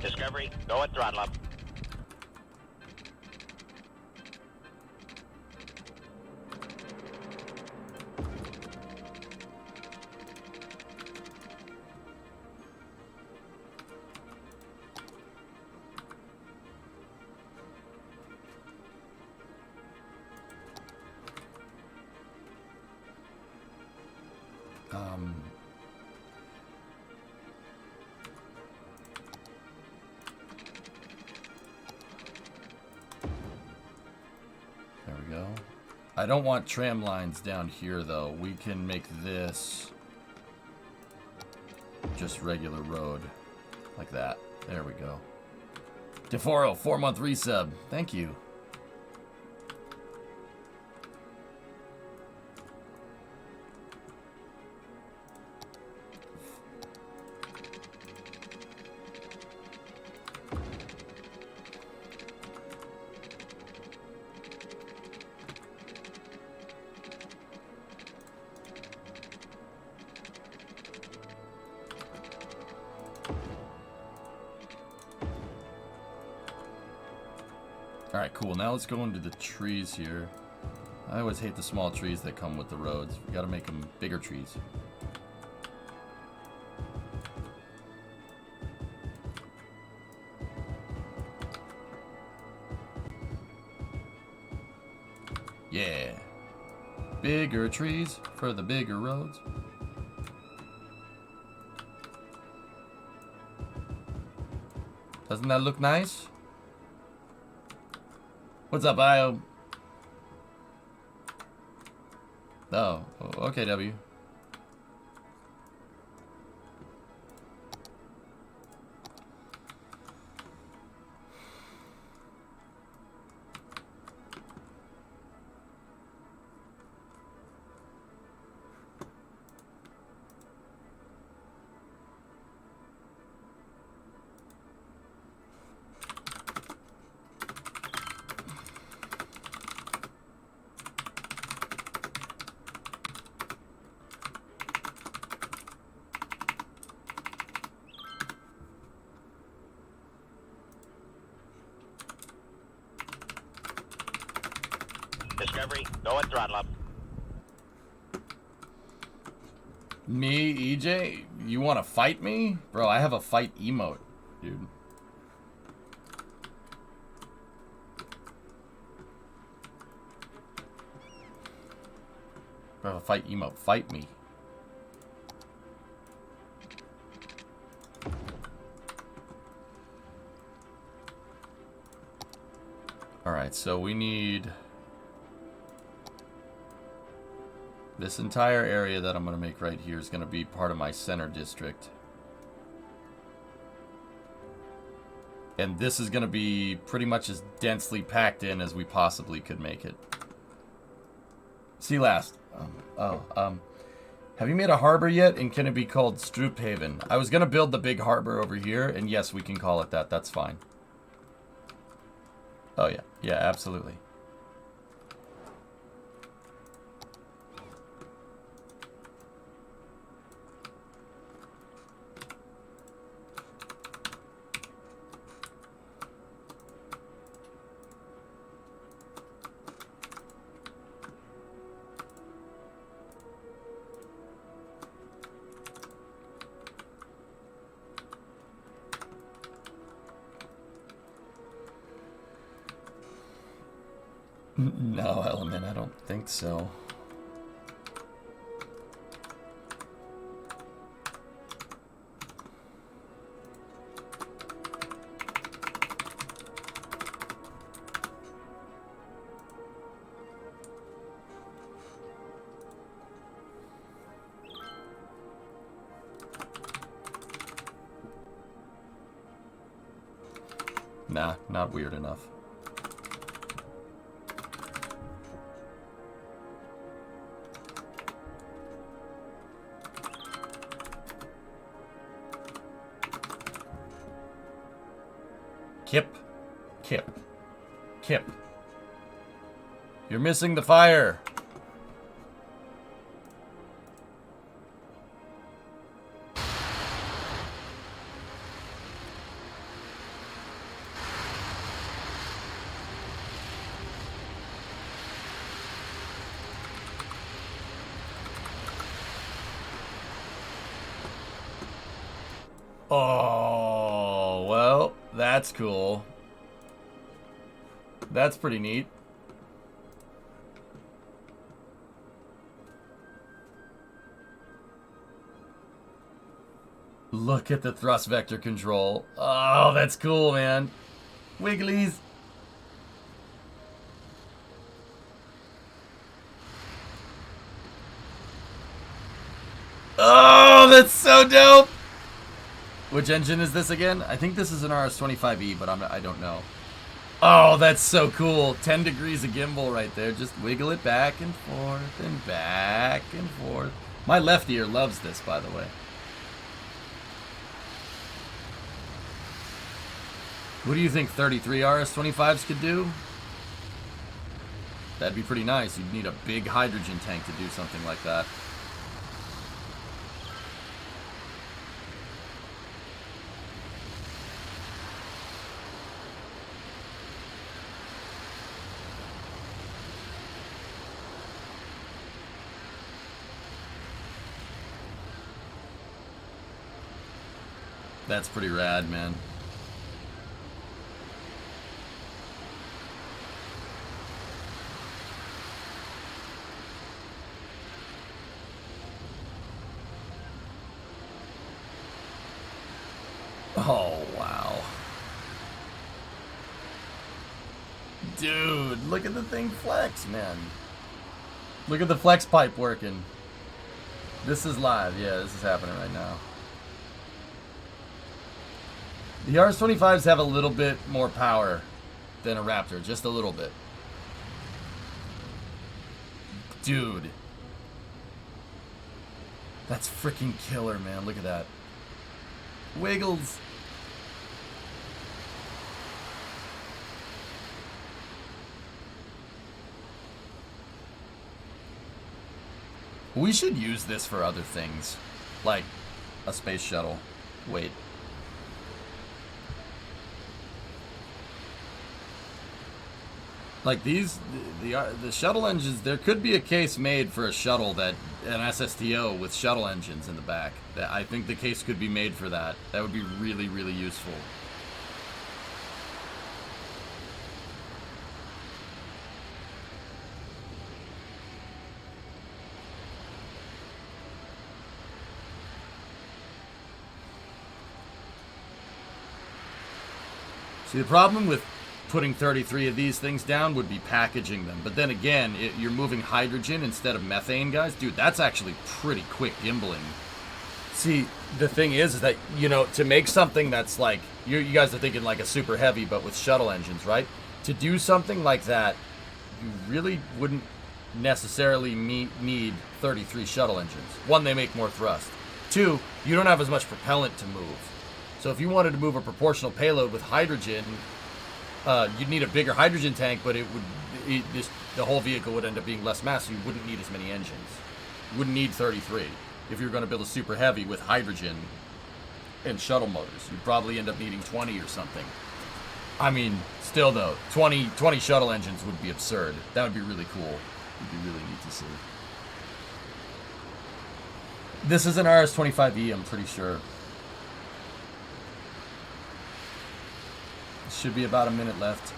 Discovery, go at throttle up. There we go. I don't want tram lines down here, though. We can make this just regular road. Like that. There we go. DeForo, 4-month resub. Thank you. Alright, cool. Now let's go into the trees here. I always hate the small trees that come with the roads. We gotta make them bigger trees. Yeah. Bigger trees for the bigger roads. Doesn't that look nice? What's up, Io? Oh, okay, W. Discovery, go at throttle up. Me, EJ? You want to fight me? Bro, I have a fight emote, dude. I have a fight emote. Fight me. Alright, so we need this entire area that I'm going to make right here is going to be part of my center district. And this is going to be pretty much as densely packed in as we possibly could make it. See last. Have you made a harbor yet? And can it be called Stroophaven? I was going to build the big harbor over here, and yes, we can call it that. That's fine. Oh, yeah. Yeah, absolutely. No, Element, I don't think so. Nah, not weird enough. Kip. You're missing the fire. Oh, well, that's cool. That's pretty neat. Look at the thrust vector control. Oh, that's cool, man. Wigglies. Oh, that's so dope. Which engine is this again? I think this is an RS-25E, but I don't know. Oh, that's so cool. 10 degrees of gimbal right there. Just wiggle it back and forth and back and forth. My left ear loves this, by the way. What do you think 33 RS-25s could do? That'd be pretty nice. You'd need a big hydrogen tank to do something like that. That's pretty rad, man. Oh, wow. Dude, look at the thing flex, man. Look at the flex pipe working. This is live. Yeah, this is happening right now. The RS-25s have a little bit more power than a Raptor. Just a little bit. Dude. That's freaking killer, man. Look at that. Wiggles. We should use this for other things. Like a space shuttle. Wait. Like these, the shuttle engines, there could be a case made for a shuttle that, an SSTO with shuttle engines in the back. That I think the case could be made for that. That would be really, really useful. See, the problem with putting 33 of these things down would be packaging them. But then again, you're moving hydrogen instead of methane, guys. Dude, that's actually pretty quick gimbaling. See, the thing is that, you know, to make something that's like, you guys are thinking like a super heavy, but with shuttle engines, right? To do something like that, you really wouldn't necessarily need 33 shuttle engines. One, they make more thrust. Two, you don't have as much propellant to move. So if you wanted to move a proportional payload with hydrogen, you'd need a bigger hydrogen tank, but the whole vehicle would end up being less mass, so you wouldn't need as many engines. You wouldn't need 33. If you're going to build a super heavy with hydrogen and shuttle motors, you'd probably end up needing 20 or something. I mean, still though, 20 shuttle engines would be absurd. That would be really cool. It would be really neat to see. This is an RS-25E, I'm pretty sure. Should be about a minute left.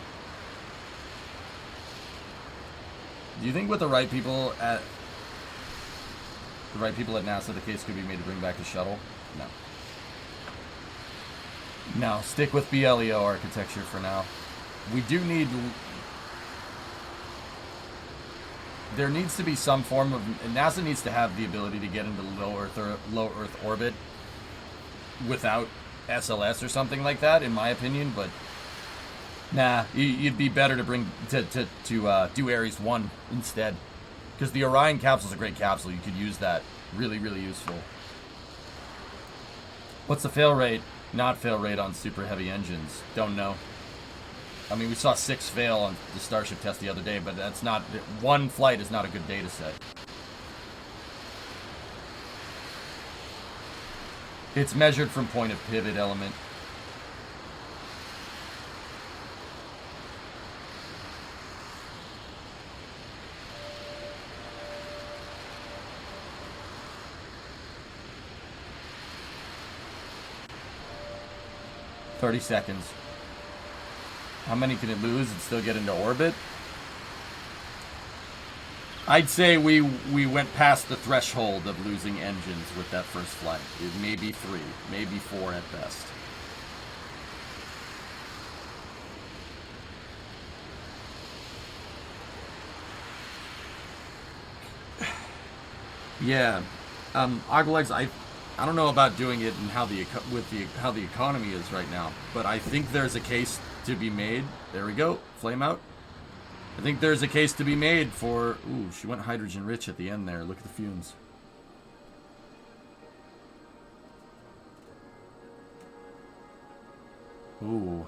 Do you think with the right people at NASA, the case could be made to bring back a shuttle? No. No, stick with BLEO architecture for now. We do need... There needs to be some form of... NASA needs to have the ability to get into low Earth orbit without SLS or something like that, in my opinion, but... Nah, you'd be better to bring to do Ares 1 instead, because the Orion capsule's a great capsule. You could use that. Really, really useful. What's the fail rate? Not fail rate on super heavy engines? Don't know. I mean, we saw 6 fail on the Starship test the other day, but that's not, one flight is not a good data set. It's measured from point of pivot element. 30 seconds. How many can it lose and still get into orbit? I'd say we went past the threshold of losing engines with that first flight. It may be 3, maybe 4 at best. Yeah, Oglegs, I don't know about doing it and how the economy is right now, but I think there's a case to be made. There we go, flame out. I think there's a case to be made for. Ooh, she went hydrogen rich at the end there. Look at the fumes. Ooh.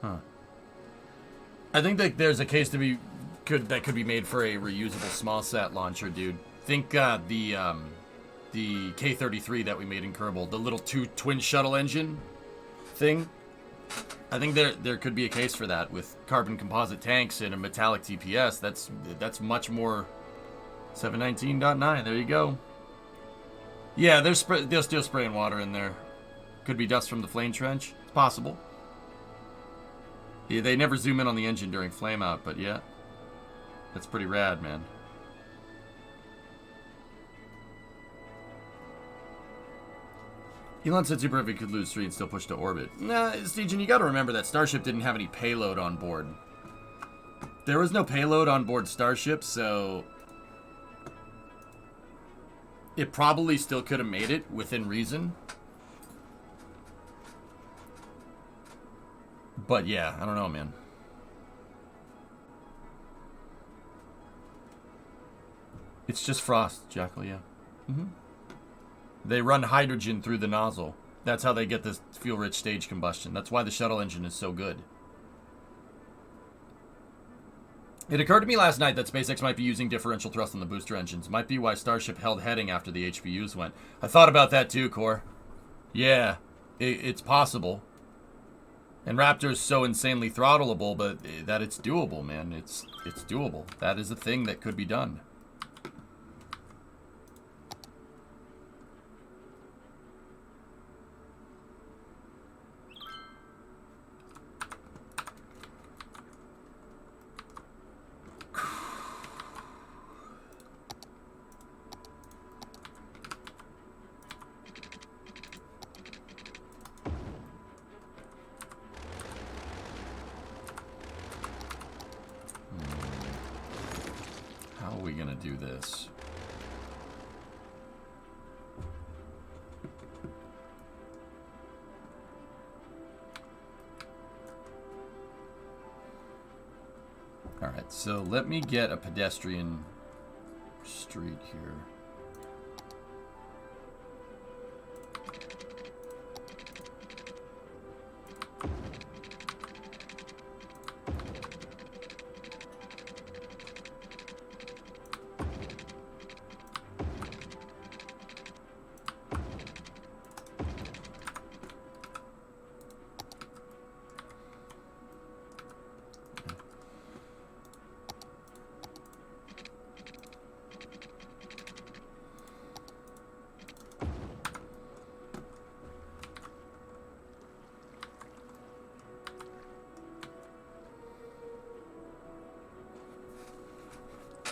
Huh. I think that there's a case to be that could be made for a reusable small sat launcher, dude. Think the K-33 that we made in Kerbal, the little twin shuttle engine thing. I think there could be a case for that with carbon composite tanks and a metallic TPS. That's much more. 719.9. There you go. Yeah, they're still spraying water in there. Could be dust from the flame trench. It's possible. Yeah, they never zoom in on the engine during flame out, but yeah, that's pretty rad, man. Elon said Super Heavy could lose 3 and still push to orbit. Nah, Steegen, you gotta remember that Starship didn't have any payload on board. There was no payload on board Starship, so it probably still could have made it within reason. But yeah, I don't know, man. It's just frost, Jackal, yeah. They run hydrogen through the nozzle. That's how they get this fuel-rich stage combustion. That's why the shuttle engine is so good. It occurred to me last night that SpaceX might be using differential thrust on the booster engines. Might be why Starship held heading after the HPUs went. I thought about that too, Core. Yeah, it's possible. And Raptor's so insanely throttleable, but that it's doable, man. It's doable. That is a thing that could be done. Do this. All right, so let me get a pedestrian street here.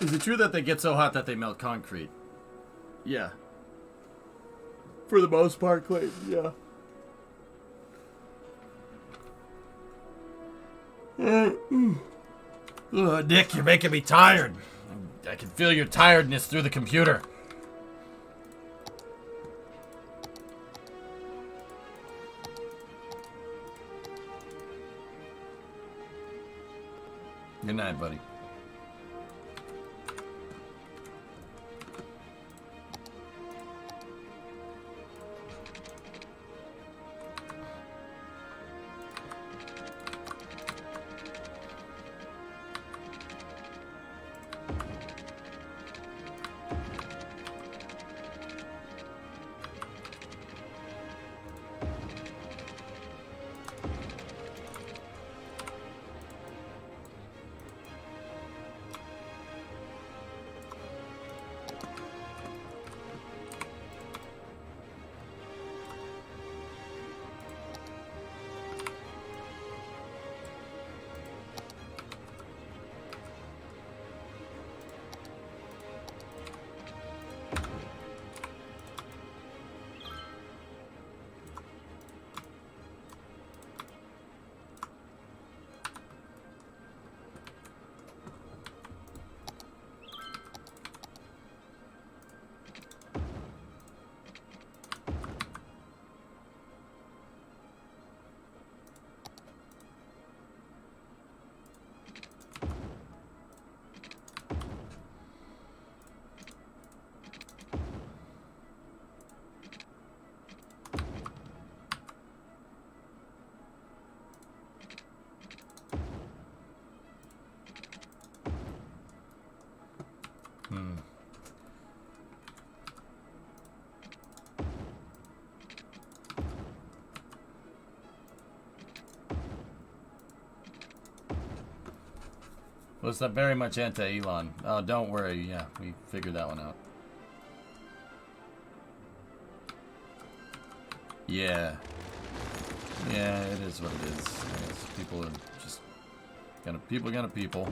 Is it true that they get so hot that they melt concrete? Yeah. For the most part, Clayton, yeah. Nick, you're making me tired. I can feel your tiredness through the computer. Good night, buddy. Well, it's not very much anti-Elon. Oh, don't worry. Yeah, we figured that one out. Yeah. Yeah, it is what it is. I guess people are just gonna people.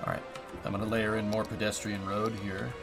Alright, I'm gonna layer in more pedestrian road here.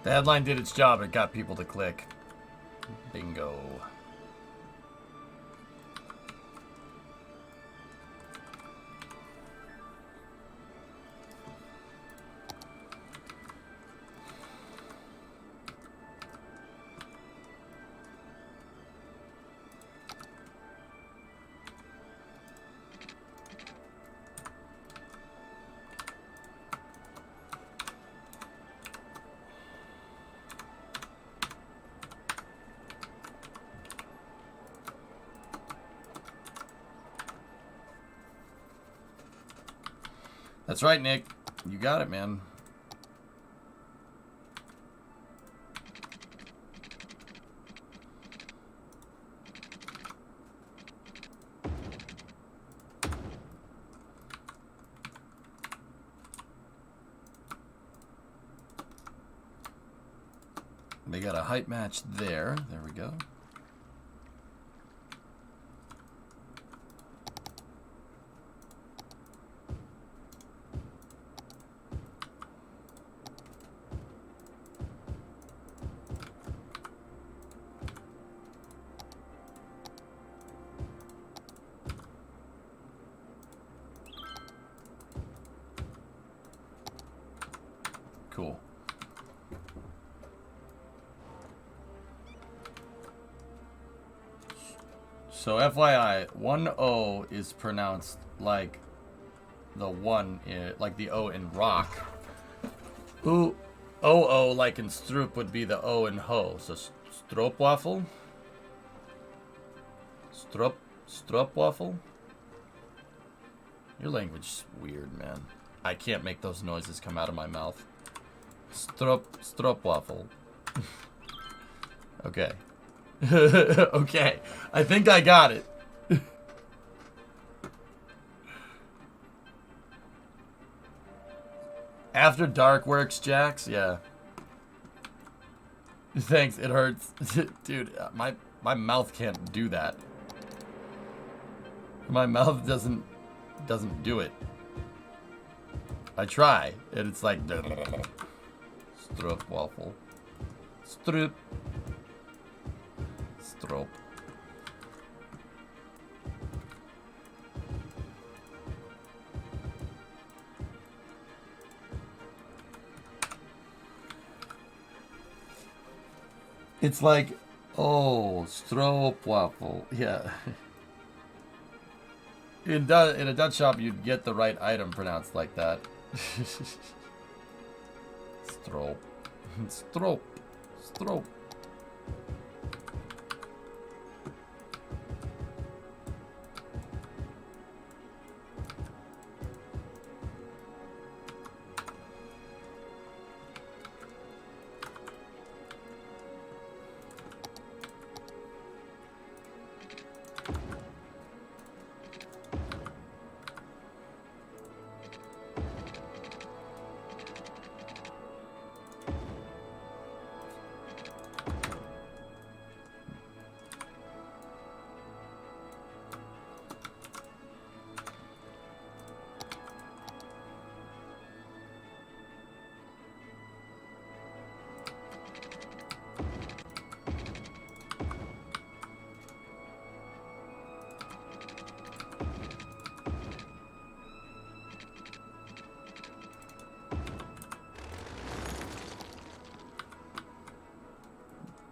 The headline did its job. It got people to click. Bingo. That's right, Nick. You got it, man. They got a height match there. There we go. Cool. So FYI, 1O is pronounced like the one, like the O in rock. Ooh, O like in stroop would be the O in ho. So stroopwafel. Stroopwafel. Your language is weird, man. I can't make those noises come out of my mouth. Stroopwafel. Okay. Okay. I think I got it. After dark works, Jax? Yeah. Thanks, it hurts. Dude, my mouth can't do that. My mouth doesn't do it. I try, and it's like stroopwafel. Stroop. Strop. It's like, oh, stroopwafel. Yeah. In a Dutch shop, you'd get the right item pronounced like that. Stroop. Stroop. Stroop.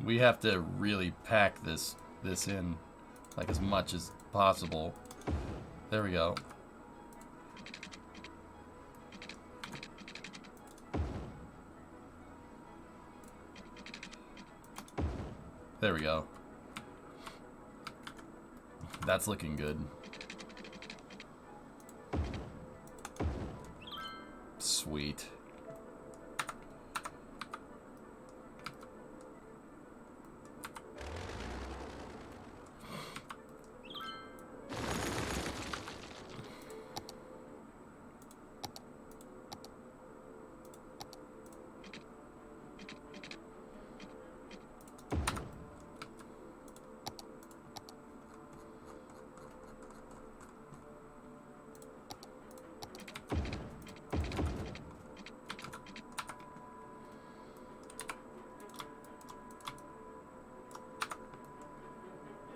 We have to really pack this in, like, as much as possible. There we go. There we go. That's looking good. Sweet.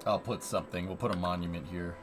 I'll put something. We'll put a monument here.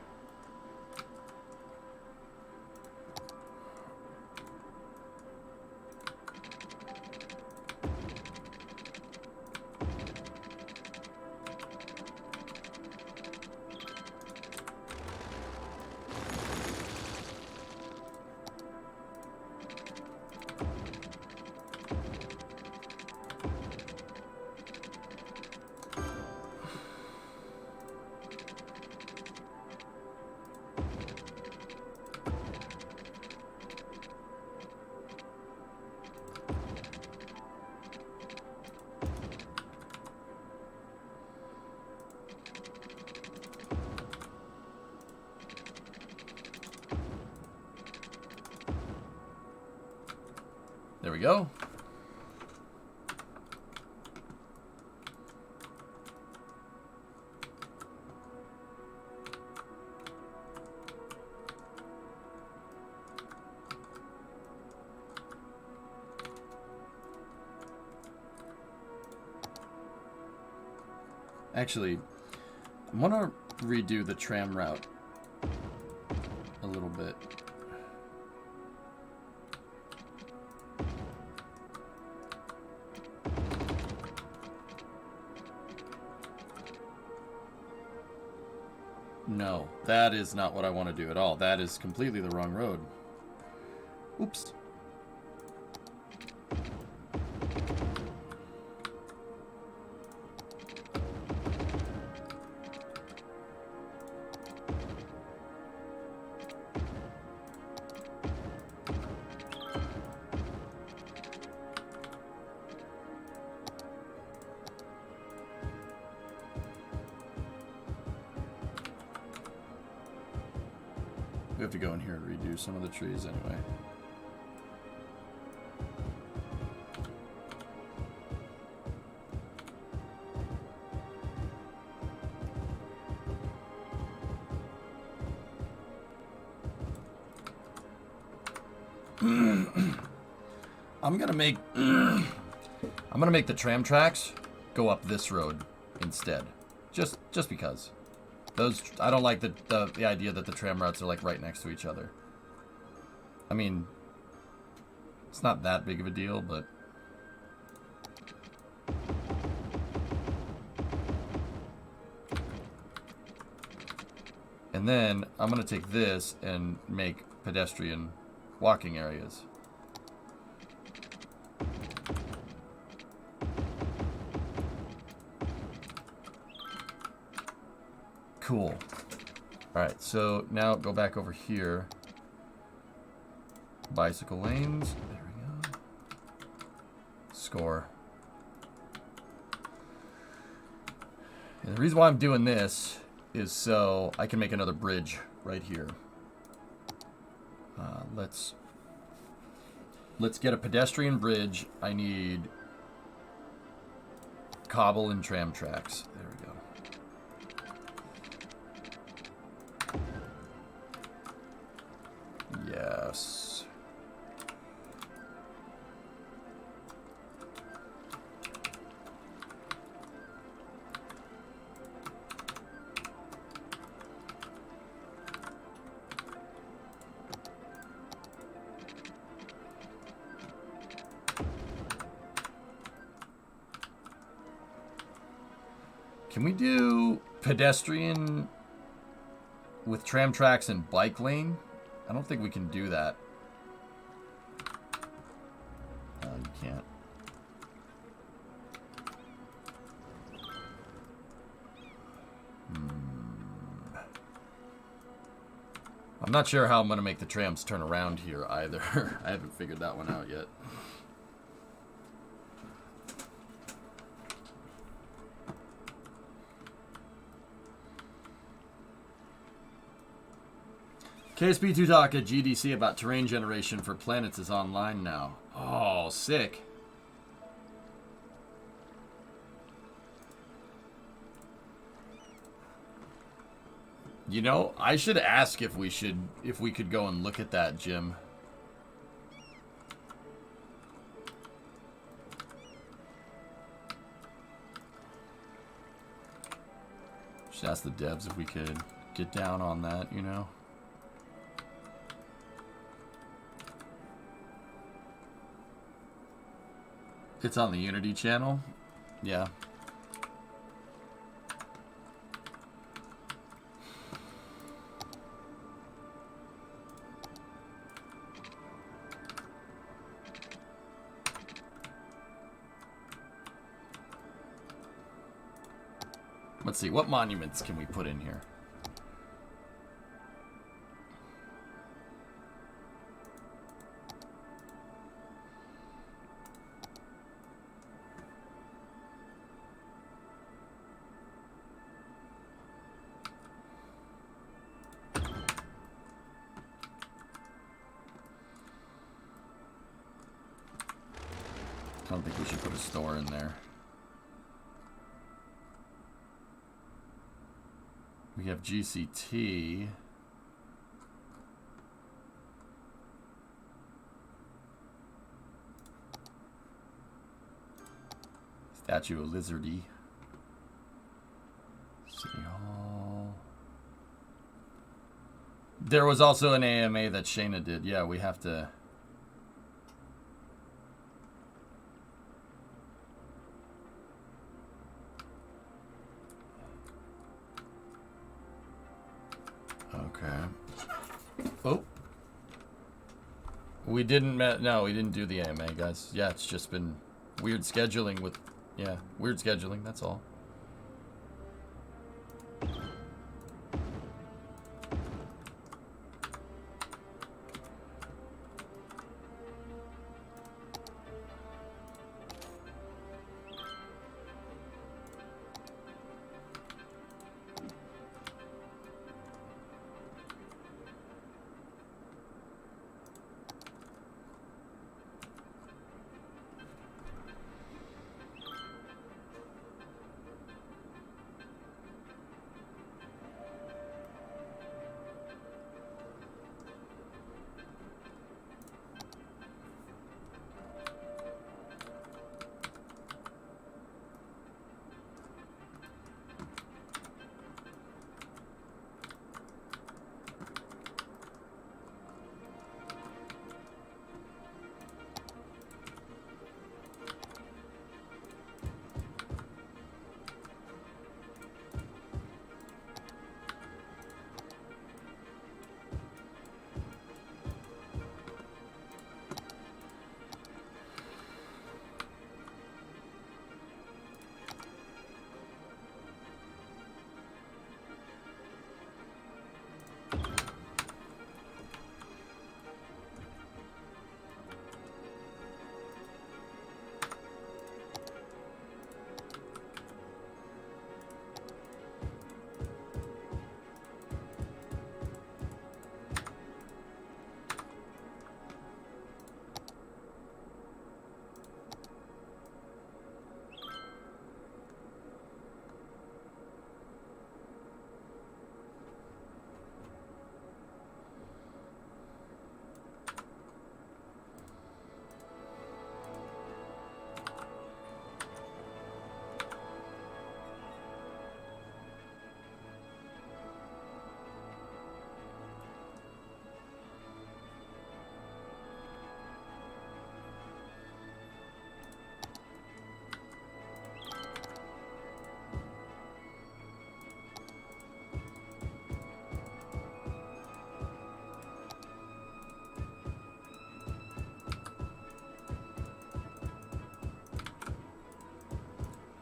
There we go. Actually, I'm gonna redo the tram route a little bit. No, that is not what I want to do at all. That is completely the wrong road. Oops. We have to go in here and redo some of the trees anyway. I'm gonna make the tram tracks go up this road instead, just because. Those, I don't like the idea that the tram routes are like right next to each other. I mean, it's not that big of a deal, but And then I'm going to take this and make pedestrian walking areas. Cool. Alright, so now go back over here. Bicycle lanes. There we go. Score. And the reason why I'm doing this is so I can make another bridge right here. Let's get a pedestrian bridge. I need cobble and tram tracks. There we go. Yes. Can we do pedestrian with tram tracks and bike lane? I don't think we can do that. No, you can't. I'm not sure how I'm going to make the trams turn around here either. I haven't figured that one out yet. KSP2 Talk at GDC about terrain generation for planets is online now. Oh, sick. You know, I should ask if we could go and look at that, Jim. Should ask the devs if we could get down on that, you know. It's on the Unity channel. Yeah. Let's see, what monuments can we put in here? I don't think we should put a store in there. We have GCT. Statue of Lizardy. City Hall. There was also an AMA that Shayna did. Yeah, we have to... Okay. Oh. We didn't... No, we didn't do the AMA, guys. Yeah, it's just been weird scheduling with... Yeah, weird scheduling, that's all.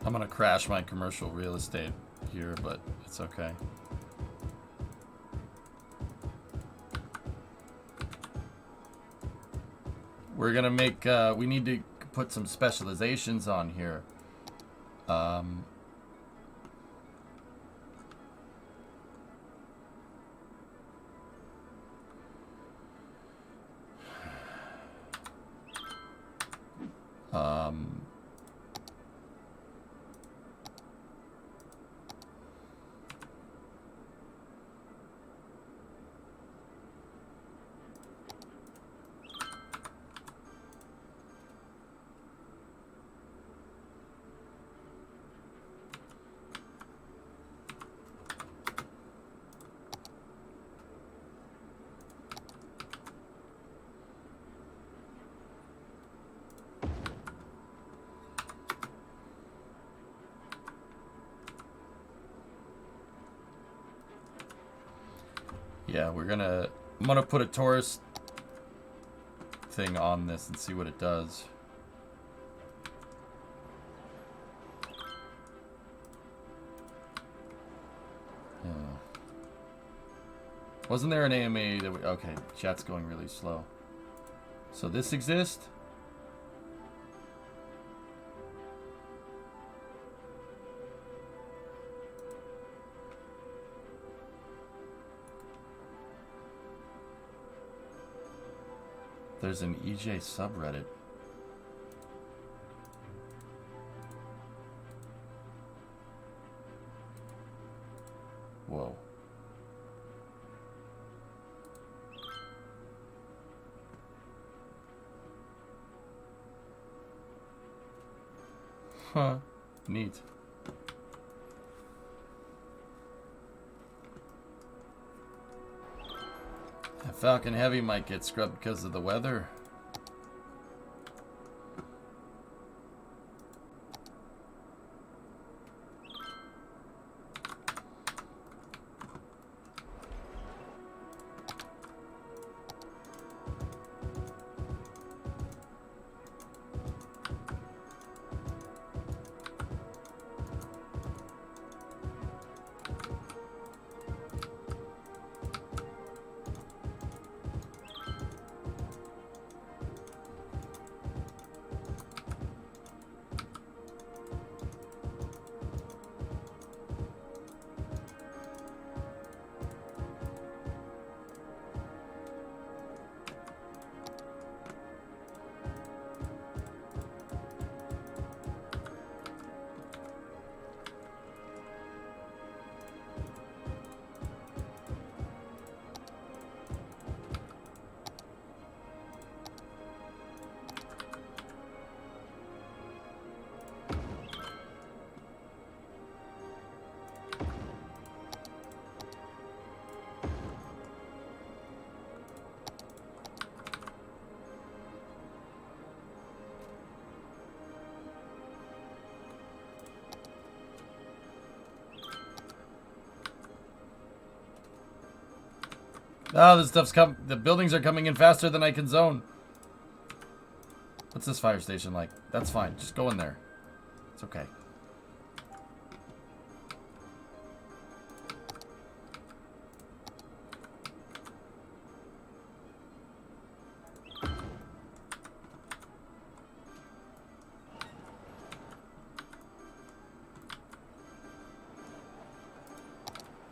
I'm gonna crash my commercial real estate here, but it's okay. We're gonna make, we need to put some specializations on here. Yeah, I'm gonna put a tourist thing on this and see what it does. Yeah. Wasn't there an AMA that okay, chat's going really slow. So this exists? There's an EJ subreddit. Whoa. Huh. Neat. Falcon Heavy might get scrubbed because of the weather. Oh, this stuff's the buildings are coming in faster than I can zone. What's this fire station like? That's fine. Just go in there. It's okay.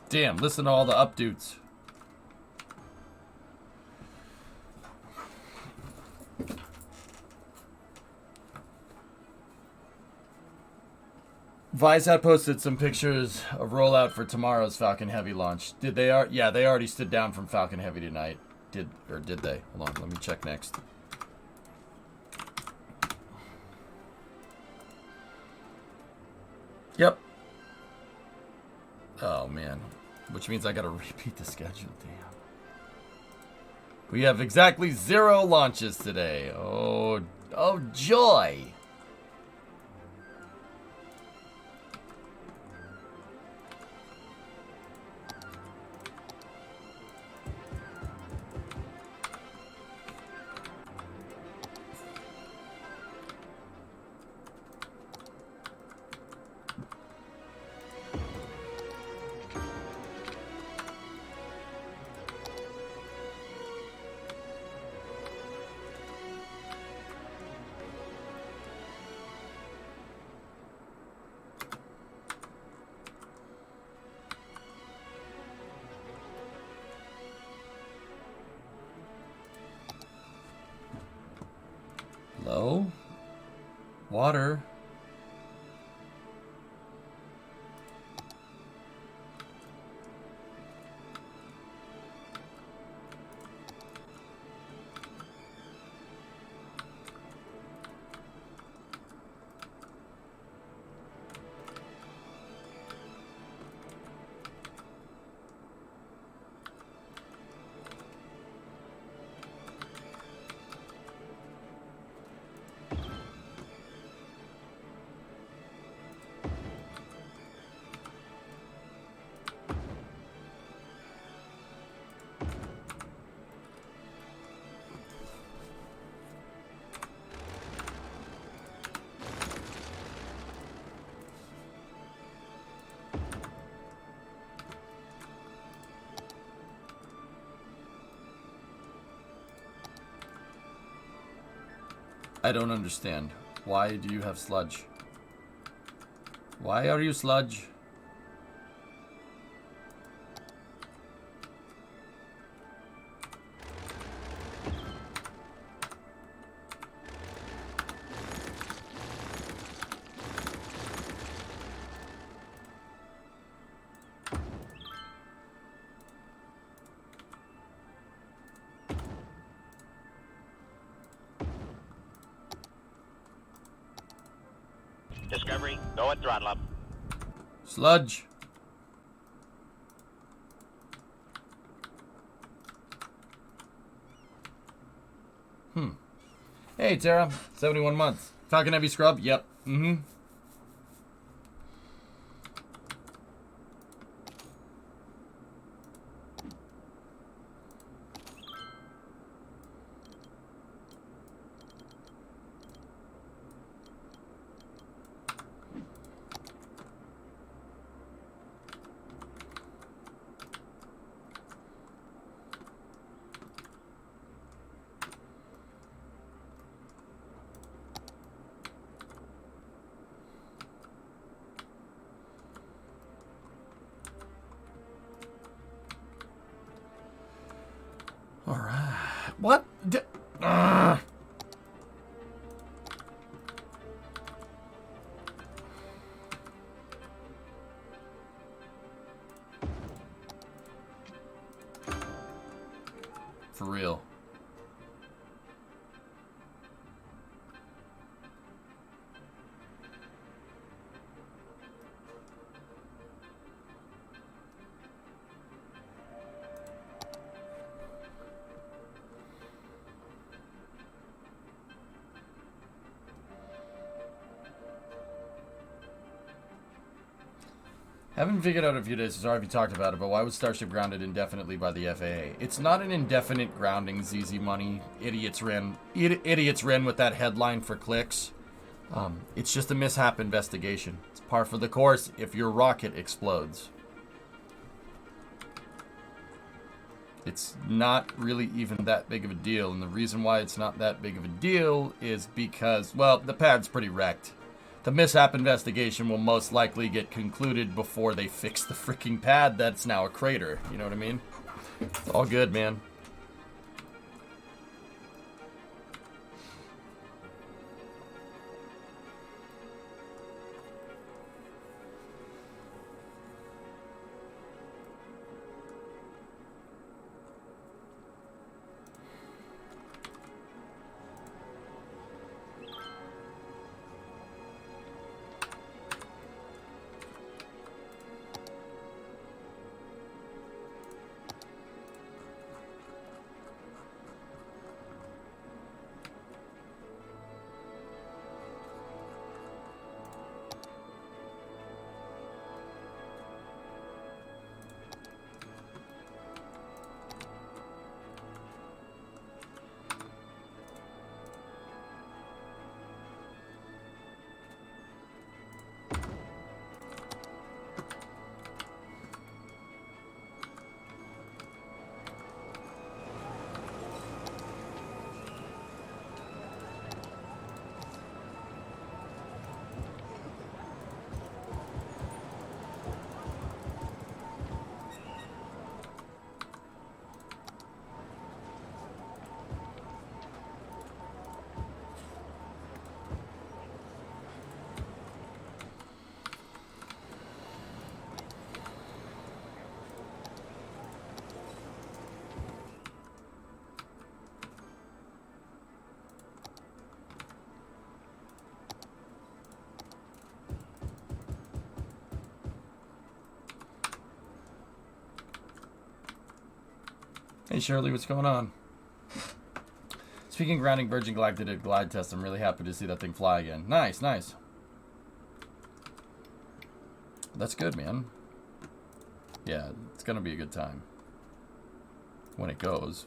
Damn, listen to all the updudes. Vice had posted some pictures of rollout for tomorrow's Falcon Heavy launch. Did they? Yeah, they already stood down from Falcon Heavy tonight. Did they? Hold on, let me check next. Yep. Oh man, which means I gotta repeat the schedule. Damn. We have exactly 0 launches today. Oh joy. Hello? Water. I don't understand. Why do you have sludge? Why are you sludge? Discovery, go at throttle up. Sludge. Hey, Tara. 71 months. Falcon Heavy Scrub? Yep. Mm-hmm. All right. What? For real. Haven't figured out if you did. Sorry if you talked about it, but why was Starship grounded indefinitely by the FAA? It's not an indefinite grounding, ZZ Money. Idiots ran with that headline for clicks. It's just a mishap investigation. It's par for the course if your rocket explodes. It's not really even that big of a deal, and the reason why it's not that big of a deal is because, well, the pad's pretty wrecked. The mishap investigation will most likely get concluded before they fix the freaking pad that's now a crater. You know what I mean? It's all good, man. Shirley, what's going on? Speaking of grounding, Virgin Galactic did a glide test. I'm really happy to see that thing fly again. Nice, nice. That's good, man. Yeah, it's gonna be a good time. When it goes.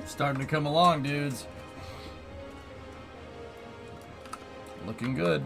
Starting to come along, dudes. Looking good.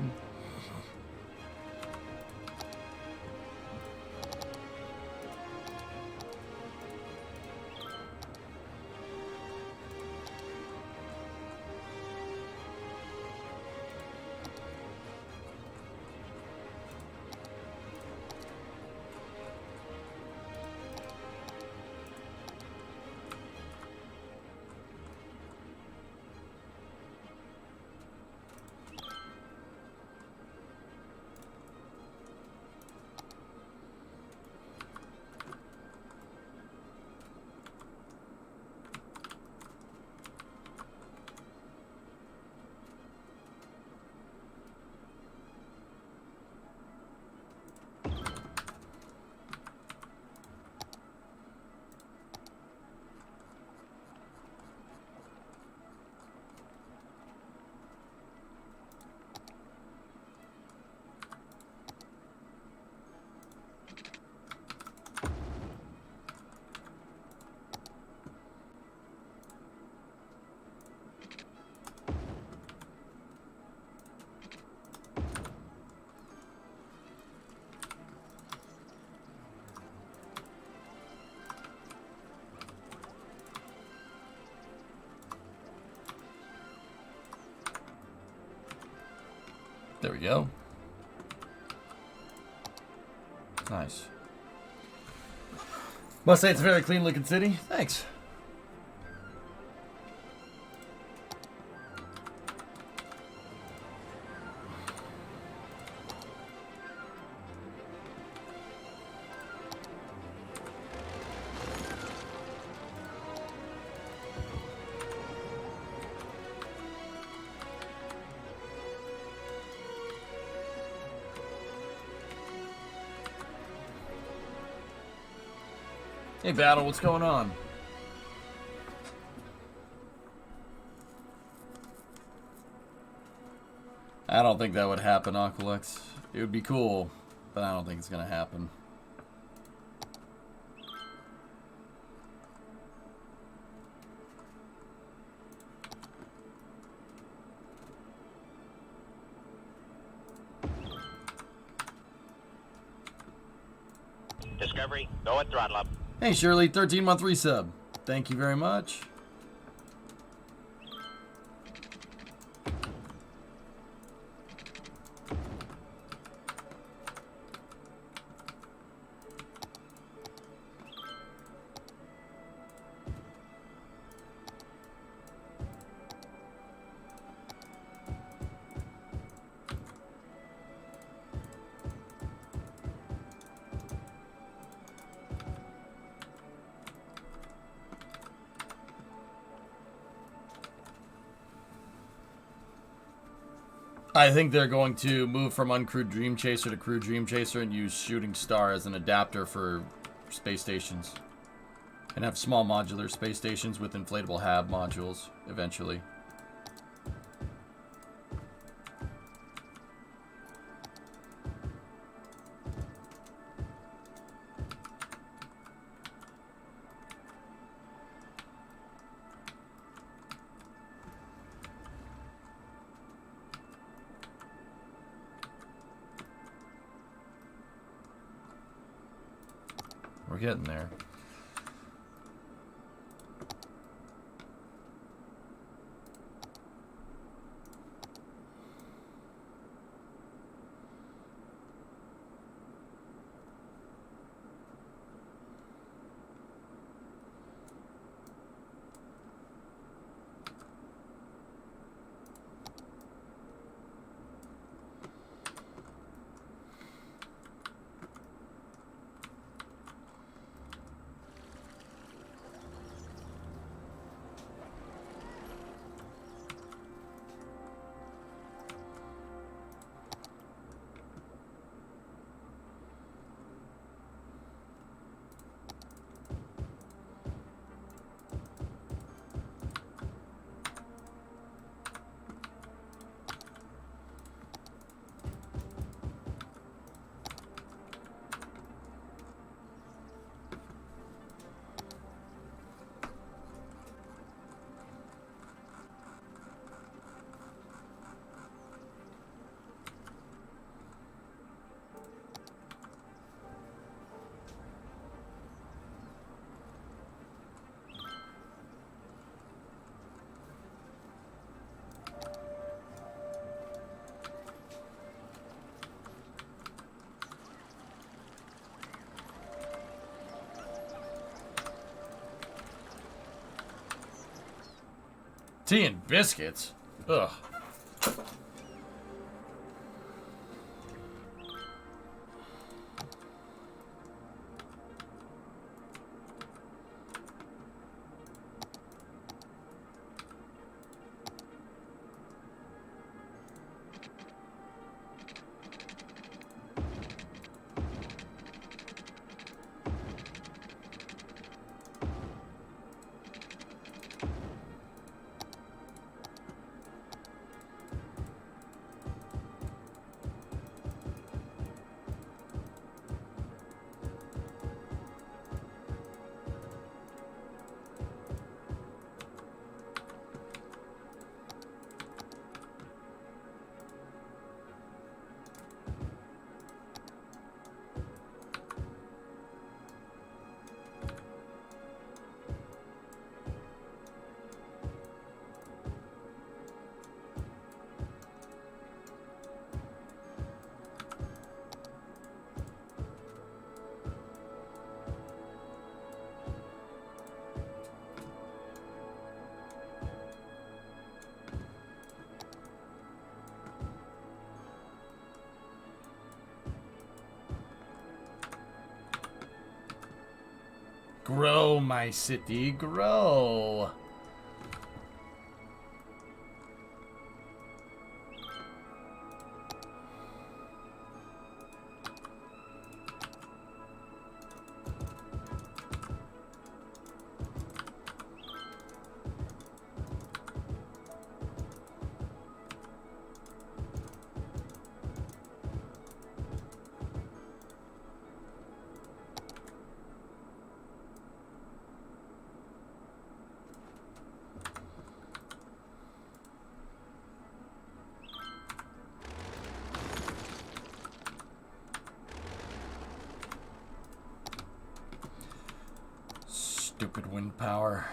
There we go. Nice. Must say it's a very clean looking city. Thanks. Hey, Battle, what's going on? I don't think that would happen, Aqualex. It would be cool, but I don't think it's gonna happen. Discovery, go at throttle up. Hey, Shirley, 13-month resub. Thank you very much. I think they're going to move from uncrewed Dream Chaser to crewed Dream Chaser and use Shooting Star as an adapter for space stations. And have small modular space stations with inflatable hab modules eventually. We're getting there. Tea and biscuits? Ugh. Grow, my city, grow. Stupid wind power.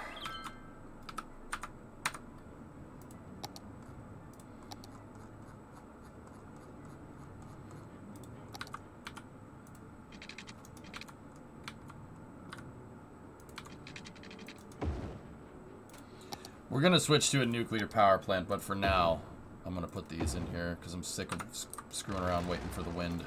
We're going to switch to a nuclear power plant, but for now, I'm going to put these in here because I'm sick of screwing around waiting for the wind.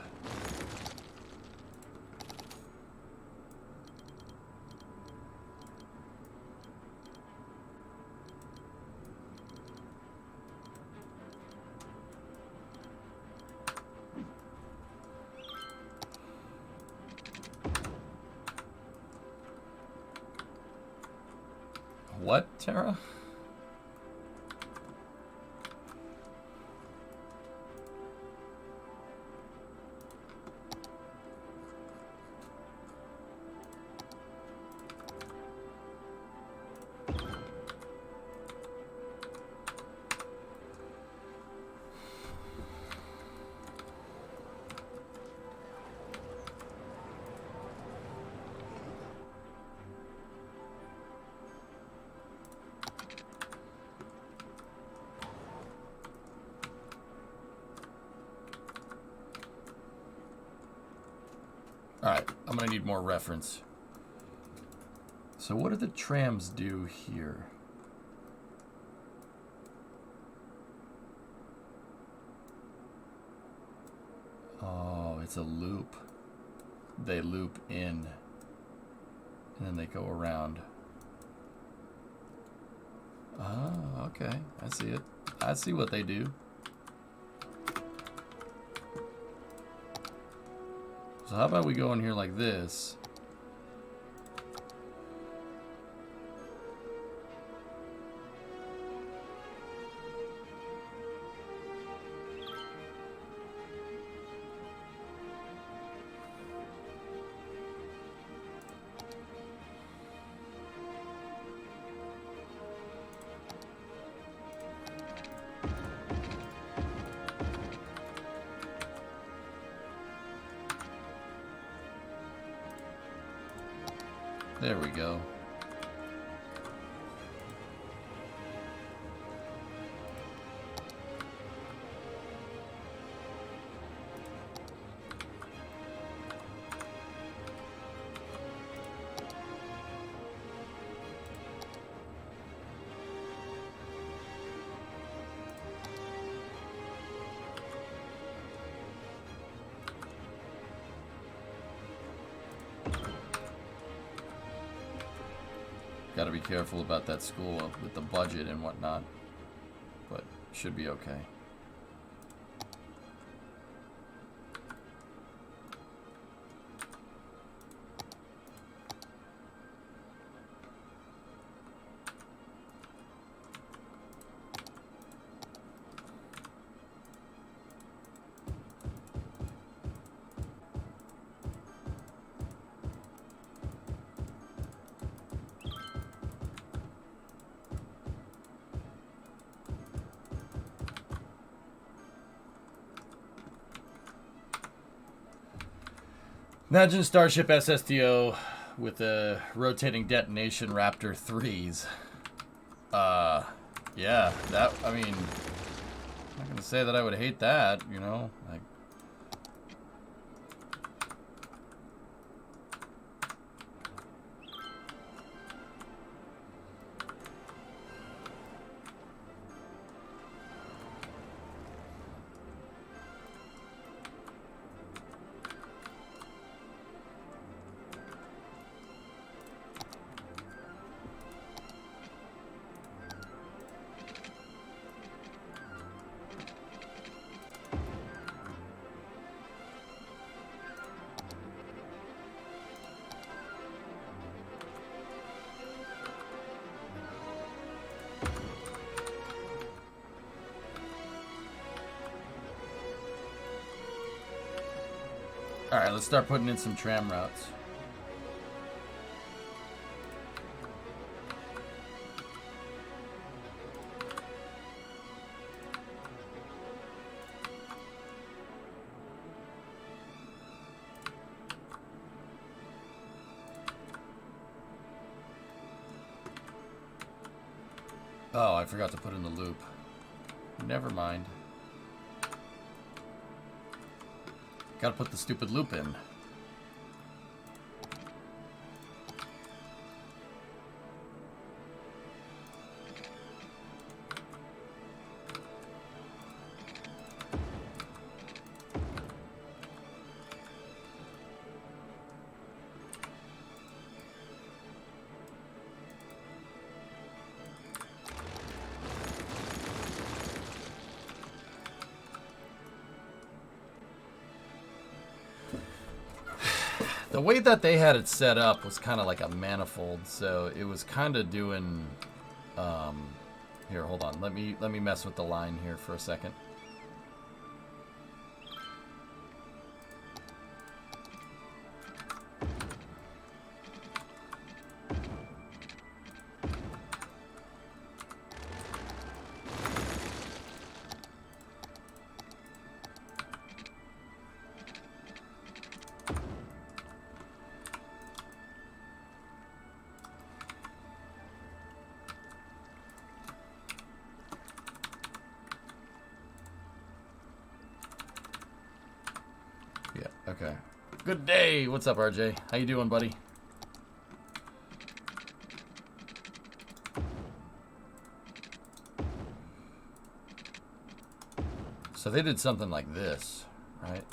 What, Tara? Alright, I'm going to need more reference. So what do the trams do here? Oh, it's a loop. They loop in. And then they go around. Oh, okay. I see it. I see what they do. So how about we go in here like this? There we go. Got to be careful about that school with the budget and whatnot, but should be okay. Imagine Starship SSTO with a rotating detonation Raptor 3s. Yeah, that, I mean, I'm not gonna say that I would hate that, you know, like. Alright, let's start putting in some tram routes. Oh, I forgot to put in the loop. Never mind. Gotta put the stupid loop in. The way that they had it set up was kind of like a manifold, so it was kind of doing. Here, hold on. Let me mess with the line here for a second. Okay. Good day. What's up, RJ? How you doing, buddy? So they did something like this, right?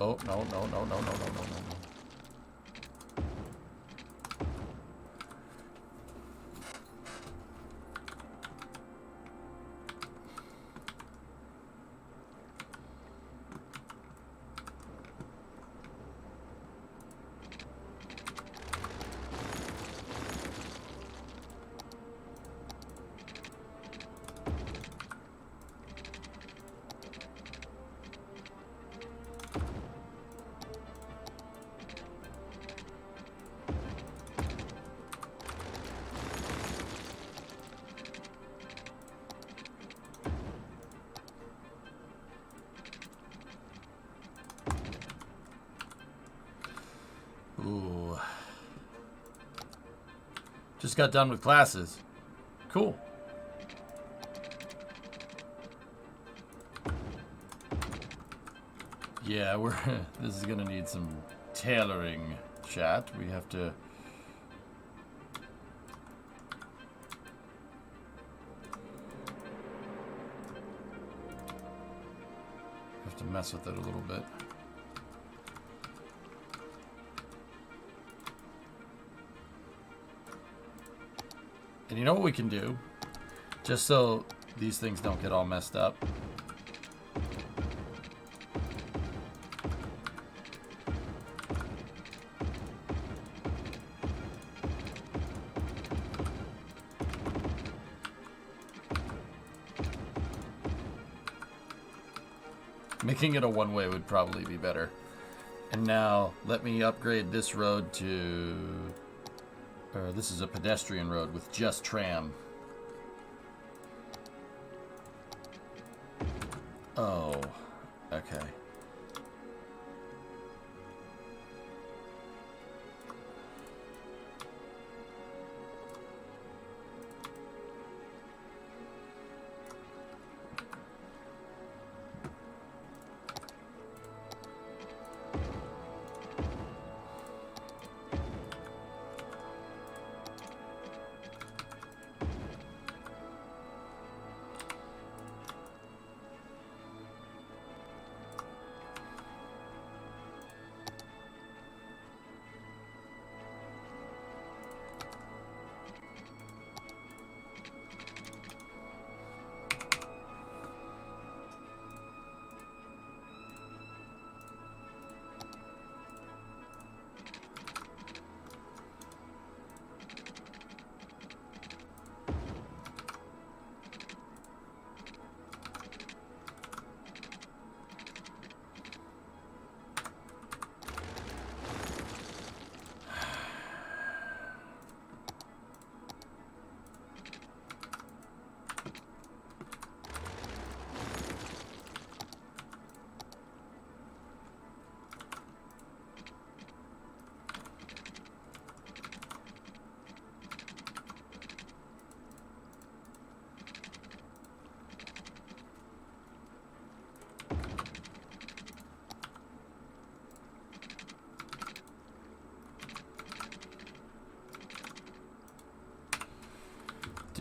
Oh, no. Ooh. Just got done with classes. Cool. Yeah, this is gonna need some tailoring, chat. We have to mess with it a little bit. And you know what we can do? Just so these things don't get all messed up. Making it a one-way would probably be better. And now, let me upgrade this road to... this is a pedestrian road with just tram. Oh, okay.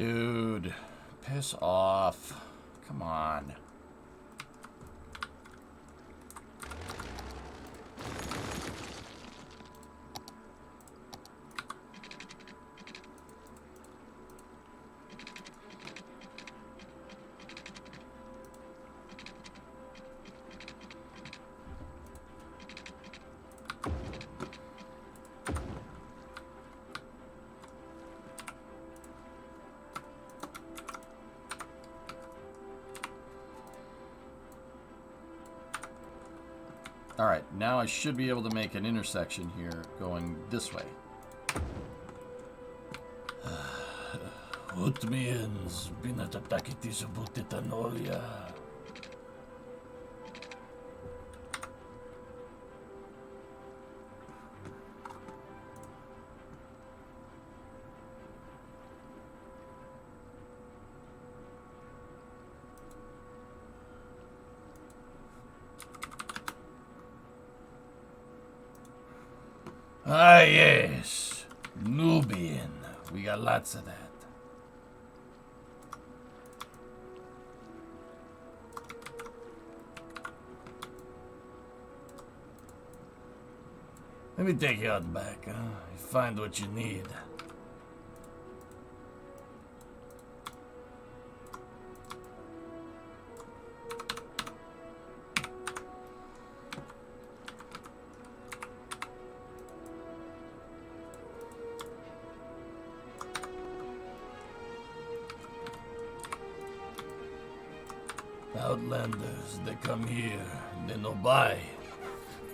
Dude, piss off. Come on. Alright, now I should be able to make an intersection here going this way. What means pinatatakiti sa butitanolia? Ah, yes. Nubian. We got lots of that. Let me take you out back, huh? You find what you need. Outlanders, they come here, they no buy.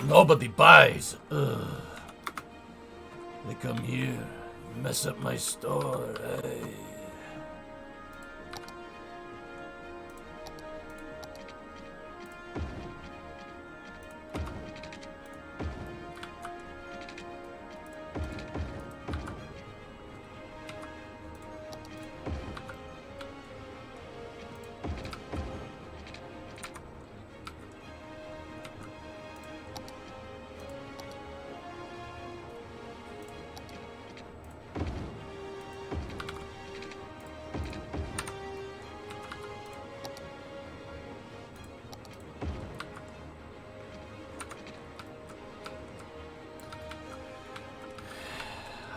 Nobody buys. Ugh. They come here, mess up my store. Hey.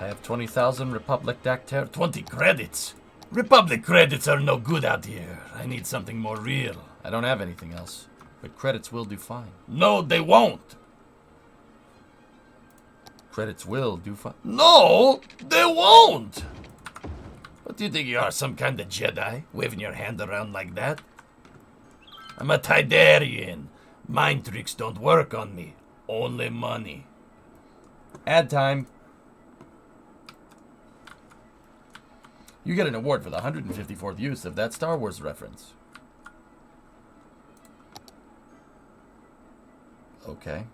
I have 20,000 Republic Dactyr. 20 credits? Republic credits are no good out here. I need something more real. I don't have anything else, but credits will do fine. No, they won't. Credits will do fine. No, they won't. What do you think you are, some kind of Jedi, waving your hand around like that? I'm a Tidarian. Mind tricks don't work on me. Only money. Ad time. You get an award for the 154th use of that Star Wars reference. Okay.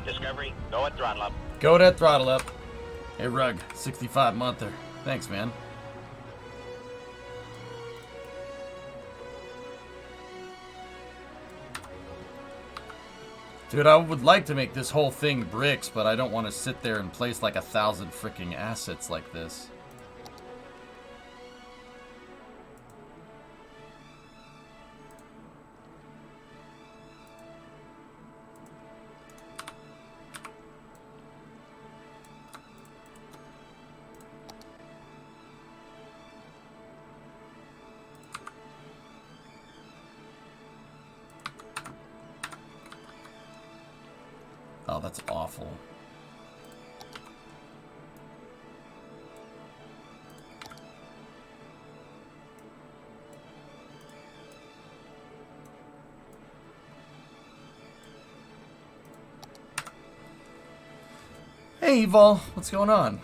Discovery, go at throttle up. Go to throttle up. Hey, Rug, 65 monther. Thanks, man. Dude, I would like to make this whole thing bricks, but I don't want to sit there and place like 1,000 freaking assets like this. Oh, that's awful. Hey, Evol, what's going on?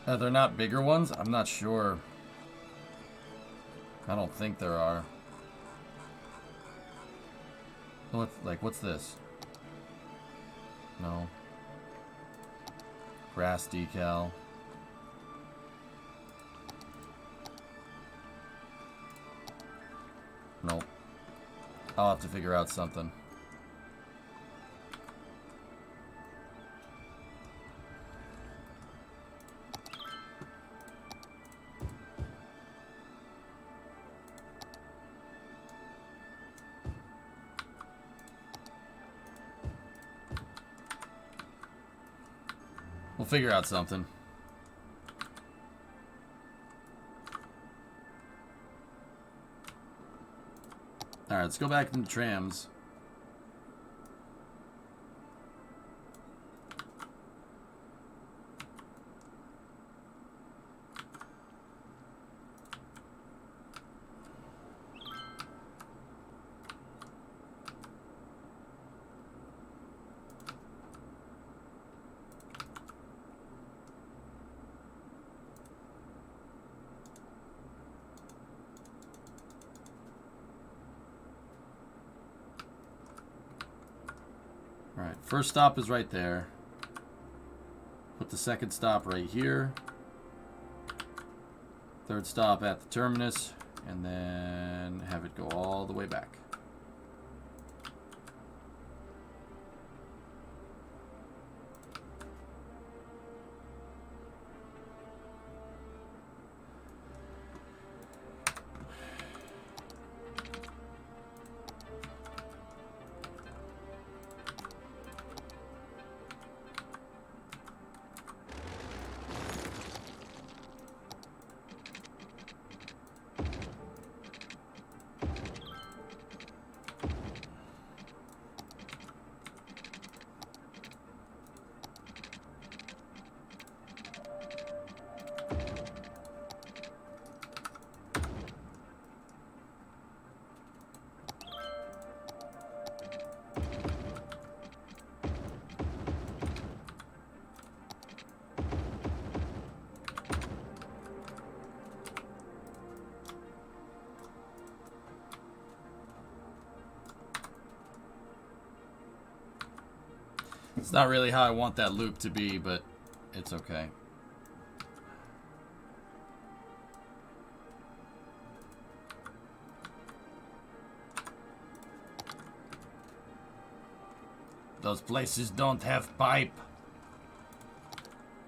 They're not bigger ones? I'm not sure. I don't think there are. What's this? No. Grass decal. Nope. I'll have to figure out something. We'll figure out something. Alright, let's go back into trams. Alright, first stop is right there. Put the second stop right here. Third stop at the terminus. And then have it go all the way back. It's not really how I want that loop to be, but it's okay. Those places don't have pipe.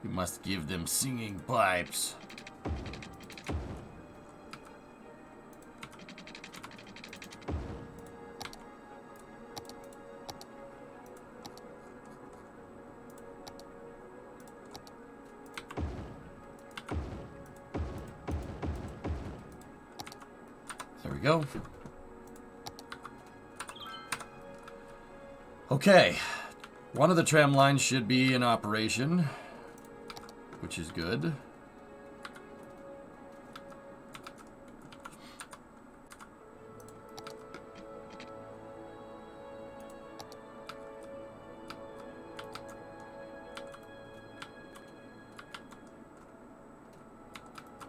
We must give them singing pipes. There we go. Okay. One of the tram lines should be in operation, which is good.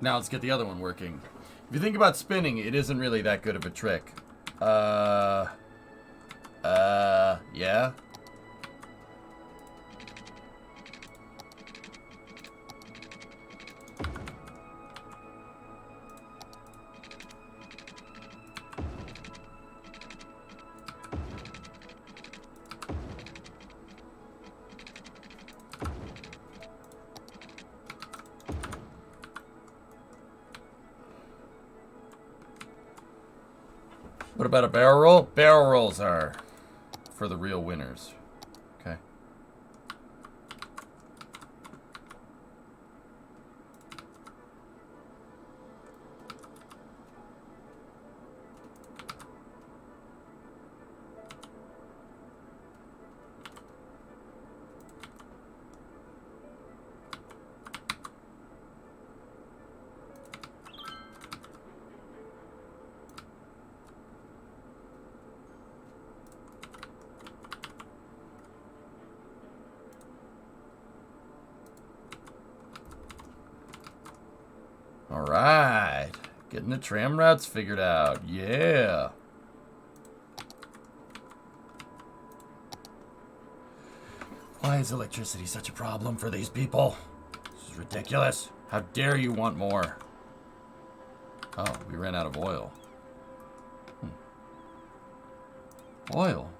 Now let's get the other one working. If you think about spinning, it isn't really that good of a trick. Yeah? What about a barrel roll? Barrel rolls are for the real winners. Okay. All right. Getting the tram routes figured out. Yeah. Why is electricity such a problem for these people? This is ridiculous. How dare you want more? Oh, we ran out of oil. Oil?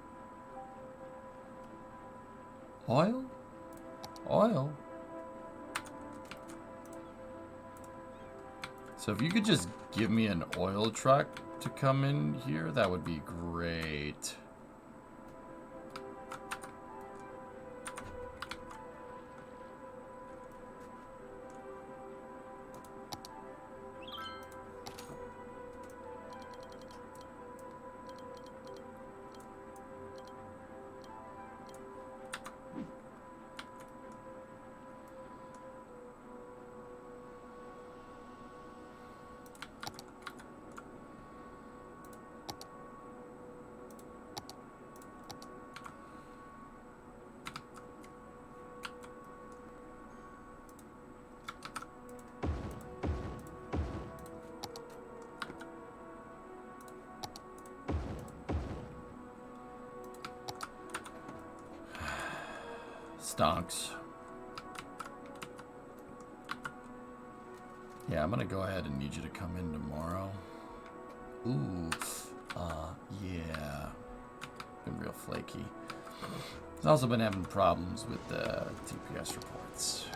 Oil? Oil? So if you could just give me an oil truck to come in here, that would be great. Stonks. Yeah, I'm gonna go ahead and need you to come in tomorrow. Ooh, yeah. Been real flaky. He's also been having problems with the TPS reports.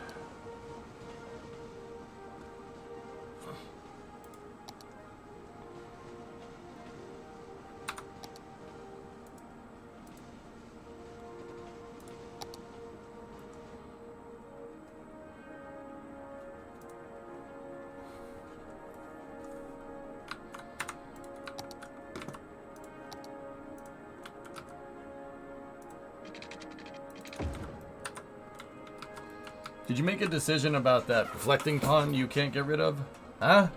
Did you make a decision about that reflecting pond you can't get rid of? Huh?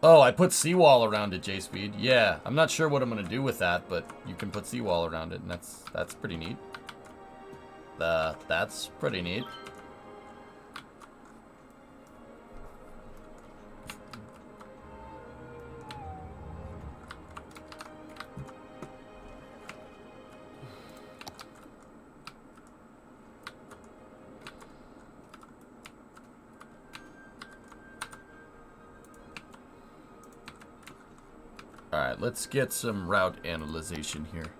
Oh, I put seawall around it, J-Speed. Yeah, I'm not sure what I'm gonna do with that, but you can put seawall around it, and that's pretty neat. That's pretty neat. Alright, let's get some route analyzation here.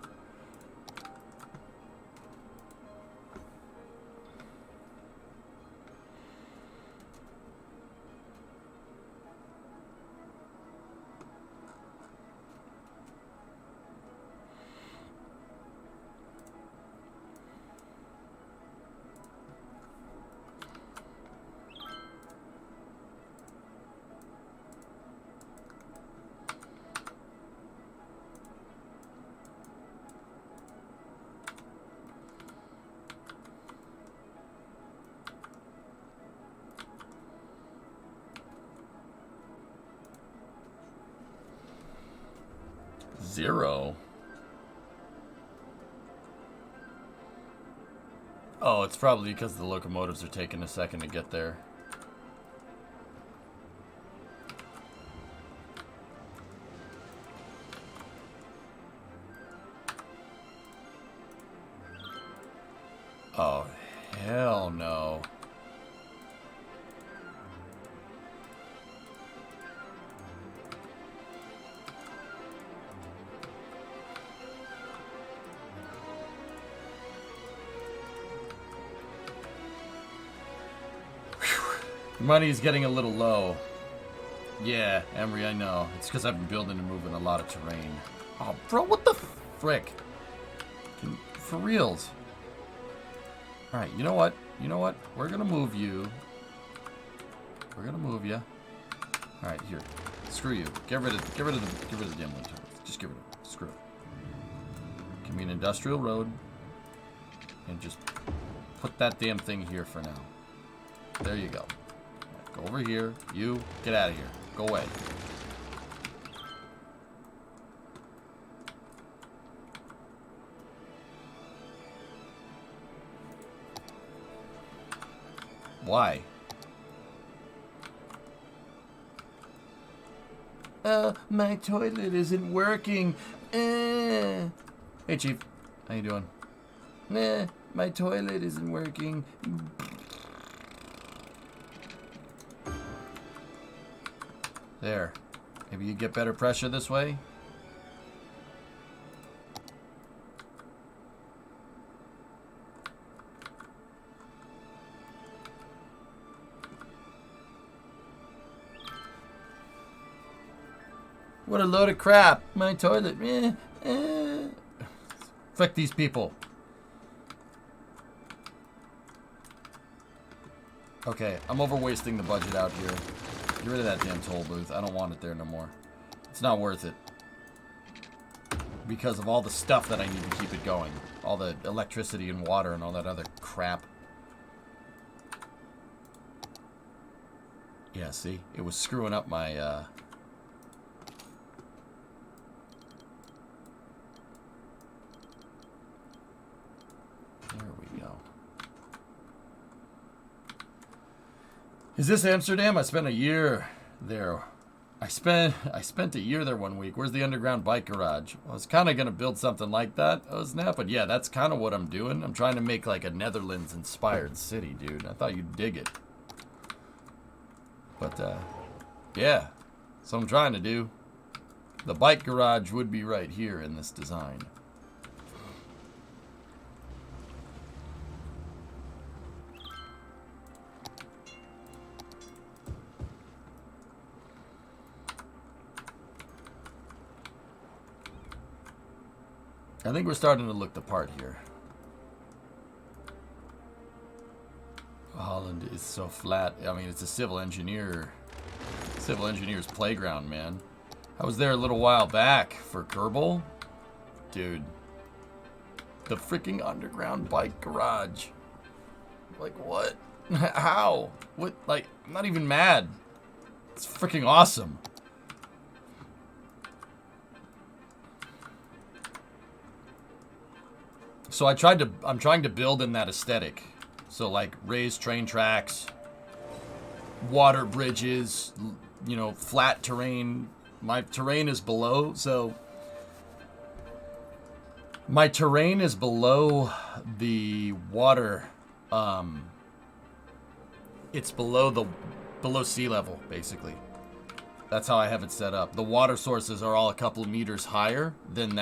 Zero. Oh, it's probably because the locomotives are taking a second to get there. Oh, hell no. Money's getting a little low. Yeah, Emery, I know. It's because I've been building and moving a lot of terrain. Oh, bro, what the frick? For reals. Alright, you know what? You know what? We're gonna move you. We're gonna move you. Alright, here. Screw you. Get rid of the damn one. Just get rid of it. Screw it. Give me an industrial road. And just put that damn thing here for now. There you go. Go over here. You, get out of here. Go away. Why? My toilet isn't working. Hey, Chief. How you doing? My toilet isn't working. There. Maybe you get better pressure this way? What a load of crap. My toilet. Frick these people. Okay, I'm over wasting the budget out here. Get rid of that damn toll booth. I don't want it there no more. It's not worth it. Because of all the stuff that I need to keep it going. All the electricity and water and all that other crap. Yeah, see? It was screwing up my, There we go. Is this Amsterdam? I spent a year there. I spent a year there 1 week. Where's the underground bike garage? I was kind of going to build something like that. But yeah, that's kind of what I'm doing. I'm trying to make like a Netherlands-inspired city, dude. I thought you'd dig it. But, yeah. That's what I'm trying to do. The bike garage would be right here in this design. I think we're starting to look the part here. Holland is so flat. I mean, it's a civil engineer's playground, man. I was there a little while back for Kerbal. Dude. The freaking underground bike garage. Like, what? How? What? Like, I'm not even mad. It's freaking awesome. So I'm trying to build in that aesthetic. So like raised train tracks, water bridges, you know, flat terrain. My terrain is below, so my terrain is below the water. It's below sea level, basically. That's how I have it set up. The water sources are all a couple of meters higher than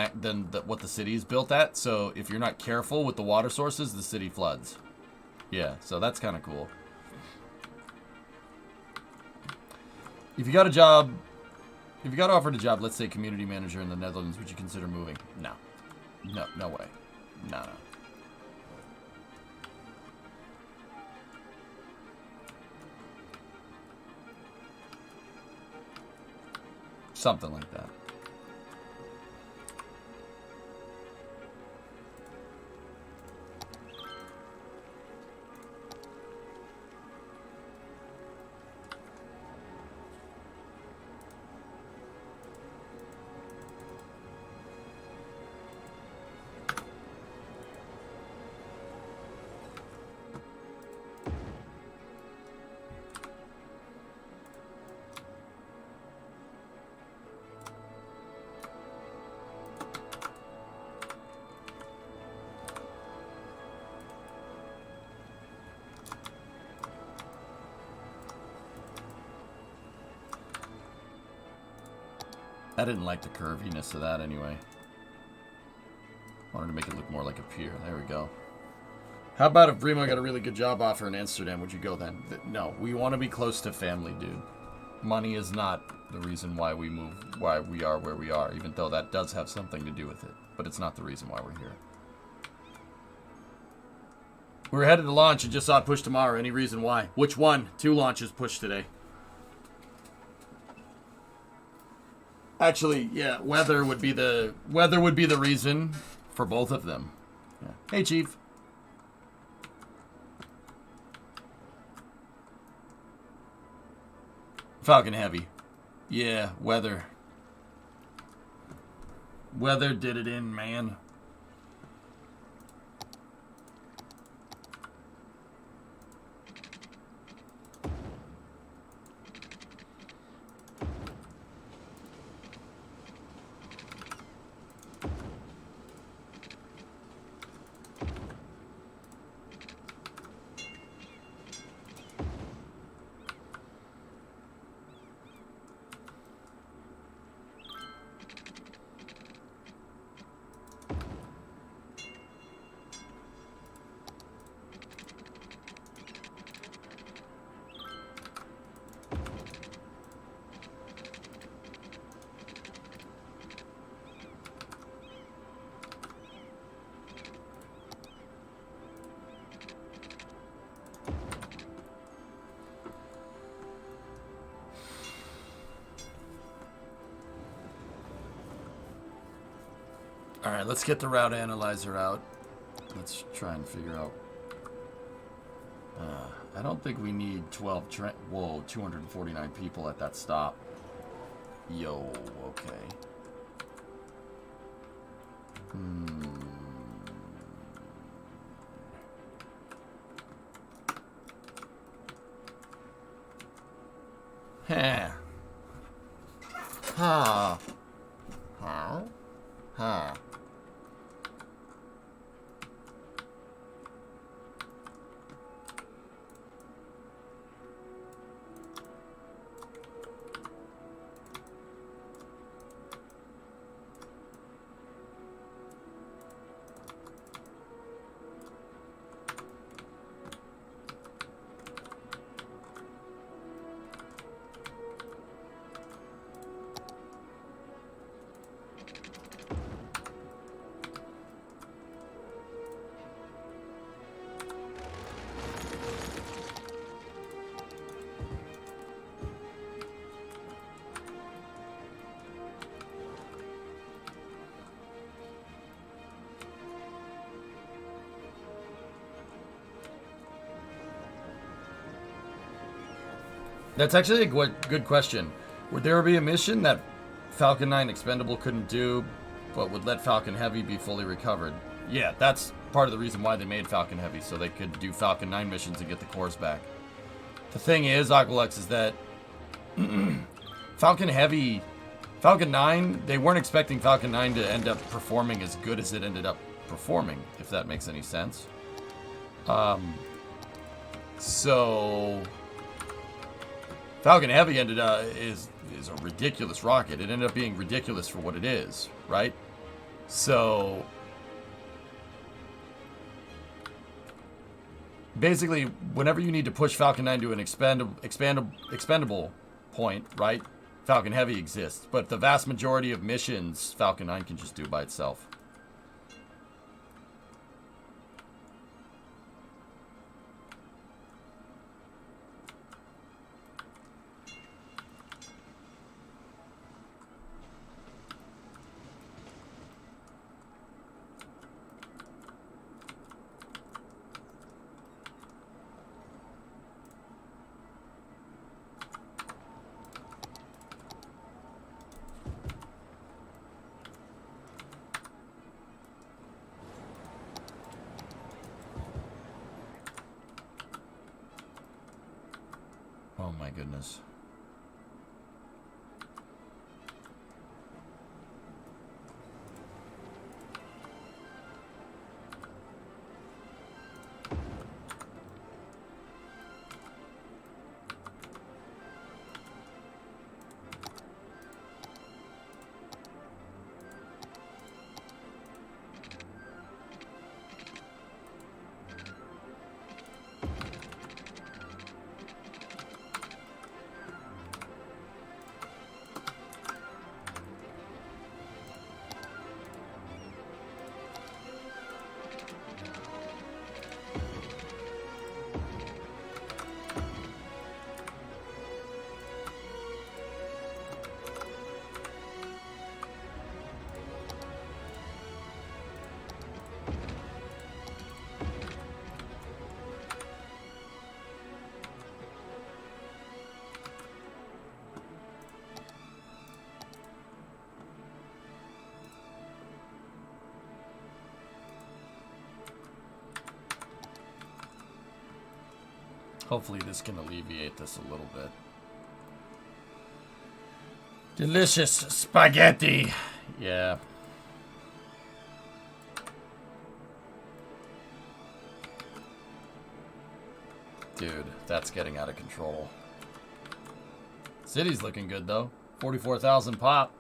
what the city is built at. So if you're not careful with the water sources, the city floods. Yeah, so that's kind of cool. If you got offered a job, let's say community manager in the Netherlands, would you consider moving? No. No way. No. Something like that. I didn't like the curviness of that anyway. Wanted to make it look more like a pier. There we go. How about if Bremo got a really good job offer in Amsterdam? Would you go then? No, we want to be close to family, dude. Money is not the reason why we move, why we are where we are, even though that does have something to do with it. But it's not the reason why we're here. We're headed to launch and just saw it push tomorrow. Any reason why? Which one? 2 launches pushed today. Actually, yeah, weather would be the reason for both of them. Yeah. Hey, Chief. Falcon Heavy. Yeah, weather. Weather did it in, man. Alright, let's get the route analyzer out. Let's try and figure out. I don't think we need 249 people at that stop. Yo, okay. Huh. Huh. Huh? Huh. That's actually a good question. Would there be a mission that Falcon 9 Expendable couldn't do, but would let Falcon Heavy be fully recovered? Yeah, that's part of the reason why they made Falcon Heavy, so they could do Falcon 9 missions and get the cores back. The thing is, Aqualux, is that Falcon 9, they weren't expecting Falcon 9 to end up performing as good as it ended up performing, if that makes any sense. So Falcon Heavy ended up is a ridiculous rocket. It ended up being ridiculous for what it is, right? So basically, whenever you need to push Falcon 9 to an expendable point, right? Falcon Heavy exists, but the vast majority of missions Falcon 9 can just do by itself. Oh my goodness. Hopefully this can alleviate this a little bit. Delicious spaghetti. Yeah. Dude, that's getting out of control. City's looking good though. 44,000 pop.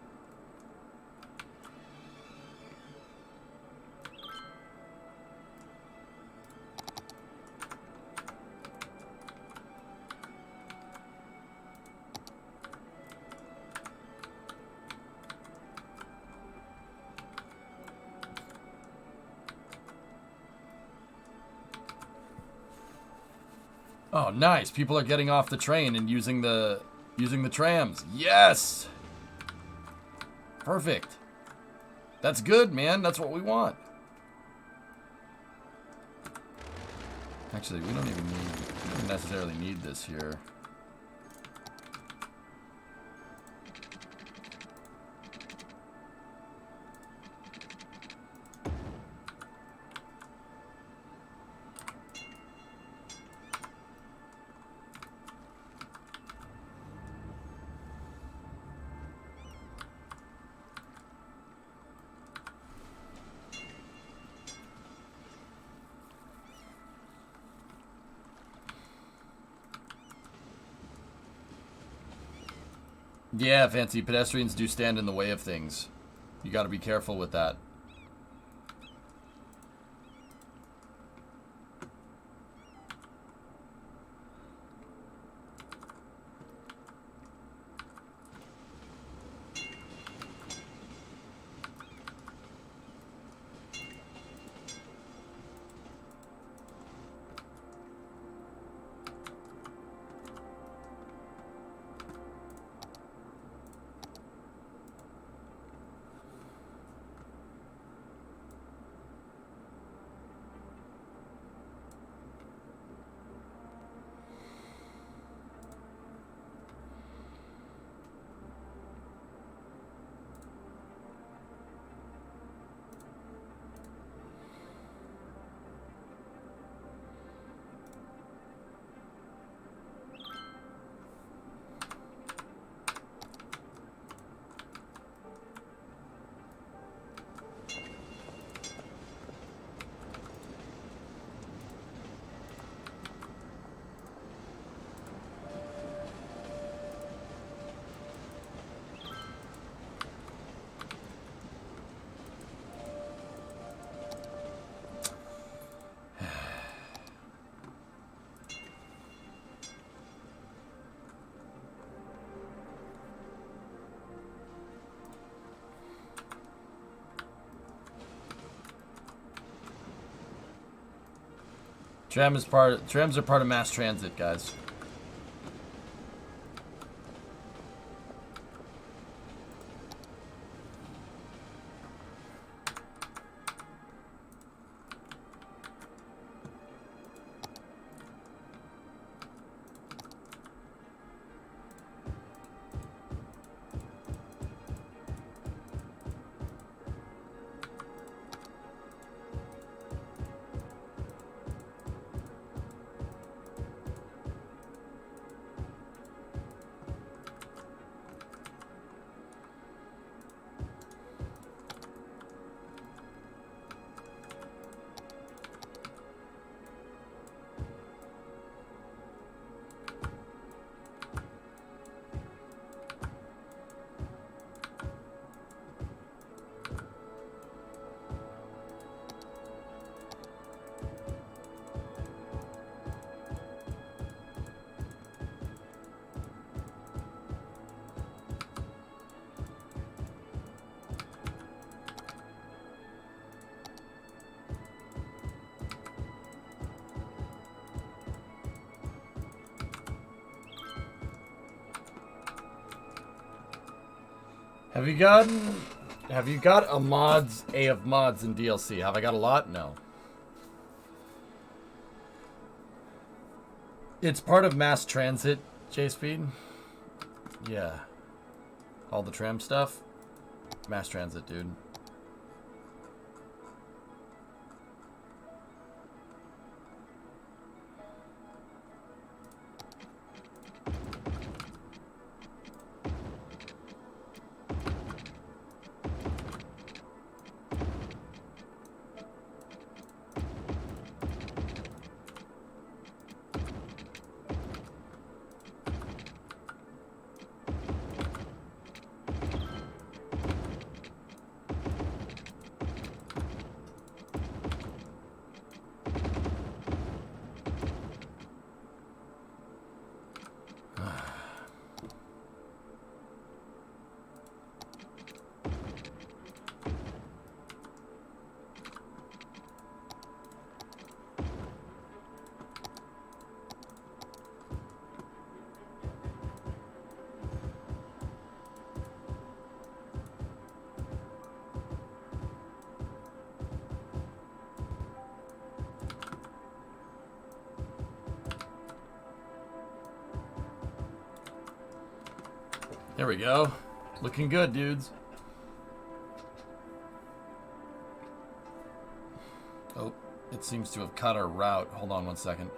Oh, nice. People are getting off the train and using the trams. Yes. Perfect. That's good, man. That's what we want. Actually, we don't necessarily need this here. Yeah, Fancy. Pedestrians do stand in the way of things. You gotta be careful with that. Trams are part of mass transit, guys. Have you got A of mods in DLC? Have I got a lot? No. It's part of mass transit, J-Speed. Yeah. All the tram stuff. Mass transit, dude. There we go. Looking good, dudes. Oh, it seems to have cut our route. Hold on one second.